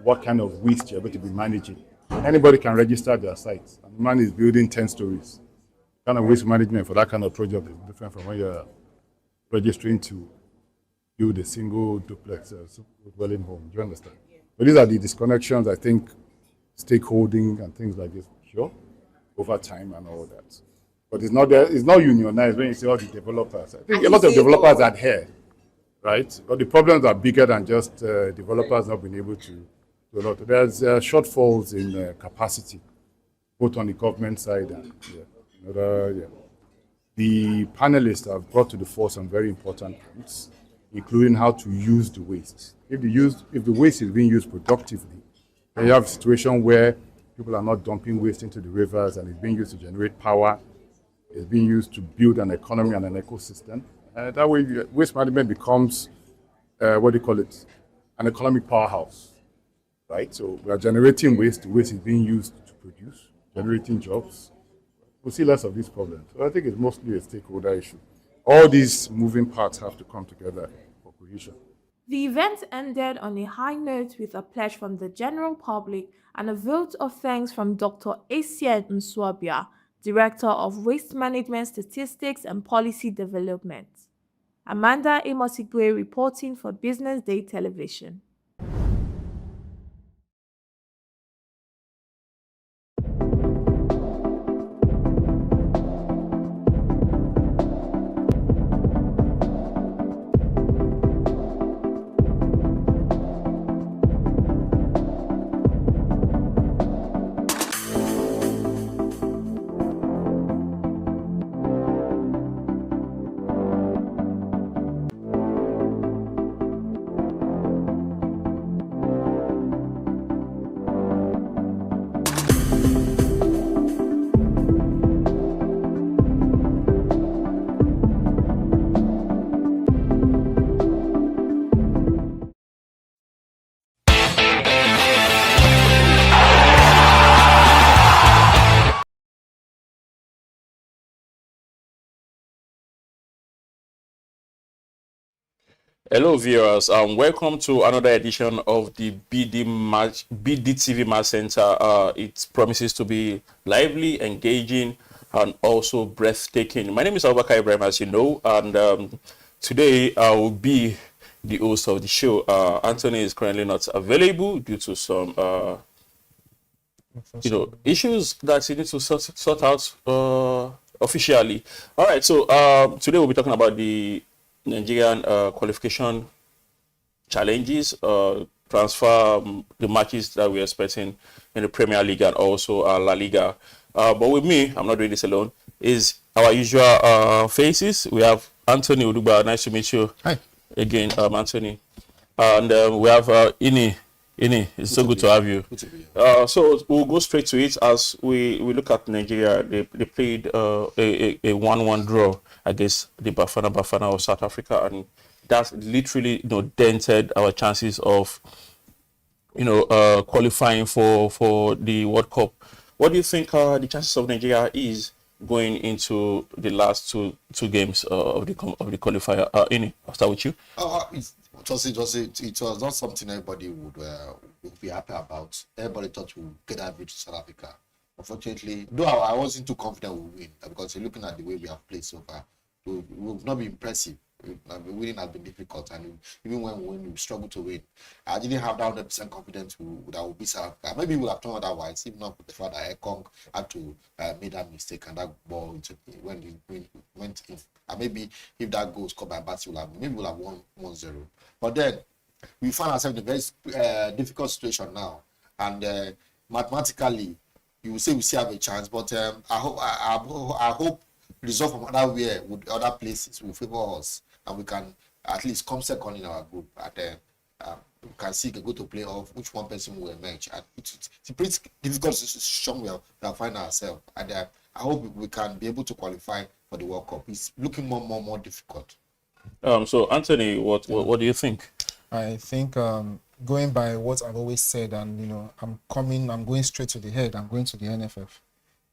what kind of waste you're going to be managing. Anybody can register their sites. And the man is building 10 stories. The kind of waste management for that kind of project is different from when you're registering to build a single duplex dwelling home. Do you understand? But these are the disconnections, I think, stakeholding and things like this, sure, over time and all that. But it's not unionized when you say all the developers. I think a lot of developers adhere, right? But the problems are bigger than just developers not being able to do a lot. There's shortfalls in capacity, both on the government side and the panelists have brought to the fore some very important points, including how to use the waste. If the waste is being used productively, then you have a situation where people are not dumping waste into the rivers and it's being used to generate power. It's being used to build an economy and an ecosystem. That way, waste management becomes, an economic powerhouse, right? So we are generating waste. The waste is being used to produce, generating jobs. We'll see less of these problems. So I think it's mostly a stakeholder issue. All these moving parts have to come together for cohesion. The event ended on a high note with a pledge from the general public and a vote of thanks from Dr. Acien Nswabia, Director of Waste Management Statistics and Policy Development. Amanda Amosigwe reporting for Business Day Television. Hello viewers, welcome to another edition of the BDTV Match Center. It promises to be lively, engaging, and also breathtaking. My name is Abubakar Ibrahim, as you know, and today I will be the host of the show. Anthony is currently not available due to some issues that he needs to sort out officially. All right, so today we'll be talking about the Nigerian qualification challenges, transfer the matches that we're expecting in the Premier League and also La Liga. But with me, I'm not doing this alone, is our usual faces. We have Anthony Uduba. Nice to meet you. Hi. Again, Anthony. And we have Ini. Ini, it's so good to have you. So we'll go straight to it as we look at Nigeria. They played a 1-1 draw against the Bafana of South Africa, and that's literally dented our chances of qualifying for the World Cup. What do you think the chances of Nigeria is going into the last two games of the qualifier? Ini, I'll start with you. It was not something everybody would be happy about. Everybody thought we would get that victory to South Africa. Unfortunately, though I wasn't too confident we'll win, because looking at the way we have played so far, we will not be impressive. winning has been difficult, and even when we struggle to win, I didn't have that 100% confidence that would be South Africa. Maybe we would have turned otherwise, if not for the fact that Ekong had to make that mistake and that ball went in. And maybe if that goal scored by Batsi, we'll have won 1-0. But then we find ourselves in a very difficult situation now, and mathematically, you will say we still have a chance. But I hope result from other places will favor us, and we can at least come second in our group. And we can see go to playoff, which one person will emerge. And it's a pretty difficult situation we find ourselves. And I hope we can be able to qualify for the World Cup. It's looking more difficult. So Anthony, what do you think? I think going by what I've always said, and I'm going straight to the head. I'm going to the NFF.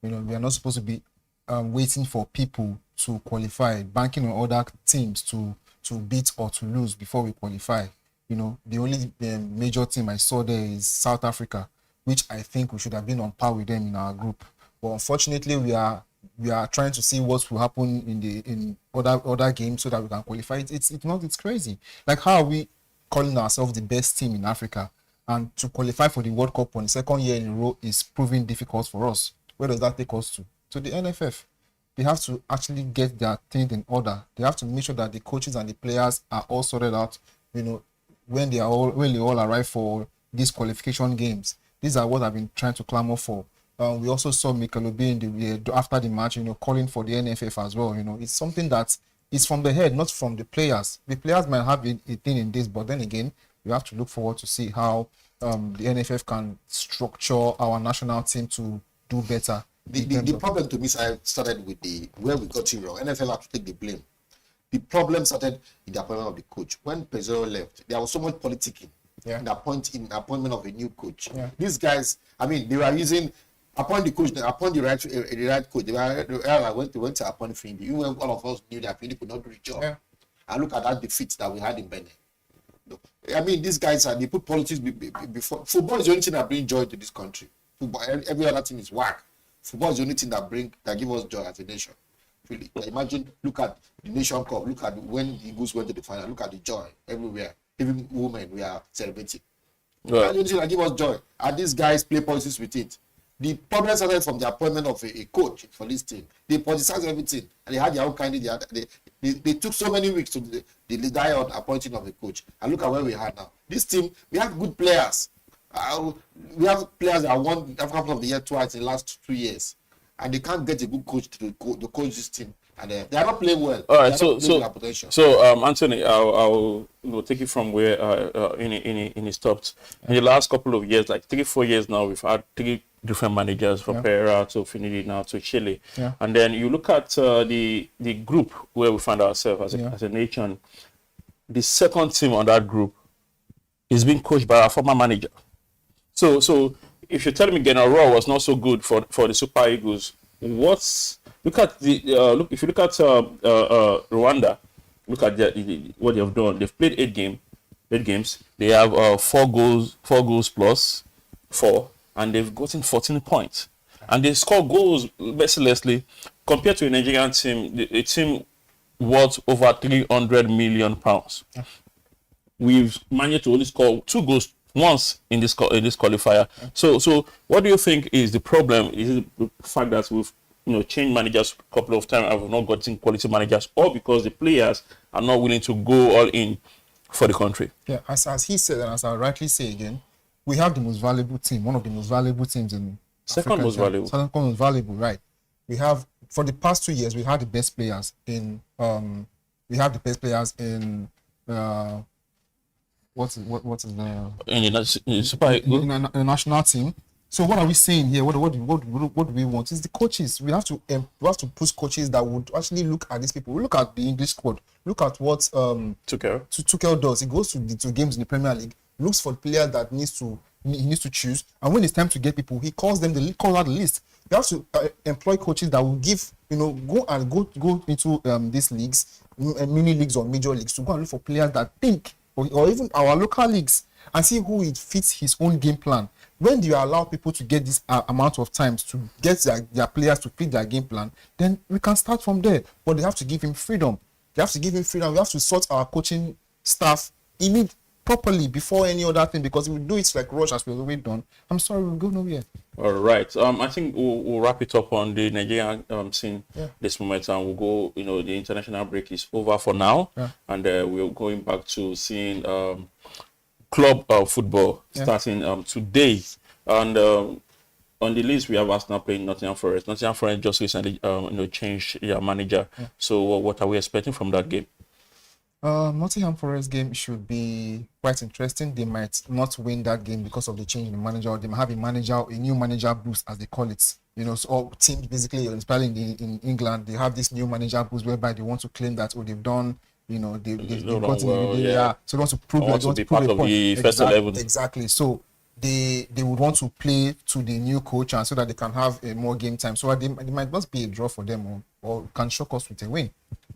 We are not supposed to be waiting for people to qualify, banking on other teams to beat or to lose before we qualify. The only major team I saw there is South Africa, which I think we should have been on par with them in our group. But unfortunately, we are trying to see what will happen in other games so that we can qualify. It's crazy. Like, how are we calling ourselves the best team in Africa, and to qualify for the World Cup on the second year in a row is proving difficult for us? Where does that take us to? To the NFF. They have to actually get their thing in order. They have to make sure that the coaches and the players are all sorted out, when they all arrive for these qualification games. These are what I've been trying to clamor for. We also saw Mikel Obi after the match, calling for the NFF as well. It's something that is from the head, not from the players. The players might have a thing in this, but then again, we have to look forward to see how the NFF can structure our national team to do better. The problem to me started with where we got it wrong. NFL have to take the blame. The problem started in the appointment of the coach. When Pesero left, there was so much politicking in the appointment of a new coach. Yeah. These guys, they were using appoint the coach, appoint the right coach. They went to appoint Finidi. Even when all of us knew that Finidi could not do the job. Yeah. And look at that defeat that we had in Benin. These guys they put politics before. Football is the only thing that brings joy to this country. Football, every other thing is whack. Football is the only thing that gives us joy as a nation. Really, imagine, look at the Nation Cup. Look at when the Eagles went to the final. Look at the joy everywhere. Even women, we are celebrating. That's the only thing that gives us joy. And these guys play politics with it. The problem started from the appointment of a coach for this team. They politicized everything, and they had their own candidate. They took so many weeks to die on appointing of a coach. And look at where we are now. This team, we have good players. We have players that won African Player of the Year twice in the last 2 years, and they can't get a good coach to coach this team, and they are not playing well. All right, so Anthony, I'll take it from where he stopped. In the last couple of years, like 3-4 years now, we've had 3 different managers, from Pereira to Finidi now to Chile, and then you look at the group where we find ourselves as a nation. The second team on that group is being coached by our former manager. So if you're telling me General Raw was not so good for the Super Eagles, if you look at Rwanda, look at what they have done. They've played 8 games. They have 4 goals plus 4, and they've gotten 14 points. And they score goals mercilessly compared to a Nigerian team, a team worth over 300 million pounds. We've managed to only score 2 goals once in this qualifier. So what do you think is the problem? Is it the fact that we've changed managers a couple of times and we've not gotten quality managers, or because the players are not willing to go all in for the country? Yeah, as he said, and as I rightly say again, we have the most valuable team, one of the most valuable teams in Second most valuable, right? We have, for the past 2 years, we had the best players in what is the in the Super in a national team. So what are we saying here? What do we want? Is the coaches. We have to push coaches that would actually look at these people. We look at the English squad. Look at what Tuchel does. He goes to games in the Premier League, looks for players that he needs to choose, and when it's time to get people, he calls out the list. You have to employ coaches that will go into these leagues, mini leagues or major leagues, to go and look for players that think, or even our local leagues, and see who it fits his own game plan. When you allow people to get this amount of times to get their players to fit their game plan, then we can start from there. But they have to give him freedom. You have to give him freedom. We have to sort our coaching staff properly before any other thing, because if we do it like rush as we've already done, I'm sorry, we'll go nowhere. All right. I think we'll wrap it up on the Nigerian scene this moment, and we'll go. The international break is over for now, and we're going back to seeing club football starting today. And on the list, we have Arsenal playing Nottingham Forest. Nottingham Forest just recently changed their manager. So what are we expecting from that game? Nottingham Forest game should be quite interesting. They might not win that game because of the change in the manager, or they might have a new manager boost, as they call it. So all teams basically, especially in England, they have this new manager boost whereby they want to claim that they've done, they've gotten so they want to prove they want to be part of the first 11. Exactly. So they would want to play to the new coach, and so that they can have more game time. So they might not be a draw for them, or can shock us with a win.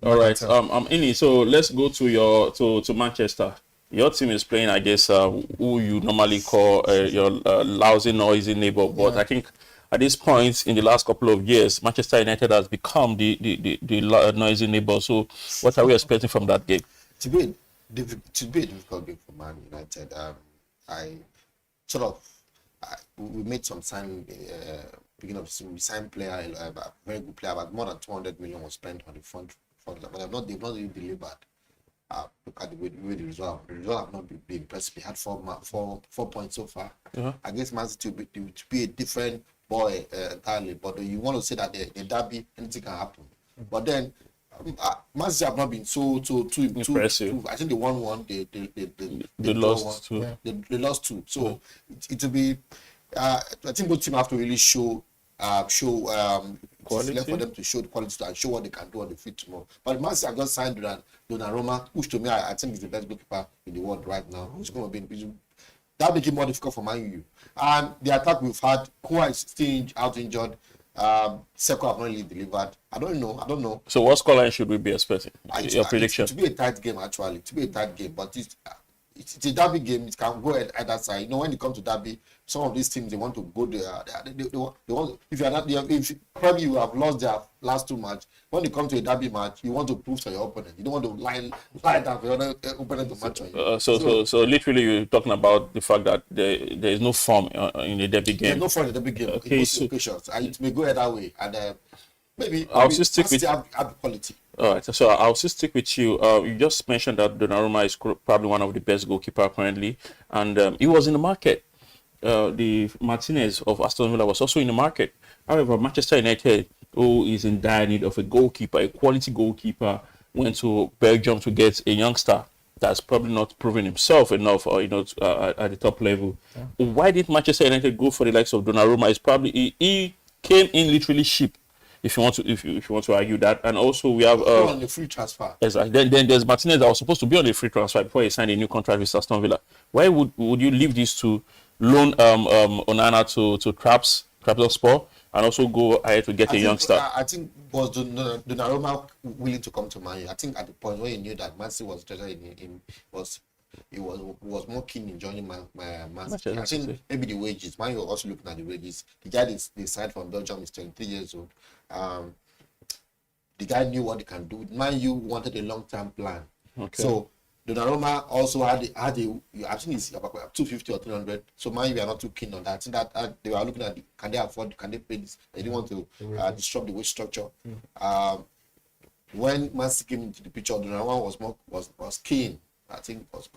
All right, Ini, so let's go to to Manchester. Your team is playing, I guess, who you normally call your lousy, noisy neighbor. But I think at this point in the last couple of years, Manchester United has become the noisy neighbor. So what are we expecting from that game? To be a difficult game for Man United. We made some sign beginning of the season. We signed player, a very good player, but more than 200 million was spent on the front, but they've not really delivered. Look at the way the result have not been impressive. We had 4 points so far. Against Man City to be a different boy entirely. But you want to say that the derby, anything can happen. But then Man City have not been too impressive. I think they won one. They lost two. They lost two. So it will be. I think both teams have to really show quality. Left for them to show the quality and show what they can do on the field tomorrow. But Man City have just signed Donnarumma, which to me I think is the best goalkeeper in the world right now. Who's going to be that make it more difficult for Man U. And the attack we've had, Kua is still out injured. Seko have not really delivered. I don't know. So what scoreline should we be expecting? Your prediction? To be a tight game, actually. To be a tight game, but it's a derby game. It can go either side. When it comes to derby, some of these teams they want to go there. They want. If you are not, if probably you have lost their last 2 matches. When it comes to a derby match, you want to prove to your opponent. You don't want to lie down for your opponent to match on you. So literally, you're talking about the fact that there is no form in the derby game. There's no form in the derby game. Okay, occasions. It may go either way, and maybe I'll still stick with have quality. All right, so I'll still stick with you. You just mentioned that Donnarumma is probably one of the best goalkeepers currently, and he was in the market. The Martinez of Aston Villa was also in the market. However, Manchester United, who is in dire need of a goalkeeper, a quality goalkeeper, went to Belgium to get a youngster that's probably not proven himself enough, or at the top level. Why did Manchester United go for the likes of Donnarumma? It's probably he came in literally cheap. If you want to argue that, and also we have on the free transfer. Exactly. Then there's Martinez that was supposed to be on a free transfer before he signed a new contract with Aston Villa. Why would you leave this to loan Onana to Trabzonspor and also go ahead to get a youngster? I think was Donnarumma willing to come to Man U? I think at the point when he knew that Man City was interested in him, he was more keen in joining Man City. I think maybe the wages. Man U was also looking at the wages. The guy they signed from Belgium is 23 years old. The guy knew what he can do. Man U wanted a long-term plan. Okay. So Donnarumma also had I think it's about 250 or 300. So Man U are not too keen on that. I think that they were looking at can they afford, can they pay this? They didn't want to disrupt the wage structure. When Man City came into the picture, Donnarumma was keen. I think was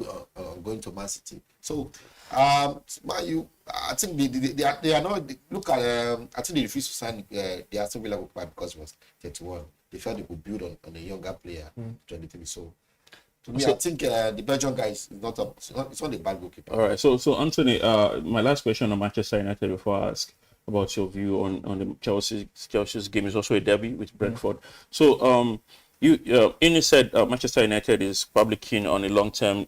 going to Man City. So Man U, I think they are not. Look at I think they refused to sign the Aston Villa goalkeeper because he was 31. They felt they could build on a younger player, 23. So to me, I think the Belgian guy is not a bad goalkeeper. All right. So Anthony, my last question on Manchester United before I ask about your view on the Chelsea's game is also a derby with Brentford. So Ini said Manchester United is probably keen on a long-term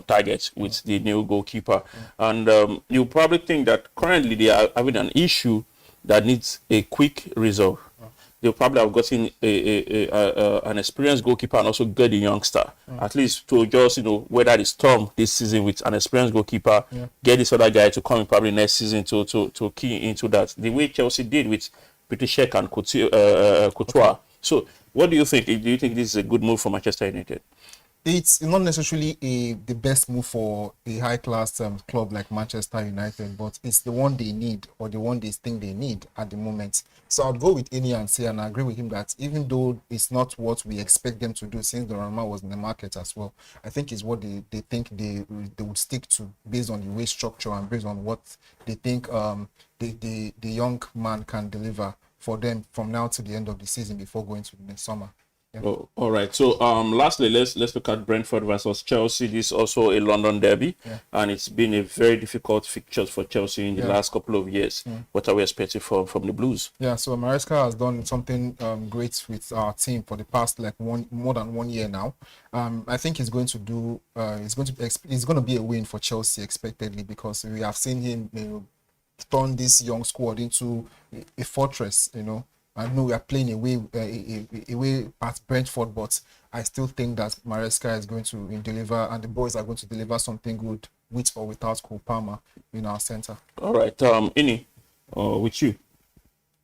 target with the new goalkeeper, and you probably think that currently they are having an issue that needs a quick resolve. They'll probably have gotten an experienced goalkeeper and also get a youngster, at least to just weather the storm this season with an experienced goalkeeper. Get this other guy to come in probably next season to key into that. The way Chelsea did with Petr Cech and Courtois. So What do you think? Do you think this is a good move for Manchester United? It's not necessarily the best move for a high-class club like Manchester United, but it's the one they need, or the one they think they need at the moment. So I'd go with Ini and say, and I agree with him that even though it's not what we expect them to do since Donnarumma was in the market as well, I think it's what they think they would stick to based on the wage structure and based on what they think the young man can deliver for them from now to the end of the season before going to the next summer. Yeah. Oh, all right. So lastly, let's look at Brentford versus Chelsea. This is also a London derby, and it's been a very difficult fixture for Chelsea in the last couple of years. What are we expecting from the Blues? Yeah, so Maresca has done something great with our team for the past more than 1 year now. I think he's going to do. It's going to be a win for Chelsea expectedly, because we have seen him turn this young squad into a fortress. I know we are playing away at Brentford, but I still think that Maresca is going to deliver, and the boys are going to deliver something good with or without Cole Palmer in our center. All right, Ini, with you,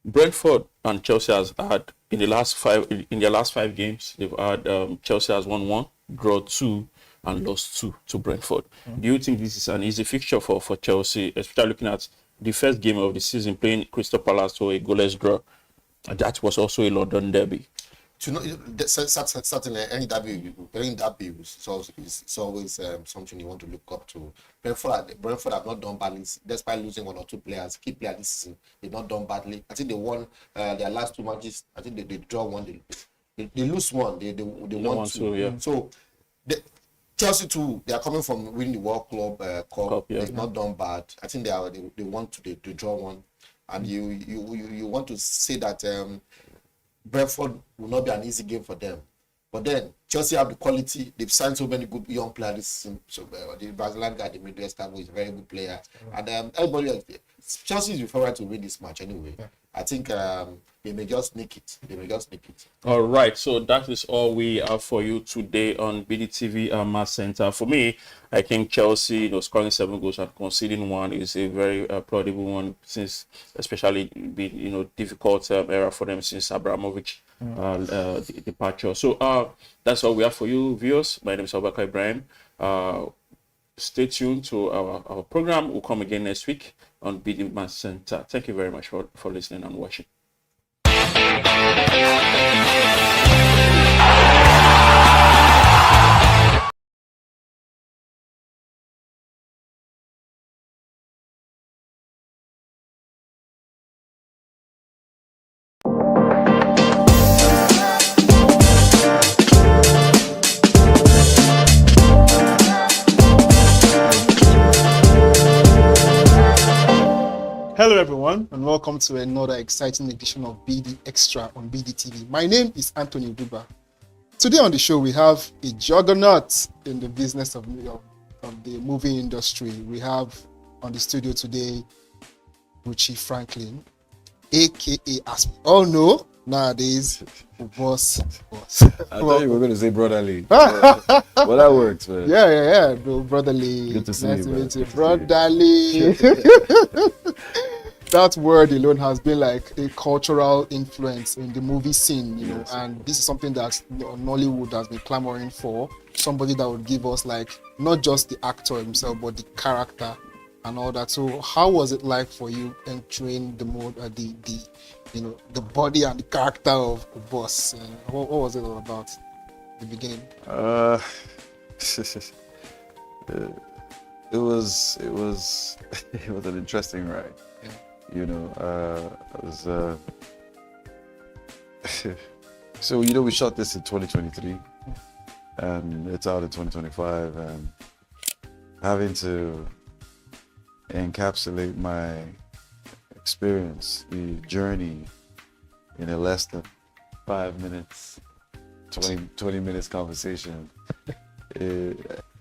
Brentford and Chelsea has had in their last 5 games, they've had Chelsea has won 1, draw 2, and lost 2 to Brentford. Do you think this is an easy fixture for Chelsea, especially looking at the first game of the season playing Crystal Palace to a goalless draw? That was also a London derby. Certainly, any derby is always something you want to look up to. Brentford have not done badly, despite losing 1 or 2 players. Key players this season, they've not done badly. I think they won their last 2 matches. I think they draw 1. They lose 1. They won 2. Yeah. So Chelsea too, they are coming from winning the World Club Cup. They've not done bad. I think they want to draw 1. And you want to say that Brentford will not be an easy game for them. But then Chelsea have the quality. They've signed so many good young players this season. So the Brazilian guy, the Midwestern, who is a very good player. And everybody else, Chelsea is favourite to win this match anyway. I think they may just nick it. All right, so that is all we have for you today on BDTV Mass Center. For me, I think Chelsea, scoring 7 goals and conceding 1 is a very applaudable one, since especially been difficult era for them since Abramovich departure. So that's all we have for you, viewers. My name is Abubakar Ibrahim. Stay tuned to our program. We'll come again next week on BD Mass Center. Thank you very much for listening and watching. Hello everyone, and welcome to another exciting edition of BD Extra on BDTV. My name is Anthony Duba. Today on the show we have a juggernaut in the business of the movie industry. We have on the studio today Ruchi Franklin, aka, as we all know nowadays, Boss. I thought you were going to say brotherly. Well, that works, man. Yeah, bro, brotherly. Good to see nice you, to meet you, man. brotherly. That word alone has been like a cultural influence in the movie scene, you know, and this is something that Nollywood has been clamoring for. Somebody that would give us like not just the actor himself, but the character and all that. So, how was it like for you entering the mode, the body and the character of the Boss? What was it all about? The beginning. It was an interesting ride. Yeah. You know, it was so we shot this in 2023 and it's out in 2025, and having to encapsulate my experience, the journey, in a less than 5 minutes, 20 minutes conversation.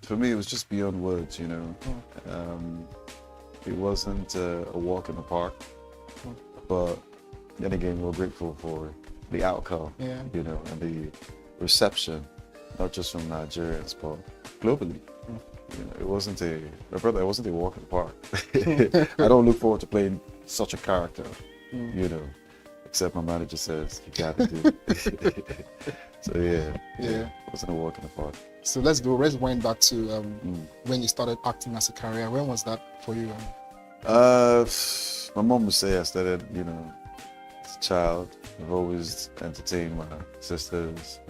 For me, it was just beyond words, you know. It wasn't a walk in the park, but then again, we're grateful for the outcome, you know, and the reception, not just from Nigerians, but globally. You know, it wasn't a walk in the park. I don't look forward to playing such a character, you know, except my manager says you gotta do it. So it wasn't a walk in the park. So let's wind back to when you started acting as a career. When was that for you? My mom would say I started, as a child. I've always entertained my sisters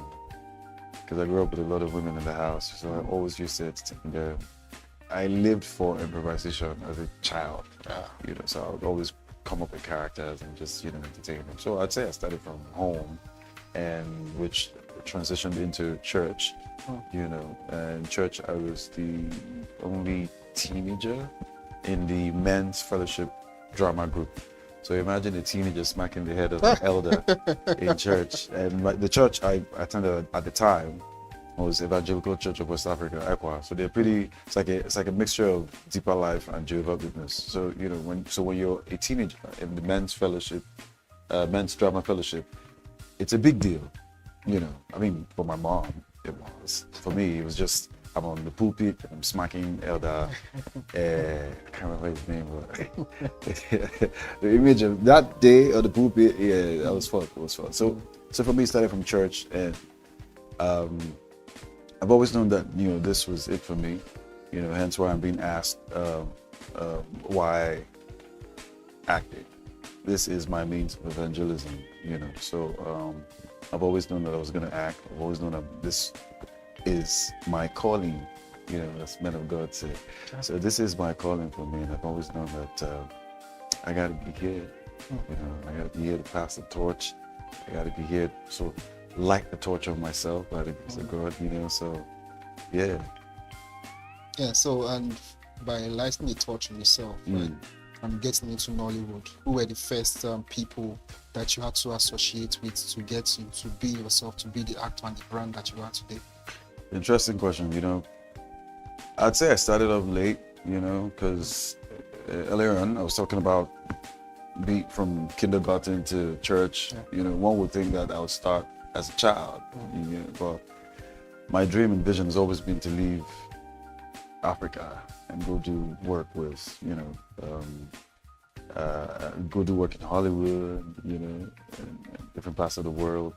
because I grew up with a lot of women in the house, so I always used to entertain them. I lived for improvisation as a child, so I would always come up with characters and just, entertain them. So I'd say I started from home, and which transitioned into church, and church I was the only teenager in the men's fellowship drama group. So imagine a teenager smacking the head of an elder in church. And the church I attended at the time was Evangelical Church of West Africa, ECWA. So they're pretty. It's like a mixture of Deeper Life and Jehovah's Witness. So when you're a teenager in the men's fellowship, men's drama fellowship, it's a big deal. I mean, for my mom, it was. For me, it was just I'm on the pulpit, I'm smacking elder. I can't remember his name, but the image of that day on the pulpit, that was fun. It was fun. So for me, it started from church, and I've always known that this was it for me. Hence why I'm being asked why acting. This is my means of evangelism. So I've always known that I was going to act. I've always known that this is my calling, as men of God say. So this is my calling for me, and I've always known that I got to be here. I got to be here to pass the torch. I got to be here so light the torch of myself by the grace of God. So yeah. So and by lighting the torch of yourself, right, and getting into Nollywood, who were the first people that you had to associate with to get you to be yourself, to be the actor and the brand that you are today? Interesting question. I'd say I started off late, because earlier on I was talking about from kindergarten to church. One would think that I would start as a child, but my dream and vision has always been to leave Africa and go do work with, go do work in Hollywood, and different parts of the world.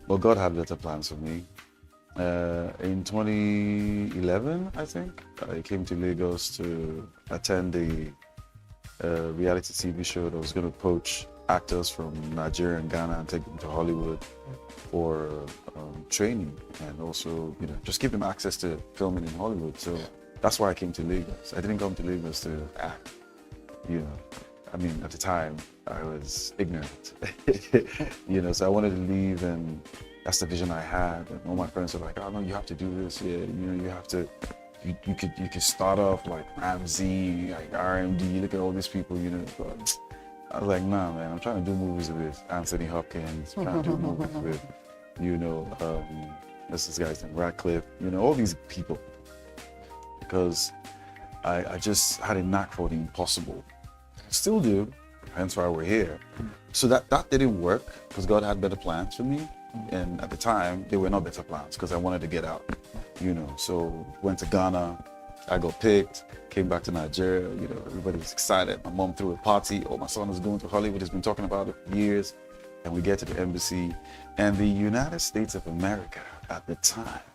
But God had better plans for me. In 2011, I think, I came to Lagos to attend the reality TV show that was going to poach actors from Nigeria and Ghana and take them to Hollywood for training, and also, just give them access to filming in Hollywood. So that's why I came to Lagos. I didn't come to Lagos to act. I mean, at the time, I was ignorant. So I wanted to leave, and that's the vision I had. And all my friends were like, "Oh no, you have to do this. Yeah, you have to. You could start off like Ramsey, like RMD. Look at all these people. But I was like, nah, man. I'm trying to do movies with Anthony Hopkins. I'm trying to do movies with, this guy's name, Radcliffe. All these people, because I just had a knack for the impossible. Still do. Hence why we're here. So that didn't work because God had better plans for me. And at the time, they were not better plans because I wanted to get out, So went to Ghana, I got picked, came back to Nigeria, everybody was excited. My mom threw a party. Oh, my son is going to Hollywood. He's been talking about it for years. And we get to the embassy, and the United States of America at the time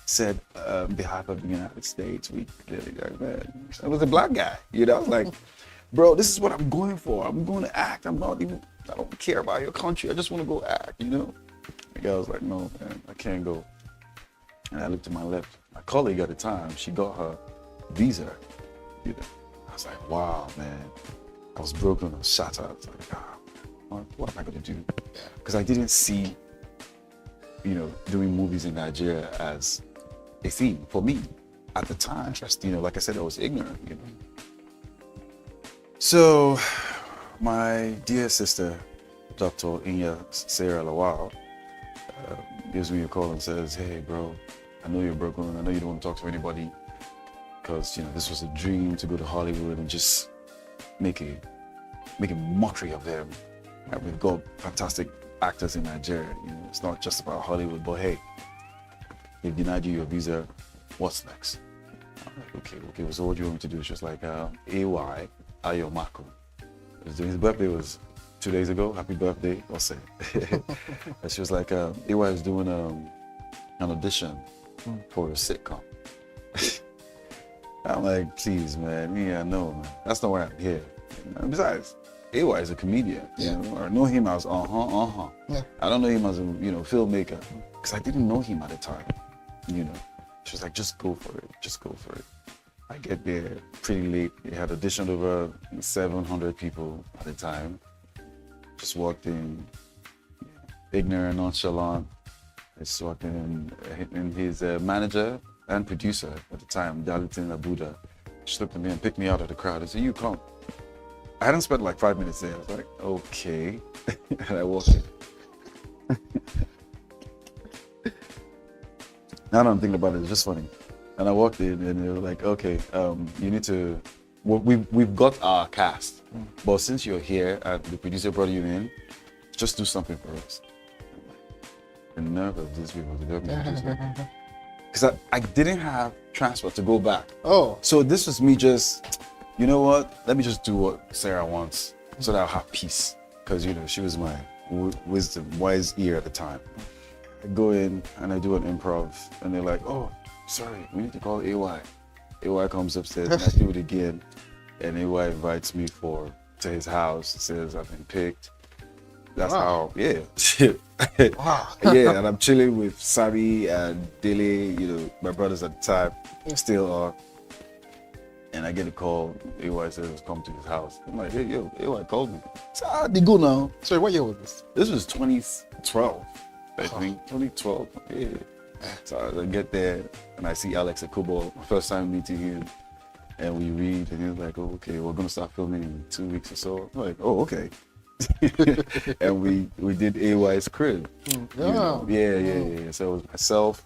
said, on behalf of the United States, I was a black guy, I was like, bro, this is what I'm going for. I'm going to act. I don't care about your country. I just want to go act, The guy was like, no, man, I can't go. And I looked to my left. My colleague at the time, she got her visa. I was like, wow, man. I was broken. I was shattered. I was like, what am I going to do? Because I didn't see, doing movies in Nigeria as a theme for me at the time. Like I said, I was ignorant, So my dear sister, Dr. Inya Sarah Lawal, gives me a call and says, hey, bro, I know you're broken. I know you don't want to talk to anybody because, this was a dream to go to Hollywood and just make a mockery of them. We've got fantastic actors in Nigeria. It's not just about Hollywood, but hey, they've denied you your visa. What's next? I'm like, okay, so what do you want me to do? She's like, AY Ayomako. His birthday was 2 days ago. Happy birthday, I'll say. And she was like, AY is doing an audition for a sitcom. I'm like, please, man. Yeah, no, man. That's not why I'm here. And besides, AY is a comedian. You know? I know him as Yeah. I don't know him as a filmmaker because I didn't know him at the time. You know, she was like, just go for it. Just go for it. I get there pretty late. They had auditioned over 700 people at the time. Just walked in, ignorant, nonchalant. I just walked in, and his manager and producer at the time, Darlington Abuda, just looked at me and picked me out of the crowd and said, you come. I hadn't spent like 5 minutes there. I was like, okay. And I walked in. Now that I'm thinking about it, it's just funny. And I walked in and they were like, okay, you need to, we've got our cast, but since you're here and the producer brought you in, just do something for us. The nerve of these people to go me. Because I didn't have transport to go back. Oh. So this was me just, you know what? Let me just do what Sarah wants so that I'll have peace. Because, you know, she was my wise ear at the time. I go in and I do an improv and they're like, oh, sorry, we need to call AY. AY comes upstairs and I do it again. And AY invites me to his house, says I've been picked. That's how, yeah. Wow. Yeah, and I'm chilling with Sari and Dele, you know, my brothers at the time, still are. And I get a call, AY says, come to his house. I'm like, hey, yo, AY called me. So they go now. Sorry, what year was this? This was 2012, I think, 2012, yeah. So I get there and I see Alex Akubo, first time meeting him. And we read and he was like, oh, okay, we're gonna start filming in 2 weeks or so. I'm like, oh, okay. And we did AY's crib. You know? Yeah. So it was myself,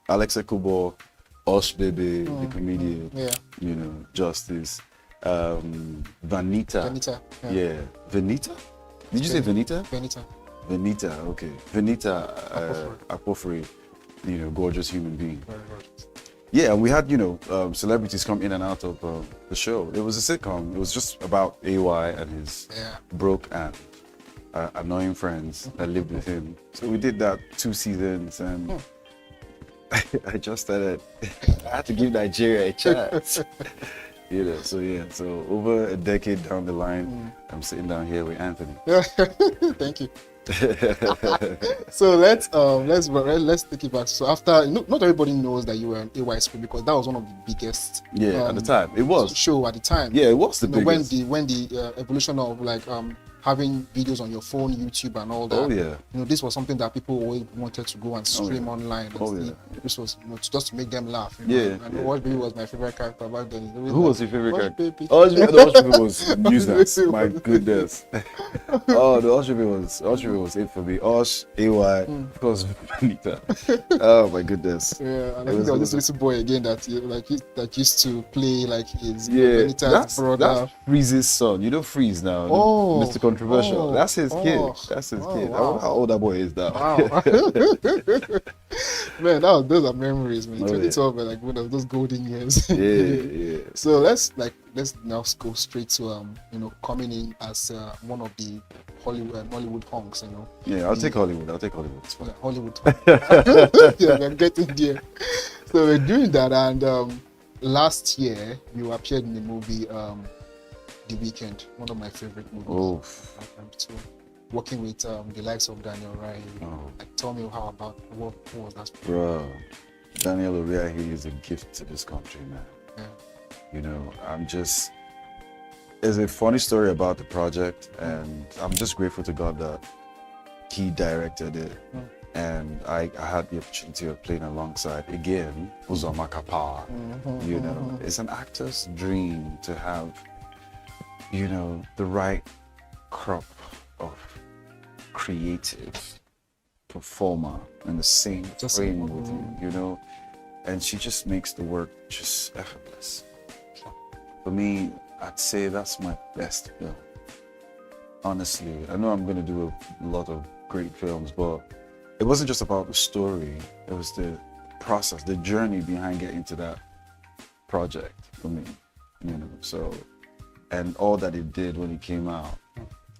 Alex Akubo, Osh Bebe, the comedian, you know, Justice, Vanita. Yeah. Vanita? Did you say Vanita? Vanita, okay. Vanita Akpofri, you know, gorgeous human being. Yeah, we had, you know, celebrities come in and out of the show. It was a sitcom. It was just about AY and his broke and annoying friends that lived with him. So we did that 2 seasons and I just started, I had to give Nigeria a chance. You know, so yeah, so over a decade down the line, I'm sitting down here with Anthony. Thank you. So let's take it back. So after, not everybody knows that you were an AY script because that was one of the biggest. At the time, it was show at the time. Yeah, it was the biggest. When the evolution of like having videos on your phone, YouTube, and all that. Oh yeah. You know, this was something that people always wanted to go and stream online. This was just to make them laugh. You know? And Wash Baby was my favorite character back then. Who was your favorite character? Wash Baby was nuisance. My goodness. Oh, the Wash Baby was it for me. Osh, AY, of course, Vanita. Oh my goodness. Yeah, and I think there was this little boy again that used to play like his Vanita's brother. That's Freeze's son. You know Freeze now. Oh. Mr. Controversial. That's his kid. That's his kid. Wow. I wonder how old that boy is now. Wow. Man, those are memories, man. 2012 were like one of those golden years. Yeah. So let's now go straight to coming in as one of the Hollywood honks, you know. Yeah, I'll take Hollywood. It's fine. Yeah, Hollywood. Yeah, we're getting there. So we're doing that, and last year you appeared in the movie The Weekend, one of my favorite movies. Oh. So, working with the likes of Daniel Rai. Like, tell me what was that? Bro, Daniel Rai, he is a gift to this country, man. Yeah. You know, there's a funny story about the project, and I'm just grateful to God that he directed it. And I had the opportunity of playing alongside, again, Uzoma Kappa. You know, it's an actor's dream to have, you know, the right crop of creative performer in the same frame with you, you know, and she just makes the work just effortless. For me, I'd say that's my best film. Honestly, I know I'm gonna do a lot of great films, but it wasn't just about the story, it was the process, the journey behind getting to that project for me, you know, so. And all that it did when it came out,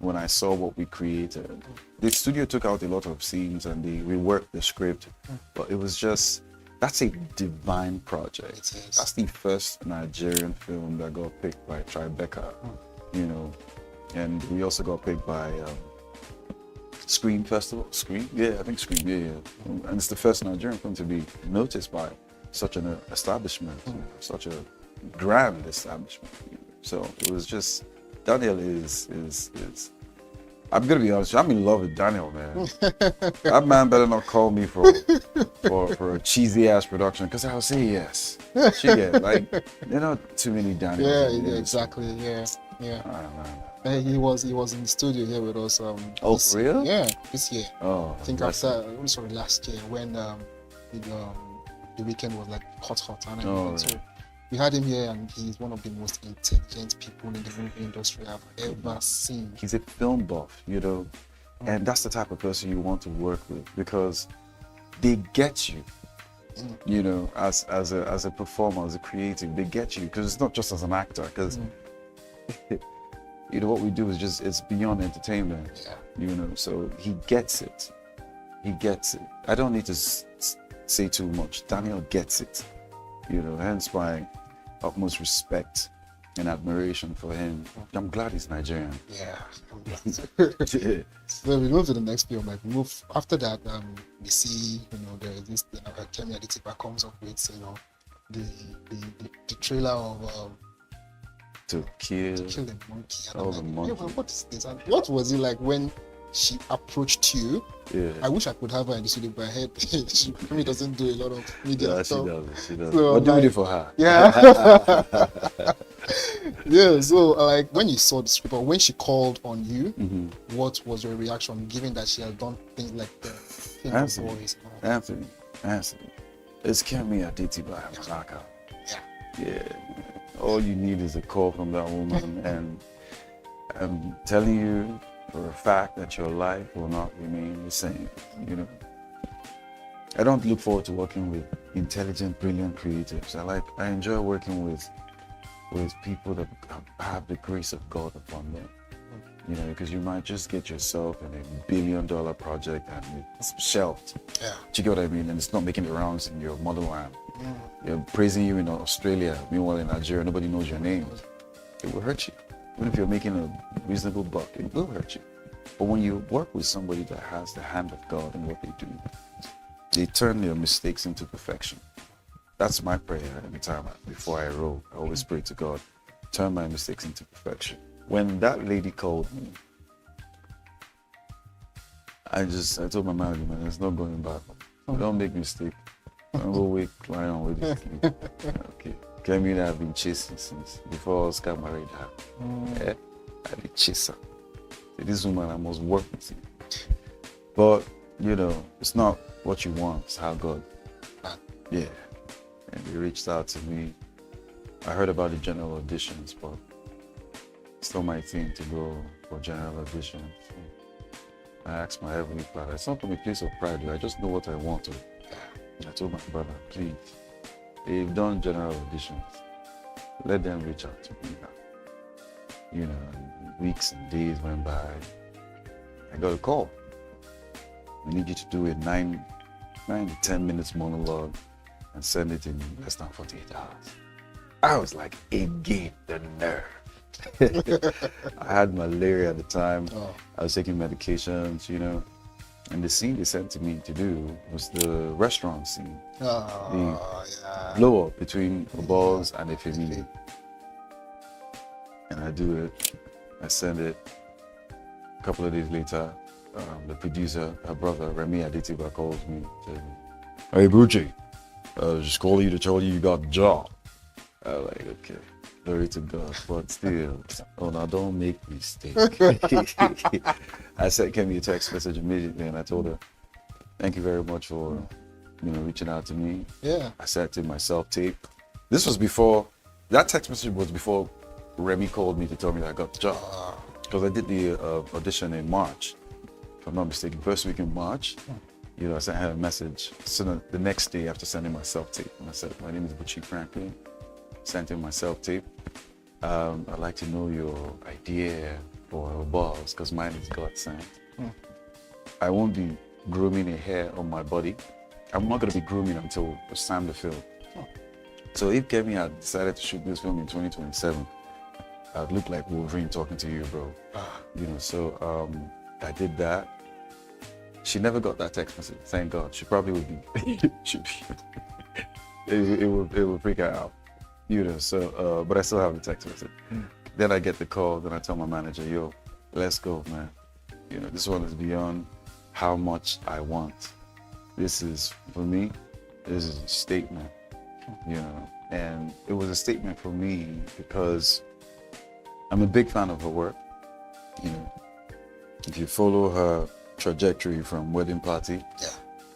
when I saw what we created. The studio took out a lot of scenes and they reworked the script, but it was just, that's a divine project. That's the first Nigerian film that got picked by Tribeca, you know, and we also got picked by Screen Festival. Screen? Yeah, I think Screen, yeah. And it's the first Nigerian film to be noticed by such an establishment, such a grand establishment. So it was just, Daniel is I'm gonna be honest, I'm in love with Daniel, man. That man better not call me for a cheesy ass production, because I'll say yes. She get, like, there are not too many Daniels. Yeah, exactly. Yeah. I don't know. He was in the studio here with us. Oh, for real? Yeah, this year. Oh, I think after, sorry, last year when the weekend was like hot and everything. So we had him here, and he's one of the most intelligent people in the movie industry I've ever seen. He's a film buff, you know, and that's the type of person you want to work with, because they get you, you know, as a performer, as a creative, they get you, because it's not just as an actor, because you know what we do is just, it's beyond entertainment, you know. So he gets it. I don't need to say too much. Daniel gets it, you know, hence my utmost respect and admiration for him. I'm glad he's Nigerian. Yeah, I'm glad. So we move to the next film. Like, we move after that. We see, you know, there is this Kemi Adetiba comes up with, you know, the trailer of to kill the monkey. And all the monkeys. Yeah, what is this? And what was it like when she approached you? Yeah. I wish I could have her in the studio, but I heard she really doesn't do a lot of media Yeah, stuff. she does. So, We're doing it for her. Yeah. Yeah, so like when you saw the script, or when she called on you, what was your reaction, given that she has done things like the Anthony, it's Kemi Adetiba Hamzaka. Yeah. All you need is a call from that woman, and I'm telling you for a fact that your life will not remain the same, you know. I don't look forward to working with intelligent, brilliant creatives. I enjoy working with people that have the grace of God upon them, you know, because you might just get yourself in $1 billion project and it's shelved. Yeah. Do you get what I mean? And it's not making the rounds in your motherland. They're praising you in Australia, meanwhile in Nigeria, nobody knows your name. It will hurt you. Even if you're making a reasonable buck, it will hurt you. But when you work with somebody that has the hand of God in what they do, they turn their mistakes into perfection. That's my prayer every time before I roll. I always pray to God, turn my mistakes into perfection. When that lady called me, I told my manager, man, there's no going back. Don't make mistake. Don't go wake, lie on with it. Okay. Kemi and I have been chasing since before Oscar married her. Yeah, I've been chasing. This woman, I must work with you. But, you know, it's not what you want, it's how God. Yeah. And they reached out to me. I heard about the general auditions, but it's not my thing to go for general auditions. I asked my Heavenly Father, it's not from a place of pride, I just know what I want to. I told my brother, please, they've done general auditions. Let them reach out to me now. You know, weeks and days went by. I got a call. We need you to do a 9 to 10 minutes monologue and send it in less than 48 hours. I was like, again, the nerve. I had malaria at the time. I was taking medications, you know. And the scene they sent to me to do was the restaurant scene. The blow up between Obals and Efemili. And I do it. I send it. A couple of days later, the producer, her brother, Remy Adetiba, calls me. Says, hey, Bucci, just calling you to tell you got the job. I was like, okay. Glory to God, but still, now don't make mistake. I sent Kemi a text message immediately, and I told her, "Thank you very much for, reaching out to me." Yeah. I sent in my self-tape. This was before that text message was before Remy called me to tell me that I got the job, because I did the audition in March, if I'm not mistaken, first week in March. I sent her a message. So the next day after sending my self-tape, and I said, "My name is Bucci Franklin." Sent in my self-tape. I'd like to know your idea for her balls because mine is God sent. Mm. I won't be grooming a hair on my body. I'm not going to be grooming until it's time to film. So if Kemi had decided to shoot this film in 2027, I'd look like Wolverine talking to you, bro. You know, so I did that. She never got that text message, thank God. She probably would be, it would freak her out. You know, so, but I still have the text message. Then I get the call, then I tell my manager, yo, let's go, man. You know, this one is beyond how much I want. This is, for me, this is a statement, you know. And it was a statement for me because I'm a big fan of her work. You know, if you follow her trajectory from Wedding Party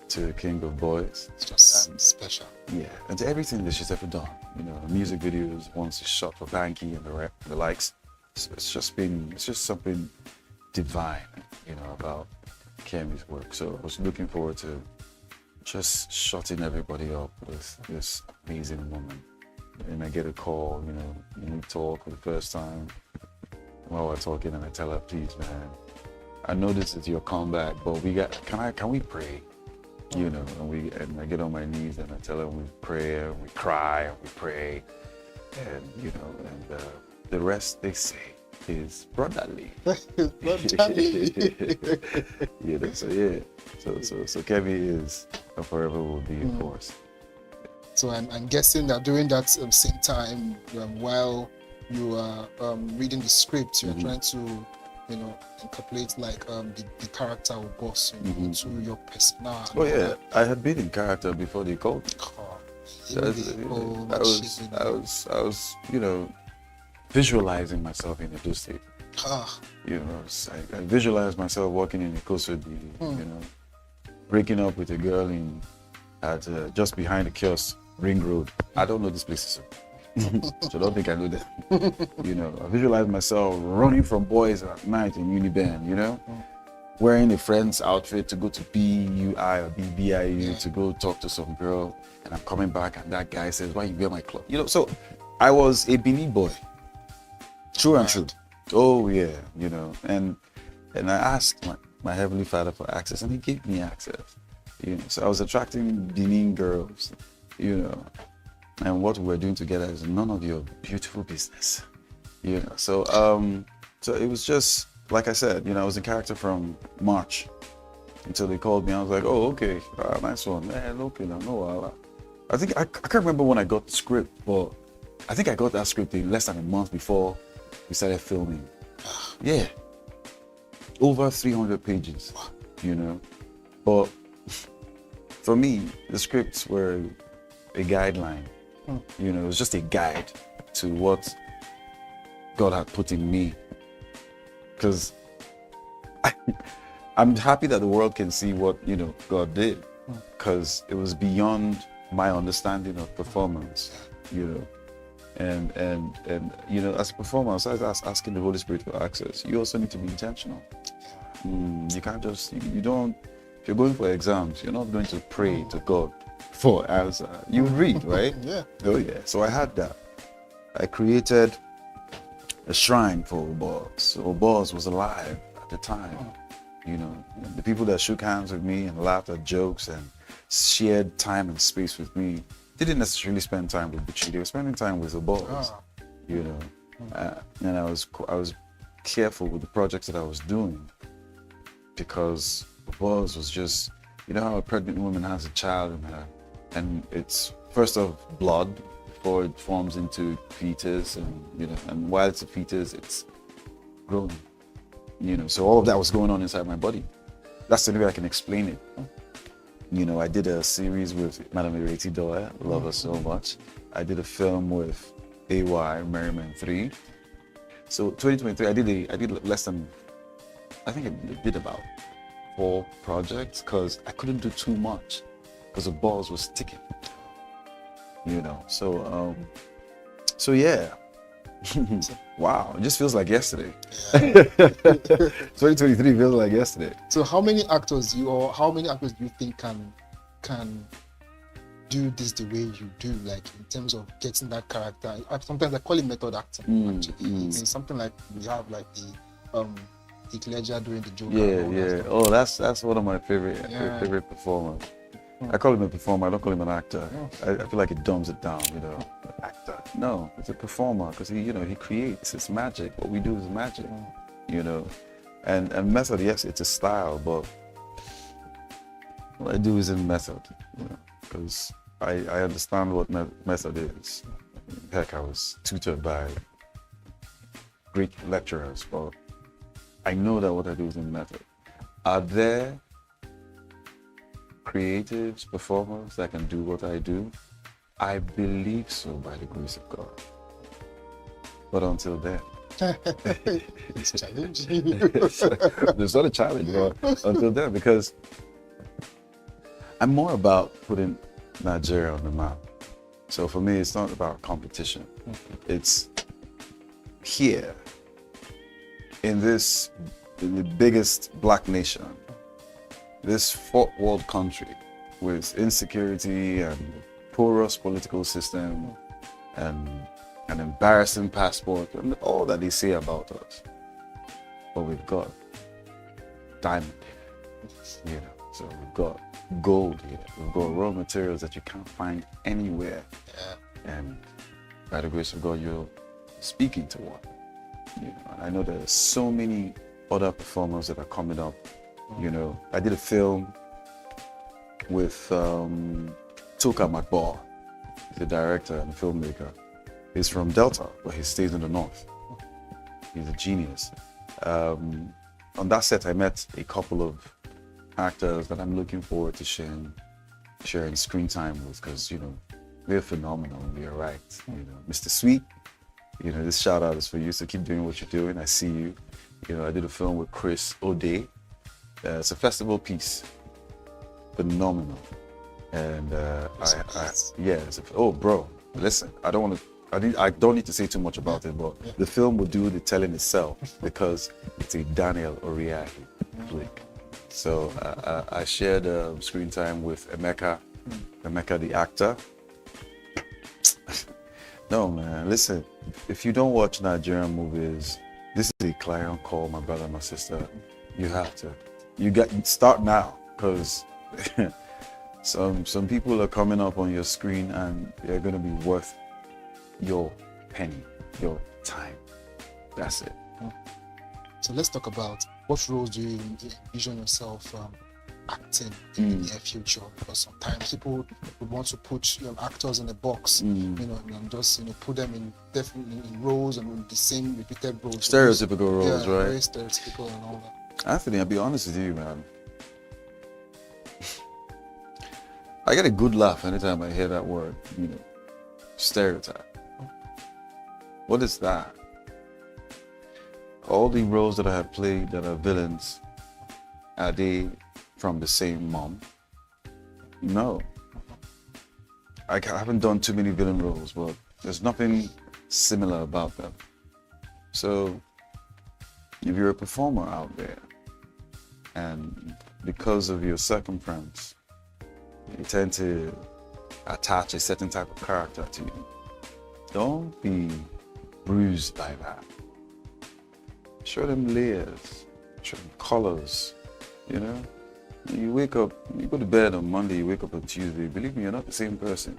to King of Boys, it's just special. Yeah, and to everything that she's ever done. You know, music videos, once she shot for Banky and the likes. It's just something divine, you know, about Kemi's work. So I was looking forward to just shutting everybody up with this amazing woman. And I get a call, you know, we talk for the first time while we're talking, and I tell her, please, man, I know this is your comeback, but can we pray? You know, and I get on my knees and I tell her we pray and we cry and we pray, and you know, and the rest they say is brotherly. You know, so yeah, so Kemi is and forever will be, of course. So I'm guessing that during that same time, while you are reading the script, you're trying to, you know, incorporate like the character of boss into your personality. Oh yeah, I had been in character before they called me. I was, you know, visualizing myself in a do state. You know, I visualized myself walking in a Kosodi, you know, breaking up with a girl at just behind the kiosk, Ring Road. I don't know this place, so don't think I know that. You know, I visualized myself running from boys at night in Uniban, you know, wearing a friend's outfit to go to BUI or BBIU to go talk to some girl, and I'm coming back and that guy says, why you wear my clothes? You know, so I was a Benin boy, true and true. Oh yeah, you know, and I asked my Heavenly Father for access, and he gave me access. You know, so I was attracting Benin girls, you know, and what we're doing together is none of your beautiful business, you know. So so it was just like I said, you know, I was in character from March until they called me. I was like, oh, okay, nice one, man. Okay, no, I think I can't remember when I got the script, but I think I got that script in less than a month before we started filming. Yeah, over 300 pages, you know. But for me, the scripts were a guideline. You know, it was just a guide to what God had put in me. Because I'm happy that the world can see what, you know, God did. Because it was beyond my understanding of performance, you know. And you know, as a performer, I was asking the Holy Spirit for access. You also need to be intentional. You can't just, you don't, if you're going for exams, you're not going to pray to God for answer. You read, right? Yeah. Oh yeah. So I had that. I created a shrine for Obos. Obos was alive at the time. You know, the people that shook hands with me and laughed at jokes and shared time and space with me didn't necessarily spend time with Buchi. They were spending time with Obos. You know, and I was careful with the projects that I was doing, because Obos was just, you know how a pregnant woman has a child in her, and it's first of blood before it forms into fetus, and you know, and while it's a fetus, it's growing. You know, so all of that was going on inside my body. That's the only way I can explain it. You know, I did a series with Madam Ireti Doya, love her so much. I did a film with AY, Merriman 3. So 2023, I did less than, I think I did about 4 projects, because I couldn't do too much because the balls was ticking. You know, so yeah. Wow, it just feels like yesterday. 2023 feels like yesterday. So how many actors do you think can do this the way you do, like in terms of getting that character? Sometimes I call it method acting. Actually, it's something like we have like the Heath Ledger doing the Joker. Yeah. Oh, that's one of my favorite performers. I call him a performer. I don't call him an actor. I feel like it dumbs it down. Actor. No, it's a performer because he creates. It's magic. What we do is magic. And method. Yes, it's a style, but what I do is in method. Because I understand what method is. Heck, I was tutored by great lecturers, but I know that what I do is in method. Are there creatives, performers that can do what I do? I believe so, by the grace of God. But until then, it's challenging. There's not a challenge, but until then, because I'm more about putting Nigeria on the map. So for me, it's not about competition. It's here in the biggest black nation, this fourth world country with insecurity and porous political system and an embarrassing passport and all that they say about us. But we've got diamond here, so we've got gold here, we've got raw materials that you can't find anywhere. And by the grace of God, you're speaking to one. And I know there's so many other performers that are coming up. I did a film with Tuka Makbor, the director and filmmaker. He's from Delta, but he stays in the north. He's a genius. On that set, I met a couple of actors that I'm looking forward to sharing screen time with, because we're phenomenal. We're right. Mr. Sweet, this shout out is for you. So keep doing what you're doing. I see you. I did a film with Chris O'Day. It's a festival piece. Phenomenal. And bro, listen, I don't need to say too much about it, but the film will do the telling itself because it's a Daniel Oriahi flick. So I shared screen time with Emeka the actor. No man, listen, if you don't watch Nigerian movies, this is a clarion call, my brother, my sister. You have to. Start now, because some people are coming up on your screen and they're gonna be worth your penny, your time. That's it. So let's talk about what roles do you envision yourself acting in the near future? Because sometimes people would want to put actors in a box, and just put them in roles and the same repeated roles. Stereotypical roles, right? Very stereotypical and all that. Anthony, I'll be honest with you, man. I get a good laugh anytime I hear that word, stereotype. What is that? All the roles that I have played that are villains, are they from the same mom? No. I haven't done too many villain roles, but there's nothing similar about them. So, if you're a performer out there, and because of your circumference, you tend to attach a certain type of character to you, don't be bruised by that. Show them layers, show them colors, You wake up, you go to bed on Monday, you wake up on Tuesday, believe me, you're not the same person.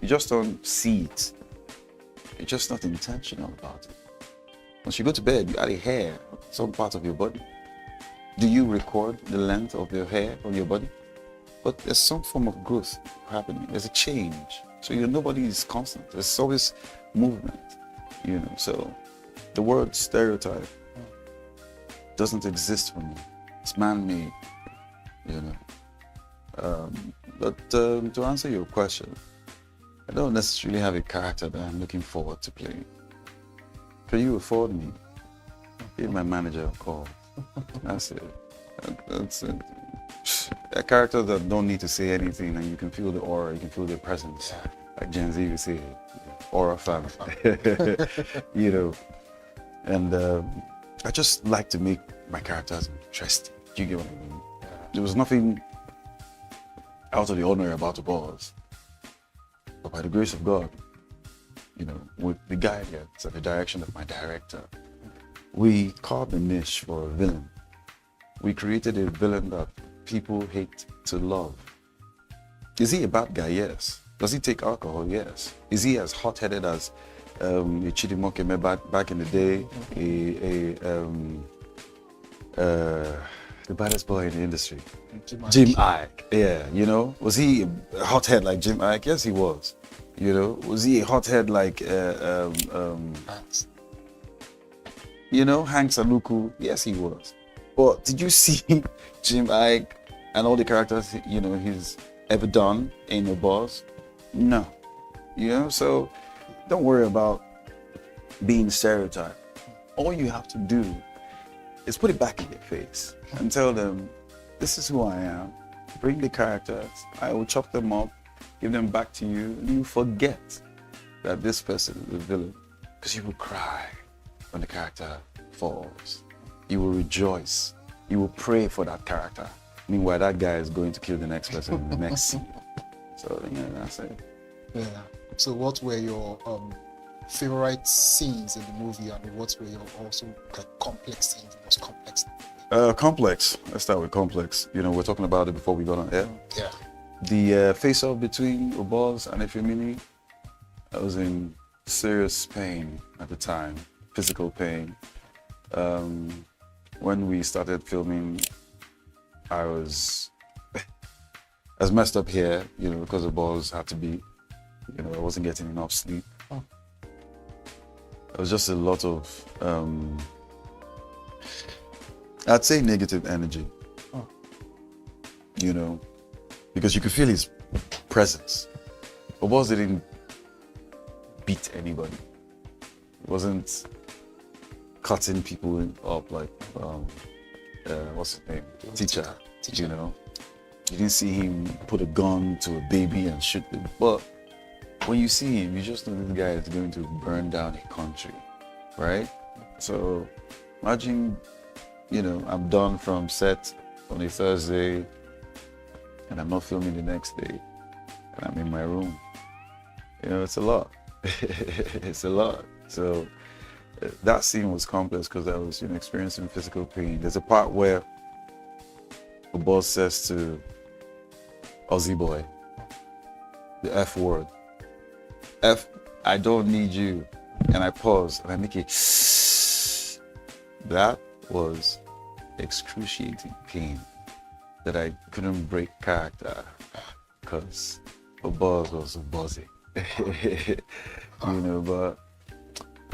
You just don't see it. You're just not intentional about it. Once you go to bed, you add a hair on some part of your body. Do you record the length of your hair on your body? But there's some form of growth happening. There's a change. So nobody is constant. There's always movement, So the word stereotype doesn't exist for me. It's man-made, But to answer your question, I don't necessarily have a character that I'm looking forward to playing. Can you afford me? Give my manager a call. That's it. That's it. A character that don't need to say anything, and you can feel the aura, you can feel the presence. Like Gen Z would say, aura fam. And I just like to make my characters interesting. Do you get what I mean? There was nothing out of the ordinary about the boss. But by the grace of God, with the guidance and the direction of my director, we carved a niche for a villain. We created a villain that people hate to love. Is he a bad guy? Yes. Does he take alcohol? Yes. Is he as hot-headed as Chidimoke back in the day? The baddest boy in the industry. Jim Ike. Yeah, you know. Was he a hothead like Jim Ike? Yes, he was. You know. Was he a hothead like Hanks. you know, Hank Saluku? Yes, he was. But did you see Jim Ike and all the characters, you know, he's ever done in the boss? No. You know, so don't worry about being stereotyped. All you have to do is put it back in their face and tell them, this is who I am. Bring the characters. I will chop them up, give them back to you, and you forget that this person is the villain. Because you will cry when the character falls. You will rejoice. You will pray for that character. Meanwhile, that guy is going to kill the next person in the next scene. So, yeah, that's it. Yeah. So what were your favorite scenes in the movie, and what were your also like complex scenes, the most complex? Complex. Let's start with complex. You know, we're talking about it before we got on air. Yeah. The face-off between Obaz and Efemini, I was in serious pain at the time, physical pain. When we started filming, I was messed up here, you know, because Obaz had to be, you know, I wasn't getting enough sleep. It was just a lot of, I'd say negative energy, you know, because you could feel his presence. Obaz didn't beat anybody. It wasn't cutting people up like, what's his name? Teacher, you know. You didn't see him put a gun to a baby and shoot them. But when you see him, you just know this guy is going to burn down a country, right? So imagine, you know, I'm done from set on a Thursday and I'm not filming the next day and I'm in my room. You know, it's a lot. It's a lot. So that scene was complex because I was, you know, experiencing physical pain. There's a part where the boss says to Aussie boy, the F word. F, I don't need you. And I pause and I make it. That was excruciating pain that I couldn't break character because Obaz was Obazi. You know, but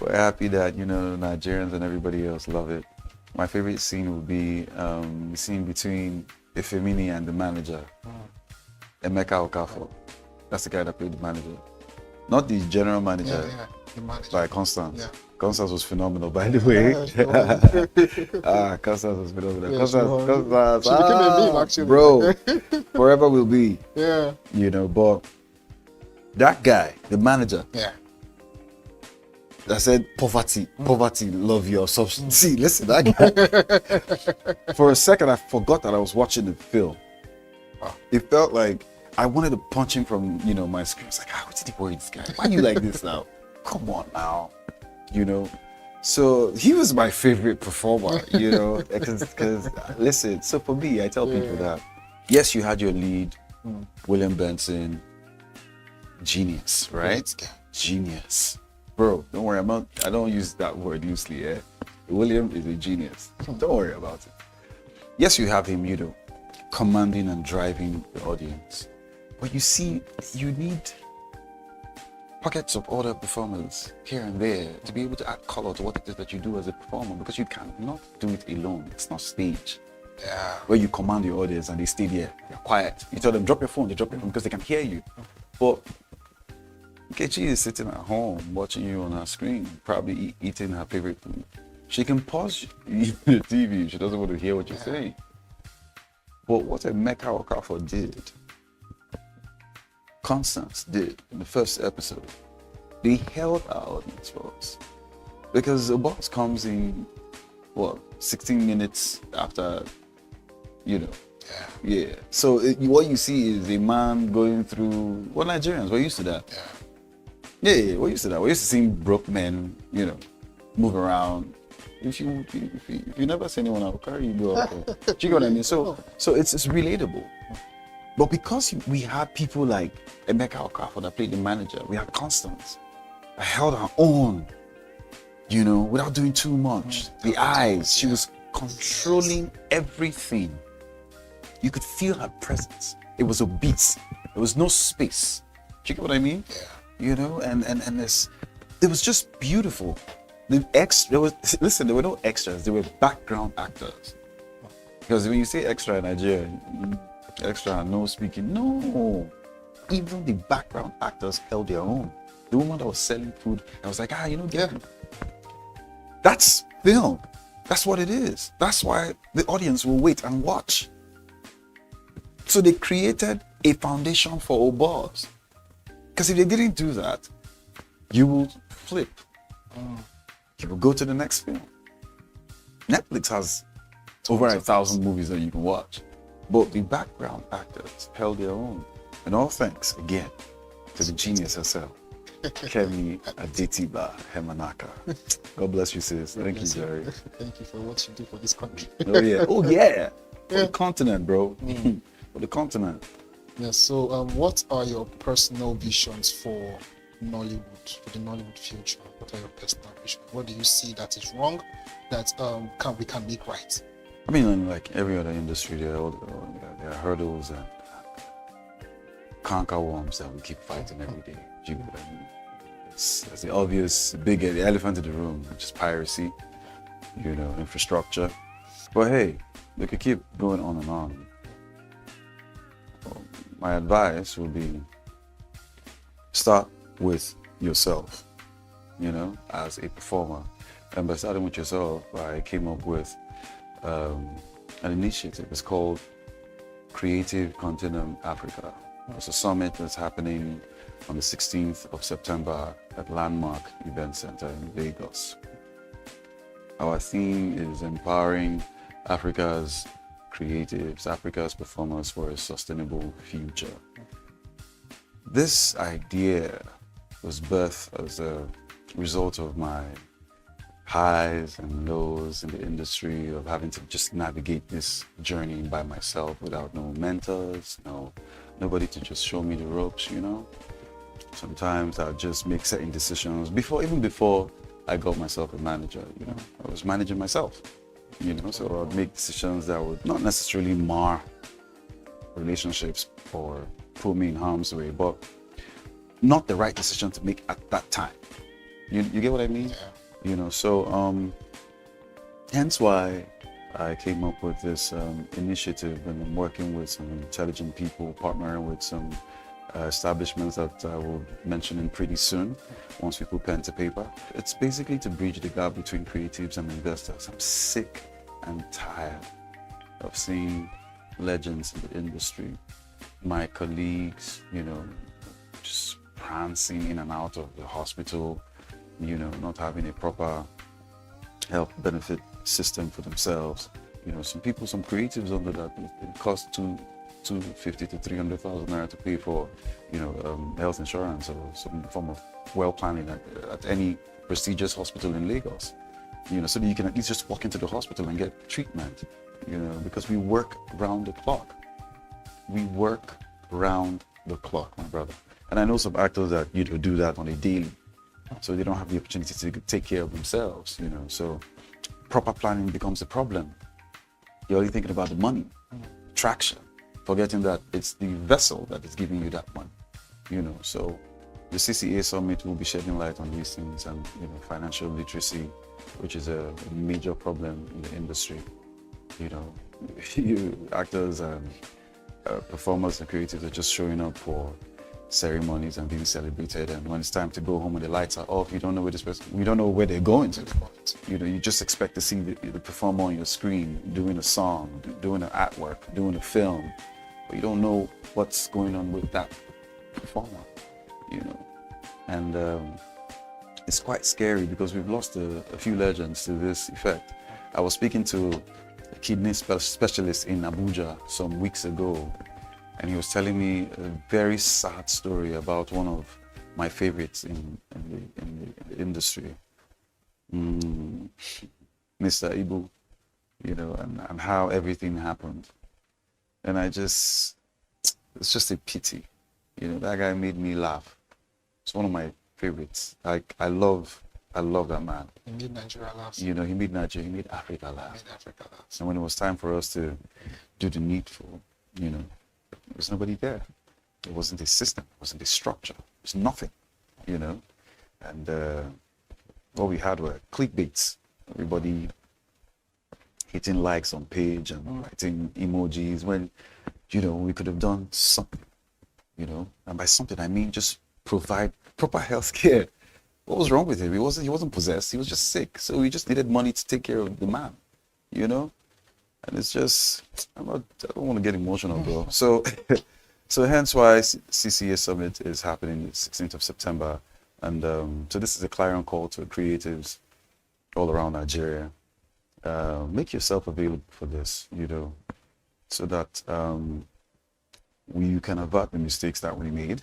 we're happy that, you know, Nigerians and everybody else love it. My favorite scene would be the scene between Efemini and the manager, Emeka Okafor. That's the guy that played the manager. Not the general manager, the manager. Like Constance. Yeah. Constance was phenomenal, by the way. Constance was phenomenal. Yeah, Constance, she became a meme, actually. Bro, forever will be. Yeah. You know, but that guy, the manager, yeah, that said poverty, love your substance. See, listen, that guy. For a second, I forgot that I was watching the film. It felt like I wanted to punch him from, you know, my screen. I was like, what's the worry this guy? Why are you like this now? Come on now, you know. So he was my favorite performer, you know, because listen. So for me, I tell people that yes, you had your lead, William Benson, genius, right? Genius, bro. Don't worry, I don't use that word loosely. Yeah, William is a genius. Don't worry about it. Yes, you have him, you know, commanding and driving the audience. But you see, you need pockets of other performers here and there to be able to add color to what it is that you do as a performer, because you cannot do it alone. It's not stage. Yeah. Where you command the audience and they stay there, they're quiet. You tell them, drop your phone, they drop your phone because they can hear you. But Nkechi is sitting at home watching you on her screen, probably eating her favorite food. She can pause the TV if she doesn't want to hear what you're saying. But what Emeka Okafor did, Constance did in the first episode, they held our audience for us. Because the boss comes in, 16 minutes after, you know. Yeah. So what you see is a man going through, Nigerians, we're used to that. Yeah, we're used to that. We're used to seeing broke men, you know, move around, If you never see anyone, I'll carry you go up there. Do you get what I mean? So it's relatable. But because we had people like Emeka Okafor that played the manager, we had Constance. I held her own, you know, without doing too much. The eyes, she was controlling everything. You could feel her presence. It was a beat. There was no space. Do you get what I mean? Yeah. You know, and it was just beautiful. There were no extras. There were background actors. Because when you say extra in Nigeria, extra, no speaking, no. Even the background actors held their own. The woman that was selling food, I was like, get it. That's film. That's what it is. That's why the audience will wait and watch. So they created a foundation for Obos. Because if they didn't do that, you will flip. You will go to the next film. Netflix has over 1,000 movies that you can watch. But the background actors held their own. And all thanks, again, to the genius herself, Kemi Adetiba Hemanaka. God bless you, sis. Thank you, Jerry. Thank you for what you do for this country. Oh, yeah. Oh, yeah. For the continent, bro. For the continent. Yes, so what are your personal visions for Nollywood, for the Nollywood future? What are your personal visions? What do you see that is wrong that we can make right? I mean, like every other industry, there are hurdles and conquer worms that we keep fighting every day. Do you know what I mean? It's the obvious the elephant in the room, which is piracy, you know, infrastructure. But hey, we could keep going on and on. My advice would be start with yourself, you know, as a performer. And by starting with yourself, I came up with an initiative. It's called Creative Continuum Africa. It's a summit that's happening on the 16th of September at Landmark Event Center in Lagos. Our theme is empowering Africa's creatives, Africa's performers for a sustainable future. This idea was birthed as a result of my highs and lows in the industry, of having to just navigate this journey by myself without no mentors, nobody to just show me the ropes, you know. Sometimes I'll just make certain decisions even before I got myself a manager, you know. I was managing myself, you know, so I'd make decisions that would not necessarily mar relationships or put me in harm's way, but not the right decision to make at that time. You get what I mean? Yeah. You know, so hence why I came up with this initiative, and I'm working with some intelligent people, partnering with some establishments that I will mention pretty soon, once we put pen to paper. It's basically to bridge the gap between creatives and investors. I'm sick and tired of seeing legends in the industry, my colleagues, you know, just prancing in and out of the hospital, you know, not having a proper health benefit system for themselves. You know, some creatives under that, it costs $250,000 to $300,000 naira to pay for, you know, health insurance or some form of well planning at any prestigious hospital in Lagos. You know, so that you can at least just walk into the hospital and get treatment. You know, because we work round the clock. We work round the clock, my brother. And I know some actors that, you know, do that on a daily, so they don't have the opportunity to take care of themselves, you know. So proper planning becomes a problem. You're only thinking about the money, traction, forgetting that it's the vessel that is giving you that money, you know. So the CCA summit will be shedding light on these things, and, you know, financial literacy, which is a major problem in the industry. You know, you actors and performers and creatives are just showing up for ceremonies and being celebrated, and when it's time to go home and the lights are off, you don't know where we don't know where they're going to. You know, you just expect to see the performer on your screen doing a song, doing an artwork, doing a film, but you don't know what's going on with that performer, you know. And it's quite scary because we've lost a few legends to this effect. I was speaking to a kidney specialist in Abuja some weeks ago, and he was telling me a very sad story about one of my favorites in the industry. Mr. Ibu, you know, and how everything happened. And it's just a pity. You know, that guy made me laugh. It's one of my favorites. Like, I love that man. He made Nigeria laugh. You know, he made Nigeria, he made Africa laugh. And when it was time for us to do the needful, you know, there was nobody there. It wasn't a system, it wasn't a structure, it was nothing, you know. And what we had were clickbaits. Everybody hitting likes on page and writing emojis when, you know, we could have done something, you know. And by something, I mean just provide proper health care. What was wrong with him? He wasn't possessed, he was just sick. So we just needed money to take care of the man, you know. And it's just, I don't want to get emotional, bro. So hence why CCA Summit is happening the 16th of September. And so this is a clarion call to creatives all around Nigeria. Make yourself available for this, you know, so that you can avert the mistakes that we made.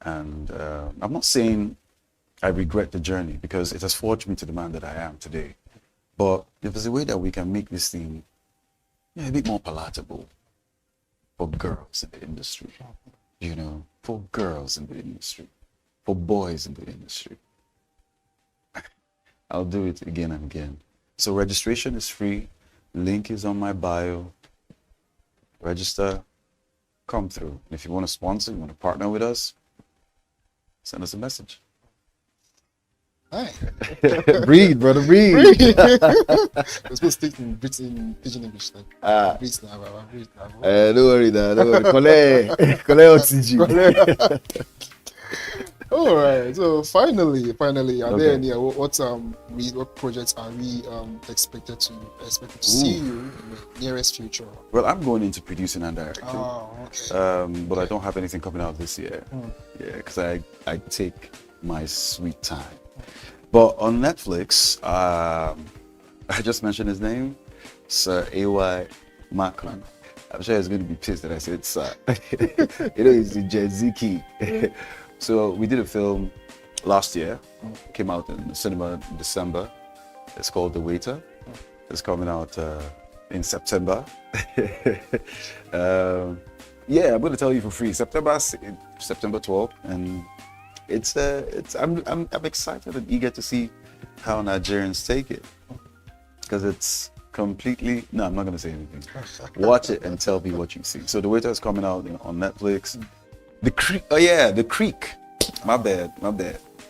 And I'm not saying I regret the journey, because it has forged me to the man that I am today. But if there's a way that we can make this thing a bit more palatable for girls in the industry, you know, for girls in the industry, for boys in the industry, I'll do it again and again. So registration is free. Link is on my bio. Register, come through. And if you want to sponsor, you want to partner with us, send us a message. Hi. Breathe, brother, breathe. We're supposed to speak in Pidgin English. Like, breathe now, breathe now. Don't worry, don't worry. Kole oxygen. All right. So finally, are there Okay. any what projects are we expected to see you in the nearest future? Well, I'm going into producing and directing. Oh, okay. But I don't have anything coming out this year. Yeah, because I take my sweet time. But on Netflix, I just mentioned his name, Sir A.Y. Macklin. I'm sure he's going to be pissed that I said Sir. You know, he's the Gen Z key. So we did a film last year, came out in the cinema in December. It's called The Waiter. It's coming out in September. Yeah, I'm going to tell you for free. September 12th, and I'm excited and eager to see how Nigerians take it, because it's completely. No, I'm not going to say anything. Watch it and tell me what you see. So The Waiter is coming out on Netflix. The Creek. Oh yeah, The Creek. My bad.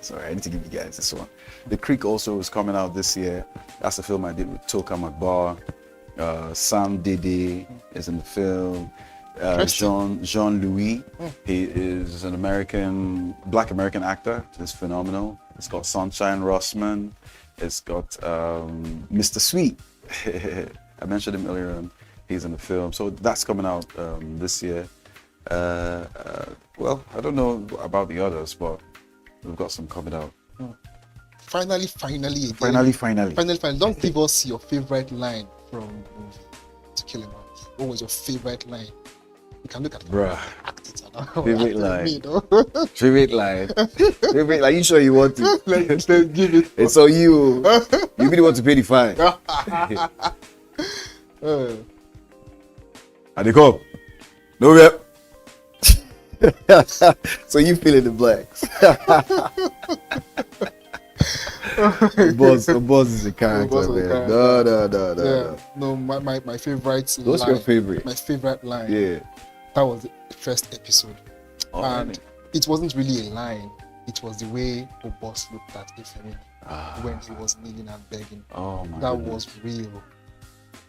Sorry, I need to give you guys this one. The Creek also is coming out this year. That's the film I did with Toka Magbar. Sam Dede is in the film. Jean-Louis, he is an Black American actor. He's phenomenal. It's got Sunshine Rossman. It's got Mr. Sweet. I mentioned him earlier on. He's in the film. So that's coming out this year. Well, I don't know about the others, but we've got some coming out. Finally. Don't give us your favorite line from To Kill a Man. What was your favorite line? You can look at it. Bruh. Act it out. Favorite line. Me, no? Favorite line. Favorite line. You sure you want to? Let's give it. It's all you. You really want to pay the fine. And they come. No rep. So you fill in the blanks. The boss is a character, man. No. No, my favorite line. What's your favorite? My favorite line. Yeah. That was the first episode. Oh, and really? it wasn't really a line. It was the way the boss looked at Ifeanyi when he was kneeling and begging. Oh my That goodness. was real.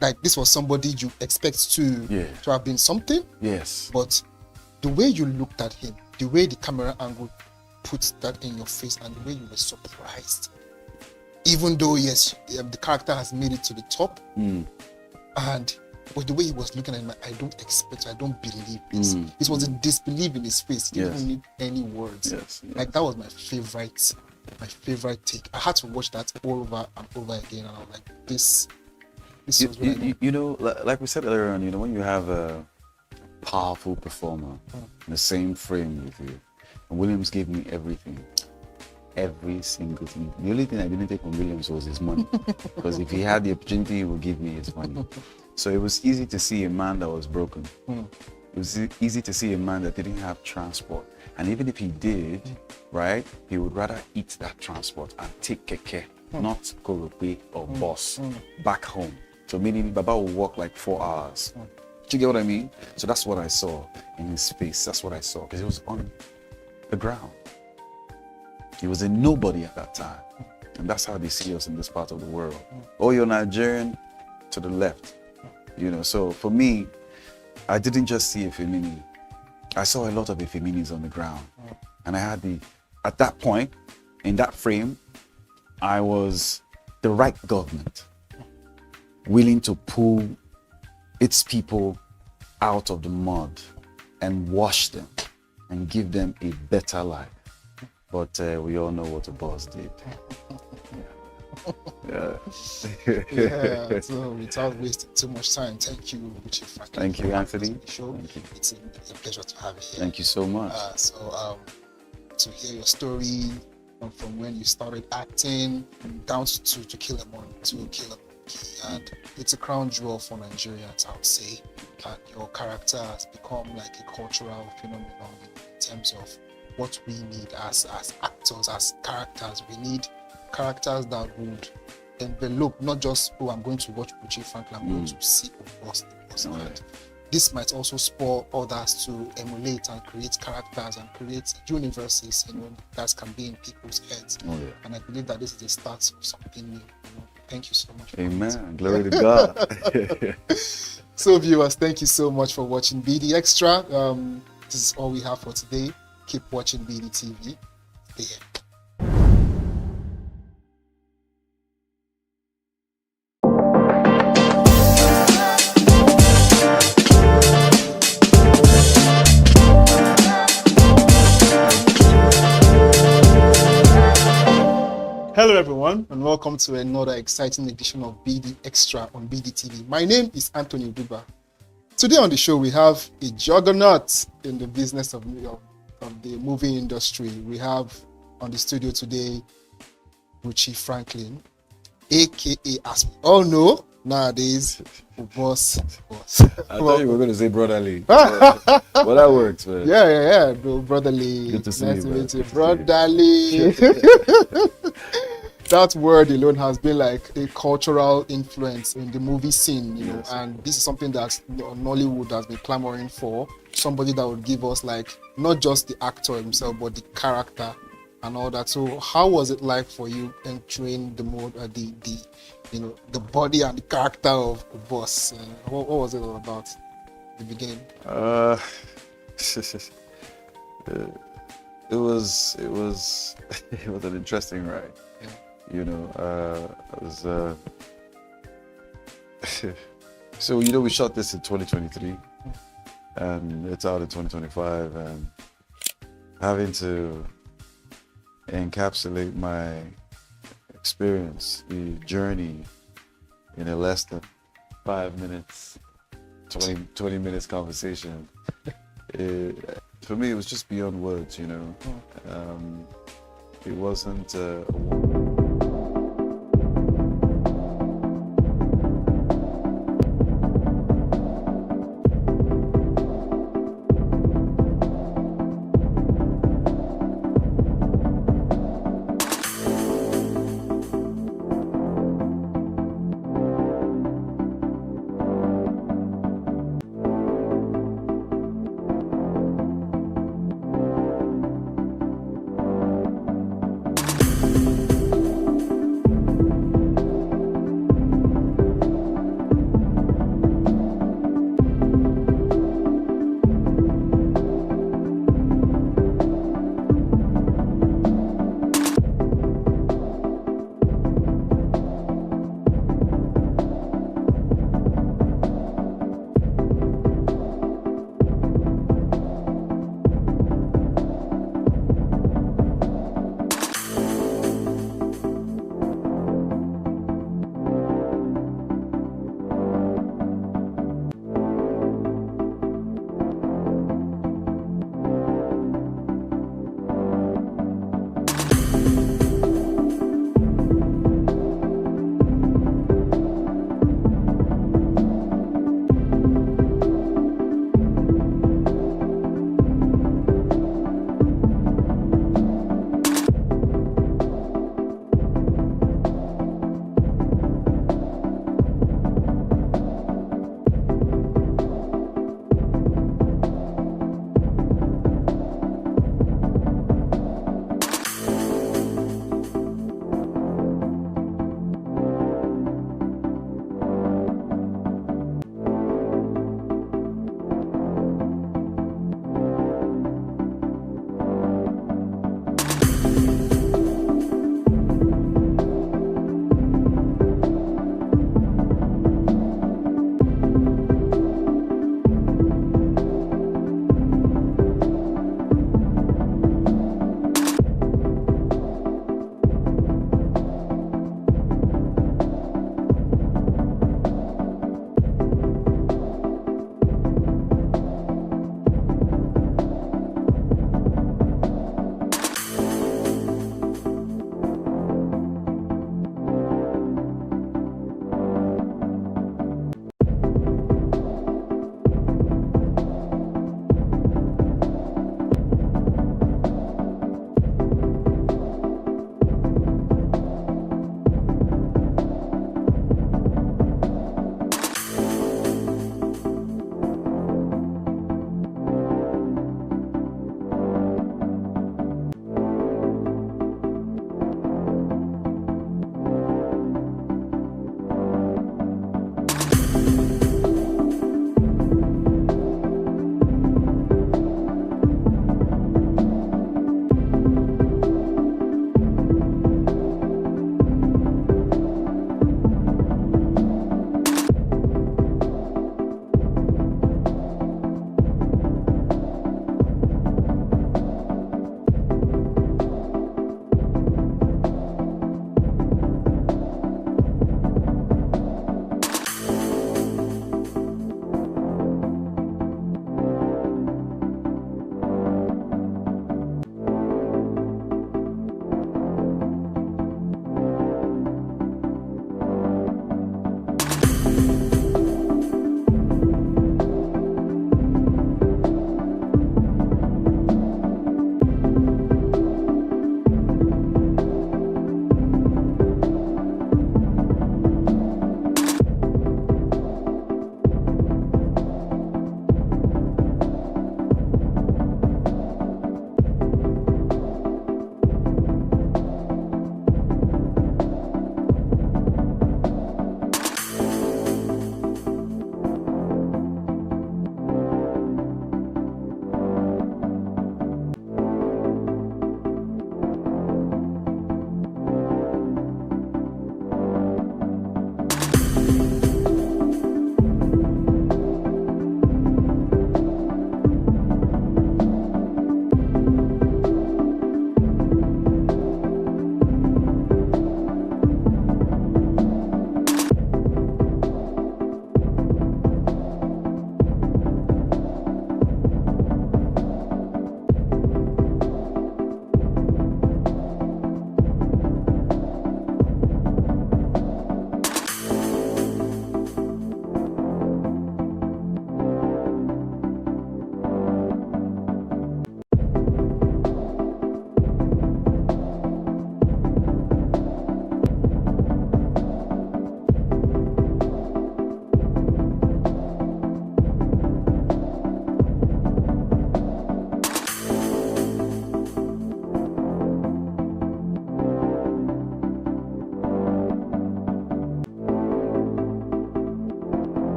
Like, this was somebody you expect to have been something. Yes. But the way you looked at him, the way the camera angle put that in your face, and the way you were surprised. Even though, yes, the character has made it to the top, but the way he was looking at me, I don't believe this. This was a disbelief in his face. He didn't need any words. Like, that was my favorite take. I had to watch that all over and over again, and I was like, this was what I need. You know, like we said earlier on, you know, when you have a powerful performer in the same frame with you, and Williams gave me everything. every single thing. The only thing I didn't take from Williams was his money. Because if he had the opportunity, he would give me his money. So it was easy to see a man that was broken. It was easy to see a man that didn't have transport. And even if he did, right, he would rather eat that transport and take keke, not Korope or bus back home. So meaning Baba will walk like 4 hours. Do you get what I mean? So that's what I saw in his face. That's what I saw, because he was on the ground. He was a nobody at that time. And that's how they see us in this part of the world. Oh, you're Nigerian, to the left. You know, so for me, I didn't just see Efemini. I saw a lot of Efeminis on the ground. And I had at that point, in that frame, I was the right government, willing to pull its people out of the mud and wash them and give them a better life. But we all know what the boss did. Yeah, so without wasting too much time, thank you, Chief Franklin. Thank you, Anthony. Thank you. It's a pleasure to have you here. Thank you so much. To hear your story from when you started acting down to Kill a Monkey, and it's a crown jewel for Nigerians, I would say. And your character has become like a cultural phenomenon in terms of what we need as actors, as characters. We need characters that would envelope, not just, oh, I'm going to watch Chief Franklin, I'm going to see boss. This might also spur others to emulate and create characters and create universes, that can be in people's heads. And I believe that this is the start of something new. Thank you so much. Amen. Glory to God. So viewers, thank you so much for watching BD Extra. This is all we have for today. Keep watching BDTV. Stay here. Hello everyone, and welcome to another exciting edition of BD Extra on BDTV. My name is Anthony Duba. Today on the show we have a juggernaut in the business of the movie industry. We have on the studio today Chief Franklin, aka, as we all know nowadays, boss. I thought you were going to say brotherly. But that works, man. Yeah, brotherly. Good to see nice you, to man. meet you, brotherly. That word alone has been like a cultural influence in the movie scene, you know, and this is something that Nollywood has been clamoring for. Somebody that would give us like not just the actor himself, but the character and all that. So, how was it like for you entering the mode, the body and the character of Boss? What was it all about at the beginning? It was an interesting ride. You know, it was so we shot this in 2023 and it's out in 2025, and having to encapsulate my experience, the journey, in a less than 5 minutes, 20 minutes conversation. For me, it was just beyond words, you know. It wasn't a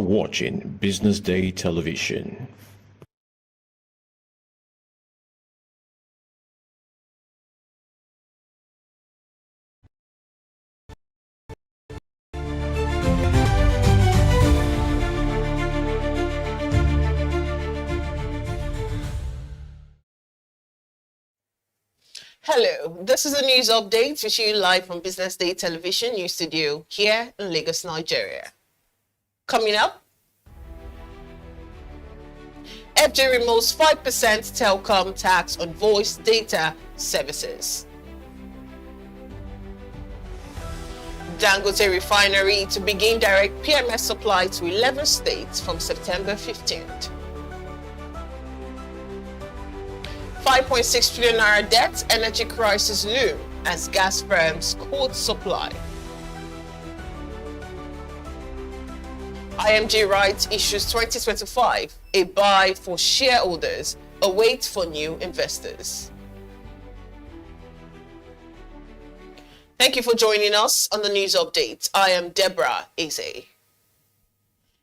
are watching Business Day Television. Hello, this is a news update which you live from Business Day Television News Studio here in Lagos, Nigeria. Coming up, FJ removes 5% telecom tax on voice data services. Dangote Refinery to begin direct PMS supply to 11 states from September 15th. 5.6 trillion naira debt, energy crisis loom as gas firms cut supply. IMG Rights issues 2025, a buy for shareholders, a wait for new investors. Thank you for joining us on the news update. I am Deborah Eze.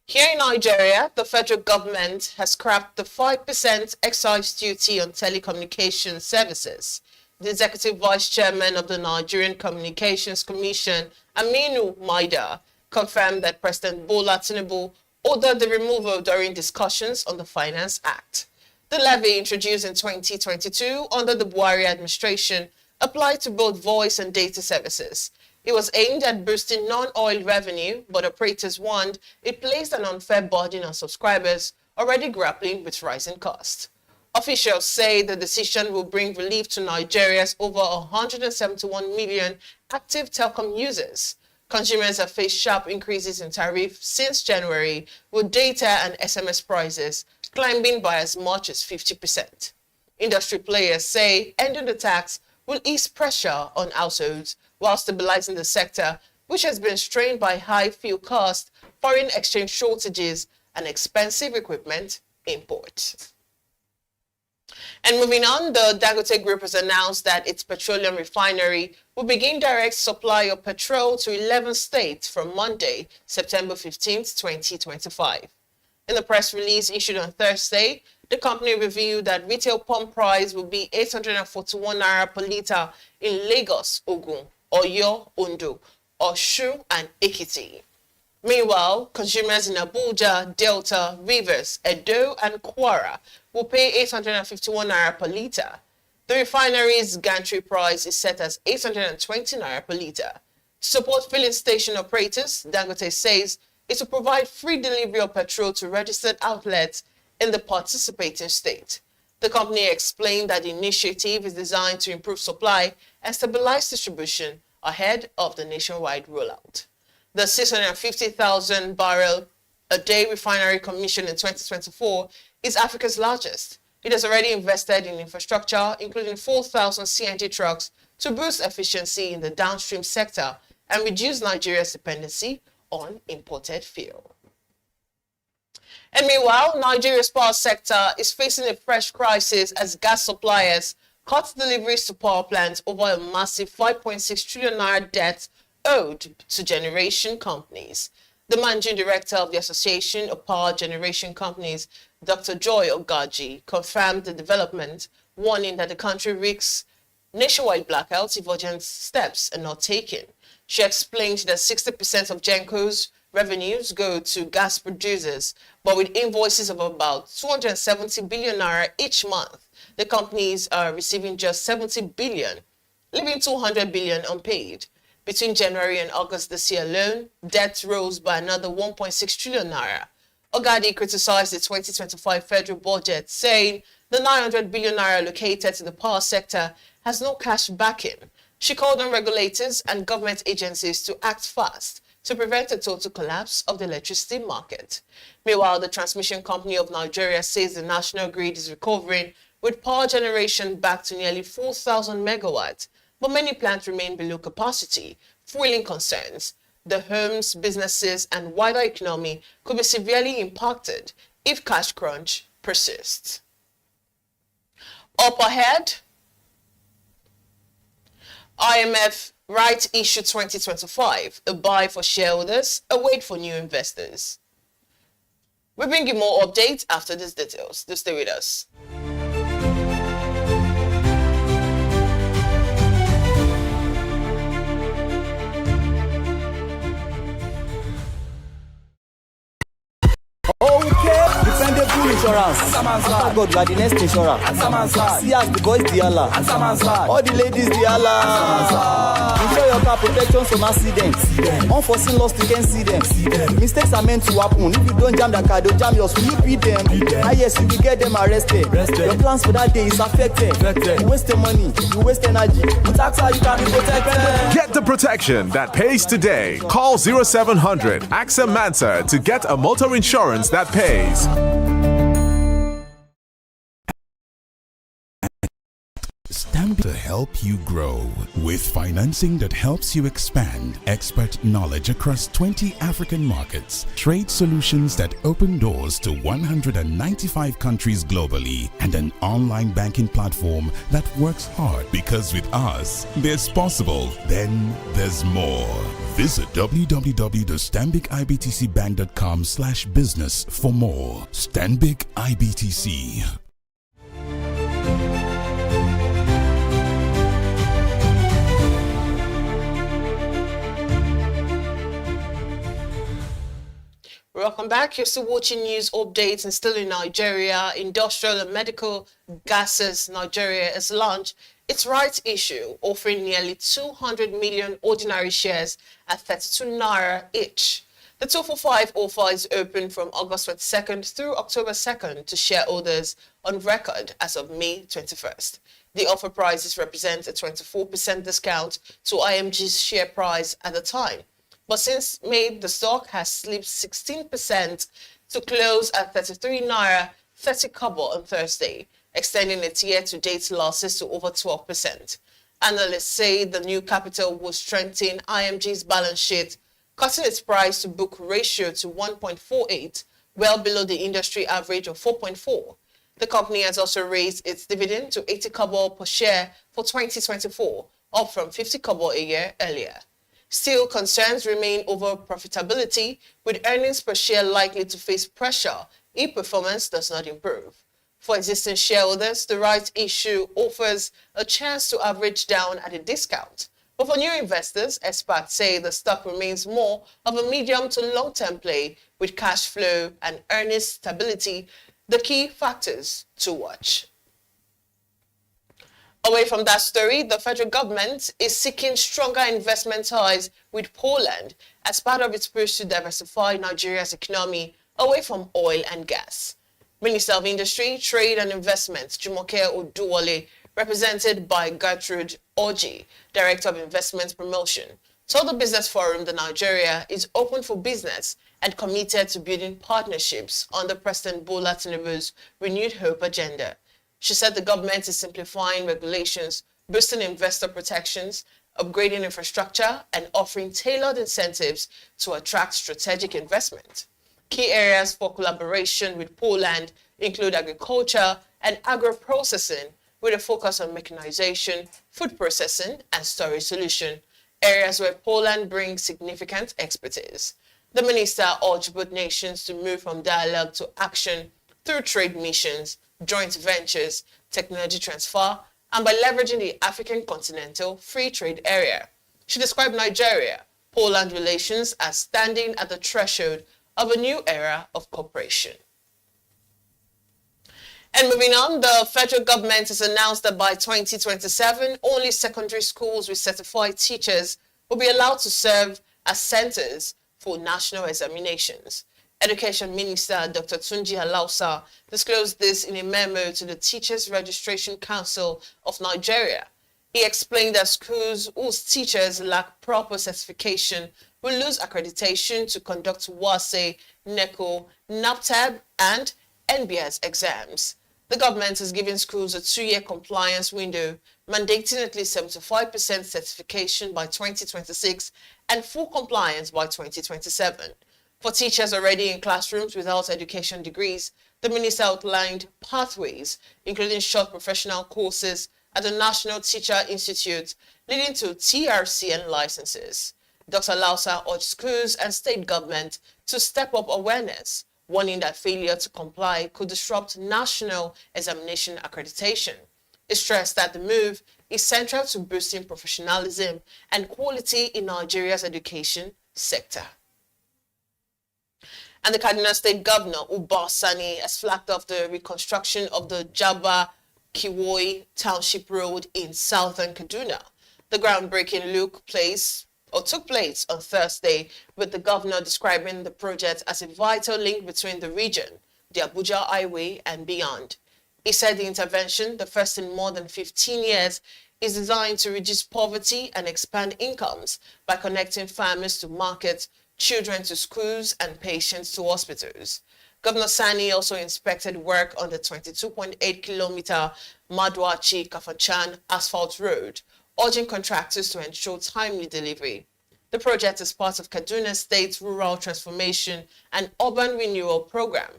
Here in Nigeria, the federal government has scrapped the 5% excise duty on telecommunication services. The executive vice chairman of the Nigerian Communications Commission, Aminu Maida, confirmed that President Bola Tinubu ordered the removal during discussions on the Finance Act. The levy, introduced in 2022 under the Buhari administration, applied to both voice and data services. It was aimed at boosting non-oil revenue, but operators warned it placed an unfair burden on subscribers already grappling with rising costs. Officials say the decision will bring relief to Nigeria's over 171 million active telecom users. Consumers have faced sharp increases in tariff since January, with data and SMS prices climbing by as much as 50%. Industry players say ending the tax will ease pressure on households while stabilizing the sector, which has been strained by high fuel costs, foreign exchange shortages, and expensive equipment imports. And moving on, the Dangote Group has announced that its petroleum refinery will begin direct supply of petrol to 11 states from Monday, September 15, 2025. In the press release issued on Thursday, the company revealed that retail pump price will be 841 naira per litre in Lagos, Ogun, Oyo, Ondo, Osun, and Ekiti. Meanwhile, consumers in Abuja, Delta, Rivers, Edo, and Kwara will pay 851 naira per litre. The refinery's gantry price is set as 820 naira per litre. To support filling station operators, Dangote says it will provide free delivery of petrol to registered outlets in the participating state. The company explained that the initiative is designed to improve supply and stabilize distribution ahead of the nationwide rollout. The 650,000 barrel a day refinery commissioned in 2024 is Africa's largest. It has already invested in infrastructure, including 4,000 CNG trucks, to boost efficiency in the downstream sector and reduce Nigeria's dependency on imported fuel. And meanwhile, Nigeria's power sector is facing a fresh crisis as gas suppliers cut deliveries to power plants over a massive 5.6 trillion naira debt owed to generation companies. The managing director of the Association of Power Generation Companies, Dr. Joy Ogaji, confirmed the development, warning that the country risks nationwide blackouts if urgent steps are not taken. She explained that 60% of GENCO's revenues go to gas producers, but with invoices of about 270 billion naira each month, the companies are receiving just 70 billion, leaving 200 billion unpaid. Between January and August this year alone, debt rose by another 1.6 trillion naira. Ogadi criticized the 2025 federal budget, saying the 900 billion naira allocated to the power sector has no cash backing. She called on regulators and government agencies to act fast to prevent a total collapse of the electricity market. Meanwhile, the Transmission Company of Nigeria says the national grid is recovering, with power generation back to nearly 4,000 megawatts, but many plants remain below capacity, fueling concerns. The homes, businesses, and wider economy could be severely impacted if cash crunch persists. Up ahead, IMF Rights Issue 2025, a buy for shareholders, a wait for new investors. We bring you more updates after these details. Do stay with us. Okay, dependable insurance. After God, you are the next insurance. See as the boys the Allah. All the ladies the Allah. Insure your car protection from accidents. Unforeseen loss, you can see them. Mistakes are meant to happen. If you don't jam the car, they'll jam yours. Will you beat them? Ah yes, you will get them arrested. Your plans for that day is affected. You waste money, you waste energy. With AXA, you can be protected. Get the protection that pays today. Call 0700 AXA Mansa to get a motor insurance that pays. Stand to help you grow with financing that helps you expand expert knowledge across 20 African markets, trade solutions that open doors to 195 countries globally, and an online banking platform that works hard, because with us, there's possible, then there's more. Visit www.stanbicibtcbank.com/business for more. Stanbic IBTC. Welcome back. You're still watching news updates, and still in Nigeria. Industrial and Medical Gases Nigeria has launched its rights issue, offering nearly 200 million ordinary shares at 32 naira each. The 245 offer is open from August 22nd through October 2nd to shareholders on record as of May 21st. The offer prices represent a 24% discount to IMG's share price at the time. But since May, the stock has slipped 16% to close at 33 naira 30 kobo on Thursday, extending its year-to-date losses to over 12%. Analysts say the new capital will strengthen IMG's balance sheet, cutting its price to book ratio to 1.48, well below the industry average of 4.4. The company has also raised its dividend to 80 kobo per share for 2024, up from 50 kobo a year earlier. Still, concerns remain over profitability, with earnings per share likely to face pressure if performance does not improve. For existing shareholders, the rights issue offers a chance to average down at a discount. But for new investors, experts say the stock remains more of a medium to long-term play, with cash flow and earnings stability the key factors to watch. Away from that story, the federal government is seeking stronger investment ties with Poland as part of its push to diversify Nigeria's economy away from oil and gas. Minister of Industry, Trade and Investment, Jumoke Oduwole, represented by Gertrude Oji, Director of Investment Promotion, told the Business Forum that Nigeria is open for business and committed to building partnerships under President Bola Tinubu's Renewed Hope agenda. She said the government is simplifying regulations, boosting investor protections, upgrading infrastructure, and offering tailored incentives to attract strategic investment. Key areas for collaboration with Poland include agriculture and agro-processing, with a focus on mechanization, food processing, and storage solution, areas where Poland brings significant expertise. The minister urged both nations to move from dialogue to action through trade missions, joint ventures, technology transfer, and by leveraging the African Continental Free Trade Area. She described Nigeria-Poland relations as standing at the threshold of a new era of cooperation. And moving on, the federal government has announced that by 2027, only secondary schools with certified teachers will be allowed to serve as centers for national examinations. Education Minister Dr. Tunji Alausa disclosed this in a memo to the Teachers Registration Council of Nigeria. He explained that schools whose teachers lack proper certification will lose accreditation to conduct WASE, NECO, NAPTAB, and NBS exams. The government is giving schools a 2-year compliance window, mandating at least 75% certification by 2026 and full compliance by 2027. For teachers already in classrooms without education degrees, the minister outlined pathways, including short professional courses at the National Teacher Institute, leading to TRCN licenses. Dr. Lausa urged schools and state government to step up awareness, warning that failure to comply could disrupt national examination accreditation. It stressed that the move is central to boosting professionalism and quality in Nigeria's education sector. And the Kaduna State Governor, Uba Sani, has flagged off the reconstruction of the Jaba Kiwoi Township Road in southern Kaduna. The groundbreaking took place on Thursday, with the governor describing the project as a vital link between the region, the Abuja Highway, and beyond. He said the intervention, the first in more than 15 years, is designed to reduce poverty and expand incomes by connecting farmers to markets, children to schools, and patients to hospitals. Governor Sani also inspected work on the 22.8-kilometer Madwachi-Kafanchan asphalt road, urging contractors to ensure timely delivery. The project is part of Kaduna State's Rural Transformation and Urban Renewal Program.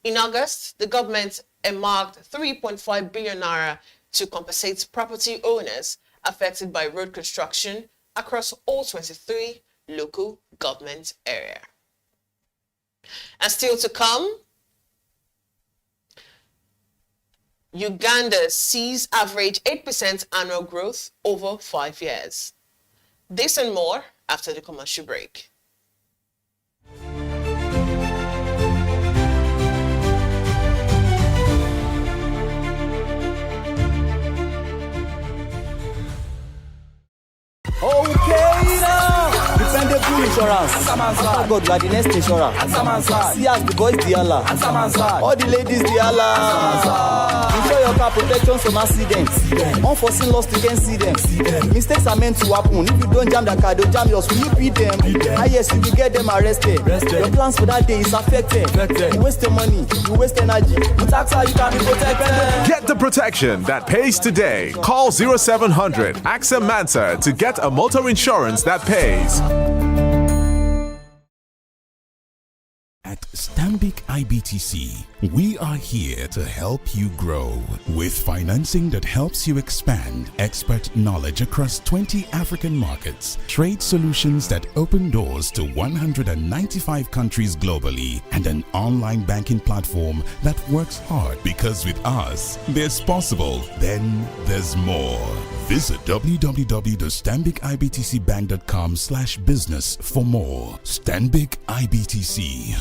In August, the government earmarked 3.5 billion naira to compensate property owners affected by road construction across all 23 local government areas. And still to come, Uganda sees average 8% annual growth over 5 years. This and more after the commercial break. Okay now. Dependable insurance. After God, we are the next insurer. See as the boys the Allah. All the ladies the Allah. Insure your car protection from accidents. Unforeseen loss, you can see them. Mistakes are meant to happen. If you don't jam the car, they'll jam yours. Will you beat them? Yes, you will get them arrested. Your plans for that day is affected. You waste your money, you waste energy. With AXA, you can be protected. Get the protection that pays today. Call 0700 AXA Mansa to get a motor insurance that pays. At Stanbic IBTC, we are here to help you grow with financing that helps you expand, expert knowledge across 20 African markets, trade solutions that open doors to 195 countries globally, and an online banking platform that works hard, because with us, there's possible, then there's more. Visit www.stanbicibtcbank.com/business for more. Stanbic IBTC.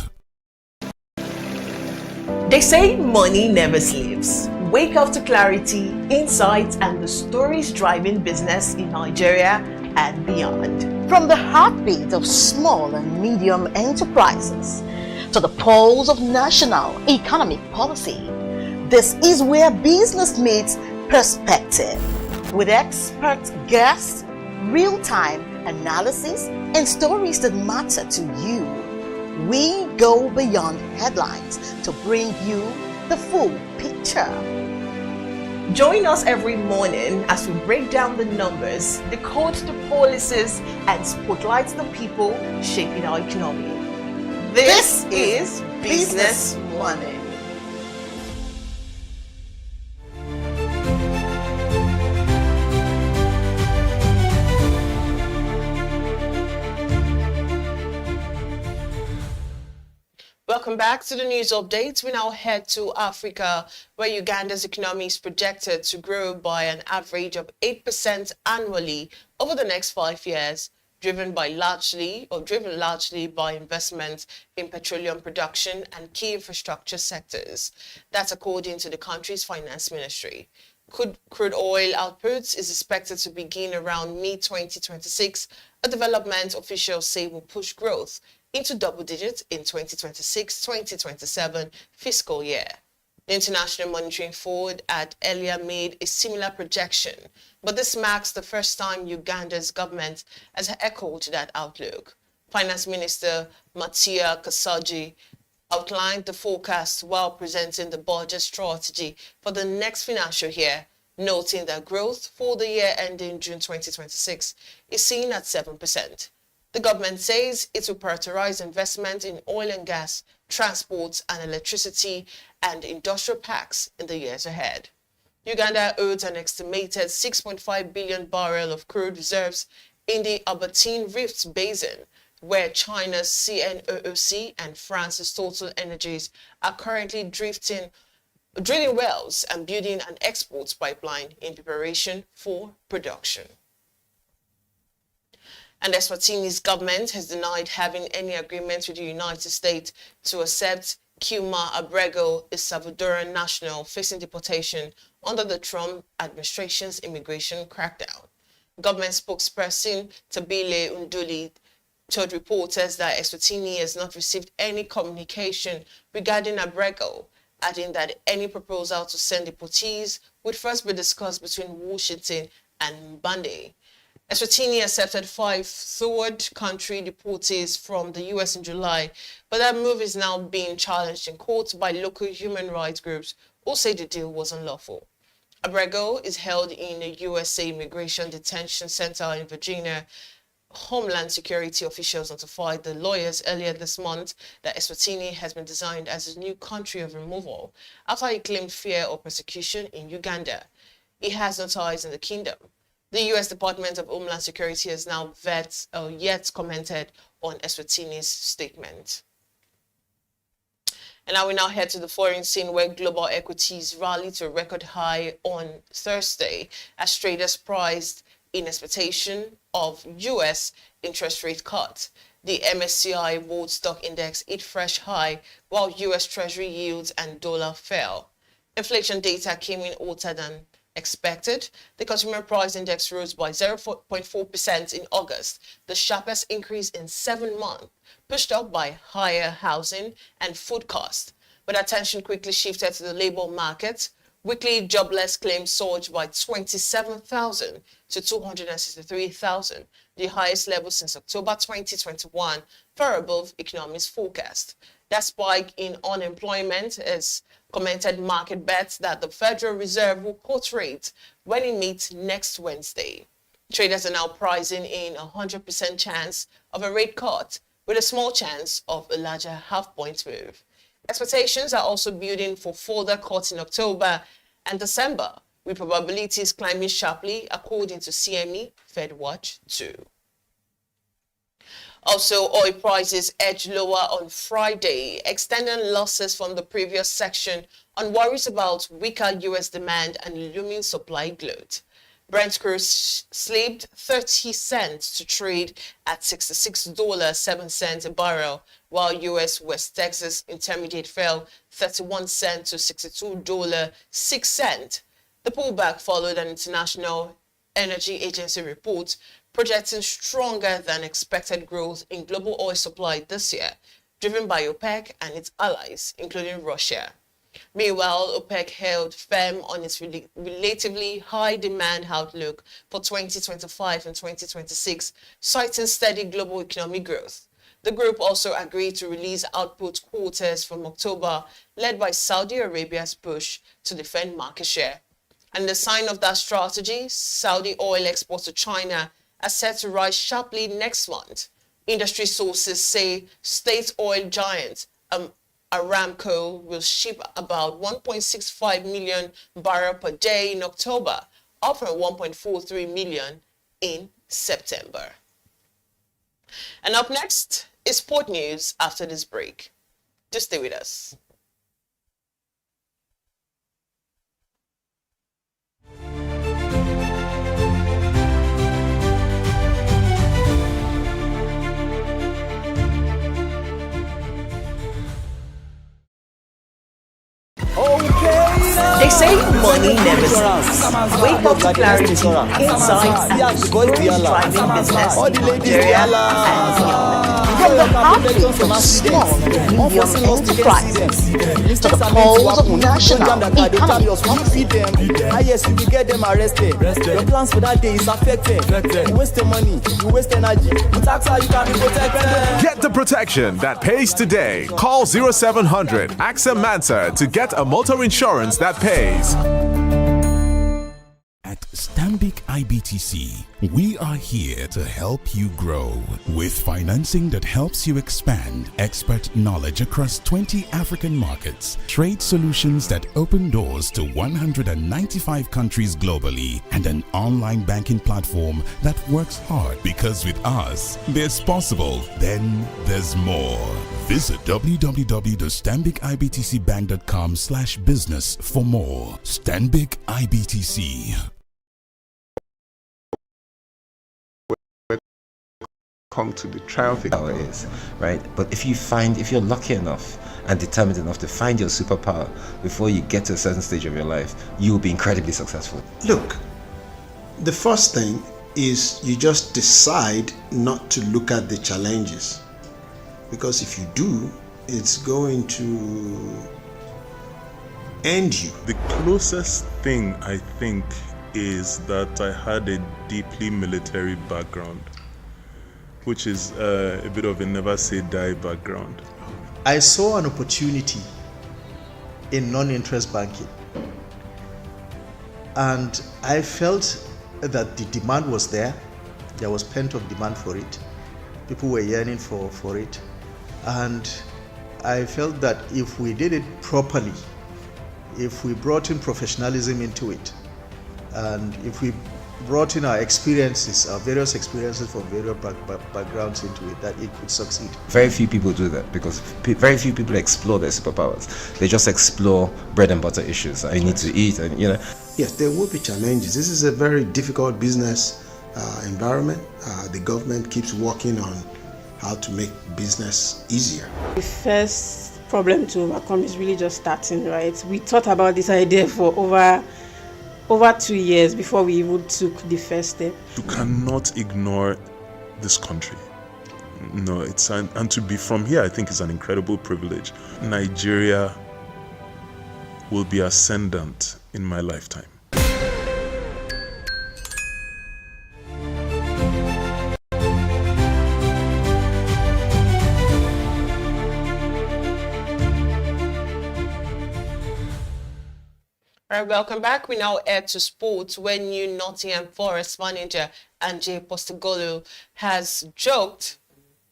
They say money never sleeps. Wake up to clarity, insights, and the stories driving business in Nigeria and beyond. From the heartbeat of small and medium enterprises to the pulse of national economic policy, this is where business meets perspective. With expert guests, real-time analysis, and stories that matter to you, we go beyond headlines to bring you the full picture. Join us every morning as we break down the numbers, decode the policies, and spotlight the people shaping our economy. This is Business Money. Welcome back to the news update. We now head to Africa, where Uganda's economy is projected to grow by an average of 8% annually over the next 5 years, driven largely by investment in petroleum production and key infrastructure sectors. That's according to the country's finance ministry. Crude oil output is expected to begin around mid-2026, a development officials say will push growth into double digits in 2026-2027 fiscal year. The International Monetary Fund had earlier made a similar projection, but this marks the first time Uganda's government has echoed that outlook. Finance Minister Matia Kasaji outlined the forecast while presenting the budget strategy for the next financial year, noting that growth for the year ending June 2026 is seen at 7%. The government says it will prioritize investment in oil and gas, transport and electricity, and industrial parks in the years ahead. Uganda holds an estimated 6.5 billion barrels of crude reserves in the Albertine Rift Basin, where China's CNOOC and France's Total Energies are currently drilling wells and building an export pipeline in preparation for production. And Eswatini's government has denied having any agreement with the United States to accept Kilma Abrego, a Salvadoran national facing deportation under the Trump administration's immigration crackdown. Government spokesperson Tabile Unduli told reporters that Eswatini has not received any communication regarding Abrego, adding that any proposal to send deportees would first be discussed between Washington and Mbande. Eswatini accepted 5 third country deportees from the U.S. in July, but that move is now being challenged in court by local human rights groups who say the deal was unlawful. Abrego is held in a USA immigration detention center in Virginia. Homeland Security officials notified the lawyers earlier this month that Eswatini has been designed as a new country of removal after he claimed fear of persecution in Uganda. He has no ties in the kingdom. The U.S. Department of Homeland Security has now yet commented on Eswatini's statement. And now we head to the foreign scene where global equities rallied to a record high on Thursday as traders priced in expectation of U.S. interest rate cut. The MSCI World Stock Index hit fresh high while U.S. Treasury yields and dollar fell. Inflation data came in hotter than expected. The Consumer Price Index rose by 0.4% in August, the sharpest increase in 7 months, pushed up by higher housing and food costs. But attention quickly shifted to the labor market. Weekly jobless claims surged by 27,000 to 263,000, the highest level since October 2021, far above economists' forecast. That spike in unemployment has commented market bets that the Federal Reserve will cut rates when it meets next Wednesday. Traders are now pricing in a 100% chance of a rate cut, with a small chance of a larger half-point move. Expectations are also building for further cuts in October and December, with probabilities climbing sharply according to CME FedWatch 2. Also, oil prices edged lower on Friday, extending losses from the previous section on worries about weaker U.S. demand and looming supply glut. Brent crude slipped 30 cents to trade at $66.07 a barrel, while U.S. West Texas Intermediate fell 31 cents to $62.06. The pullback followed an International Energy Agency report projecting stronger than expected growth in global oil supply this year, driven by OPEC and its allies, including Russia. Meanwhile, OPEC held firm on its relatively high demand outlook for 2025 and 2026, citing steady global economic growth. The group also agreed to release output quotas from October, led by Saudi Arabia's push to defend market share. And the sign of that strategy, Saudi oil exports to China are set to rise sharply next month. Industry sources say state oil giant Aramco will ship about 1.65 million barrels per day in October, up from 1.43 million in September. And up next is sport news after this break. Just stay with us. They say money never sleeps. Wake up to clarity, insights, and thriving business in Nigeria and beyond. From the heartbeat of small and medium enterprises to the pulse of national economic policy. Yes, you will get them arrested. Your plans for that day is affected. You waste your money, you waste energy. With AXA, you can be protected. Get the protection that pays today. Call 0700 AXA Mansa to get a motor insurance that pays. At Stanbic IBTC, we are here to help you grow with financing that helps you expand, expert knowledge across 20 African markets, trade solutions that open doors to 195 countries globally, and an online banking platform that works hard, because with us, there's possible, then there's more. Visit www.stanbicibtcbank.com/business for more. Stanbic IBTC. Come to the triumphant power is, right? But if you're lucky enough and determined enough to find your superpower before you get to a certain stage of your life, you'll be incredibly successful. Look, the first thing is you just decide not to look at the challenges, because if you do, it's going to end you. The closest thing I think is that I had a deeply military background, which is a bit of a never say die background. I saw an opportunity in non-interest banking, and I felt that the demand was there. There was pent-up demand for it. People were yearning for it, and I felt that if we did it properly, if we brought in professionalism into it, and if we brought in our experiences, our various experiences from various backgrounds into it, that it could succeed. Very few people do that because very few people explore their superpowers. They just explore bread and butter issues. I need to eat, and Yes, there will be challenges. This is a very difficult business environment. The government keeps working on how to make business easier. The first problem to overcome is really just starting, right? We thought about this idea for over 2 years before we even took the first step. You cannot ignore this country. No, and to be from here, I think is an incredible privilege. Nigeria will be ascendant in my lifetime. All right, welcome back. We now head to sports, where new Nottingham Forest manager Ange Postecoglou has joked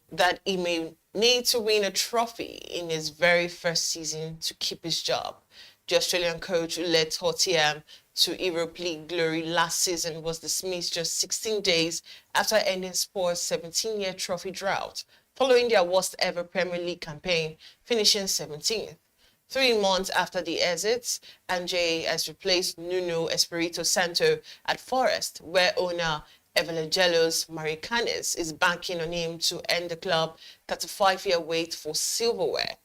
that he may need to win a trophy in his very first season to keep his job. The Australian coach who led Tottenham to Europa League glory last season was dismissed just 16 days after ending Spurs' 17-year trophy drought, following their worst ever Premier League campaign, finishing 17th. 3 months after the exits, Ange has replaced Nuno Espirito Santo at Forest, where owner Evangelos Maricanes is banking on him to end the club's 35-year wait for silverware.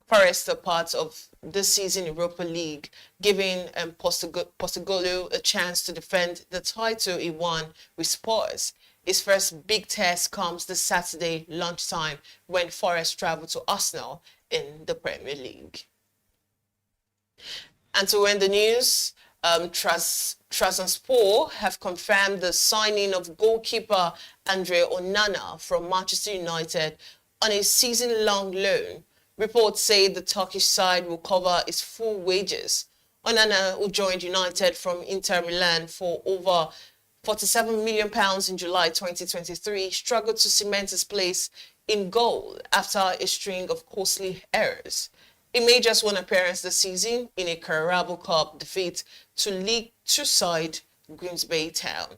Forest are part of this season Europa League, giving Postecoglou a chance to defend the title he won with Spurs. His first big test comes this Saturday lunchtime when Forest travel to Arsenal in the Premier League. And to end the news, Trabzonspor have confirmed the signing of goalkeeper Andre Onana from Manchester United on a season-long loan. Reports say the Turkish side will cover his full wages. Onana, who joined United from Inter Milan for over £47 million in July 2023, struggled to cement his place in goal after a string of costly errors. He made just one appearance this season in a Carabao Cup defeat to League Two side Grimsby Town.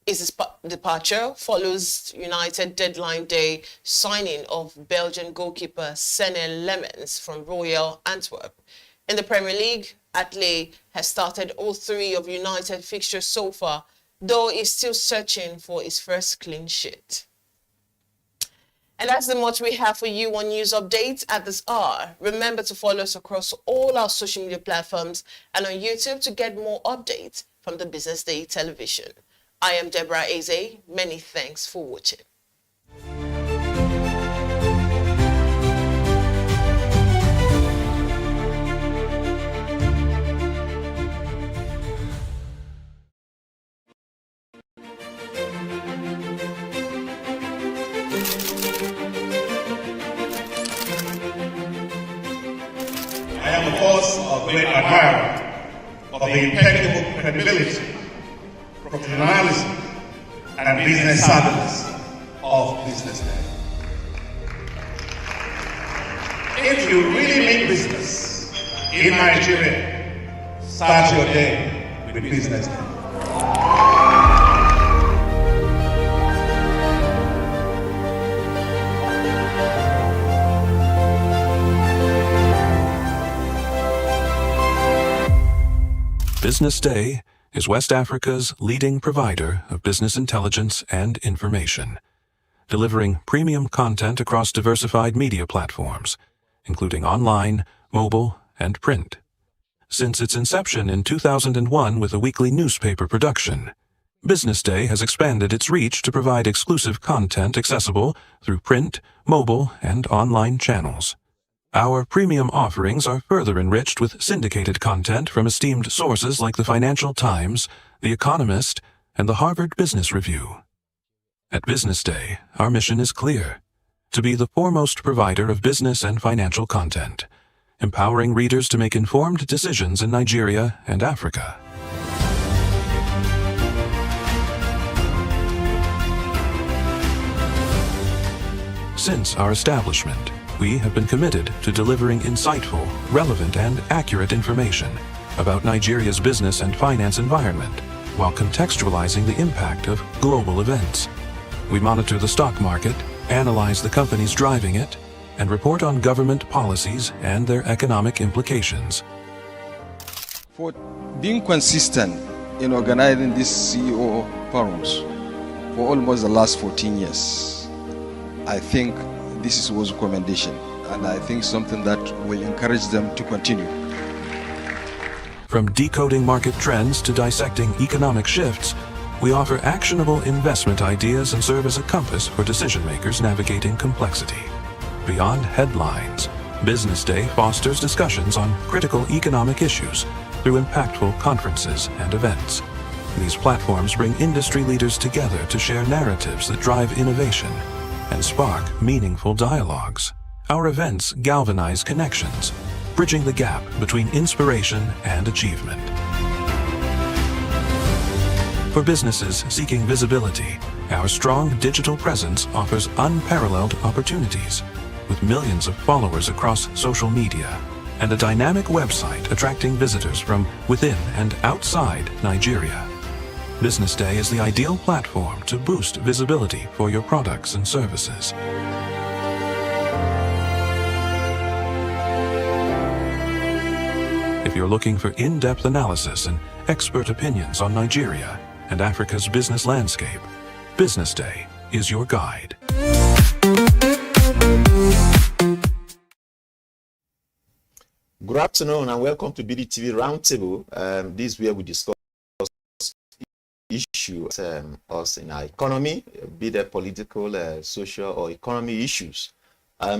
His departure follows United deadline day signing of Belgian goalkeeper Senne Lemens from Royal Antwerp. In the Premier League, Atley has started all 3 of United fixtures so far, though he's still searching for his first clean sheet. And that's the much we have for you on news updates at this hour. Remember to follow us across all our social media platforms and on YouTube to get more updates from the Business Day television. I am Deborah Eze. Many thanks for watching. I am, of course, a great admirer of the impeccable credibility, professionalism, journalism, and business service of Business Day. If you really mean business in Nigeria, start your day with Business Day. Business Day is West Africa's leading provider of business intelligence and information, delivering premium content across diversified media platforms, including online, mobile, and print. Since its inception in 2001 with a weekly newspaper production, Business Day has expanded its reach to provide exclusive content accessible through print, mobile, and online channels. Our premium offerings are further enriched with syndicated content from esteemed sources like the Financial Times, The Economist, and the Harvard Business Review. At Business Day, our mission is clear: to be the foremost provider of business and financial content, empowering readers to make informed decisions in Nigeria and Africa. Since our establishment, we have been committed to delivering insightful, relevant, and accurate information about Nigeria's business and finance environment, while contextualizing the impact of global events. We monitor the stock market, analyze the companies driving it, and report on government policies and their economic implications. For being consistent in organizing these CEO forums for almost the last 14 years, I think this was a commendation, and I think something that will encourage them to continue. From decoding market trends to dissecting economic shifts, we offer actionable investment ideas and serve as a compass for decision makers navigating complexity. Beyond headlines, Business Day fosters discussions on critical economic issues through impactful conferences and events. These platforms bring industry leaders together to share narratives that drive innovation and spark meaningful dialogues. Our events galvanize connections, bridging the gap between inspiration and achievement. For businesses seeking visibility, our strong digital presence offers unparalleled opportunities, with millions of followers across social media and a dynamic website attracting visitors from within and outside Nigeria. Business Day is the ideal platform to boost visibility for your products and services. If you're looking for in-depth analysis and expert opinions on Nigeria and Africa's business landscape, Business Day is your guide. Good afternoon and welcome to BDTV Roundtable. This is where we discuss issues us in our economy, be they political, social, or economy issues.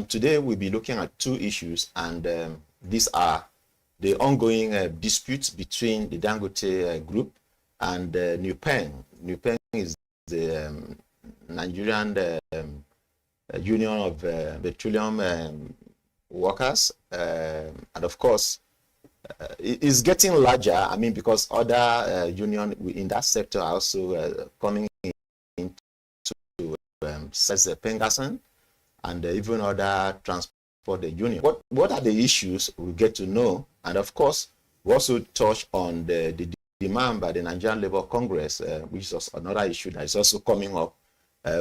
Today we'll be looking at two issues, and these are the ongoing disputes between the Dangote group and New Pen. New Pen is the Nigerian Union of Petroleum Workers, and of course it's getting larger. I mean, because other union in that sector are also coming into such as Pengasan and even other transport union. What are the issues? We'll get to know, and of course we also touch on the demand by the Nigerian Labour Congress, which is another issue that is also coming up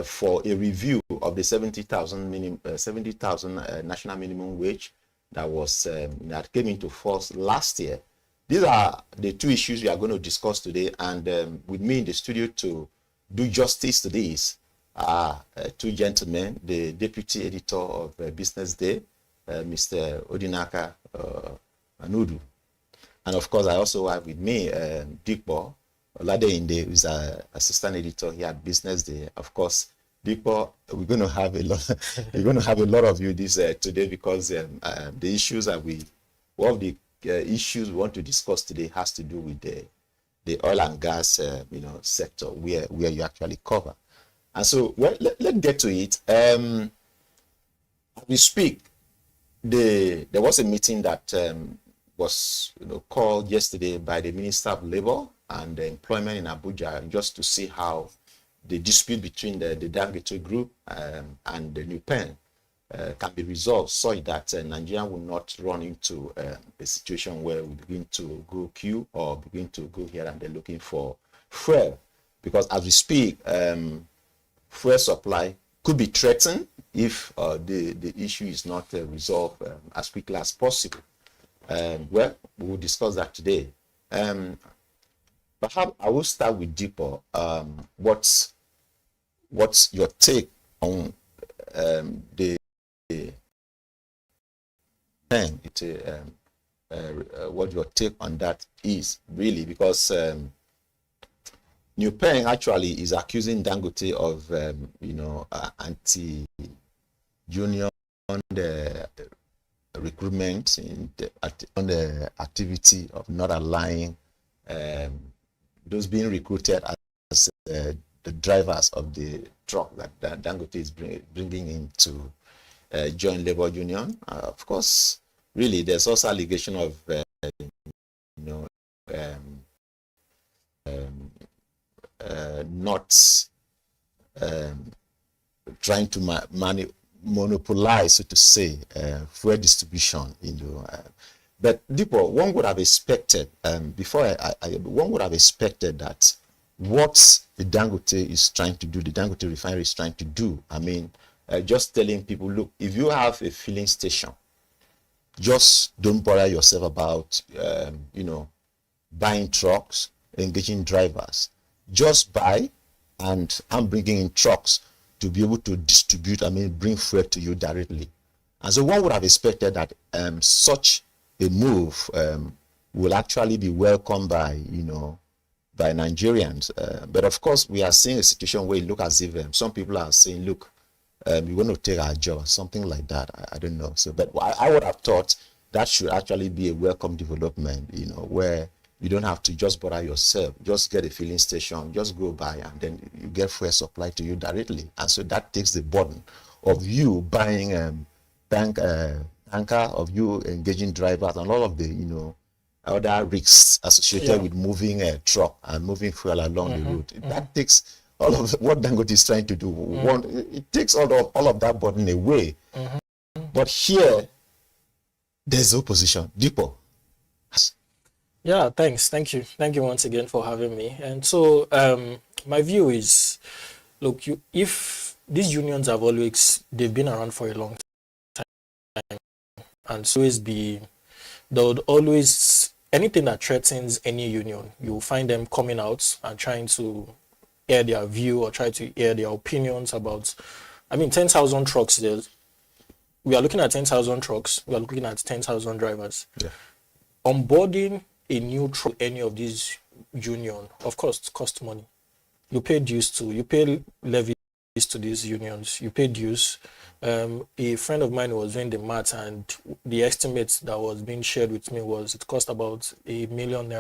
for a review of the 70,000 national minimum wage that was that came into force last year. These are the two issues we are going to discuss today, and with me in the studio to do justice to this are two gentlemen: the deputy editor of Business Day, Mr. Odinaka Anudu, and of course I also have with me Dikbo Oladeinde, who is an assistant editor here at Business Day. Of course, Dikbo, we're going to have a lot. We're going to have a lot of you this today, because the issues that one of the issues we want to discuss today has to do with the oil and gas sector where you actually cover. And so, well, let's get to it. As we speak, there was a meeting that was called yesterday by the Minister of Labour, and employment in Abuja just to see how the dispute between the Dangote group and the New Pen can be resolved so that Nigeria will not run into a situation where we begin to go queue or begin to go here and there looking for fuel. Because as we speak, fuel supply could be threatened if the issue is not resolved as quickly as possible. Well, we will discuss that today. Perhaps I will start with Deepo. What's your take on the pen? What your take on that is really, because New Pen actually is accusing Dangote of anti-union recruitment on the activity of not allowing those being recruited as the drivers of the truck that Dangote is bringing in to join labor union. Of course, really, there's also allegation of not trying to monopolize, so to say, fuel distribution. But Deepo, one would have expected one would have expected that what the Dangote is trying to do, the Dangote refinery is trying to do. I mean, just telling people, look, if you have a filling station, just don't bother yourself about, buying trucks, engaging drivers. Just buy, and I'm bringing in trucks to be able to distribute, bring fuel to you directly. And so one would have expected that such a move will actually be welcomed by Nigerians. But of course, we are seeing a situation where it looks as if some people are saying, look, we want to take our job, something like that. I don't know. So, but I would have thought that should actually be a welcome development, where you don't have to just bother yourself. Just get a filling station, just go by, and then you get fuel supplied to you directly. And so that takes the burden of you buying tanker, of you engaging drivers, and all of the other risks associated with moving a truck and moving fuel along the road. That takes all of what Dangote is trying to do. It takes all of that burden away. But here, there's opposition. Deepo. Yeah, thanks. Thank you once again for having me. And so my view is, look, if these unions they've been around for a long time, and so there would always, anything that threatens any union, you'll find them coming out and trying to air their view or try to air their opinions about, 10,000 trucks. We are looking at 10,000 trucks. We are looking at 10,000 drivers. Yeah. Onboarding a new truck, any of these union, of course, it costs money. You pay levies to these unions. You pay dues. A friend of mine was doing the math, and the estimate that was being shared with me was it cost about ₦1 million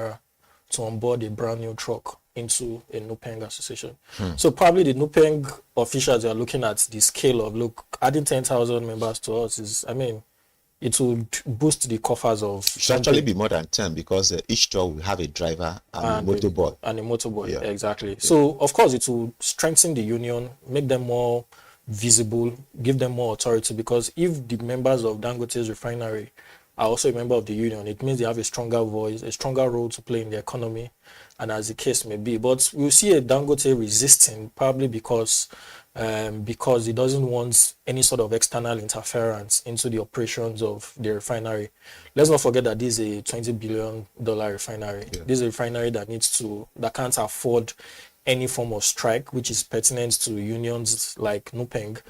to onboard a brand new truck into a NUPENG association. So probably the NUPENG officials are looking at the scale of, look, adding 10,000 members to us is, it would boost the coffers of... It should actually be more than 10, because each truck will have a driver and a motorboy. And a motorboy, yeah. Exactly. Yeah. So, of course, it will strengthen the union, make them more visible, give them more authority, because if the members of Dangote's refinery are also a member of the union, it means they have a stronger voice, a stronger role to play in the economy, and as the case may be. But we'll see a Dangote resisting, probably because he doesn't want any sort of external interference into the operations of the refinery. Let's not forget that this is a $20 billion refinery. Yeah. This is a refinery that can't afford any form of strike, which is pertinent to unions like NUPENG,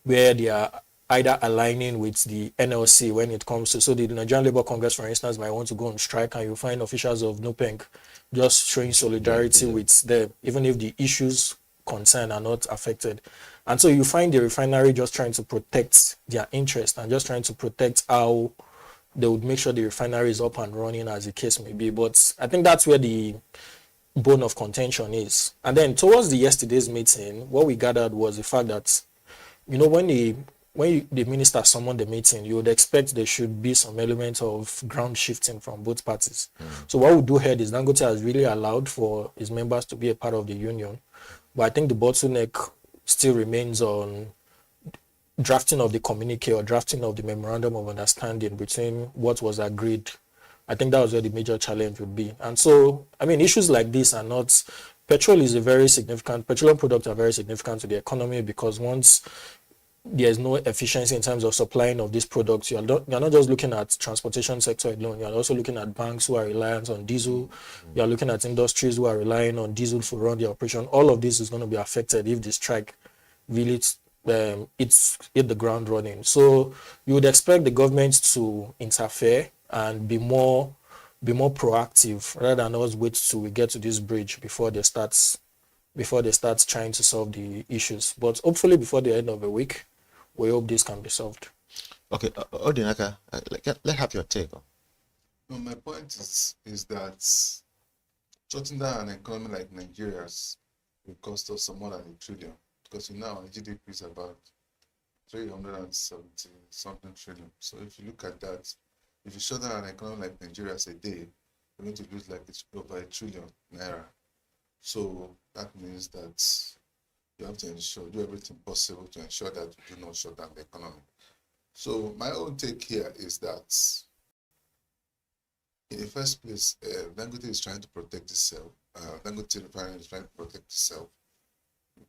where they are either aligning with the NLC when it comes to, so the Nigerian Labour Congress, for instance, might want to go on strike, and you find officials of NUPENG just showing solidarity with them, even if the issues concerned are not affected. And so you find the refinery just trying to protect their interest and just trying to protect how they would make sure the refinery is up and running, as the case may be. But I think that's where the bone of contention is. And then towards yesterday's meeting, what we gathered was the fact that, when when the minister summoned the meeting, you would expect there should be some element of ground shifting from both parties. So what we do here is Dangote has really allowed for his members to be a part of the union. But I think the bottleneck still remains on drafting of the communique or drafting of the memorandum of understanding between what was agreed. I think that was where the major challenge would be. And so, I mean, issues like this are not, petroleum products are very significant to the economy, because once there's no efficiency in terms of supplying of these products, you're not just looking at transportation sector alone, you're also looking at banks who are reliant on diesel, you're looking at industries who are relying on diesel to run their operation. All of this is going to be affected if the strike really hit the ground running. So you would expect the government to interfere and be more proactive, rather than us wait till we get to this bridge before they start trying to solve the issues. But hopefully before the end of the week, we hope this can be solved. Okay, Odinaka, let's have your take. No, my point is that shutting down an economy like Nigeria's will cost us some more than $1 trillion, because now our GDP is about 370 something trillion. So if you look at that, if you shut down an economy like Nigeria's a day, you're going to lose like over ₦1 trillion. So that means that you have to do everything possible to ensure that you do not shut down the economy. So my own take here is that, in the first place, Dangote is trying to protect itself. Dangote refinery is trying to protect itself.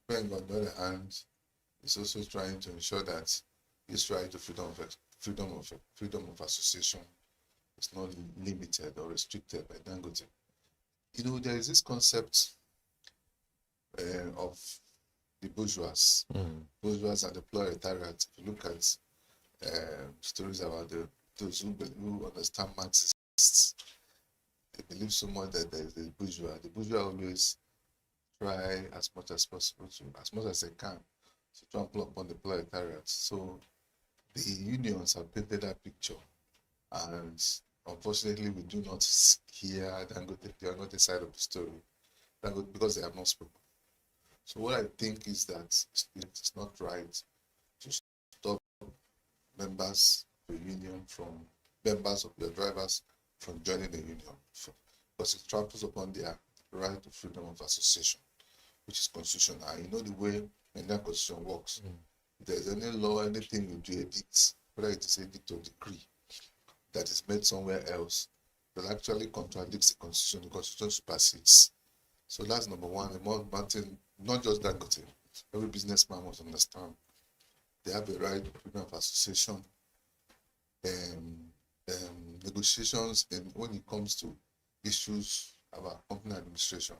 Peng, on the other hand, is also trying to ensure that his right to freedom of association is not limited or restricted by Dangote. You know, there is this concept of the bourgeois and the proletariat. If you look at stories about those who understand Marxists, they believe so much that there is the bourgeois. The bourgeois always try as much as possible, as much as they can, to trample upon the proletariat. So the unions have painted that picture, and unfortunately, we do not hear Dangote side of the story, because they have not spoken. So what I think is that it's not right to stop members of the union members of the drivers from joining the union, because it tramples upon their right to freedom of association, which is constitutional. And you know the way Indian constitution works. If there's any law, anything you do edict, whether it is edict or decree, that is made somewhere else, that actually contradicts the constitution. The constitution supersedes. So that's number one. The more mountain, not just Dangote, every businessman must understand they have a right to freedom of association. Negotiations, and when it comes to issues about company administration,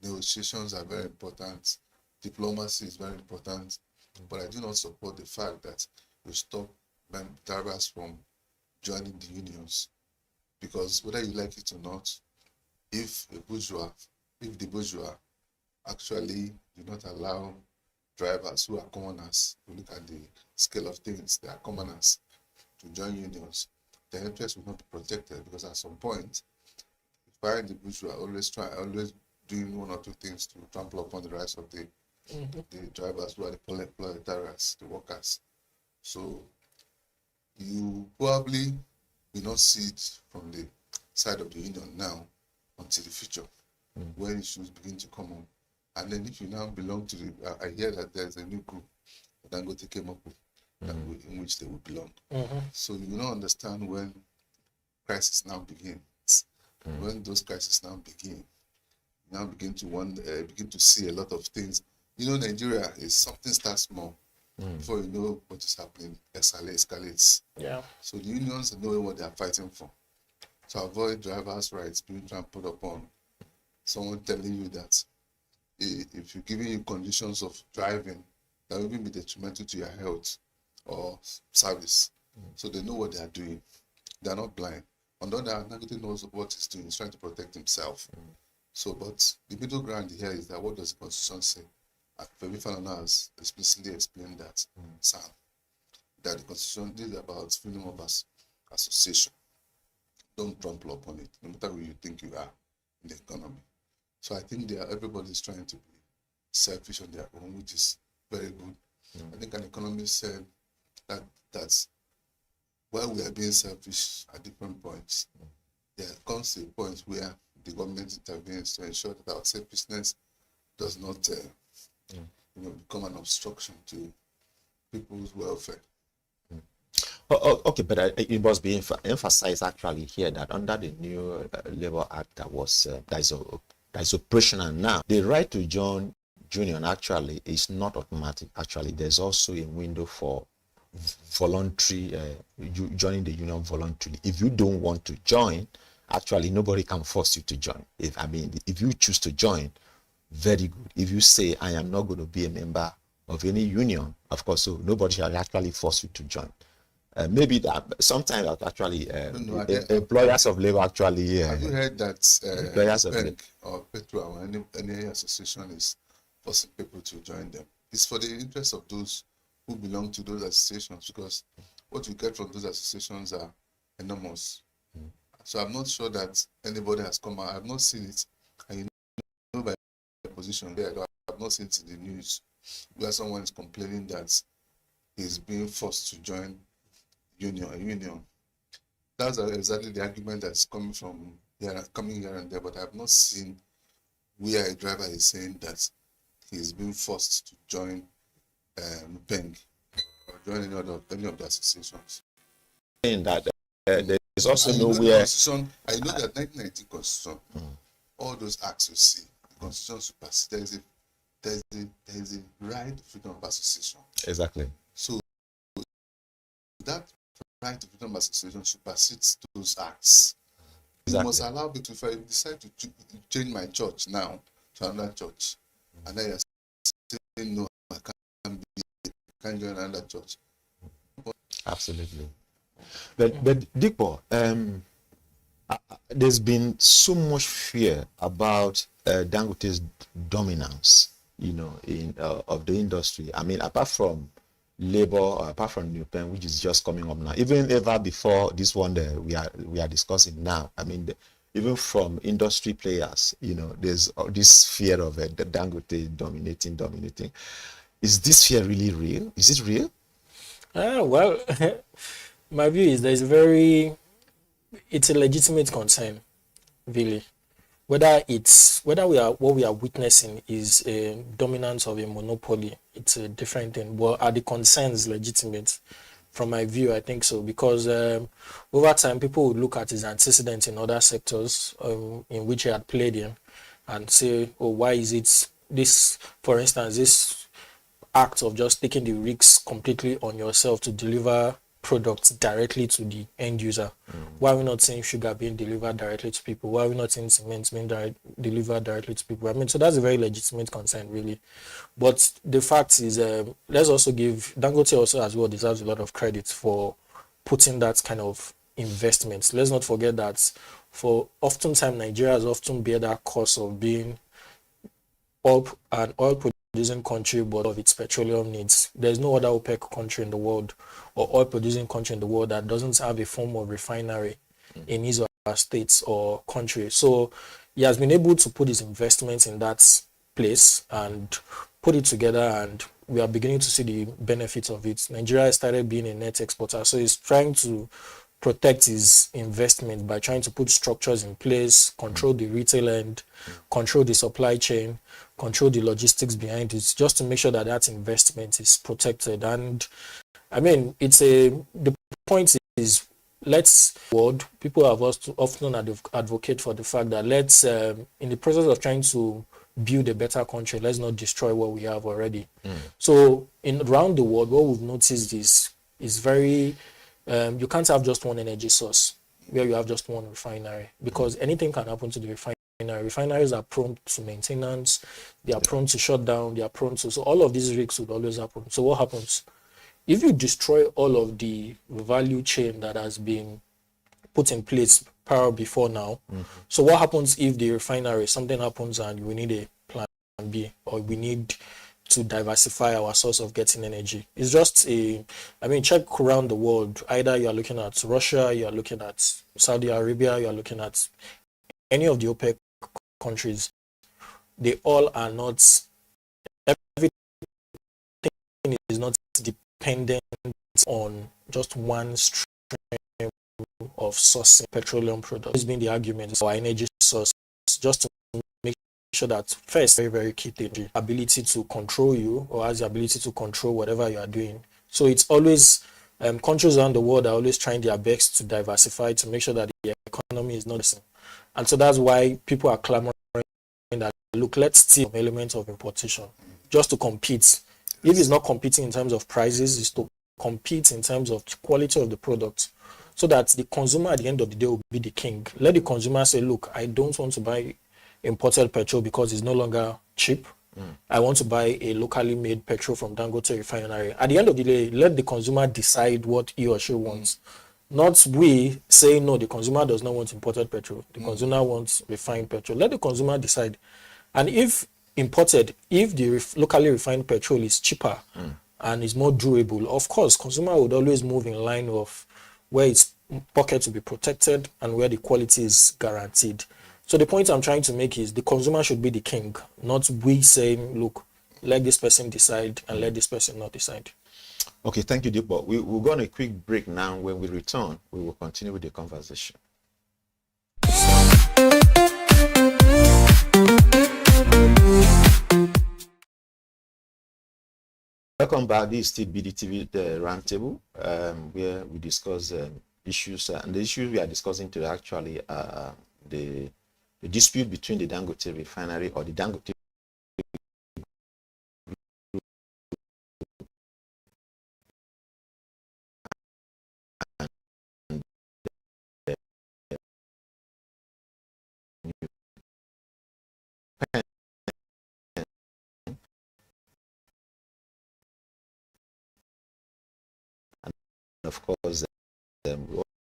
negotiations are very important. Diplomacy is very important. But I do not support the fact that you stop drivers from joining the unions, because whether you like it or not, if the bourgeois actually do not allow drivers who are commoners, to look at the scale of things, they are commoners, to join unions, their interests will not be protected, because at some point, if I and the bourgeois always doing one or two things to trample upon the rights of the drivers who are the proletariats, the workers. So you probably will not see it from the side of the union now until the future, when issues begin to come on. And then if you now belong to I hear that there's a new group that Dangote came up with, in which they will belong. So you will not understand when crisis now begins. When those crises now begin, you now begin to see a lot of things. You know, Nigeria is something starts small. Before you know what is happening, escalates. Yeah. So the unions know what they are fighting for. To avoid drivers' rights being trampled upon, someone telling you that if you're giving you conditions of driving that will even be detrimental to your health or service. So they know what they are doing. They are not blind. On the other hand, Dangote knows what he's doing. He's trying to protect himself. So, but the middle ground here is that what does the Constitution say? Femi Falana has explicitly explained that, that the Constitution is about freedom of association. Don't trample upon it, no matter who you think you are in the economy. So I think everybody's trying to be selfish on their own, which is very good. I think an economist said that's while we are being selfish at different points, there comes a point where the government intervenes to ensure that our selfishness does not become an obstruction to people's welfare. Okay, but it must be emphasized actually here that under the new Labor Act that was that is operational now, the right to join union actually is not automatic. Actually, there's also a window for voluntary joining the union voluntarily. If you don't want to join, actually nobody can force you to join. If you choose to join, very good. If you say I am not going to be a member of any union, of course, so nobody shall actually force you to join. Maybe that sometimes actually employers of labor actually. Have you heard that employers of bank or petrol or any association is forcing people to join them? It's for the interest of those who belong to those associations, because what you get from those associations are enormous. So I'm not sure that anybody has come out. I've not seen it, and you know by position there, I've not seen it in the news where someone is complaining that he's being forced to join a union. That's exactly the argument that's coming here and there, but I've not seen where a driver is saying that he's being forced to join bank or join any of the associations. In that there is also nowhere. I know that 1990 Constitution, all those acts you see, the Constitution supersedes. There is a right to freedom of association. Exactly. So that right to freedom of association supersedes those acts. Exactly. You must allow people, if I decide to change my church now to another church, and then you're saying no, I can't join another church. Absolutely. But Dipo, there's been so much fear about Dangote's dominance, of the industry. Apart from labor, or apart from New Pen, which is just coming up now, even ever before this one that we are discussing now. Even from industry players, there's this fear of the Dangote dominating. Is this fear really real? Is it real? Well, my view is it's a legitimate concern, really. Whether what we are witnessing is a dominance of a monopoly, it's a different thing. But are the concerns legitimate? From my view, I think so, because over time people would look at his antecedents in other sectors in which he had played in and say, oh, why is it this, for instance, this act of just taking the risks completely on yourself to deliver products directly to the end user? Why are we not seeing sugar being delivered directly to people? Why are we not seeing cement being delivered directly to people? So that's a very legitimate concern, really. But the fact is, let's also give Dangote also as well deserves a lot of credit for putting that kind of investment. Let's not forget that for oftentimes Nigeria has often bear that cost of being an oil producing country, but of its petroleum needs. There's no other OPEC country in the world or oil producing country in the world that doesn't have a form of refinery in his or her states or country. So he has been able to put his investments in that place and put it together, and we are beginning to see the benefits of it. Nigeria started being a net exporter, so he's trying to protect his investment by trying to put structures in place, control the retail end, control the supply chain, control the logistics behind it, just to make sure that that investment is protected. And the point is, people have often advocate for the fact that in the process of trying to build a better country, let's not destroy what we have already. So around the world, what we've noticed is very, you can't have just one energy source where you have just one refinery, because anything can happen to the refinery. Refineries are prone to maintenance, they are prone to shut down, so all of these risks would always happen. So what happens? If you destroy all of the value chain that has been put in place before now, so what happens if the refinery, something happens and we need a plan B, or we need to diversify our source of getting energy? It's just check around the world. Either you are looking at Russia, you are looking at Saudi Arabia, you are looking at any of the OPEC countries. They all are not, everything is not dependent on just one stream of sourcing petroleum products. It's been the argument for energy source, just to make sure that first, very, very key thing, the ability to control you, or has the ability to control whatever you are doing. So it's always, countries around the world are always trying their best to diversify, to make sure that the economy is not the same. And so that's why people are clamoring that, look, let's steal elements of importation just to compete. If it's not competing in terms of prices, it's to compete in terms of quality of the product, so that the consumer at the end of the day will be the king. Let the consumer say, look, I don't want to buy imported petrol because it's no longer cheap. I want to buy a locally made petrol from Dangote refinery. At the end of the day, let the consumer decide what he or she wants. Not we say, no, the consumer does not want imported petrol. The consumer wants refined petrol. Let the consumer decide. And if imported, if the locally refined petrol is cheaper and is more durable, of course, consumer would always move in line of where its pocket will be protected and where the quality is guaranteed. So the point I'm trying to make is the consumer should be the king, not we saying, look, let this person decide and let this person not decide. Okay, thank you, Deepak. We'll go on a quick break now. When we return, we will continue with the conversation. Welcome back. This is still BDTV, the roundtable, where we discuss issues, and the issues we are discussing today actually are the dispute between the Dangote refinery, or the Dangote of course, we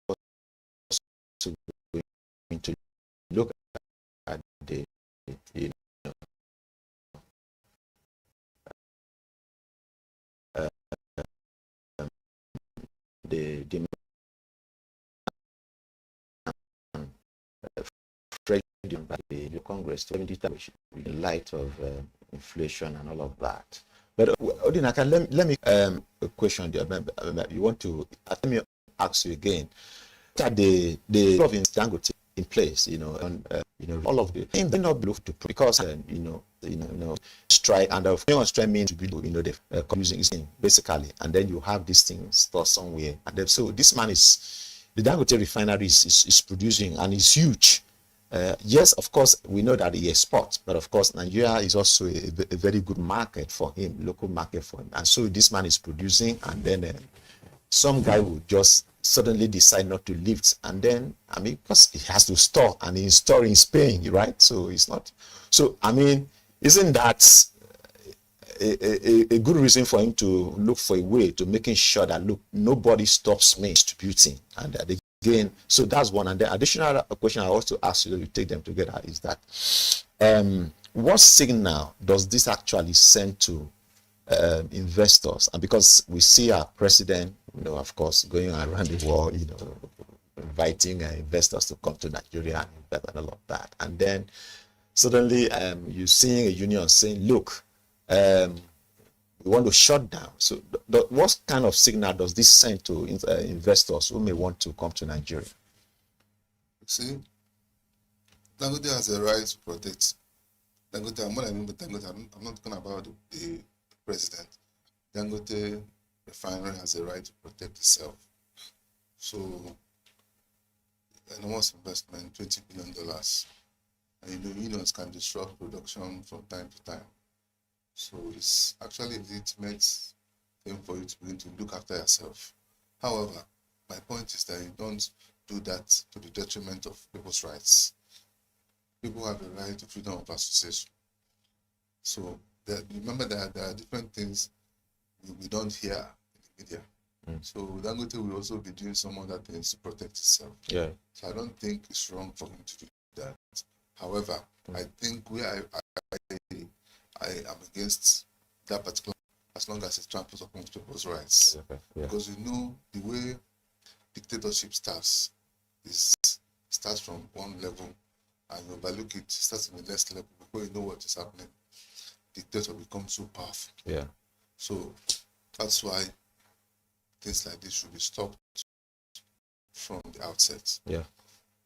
also going to look at the, you know, the demand by the Congress in light of inflation and all of that. But Odinaka, let me a question there. You want to let me ask you again. That the of Dangote in place, all of the things they not look to, because strike, and strike means to be the using thing basically, and then you have this thing stored somewhere, and then, so this man is the Dangote refinery is producing and is huge. Yes, of course, we know that he exports, but of course, Nigeria is also a very good market for him, local market for him. And so this man is producing, and then some guy will just suddenly decide not to lift. And then, I mean, because he has to store, and he's storing, he's paying, right? So it's not. So, I mean, isn't that a good reason for him to look for a way to making sure that, look, nobody stops me distributing, and that they again, so that's one. And the additional question I also ask you to take them together is that what signal does this actually send to investors? And because we see our president, of course, going around the world, inviting investors to come to Nigeria and invest and all of that, and then suddenly you're seeing a union saying, look, we want to shut down. So what kind of signal does this send to investors who may want to come to Nigeria? See, Dangote has a right to protect. Dangote, I'm not talking about the president. Dangote refinery has a right to protect itself. So, enormous investment, $20 billion. And unions can disrupt production from time to time. So it's actually a legitimate thing for you to begin to look after yourself. However, my point is that you don't do that to the detriment of people's rights. People have a right to freedom of association. So remember that there are different things we don't hear in the media. So Dangote will also be doing some other things to protect itself. Yeah. So I don't think it's wrong for him to do that. However, I think where I am against that particular, as long as it tramples upon people's rights. Okay. Yeah. Because the way dictatorship starts from one level, and you overlook it, starts in the next level. Before you know what is happening, dictator becomes so powerful. Yeah. So that's why things like this should be stopped from the outset. Yeah.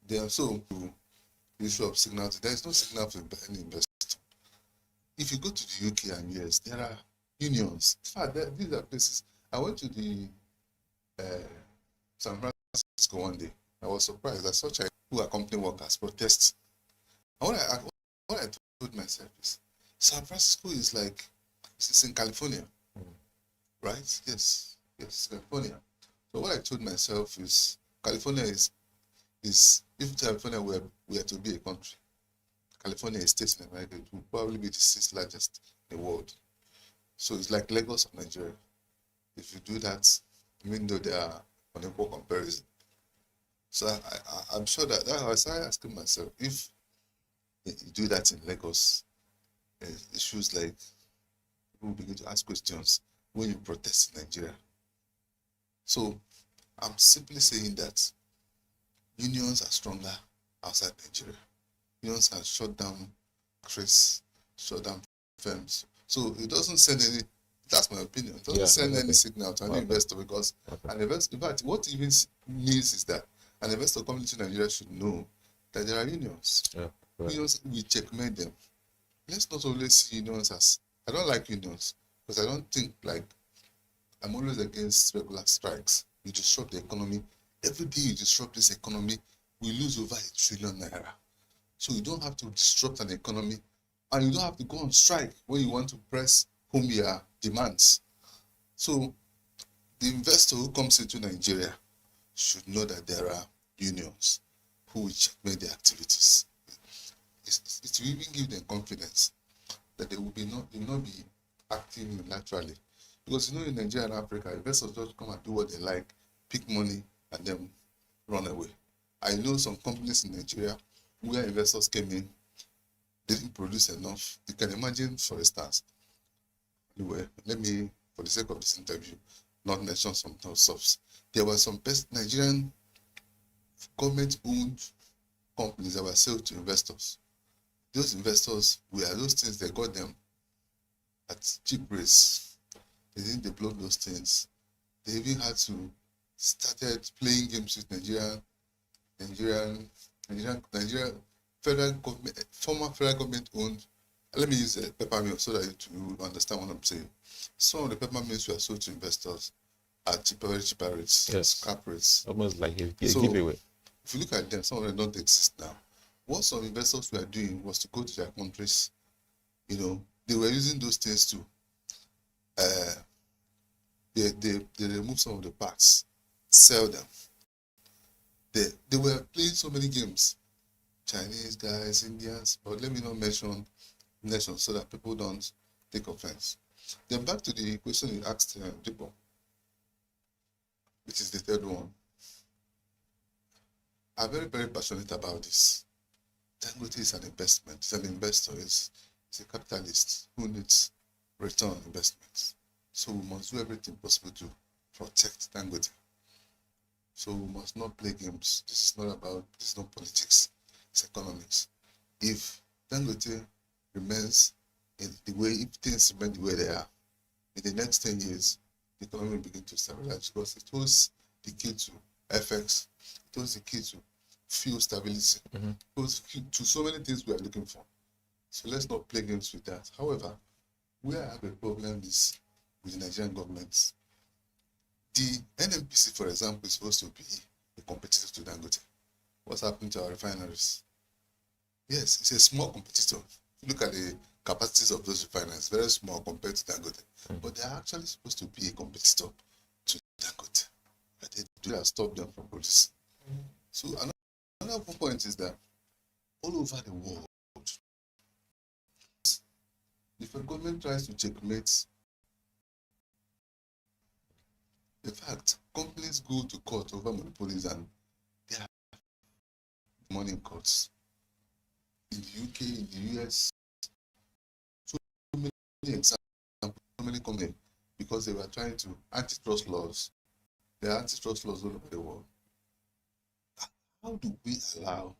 They are so the issue of signal. There is no signal for any investor. If you go to the UK and US, there are unions. In fact, these are places. I went to the San Francisco one day. I was surprised that such a who are company workers protest. And what I told myself is, San Francisco is like it's in California, right? Yes, California. So what I told myself is, California is if California were to be a country, California is state in America, it would probably be the sixth largest in the world. So it's like Lagos of Nigeria. If you do that, even though they are on equal comparison. So I'm sure that I started asking myself, if you do that in Lagos, issues like people begin to ask questions when you protest in Nigeria. So I'm simply saying that unions are stronger outside Nigeria. Unions can shut down trades, shut down firms. So it doesn't send any, that's my opinion, it doesn't send any signal to any investor, because an investor, in fact, what it even means is that an investor coming to Nigeria should know that there are unions. Unions, we checkmate them. Let's not always see unions as, I don't like unions, because I don't think, like, I'm always against regular strikes. You disrupt the economy. Every day you disrupt this economy, we lose over ₦1 trillion. So you don't have to disrupt an economy, and you don't have to go on strike when you want to press home your demands. So the investor who comes into Nigeria should know that there are unions who will checkmate their activities. It will even give them confidence that they will not be acting unilaterally. Because in Nigeria and Africa, investors just come and do what they like, pick money, and then run away. I know some companies in Nigeria where investors came in, didn't produce enough. You can imagine, for instance, anyway, let me, for the sake of this interview, not mention some subs. There were some Nigerian government-owned companies that were sold to investors. Those investors were those things, they got them at cheap rates. They didn't develop those things. They even had to started playing games with Nigerian federal government, former federal government owned. Let me use a pepper mill so that you understand what I'm saying. Some of the pepper mills were sold to investors at very cheaper rates, scrap rates. Almost like a So, giveaway. if you look at them, some of them don't exist now. What some investors were doing was to go to their countries. They were using those things to they remove some of the parts, sell them. They were playing so many games, Chinese guys, Indians, but let me not mention nations so that people don't take offense. Then back to the question you asked people, which is the third one. I'm very, very passionate about this. Dangote is an investment. It's an investor. It's a capitalist who needs return on investments. So we must do everything possible to protect Dangote. So we must not play games. This is not politics. It's economics. If Dangote remains in the way, if things remain the way they are, in the next 10 years, the economy will begin to stabilize, because it was the key to FX, it was the key to fuel stability, it was key to so many things we are looking for. So let's not play games with that. However, where I have a problem is with the Nigerian government. The NNPC, for example, is supposed to be a competitor to Dangote. What's happening to our refineries? Yes, it's a small competitor. If you look at the capacities of those refineries, very small compared to Dangote. But they are actually supposed to be a competitor to Dangote. But they do not stop them from producing. So another point is that all over the world, if a government tries to checkmate, in fact, companies go to court over monopolies and they have money in courts. In the UK, in the US, so many examples, so many companies, because they were trying to antitrust laws. There are antitrust laws all over the world. How do we allow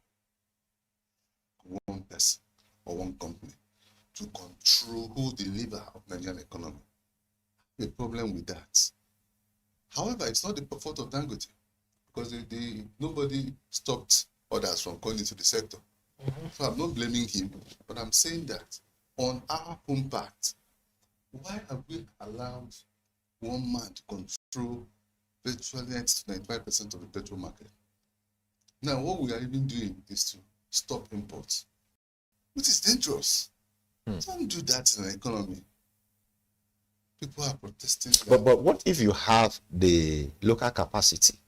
one person or one company to control who the leader of the Nigerian economy? The problem with that. However, it's not the fault of Dangote because nobody stopped others from going into the sector. So I'm not blaming him, but I'm saying that on our home part, why have we allowed one man to control virtually 95% of the petrol market? Now, what we are even doing is to stop imports, which is dangerous. Don't do that in an economy. People are protesting. But what if you have the local capacity?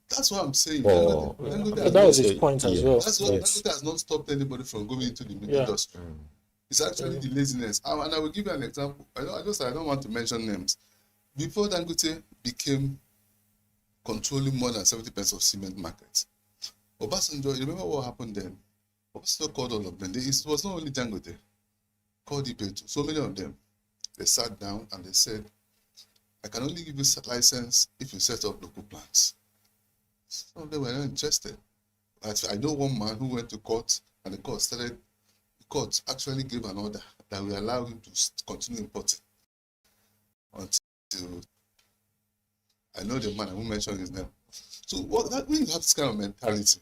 That's what I'm saying. That was his point as well. That's what Dangote has not stopped anybody from going into the industry. It's actually the laziness. And I will give you an example. I don't want to mention names. Before Dangote became controlling more than 70% of cement markets, Obasanjo, you remember what happened then? Obasanjo called all of them. It was not only Dangote. Called Ipeto. So many of them. They sat down and they said, I can only give you a license if you set up local plants. Some of them were not interested. I know one man who went to court and the court actually gave an order that will allow him to continue importing until I know the man, I won't mention his name. So when you have this kind of mentality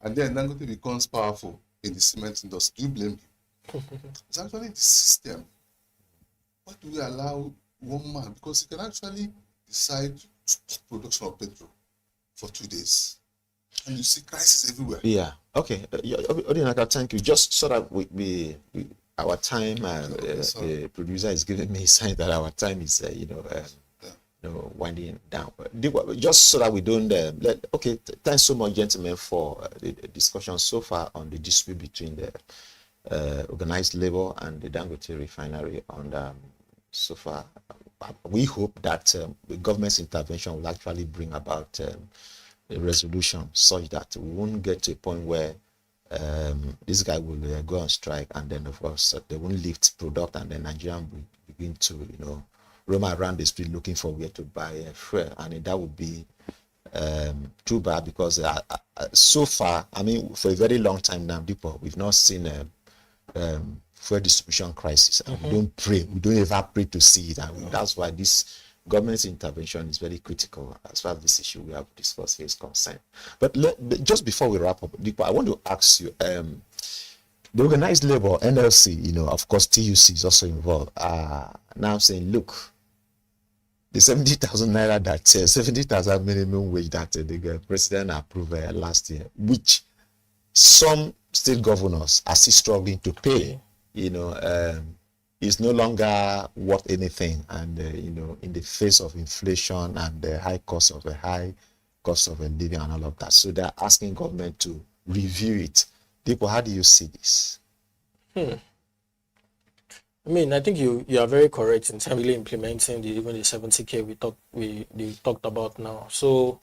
and then Dangote becomes powerful in the cement industry, do you blame him? It's actually the system. Why do we allow one man? Because he can actually decide to stop production of petrol for 2 days. And you see crisis everywhere. Yeah. Okay. Odinaka, thank you. Just so that our time, the producer is giving me a sign that our time is, winding down. Just so that we don't thanks so much, gentlemen, for the discussion so far on the dispute between the organized labor and the Dangote refinery. And so far, we hope that the government's intervention will actually bring about a resolution such that we won't get to a point where this guy will go on strike, and then of course they won't lift product, and then Nigerians will begin to roam around the street looking for where to buy fuel, and that would be too bad, because so far, I mean, for a very long time now, we've not seen a fuel distribution crisis, and we don't ever pray to see it, and that's why this government's intervention is very critical as far as this issue we have discussed here is concerned. But just before we wrap up, I want to ask you, the organized labor, NLC, of course, TUC is also involved. Now saying, look, the 70,000 naira that 70,000 minimum wage that the president approved last year, which some state governors are still struggling to pay, is no longer worth anything, and in the face of inflation and the high cost of living and all of that, so they're asking government to review it. People, how do you see this? I mean, I think you are very correct in terms of really implementing even the 70K we talked about now. So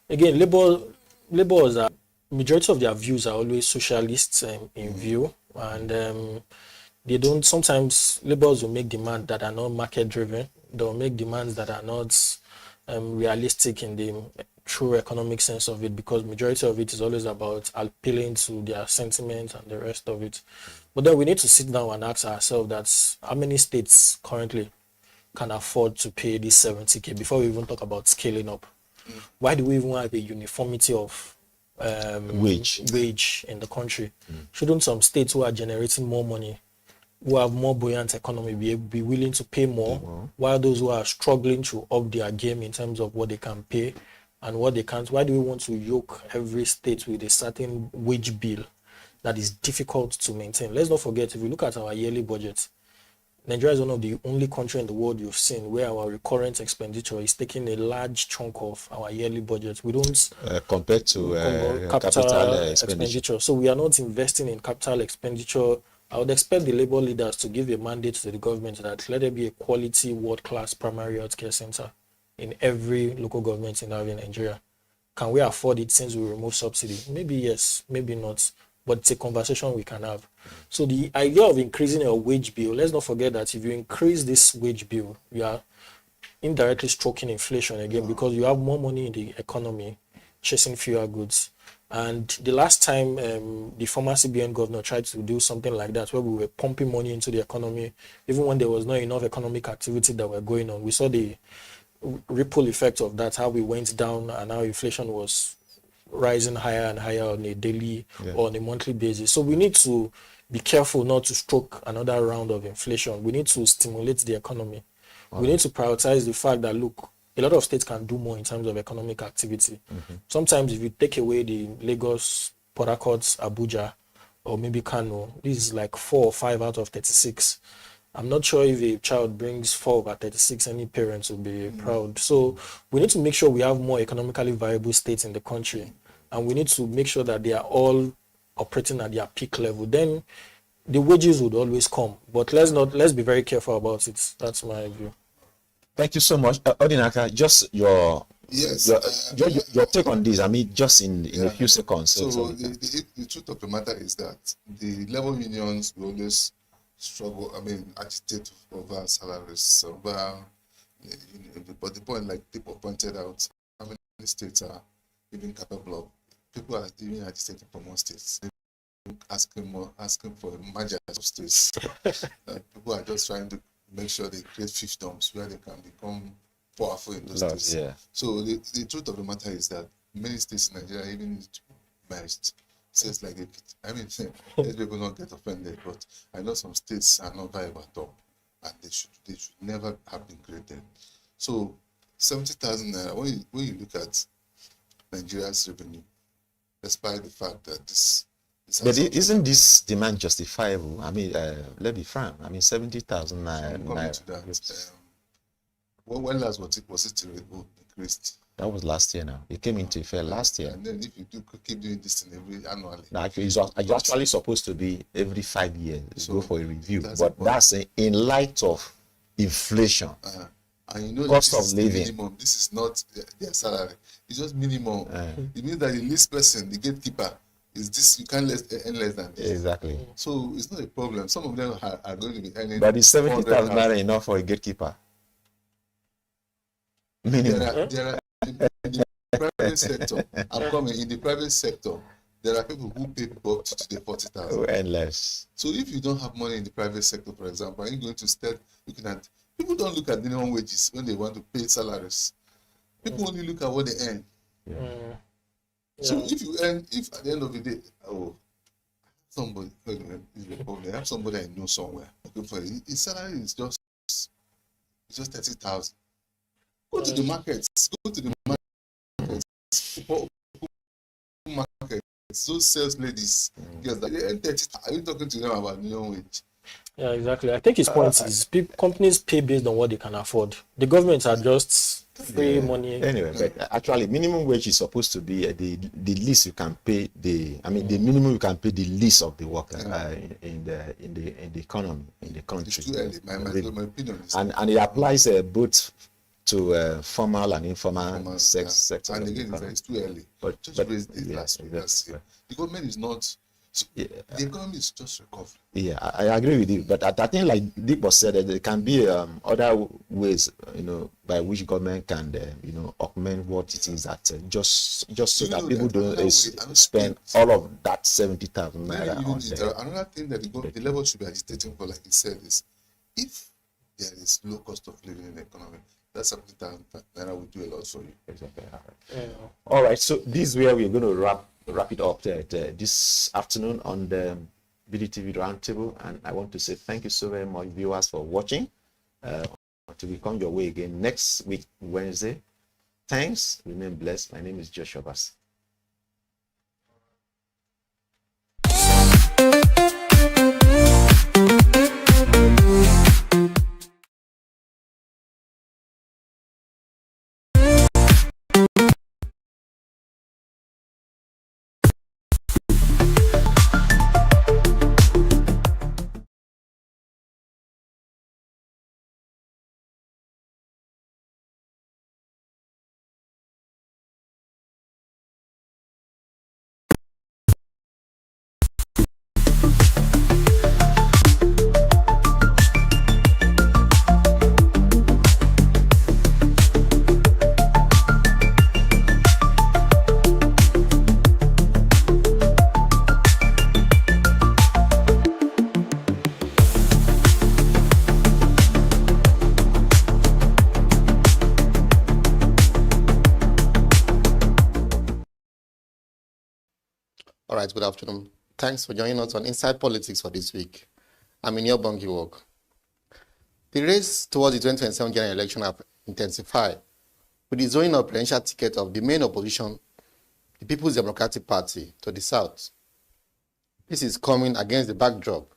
again, laborers are majority of their views are always socialists in view, and they don't, sometimes laborers will make demands that are not market driven. They'll make demands that are not realistic in the true economic sense of it, because majority of it is always about appealing to their sentiments and the rest of it. But then we need to sit down and ask ourselves that how many states currently can afford to pay this 70K before we even talk about scaling up. Why do we even have a uniformity of wage in the country? Shouldn't some states who are generating more money, who have more buoyant economy, be willing to pay more, while those who are struggling to up their game in terms of what they can pay and what they can't? Why do we want to yoke every state with a certain wage bill that is difficult to maintain? Let's not forget, if we look at our yearly budget, Nigeria is one of the only country in the world you've seen where our recurrent expenditure is taking a large chunk of our yearly budget. We don't compared to capital expenditure. So we are not investing in capital expenditure. I would expect the labor leaders to give a mandate to the government that let there be a quality world-class primary healthcare center in every local government in Nigeria. Can we afford it since we remove subsidy? Maybe yes, maybe not. But it's a conversation we can have. So the idea of increasing your wage bill, let's not forget that if you increase this wage bill, you are indirectly stroking inflation again, because you have more money in the economy chasing fewer goods. And the last time the former CBN governor tried to do something like that, where we were pumping money into the economy, even when there was not enough economic activity that were going on, we saw the ripple effect of that, how we went down and how inflation was rising higher and higher on a daily or on a monthly basis. So we need to be careful not to stroke another round of inflation. We need to stimulate the economy. We need to prioritize the fact that, look, a lot of states can do more in terms of economic activity. Sometimes if you take away the Lagos, Port Harcourt, Abuja, or maybe Kano, this is like 4 or 5 out of 36. I'm not sure if a child brings 4 over 36, any parents will be proud. So we need to make sure we have more economically viable states in the country. And we need to make sure that they are all operating at their peak level. Then the wages would always come. But let's be very careful about it. That's my view. Thank you so much. Odinaka, just your Yes, your take on this. I mean, just in a few seconds. So the truth of the matter is that the labor unions will always struggle, agitate over salaries, over, but the point, like people pointed out, how many states are even capable of, people are even agitating for more states, asking for mergers of states. People are just trying to make sure they create fiefdoms where they can become powerful in those states. Yeah. So the truth of the matter is that many states in Nigeria even need to merge. States like let people not get offended, but I know some states are not viable at all, and they should never have been created. So 70,000 naira. When you look at Nigeria's revenue, despite the fact that this but isn't this demand justifiable? I mean, let's be frank. I mean, 70,000 naira. When last was it increased? That was last year now. It came into effect last year. And then if you do keep doing this thing annually. Now, it's actually supposed to be every 5 years. So go for a review. But that's in light of inflation. And you know, cost of living. Minimum. This is not their salary. It's just minimum. It means that the least person, the gatekeeper, is this. You can't earn less than this. Exactly. So it's not a problem. Some of them are going to be earning. But is 70,000 naira enough for a gatekeeper? Minimum. There are in the private sector. I'm coming in the private sector. There are people who pay up to the 40,000 and less. So if you don't have money in the private sector, for example, are you going to start looking at? People don't look at minimum wages when they want to pay salaries. People only look at what they earn. So if at the end of the day, somebody is the problem. I have somebody I know somewhere. Okay, for his salary is just 30,000. Go to the markets. Go to the markets. Those sales ladies, yes, they earn 30. Are you talking to them about minimum wage? Yeah, exactly. I think his point is companies pay based on what they can afford. The governments are just free money. Anyway, but actually, minimum wage is supposed to be the least you can pay. The minimum you can pay the least of the worker in the economy in the country. It's too early. My opinion is, and it applies both to formal and informal sector. And again, it's too early. But raised it last year. The government is not. So the economy is just recovering. Yeah, I agree with you. But I think, like Dick was said, that there can be other ways, by which government can, augment what it is that just so that people don't spend all of that 70,000 naira on them. Another thing that the level should be agitating for, like you said, is if there is low cost of living in the economy, that's 70,000 naira will do a lot for you. Exactly. All right. So this is where we're going to wrap it up this afternoon on the BDTV Roundtable, and I want to say thank you so very much, viewers, for watching. Until we come your way again next week, Wednesday. Thanks. Remain blessed. My name is Joshua Bass. All right, good afternoon. Thanks for joining us on Inside Politics for this week. I'm in your bungy work. The race towards the 2027 general election have intensified with the zoning of presidential ticket of the main opposition, the People's Democratic Party, to the south. This is coming against the backdrop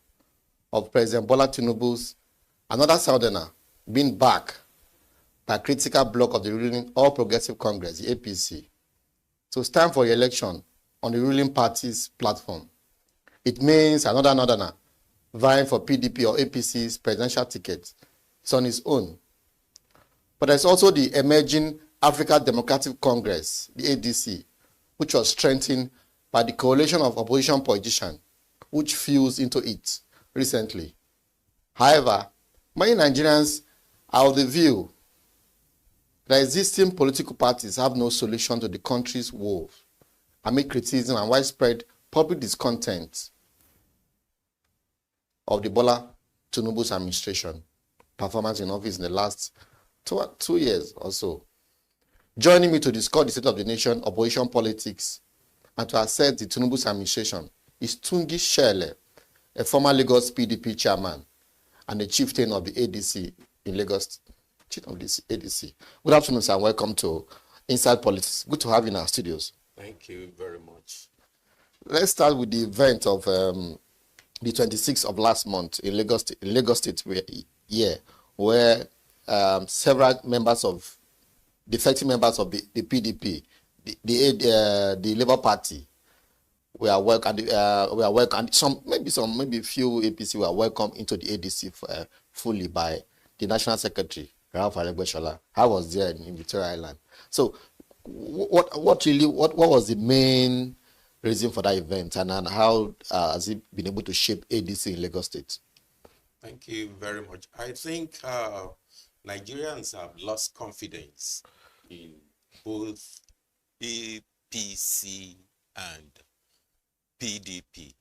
of President Bola Tinubu's another southerner being backed by a critical bloc of the ruling All Progressive Congress, the APC. So it's time for election on the ruling party's platform. It means another northerner vying for PDP or APC's presidential ticket. It's on its own. But there's also the emerging African Democratic Congress, the ADC, which was strengthened by the coalition of opposition politicians, which fused into it recently. However, many Nigerians are of the view that existing political parties have no solution to the country's woes amid criticism and widespread public discontent of the Bola Tinubu's administration performance in office in the last two years or so. Joining me to discuss the state of the nation, opposition politics, and to assess the Tinubu's administration is Tungi Shele, a former Lagos PDP chairman and the chieftain of the ADC in Lagos. Chief of the ADC. Good afternoon, sir. Welcome to Inside Politics. Good to have you in our studios. Thank you very much. Let's start with the event of the 26th of last month in Lagos State, where several members of defective members of the PDP, the Labour Party, were welcome. Were welcome. Maybe few APC were welcomed into the ADC fully by the National Secretary, Ralph Aregbesola. I was there in Victoria Island. So, what was the main reason for that event, and how has it been able to shape ADC in Lagos State? Thank you very much. I think Nigerians have lost confidence in both APC and PDP.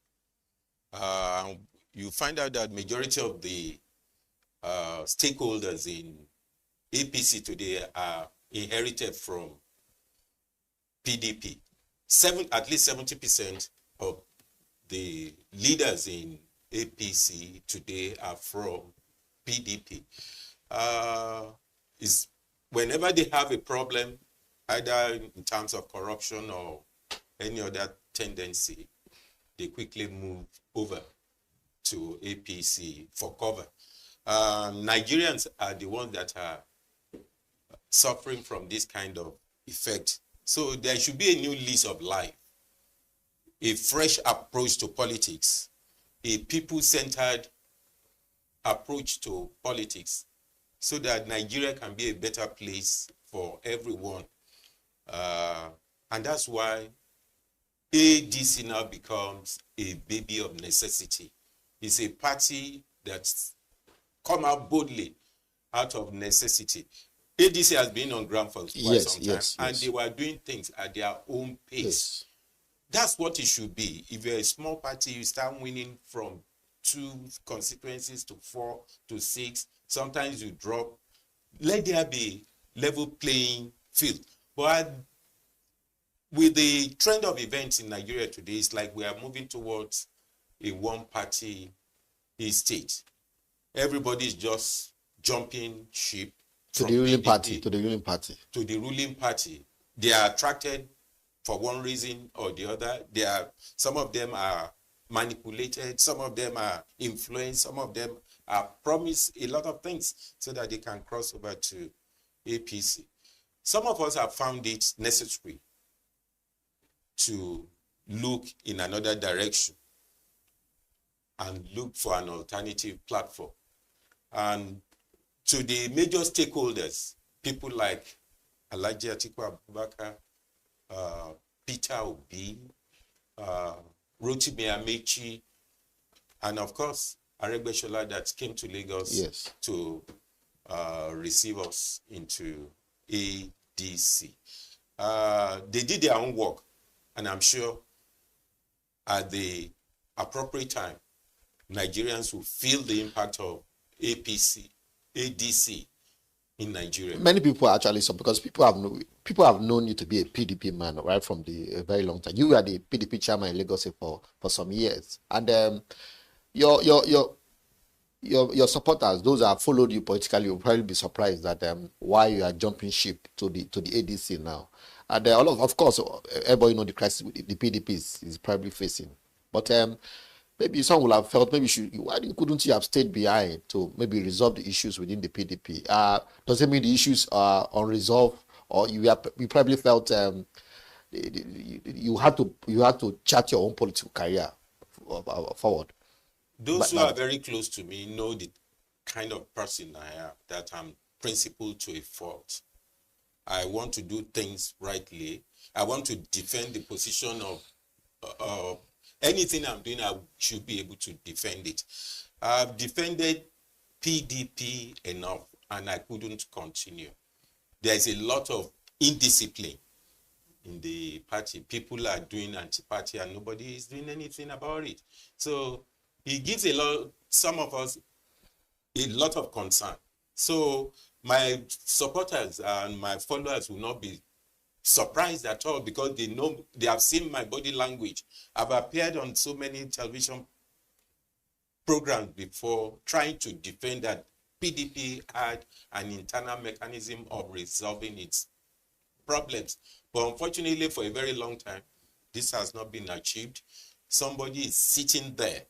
You find out that majority of the stakeholders in APC today are inherited from PDP. At least 70% of the leaders in APC today are from PDP. Whenever they have a problem, either in terms of corruption or any other tendency, they quickly move over to APC for cover. Nigerians are the ones that are suffering from this kind of effect. So there should be a new lease of life, a fresh approach to politics, a people-centered approach to politics, so that Nigeria can be a better place for everyone. And that's why ADC now becomes a baby of necessity. It's a party that's come out boldly out of necessity. ADC has been on ground for quite some time, and they were doing things at their own pace. That's what it should be. If you're a small party, you start winning from 2 constituencies to 4 to 6. Sometimes you drop. Let there be level playing field. But with the trend of events in Nigeria today, it's like we are moving towards a one-party state. Everybody is just jumping ship to the ruling party. They are attracted for one reason or the other. Some of them are manipulated, some of them are influenced, some of them are promised a lot of things so that they can cross over to APC. Some of us have found it necessary to look in another direction and look for an alternative platform. And to the major stakeholders, people like Alhaji Atiku Abubakar, Peter Obi, Rotimi Amechi, and of course, Aregbesola that came to Lagos to receive us into ADC. They did their own work, and I'm sure at the appropriate time, Nigerians will feel the impact of ADC in Nigeria? Many people actually so because people have known you to be a PDP man right from a very long time. You were the PDP chairman in Lagos for some years, and your your supporters, those that have followed you politically, will probably be surprised that why you are jumping ship to the ADC now. And of course, everybody know the crisis the PDP is probably facing, but maybe some will have felt maybe why couldn't you have stayed behind to maybe resolve the issues within the PDP? Does it mean the issues are unresolved, or you probably felt you had to chart your own political career forward? Those who are very close to me know the kind of person I am, that I'm principled to a fault. I want to do things rightly. I want to defend the position of anything I'm doing. I should be able to defend it. I've defended PDP enough, and I couldn't continue. There's a lot of indiscipline in the party. People are doing anti-party, and nobody is doing anything about it. So it gives some of us a lot of concern. So my supporters and my followers will not be surprised at all, because they have seen my body language. I've appeared on so many television programs before trying to defend that PDP had an internal mechanism of resolving its problems. But unfortunately, for a very long time, this has not been achieved. Somebody is sitting there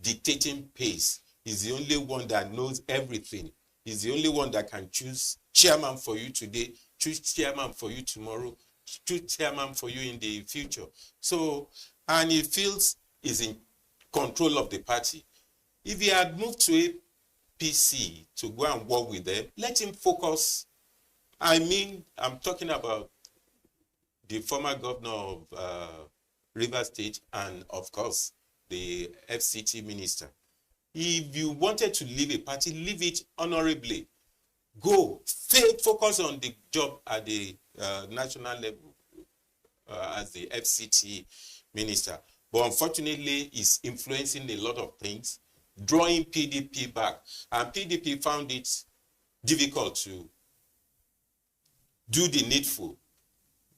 dictating pace. He's the only one that knows everything. He's the only one that can choose chairman for you today, choose chairman for you tomorrow, choose chairman for you in the future. So, and he feels he's in control of the party. If he had moved to APC to go and work with them, let him focus. I mean, I'm talking about the former governor of Rivers State and, of course, the FCT minister. If you wanted to leave a party, leave it honorably. Go, focus on the job at the national level as the FCT minister. But unfortunately, it's influencing a lot of things, drawing PDP back. And PDP found it difficult to do the needful.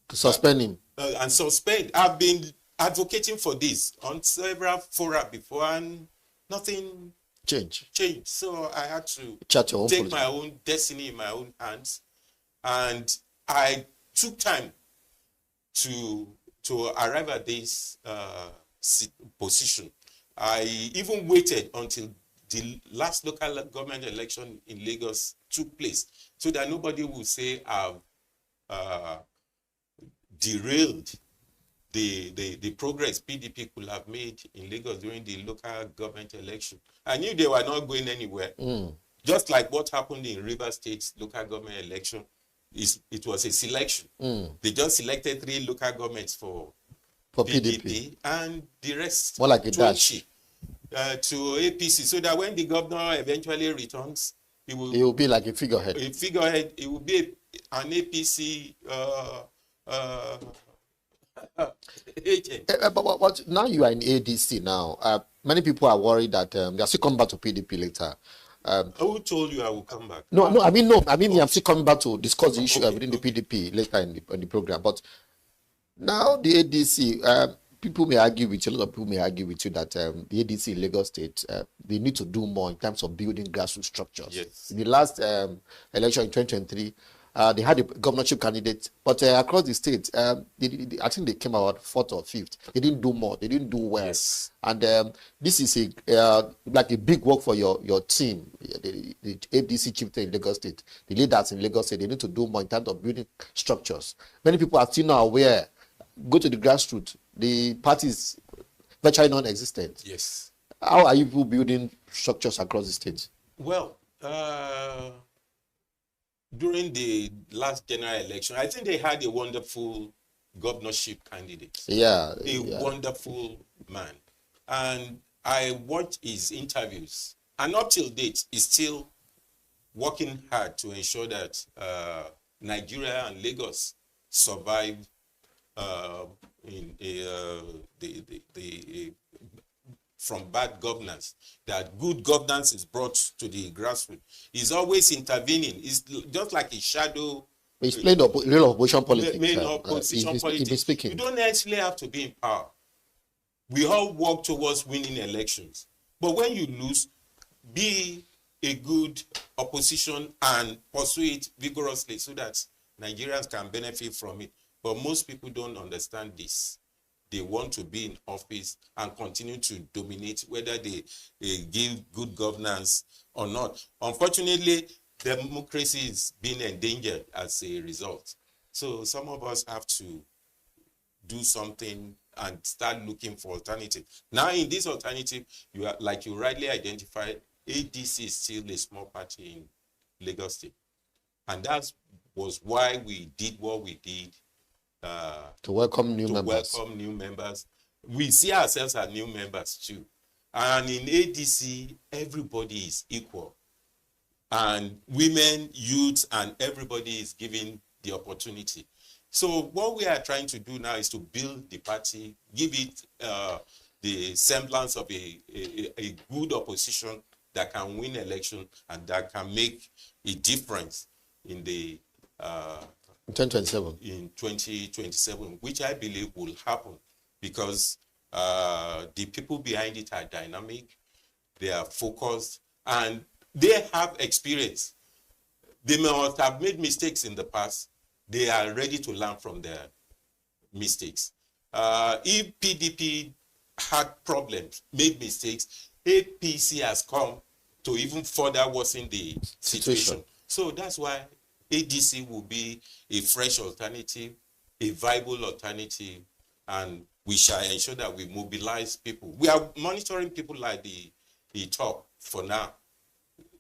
To suspend him. And suspend. I've been advocating for this on several fora before, and nothing changed. So I had to take my own destiny in my own hands, and I took time to arrive at this position. I even waited until the last local government election in Lagos took place, so that nobody will say I've derailed the progress PDP could have made in Lagos during the local government election. I knew they were not going anywhere. Just like what happened in Rivers State's local government election. It was a selection. They just selected 3 local governments for PDP, and the rest more like a 20 dash to APC, so that when the governor eventually returns, he will be like a figurehead. It will be an APC agent. But now you are in ADC now. Many people are worried that they are still coming back to PDP later. Who told you I will come back? No. I mean, I'm still coming back to discuss the issue within the PDP later in the program. But now the ADC, people may argue with you. A lot of people may argue with you that the ADC in Lagos State, they need to do more in terms of building grassroots structures. Yes. In the last election in 2023. They had a governorship candidate, but across the state, I think they came out 4th or 5th. They didn't do more. They didn't do well. Yes. And this is like a big work for your team, the ADC chieftain in Lagos State, the leaders in Lagos State. They need to do more in terms of building structures. Many people are still not aware. Go to the grassroots. The party is virtually non-existent. Yes. How are you people building structures across the state? Well, during the last general election, I think they had a wonderful governorship candidate. Yeah. Wonderful man. And I watched his interviews. And up till date, he's still working hard to ensure that Nigeria and Lagos survive from bad governance, that good governance is brought to the grassroots. He's always intervening. It's just like a shadow. He's playing the real opposition politics. Main opposition politics. Speaking. You don't necessarily have to be in power. We all work towards winning elections. But when you lose, be a good opposition and pursue it vigorously so that Nigerians can benefit from it. But most people don't understand this. They want to be in office and continue to dominate, whether they give good governance or not. Unfortunately, democracy is being endangered as a result. So some of us have to do something and start looking for alternative. Now, in this alternative, you are, like you rightly identified, ADC is still a small party in Lagos State. And that was why we did what we did. To welcome new members. We see ourselves as new members too. And in ADC, everybody is equal. And women, youths, and everybody is given the opportunity. So what we are trying to do now is to build the party, give it the semblance of a good opposition that can win election and that can make a difference in the 2027. In 2027, which I believe will happen because the people behind it are dynamic, they are focused, and they have experience. They must have made mistakes in the past. They are ready to learn from their mistakes. If PDP had problems, made mistakes, APC has come to even further worsen the situation. So that's why ADC will be a fresh alternative, a viable alternative, and we shall ensure that we mobilize people. We are monitoring people like the top for now.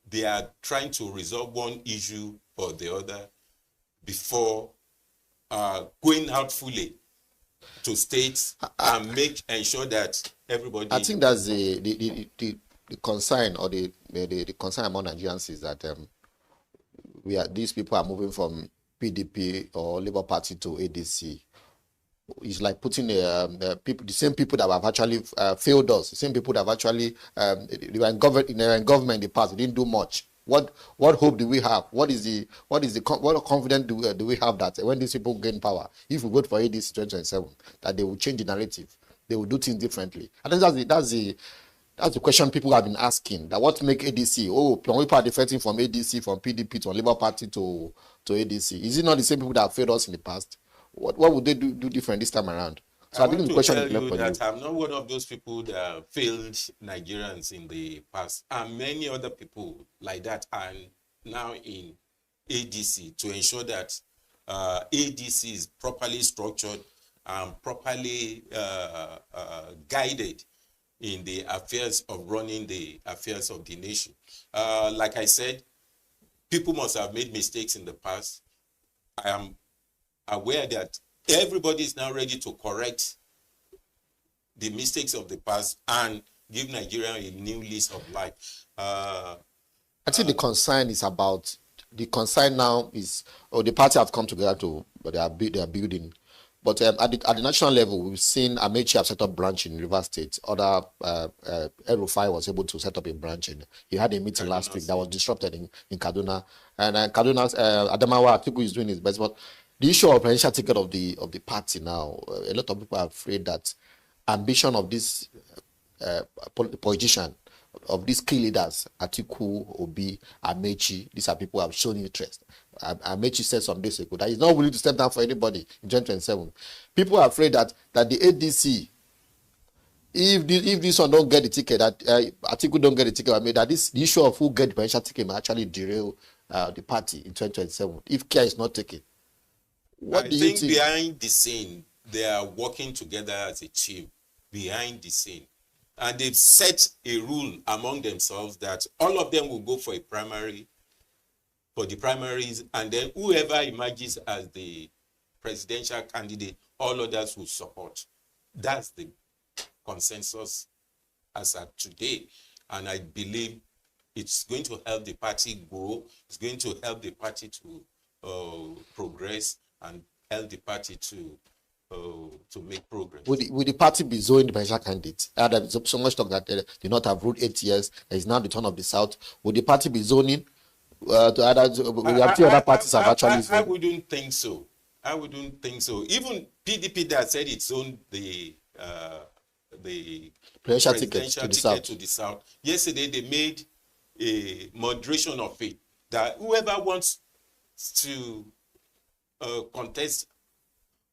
They are trying to resolve one issue or the other before going out fully to states and ensure that everybody. I think that's the concern, or the concern among Nigerians is that these people are moving from PDP or Labour Party to ADC. It's like putting the same people that have actually failed us, the same people that have actually they were in government in the past. They didn't do much. What hope do we have? What confidence do we have that when these people gain power, if we vote for ADC 2027, that they will change the narrative, they will do things differently? I think that's the question people have been asking. That what make ADC? Oh, people are defecting from ADC, from PDP to Labour Party to ADC. Is it not the same people that have failed us in the past? What would they do different this time around? So I think the question is left for you. I'm not one of those people that failed Nigerians in the past, and many other people like that are now in ADC to ensure that ADC is properly structured and properly guided in the affairs of running the affairs of the nation. Like I said, people must have made mistakes in the past. I am aware that everybody is now ready to correct the mistakes of the past and give Nigeria a new lease of life. I think the concern now is, the party have come together they are building. But at the national level, we've seen Amechi have set up branch in Rivers State. Other El-Rufai was able to set up a branch, and he had a meeting last week that was disrupted in Kaduna. And Kaduna's Adamawa Atiku is doing his best, but the issue of presidential ticket of the party now, a lot of people are afraid that ambition of this politician, of these key leaders, Atiku, Obi, Amechi, these are people who have shown interest. Amechi said some days ago that he's not willing to step down for anybody in 2027. People are afraid that the ADC, if this one don't get the ticket, that Atiku don't get the ticket, that the issue of who get the presidential ticket may actually derail the party in 2027 if care is not taken. I think behind the scene, they are working together as a team behind the scene. And they've set a rule among themselves that all of them will go for the primaries, and then whoever emerges as the presidential candidate, all others will support. That's the consensus as of today. And I believe it's going to help the party grow. It's going to help the party to progress and help the party to to make progress. Will the party be zoned the presidential candidate? There's so much talk that the North have ruled 8 years. There is now the turn of the South. Will the party be zoning to others? We have two other parties have actually zoned. I wouldn't think so. I wouldn't think so. Even PDP that said it zoned the presidential ticket to the South. Yesterday they made a moderation of it that whoever wants to contest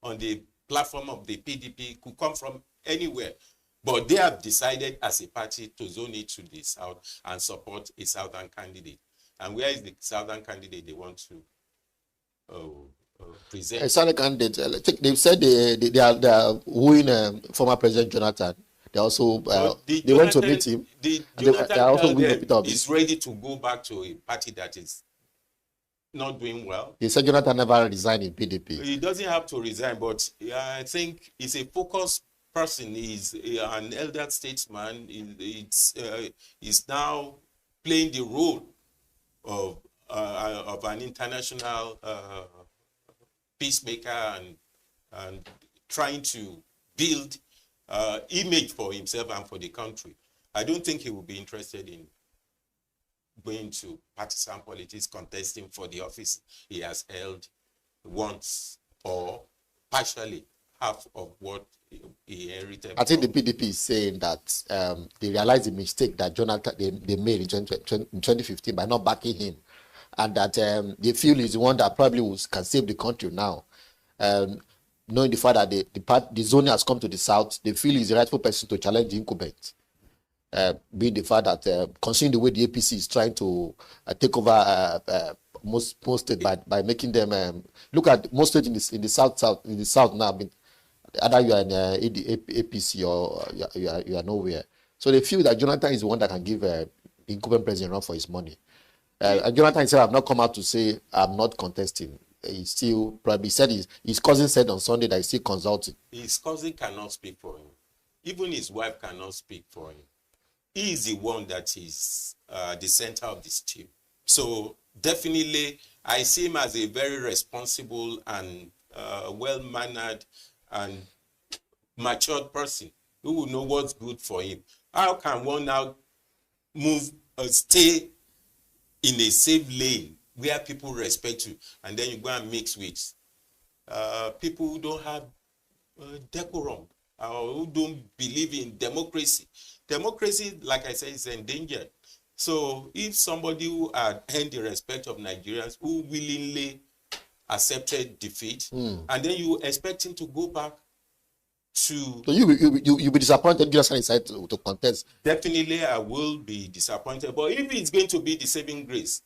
on the platform of the PDP could come from anywhere. But they have decided as a party to zone it to the South and support a Southern candidate. And where is the Southern candidate they want to present? A Southern candidate, they've said they are wooing former President Jonathan. They also they went to meet him. Jonathan also Peter Obi is ready to go back to a party that is not doing well. They said Jonathan never resigned in PDP. He doesn't have to resign, but I think he's a focused person. He's an elder statesman. He's now playing the role of an international peacemaker and trying to build image for himself and for the country. I don't think he will be interested in going to partisan politics, contesting for the office he has held once or partially half of what he inherited. I think the PDP is saying that they realized the mistake that Jonathan they made in 2015 by not backing him, and that they feel he's the one that probably can save the country now. Knowing the fact that the zone has come to the South, they feel he's the rightful person to challenge the incumbent. Being the fact that considering the way the APC is trying to take over most states by making them look at most states in the south now. I mean, either you are in APC or you are nowhere. So they feel that Jonathan is the one that can give the incumbent president run for his money. And Jonathan himself have not come out to say I'm not contesting. He still probably said his cousin said on Sunday that he's still consulting. His cousin cannot speak for him. Even his wife cannot speak for him. He is the one that is the center of this team. So definitely, I see him as a very responsible and well-mannered and matured person who will know what's good for him. How can one now stay in a safe lane where people respect you, and then you go and mix with people who don't have decorum or who don't believe in democracy? Democracy, like I said, is endangered. So if somebody who had earned the respect of Nigerians, who willingly accepted defeat, and then you expect him to go back to... So you'll be disappointed just decide to contest? Definitely, I will be disappointed. But if it's going to be the saving grace,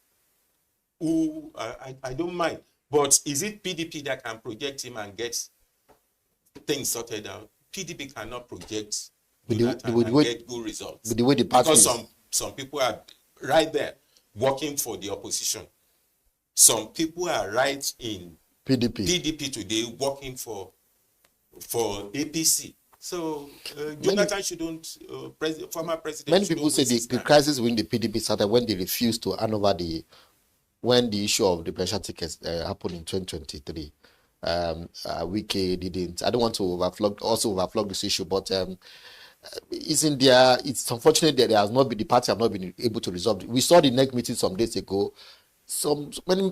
I don't mind. But is it PDP that can project him and get things sorted out? PDP cannot project and get good results. But the way the party because some people are right there working for the opposition. Some people are right in PDP today working for APC. So Jonathan shouldn't, former president. Many people say the crisis within the PDP started when they refused to hand over when the issue of the presidential tickets happened in 2023. Wike didn't. I don't want to overflog this issue, but isn't there? It's unfortunate that the party have not been able to resolve it. We saw the next meeting some days ago.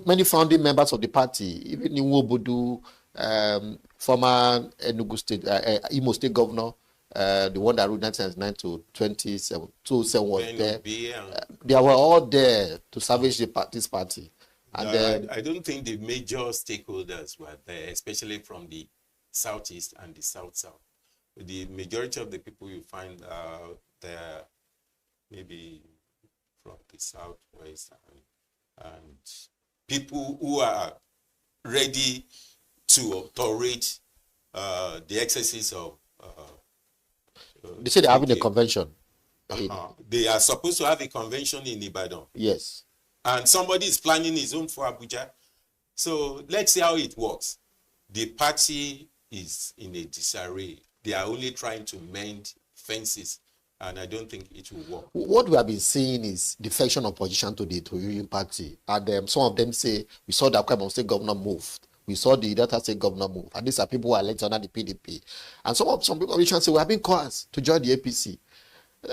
Many founding members of the party, even Iwobodu, former Enugu State, Imo State Governor, the one that ruled 1999 to 2007 was there. They were all there to salvage this party. And I don't think the major stakeholders were there, especially from the southeast and the south-south. The majority of the people you find there, maybe from the southwest, and people who are ready to tolerate the excesses of. They say they're having a convention. They are supposed to have a convention in Ibadan. Yes. And somebody is planning his own for Abuja. So let's see how it works. The party is in a disarray. They are only trying to mend fences, and I don't think it will work. What we have been seeing is defection of opposition to the ruling party. And some of them say, we saw that Akwa Ibom State governor moved We saw the Delta State governor move, and these are people who are elected under the PDP. And some people will say we have been coerced to join the APC.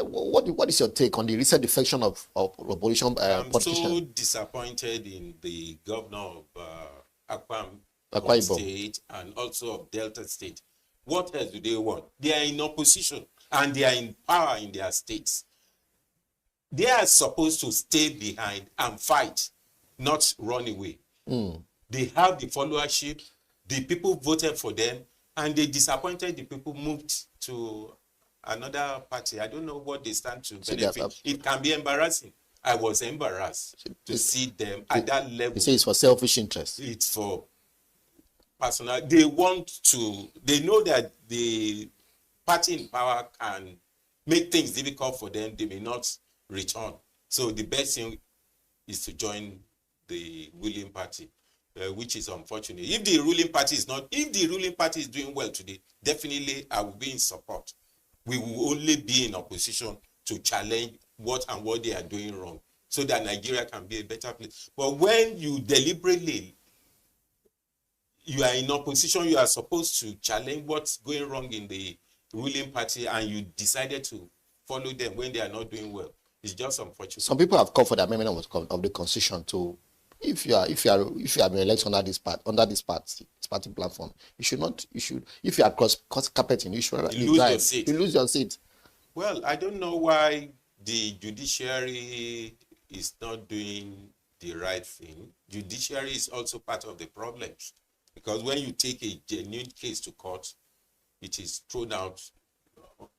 What is your take on the recent defection of opposition I'm politicians? so disappointed in the governor of Akwa Ibom State and also of Delta State. What else do they want? They are in opposition and they are in power in their states. They are supposed to stay behind and fight, not run away. They have the followership, the people voted for them, and they disappointed the people moved to another party. I don't know what they stand to benefit. It can be embarrassing. I was embarrassed to see them at that level. You say it's for selfish interest. It's for personal. They know that the party in power can make things difficult for them. They may not return. So the best thing is to join the ruling party, which is unfortunate. If the ruling party is doing well today, definitely I will be in support. We will only be in opposition to challenge what they are doing wrong, so that Nigeria can be a better place. But when you deliberately, you are in opposition, you are supposed to challenge what's going wrong in the ruling party, and you decided to follow them when they are not doing well. It's just unfortunate. Some people have called for the amendment of the constitution to, if you have been elected under this party platform, if you are cross carpeting, you should lose your seat. Well, I don't know why the judiciary is not doing the right thing. Judiciary is also part of the problems, because when you take a genuine case to court, it is thrown out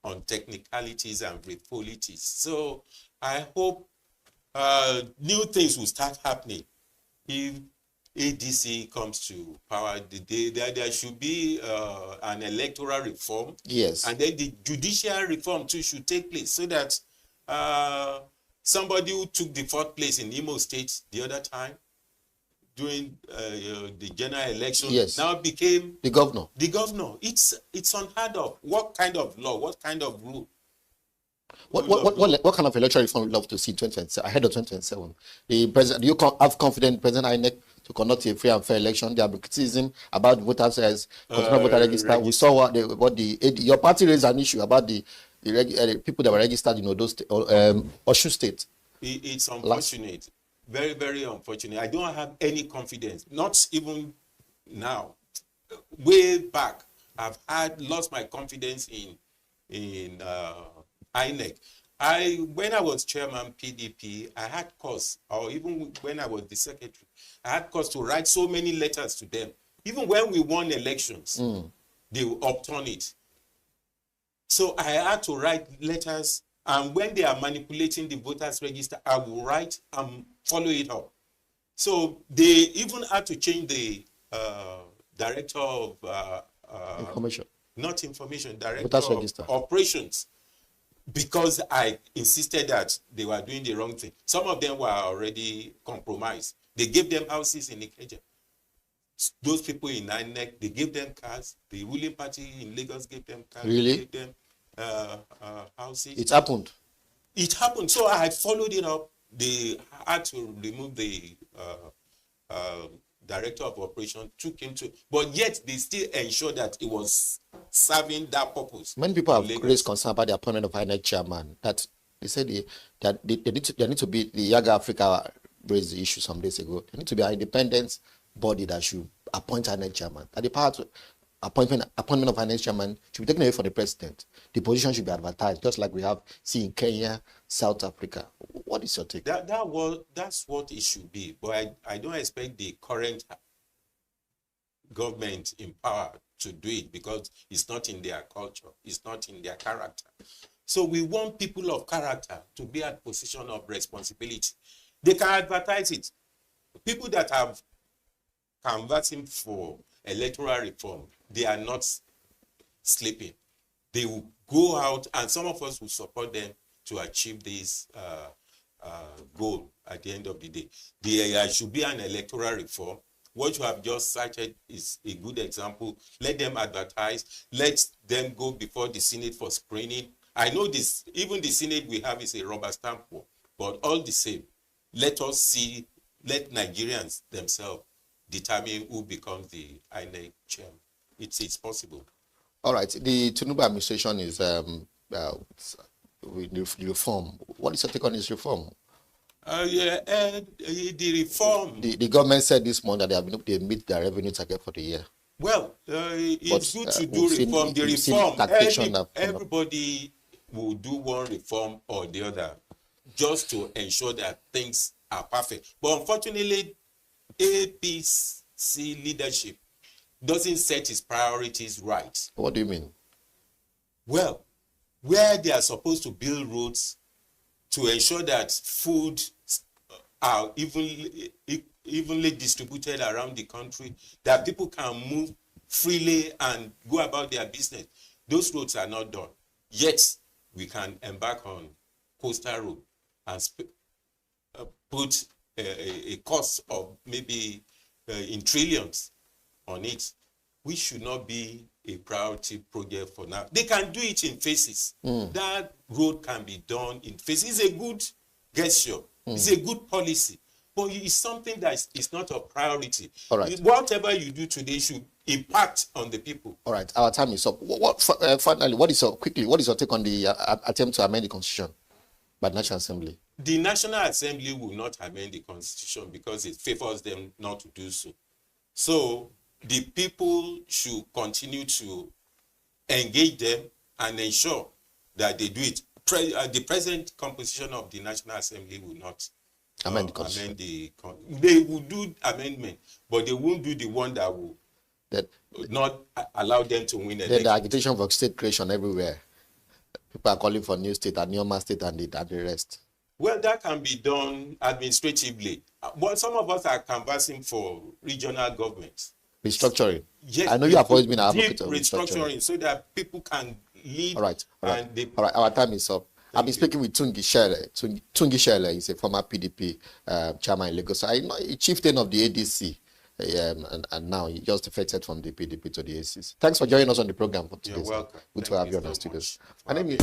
on technicalities and frivolities. So I hope new things will start happening. If ADC comes to power, there should be an electoral reform. Yes. And then the judicial reform too should take place, so that somebody who took the 4th place in Imo State the other time during the general election now became the governor. The governor. It's unheard of. What kind of law? What kind of rule? What kind of electoral reform would you love to see ahead of 2027? The president, do you have confidence President INEC to conduct a free and fair election? There have been criticism about voters as voter register. We saw your party raised an issue about the people that were registered in those Osun State. It's unfortunate. Very, very unfortunate. I don't have any confidence. Not even now. Way back, I've lost my confidence in INEC. When I was chairman PDP, I had cause, or even when I was the secretary, I had cause to write so many letters to them. Even when we won elections, they will upturn it. So I had to write letters, and when they are manipulating the voters register, I will write and follow it up. So they even had to change the director of information. Not information, director voters of register. Operations, because I insisted that they were doing the wrong thing. Some of them were already compromised. They gave them houses in Ikeja. Those people in INEC, they gave them cars. The ruling party in Lagos gave them cars. Really? Gave them houses. It happened. It happened. So I followed it up. They had to remove the director of operation, took him to, but yet they still ensure that it was serving that purpose. Many people have raised concern about the appointment of INEC chairman. That they said that they need to be, the Yaga Africa raised the issue some days ago. There need to be an independent body that should appoint INEC chairman. That the part appointment of INEC chairman should be taken away from the president. The position should be advertised, just like we have seen in Kenya, South Africa. What is your take? That's what it should be. But I don't expect the current government in power to do it, because it's not in their culture, it's not in their character. So we want people of character to be at position of responsibility. They can advertise it. People that have canvassing for electoral reform, they are not sleeping. They will go out, and some of us will support them to achieve this goal at the end of the day. There should be an electoral reform. What you have just cited is a good example. Let them advertise. Let them go before the Senate for screening. I know this, even the Senate we have is a rubber stamp, but all the same, let us see, let Nigerians themselves determine who becomes the INEC chairman. It's possible. All right. The Tinubu administration is with the reform. What is your take on this reform? The reform. The government said this morning that they meet their revenue target for the year. Well, it's good to do reform. The reform, everybody will do one reform or the other just to ensure that things are perfect. But unfortunately, APC leadership doesn't set its priorities right. What do you mean? Well, where they are supposed to build roads to ensure that food are evenly distributed around the country, that people can move freely and go about their business, those roads are not done. Yet, we can embark on coastal road and put a cost of maybe in trillions on it. We should not be a priority project for now. They can do it in phases. That road can be done in phases. It's a good gesture. It's a good policy. But it's something that is not a priority. All right. Whatever you do today should impact on the people. All right. Our time is up. Finally, what is your take on the attempt to amend the Constitution by the National Assembly? The National Assembly will not amend the Constitution because it favors them not to do so. So the people should continue to engage them and ensure that they do it. The present composition of the National Assembly will not amend the Constitution. They will do amendment, but they won't do the one that will not allow them to win elections. Then the agitation for state creation everywhere. People are calling for new state and Neoma state and the rest. Well, that can be done administratively. But some of us are canvassing for regional governments. Restructuring. Yes, I know you have always been an advocate of restructuring so that people can lead. All right. Our time is up. I've been speaking with Tungi Shele. Tungi Shele is a former PDP chairman in Lagos. I know a chieftain of the ADC, and now he just defected from the PDP to the ACs. Thanks for joining us on the program for today. You're welcome. Good to have you on the studios. My name is.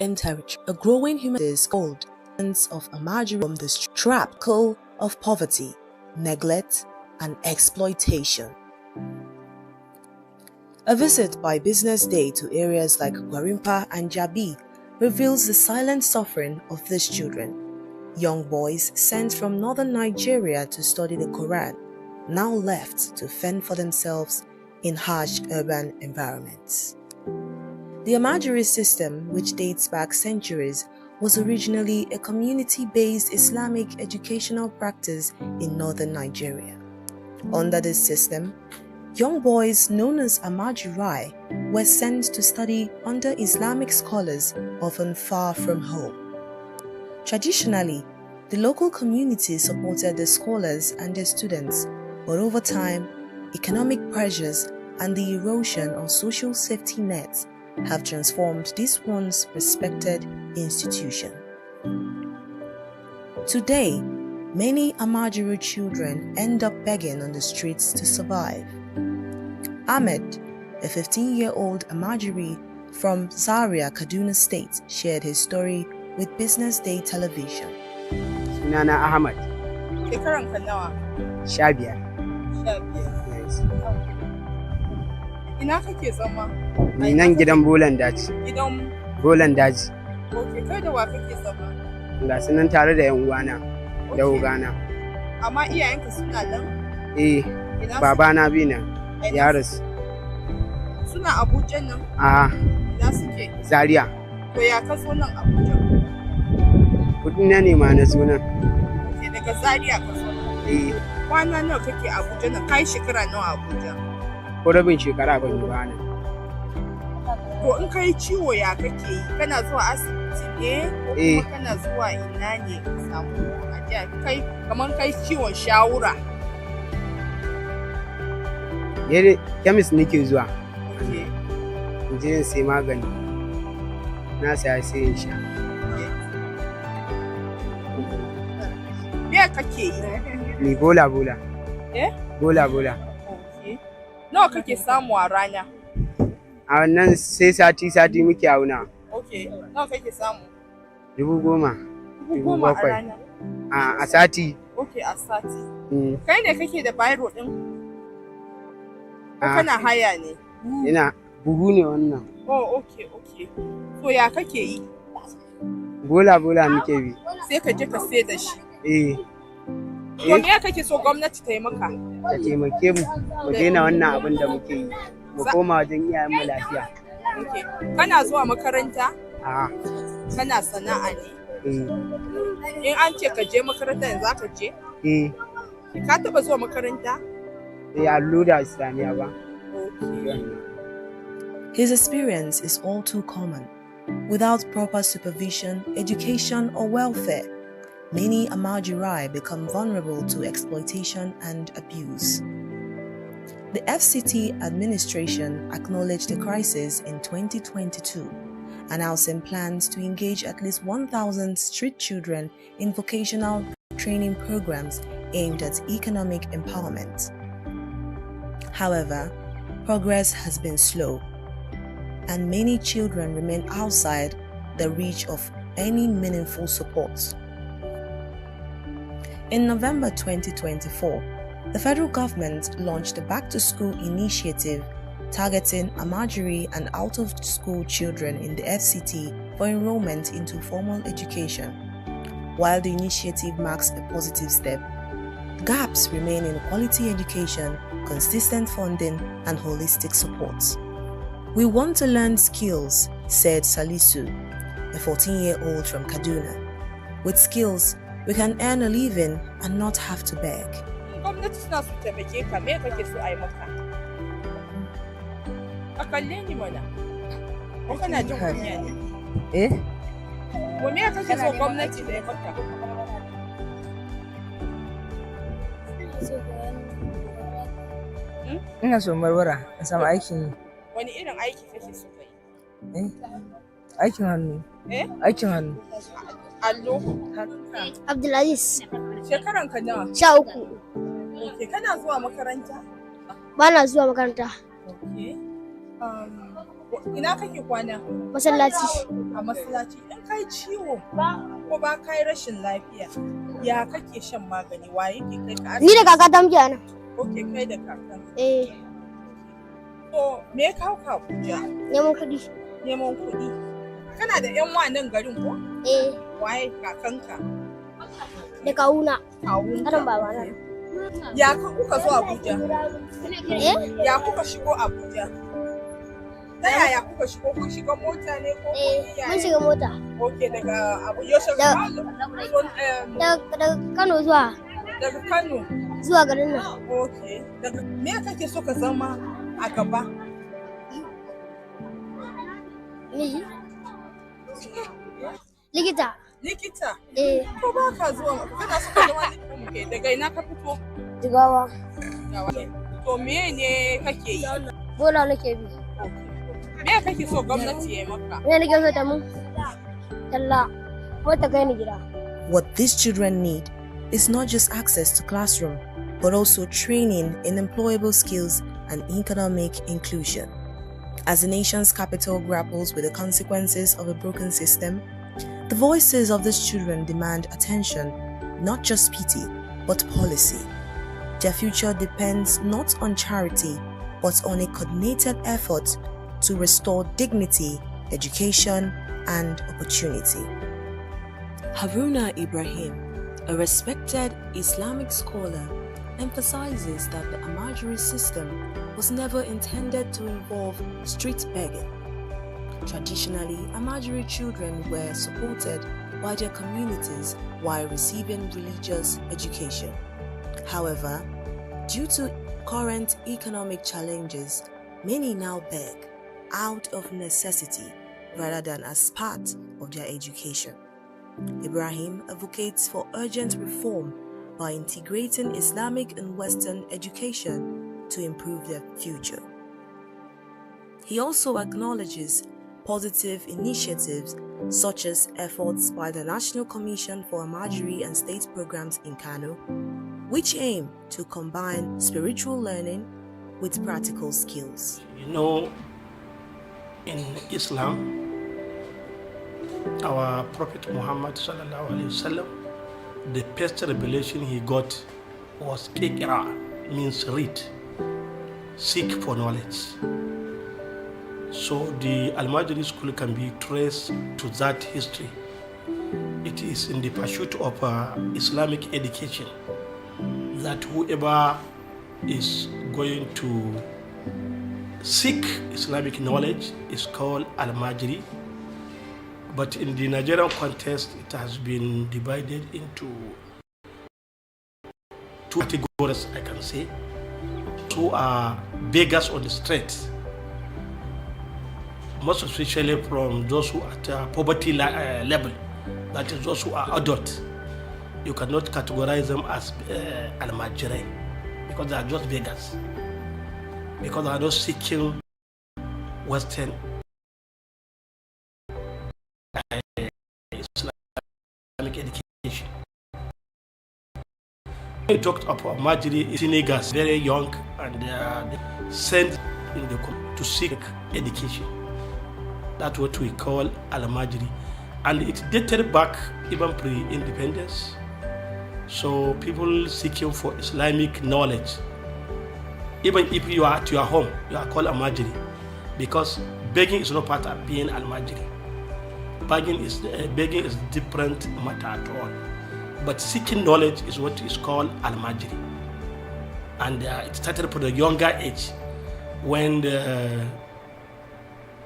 Encourage a growing human is called of a margin from the trap of poverty, neglect, and exploitation. A visit by Business Day to areas like Gwarimpa and Jabi reveals the silent suffering of these children. Young boys sent from northern Nigeria to study the Quran, now left to fend for themselves in harsh urban environments. The Amajiri system, which dates back centuries, was originally a community-based Islamic educational practice in northern Nigeria. Under this system, young boys known as Amajirai were sent to study under Islamic scholars, often far from home. Traditionally, the local community supported the scholars and their students, but over time, economic pressures and the erosion of social safety nets have transformed this once respected institution. Today, many Amajiri children end up begging on the streets to survive. Ahmed, a 15-year-old Amajiri from Zaria, Kaduna State, shared his story with Business Day television. Sunana Ahmad. Shekaranka nawa? 15. Yes. Ina kake zama? Ni nan gidan Bolan Daji. Gidan Bolan Daji. Okay, kai da wa kake zama? Ga su nan tare da yan uwana da ugana. Amma iyayenka suna nan? Babana bi nan. Ya rasu. Suna Abuja nan? Ina suke? Zaria. To ya ka zo nan Abuja? Kudin na ne ma na zo nan. Okay, daga Zaria ka zo nan? Kwana nawa kake Abuja nan? Kai shekara nawa Abuja? Ko rabin shekara ban yi ba nan. To in kai ciwo ya kake yi? Kana zuwa asibiti ne ko kuma kana zuwa ina ne ka samu ajiya kai kaman kai ciwon shawura? Yare kemis nake zuwa. In je in sai magani. Na saya sai in sha. Me kake yi? Ni bola. Bola. Nawa kake samu a rana? A wannan sai sati muke auna. Okay. Nawa kake samu? 10,000. 10,000 a rana? A sati. Okay, a sati. Kai ne kake da biro din? Ko kana haya ne? Ina buhu ne wannan. Oh, okay. So ya kake yi? Bola muke bi. Sai ka je ka sai da shi. To me kake so gwamnati ta yi maka? Ta taimake mu daina wannan abin da muke yi. Mu koma wajen iyayen mu lafiya. Okay. Kana zuwa makaranta? A'a. Kana sana'a ne? In an ce ka je makaranta yanzu za ka je? Ka taba zuwa makaranta? Allura Islamiya ba. His experience is all too common. Without proper supervision, education, or welfare, many Amajirai become vulnerable to exploitation and abuse. The FCT administration acknowledged the crisis in 2022, announcing plans to engage at least 1,000 street children in vocational training programs aimed at economic empowerment. However, progress has been slow, and many children remain outside the reach of any meaningful support. In November 2024, the federal government launched a back-to-school initiative targeting Amajiri and out-of-school children in the FCT for enrollment into formal education. While the initiative marks a positive step, gaps remain in quality education, consistent funding, and holistic support. We want to learn skills, said Salisu, a 14-year-old from Kaduna. With skills, we can earn a living and not have to beg. Gwamnati suna su taimake ka, me kake so a yi maka? A kalle ni mana. Ko kana jin kunya ne? Ko me kake so gwamnati ta yi maka? Ina so barbara, in samu aikin yi. Wani irin aiki kake so ka yi? Aikin hannu. Aikin hannu. Allo. Abdulaziz. Shekaran ka nawa? 13. Okay, kana zuwa makaranta? Ba na zuwa makaranta. Okay. Ina kake kwana? Masallaci. A masallaci. In kai ciwo ko ba kai rashin lafiya, ya kake shan magani? Wa yake kai ka asibiti? Ni da kakata muke ana. Okay, kai da kakan. So, me ka ka Abuja? Neman kuɗi. Neman kuɗi. Kana da ƴan nan garin ko? Waye kakanka? Da kawuna. Kawunka. Karan babana. Ya kuka zo Abuja? Ya kuka shigo Abuja? Ta yaya kuka shigo? Kun shiga mota ne ko mun shiga mota. Okay, daga Abuja daga Kano zuwa. Daga Kano zuwa garin nan. Okay. Daga me kake so ka zama a gaba? Ni. Likita. Likita? Ko ba ka zuwa kana so ka zama likita? Daga ina ka fito? Jigawa. To me ne kake yi? Bola nake bi. Me kake so gwamnati ya yi maka? Me nake so ta mun? Talla. Wata kai ni gida. What these children need is not just access to classroom, but also training in employable skills and economic inclusion. As the nation's capital grapples with the consequences of a broken system, the voices of these children demand attention, not just pity, but policy. Their future depends not on charity, but on a coordinated effort to restore dignity, education, and opportunity. Haruna Ibrahim, a respected Islamic scholar, emphasizes that the Amajiri system was never intended to involve street begging. Traditionally, Amajiri children were supported by their communities while receiving religious education. However, due to current economic challenges, many now beg, out of necessity rather than as part of their education. Ibrahim advocates for urgent reform by integrating Islamic and Western education to improve their future. He also acknowledges positive initiatives such as efforts by the National Commission for Almajiri and state programs in Kano, which aim to combine spiritual learning with practical skills. You know, in Islam, our Prophet Muhammad sallallahu alaihi wasallam, the first revelation he got was Iqra, means read, seek for knowledge. So the Almajiri school can be traced to that history. It is in the pursuit of Islamic education that whoever is going to seek Islamic knowledge is called Almajiri. But in the Nigerian context, it has been divided into two categories, I can say. Two are beggars on the street, most especially from those who are at poverty level, that is those who are adult. You cannot categorize them as Almajiri because they are just beggars, because they are not seeking Western Islamic education. We talked about Almajiri teenagers, very young, and sent in the to seek education. That's what we call Almajiri, and it dated back even pre-independence. So people seeking for Islamic knowledge, even if you are at your home, you are called Almajiri, because begging is not part of being Almajiri. Begging is different matter at all. But seeking knowledge is what is called Almajiri. And it started from the younger age, when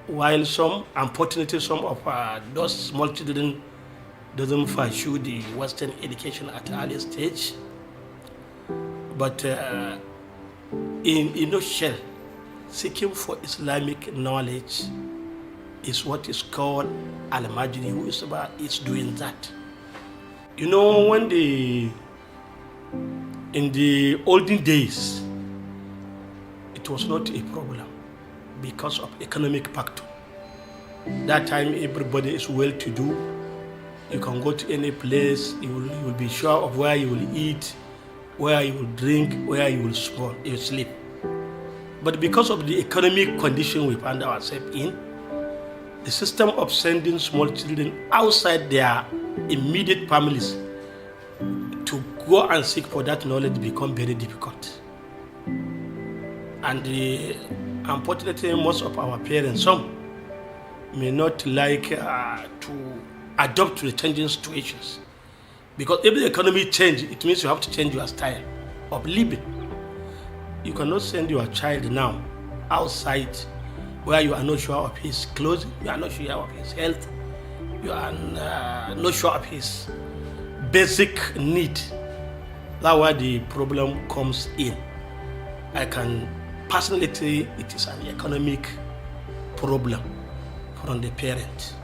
while unfortunately some of those small children doesn't pursue the Western education at an early stage. But in a nutshell, seeking for Islamic knowledge is what is called Almajiri, who is doing that. You know, when in the olden days, it was not a problem because of economic factor. That time everybody is well-to-do. You can go to any place, you will be sure of where you will eat, where you will drink, where you will sleep. But because of the economic condition we find ourselves in, the system of sending small children outside their immediate families to go and seek for that knowledge become very difficult. And unfortunately, most of our parents, some may not like to adapt to the changing situations. Because if the economy changes, it means you have to change your style of living. You cannot send your child now outside where you are not sure of his clothing, you are not sure of his health, you are not sure of his basic need. That's where the problem comes in. I can personally say it is an economic problem from the parent,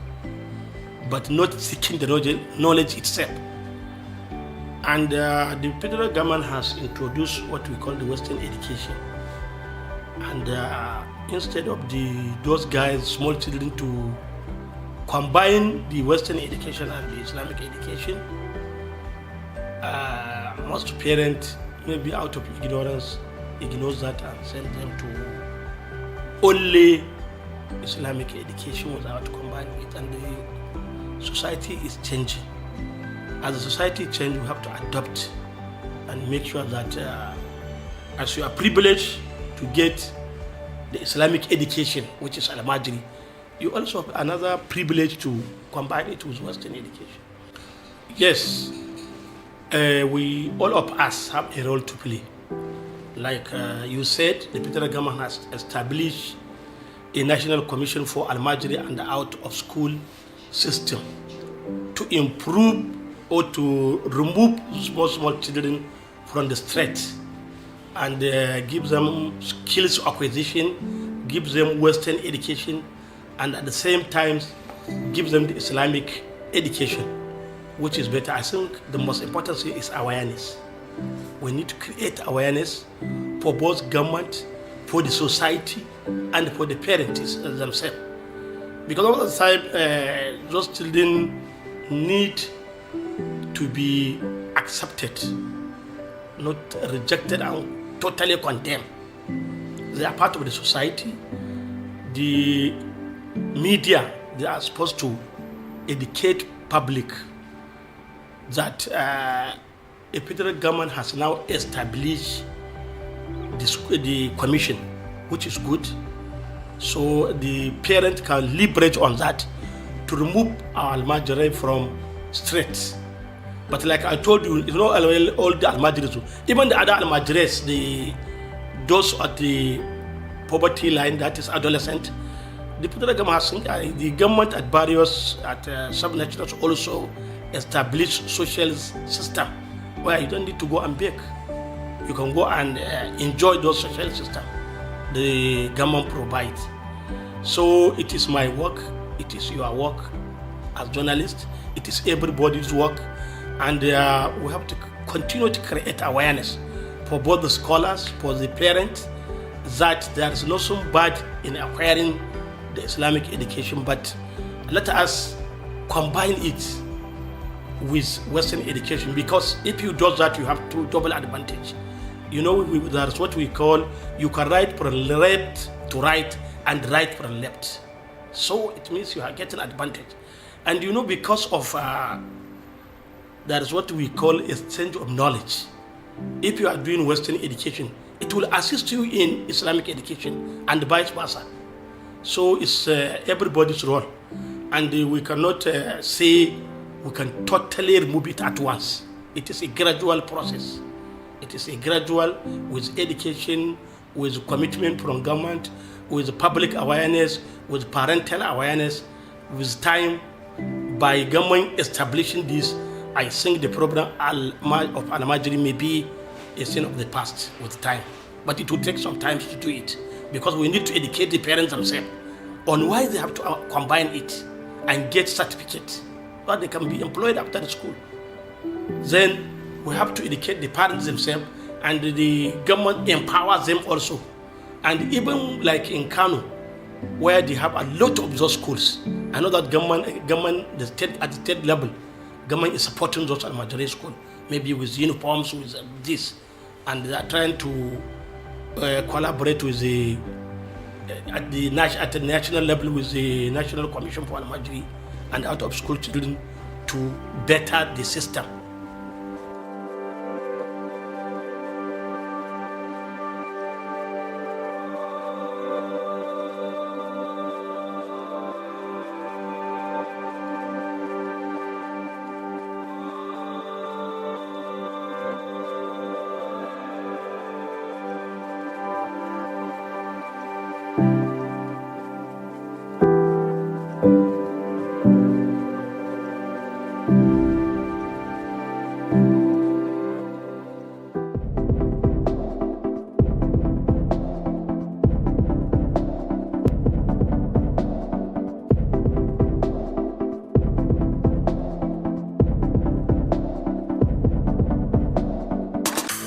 but not seeking the knowledge itself. And the federal government has introduced what we call the Western education. And instead of those guys, small children, to combine the Western education and the Islamic education, most parents, maybe out of ignorance, ignore that and send them to only Islamic education without combining it. And the society is changing. As the society changes, we have to adopt and make sure that as you are privileged to get the Islamic education, which is Almajiri, you also have another privilege to combine it with Western education. Yes, all of us have a role to play. Like you said, the federal government has established a National Commission for Almajiri and the out-of-school system to improve or to remove small children from the street and give them skills acquisition give them Western education, and at the same time give them the Islamic education, which is better. I think the most important thing is awareness. We need to create awareness for both government, for the society, and for the parents themselves. Because all the time, those children need to be accepted, not rejected and totally condemned. They are part of the society. The media, they are supposed to educate public that a federal government has now established the commission, which is good. So the parent can leverage on that to remove our Almajiri from streets. But like I told you, it's not all the Almajiris. Even the other Almajiris, those at the poverty line, that is adolescent, the federal government has, the government at various sub-nationals also established social system where you don't need to go and beg. You can go and enjoy those social systems the government provides. So it is my work, it is your work as journalists, it is everybody's work, and we have to continue to create awareness for both the scholars, for the parents, that there is nothing bad in acquiring the Islamic education, but let us combine it with Western education, because if you do that, you have two double advantage. You know, that's what we call, you can write from left to right and right from left. So it means you are getting advantage. And you know, because of that is what we call exchange of knowledge. If you are doing Western education, it will assist you in Islamic education and vice versa. So it's everybody's role. And we cannot say we can totally remove it at once. It is a gradual process. It is a gradual, with education, with commitment from government, with public awareness, with parental awareness, with time. By government establishing this, I think the program of Al-Majri may be a thing of the past with time. But it will take some time to do it, because we need to educate the parents themselves on why they have to combine it and get certificates, but they can be employed after the school. Then we have to educate the parents themselves, and the government empowers them also. And even like in Kano, where they have a lot of those schools, I know that government at the state level, government is supporting those Al-Majri schools, maybe with uniforms, with this, and they are trying to collaborate with at the national level with the National Commission for Al-Majri and out of school children to better the system.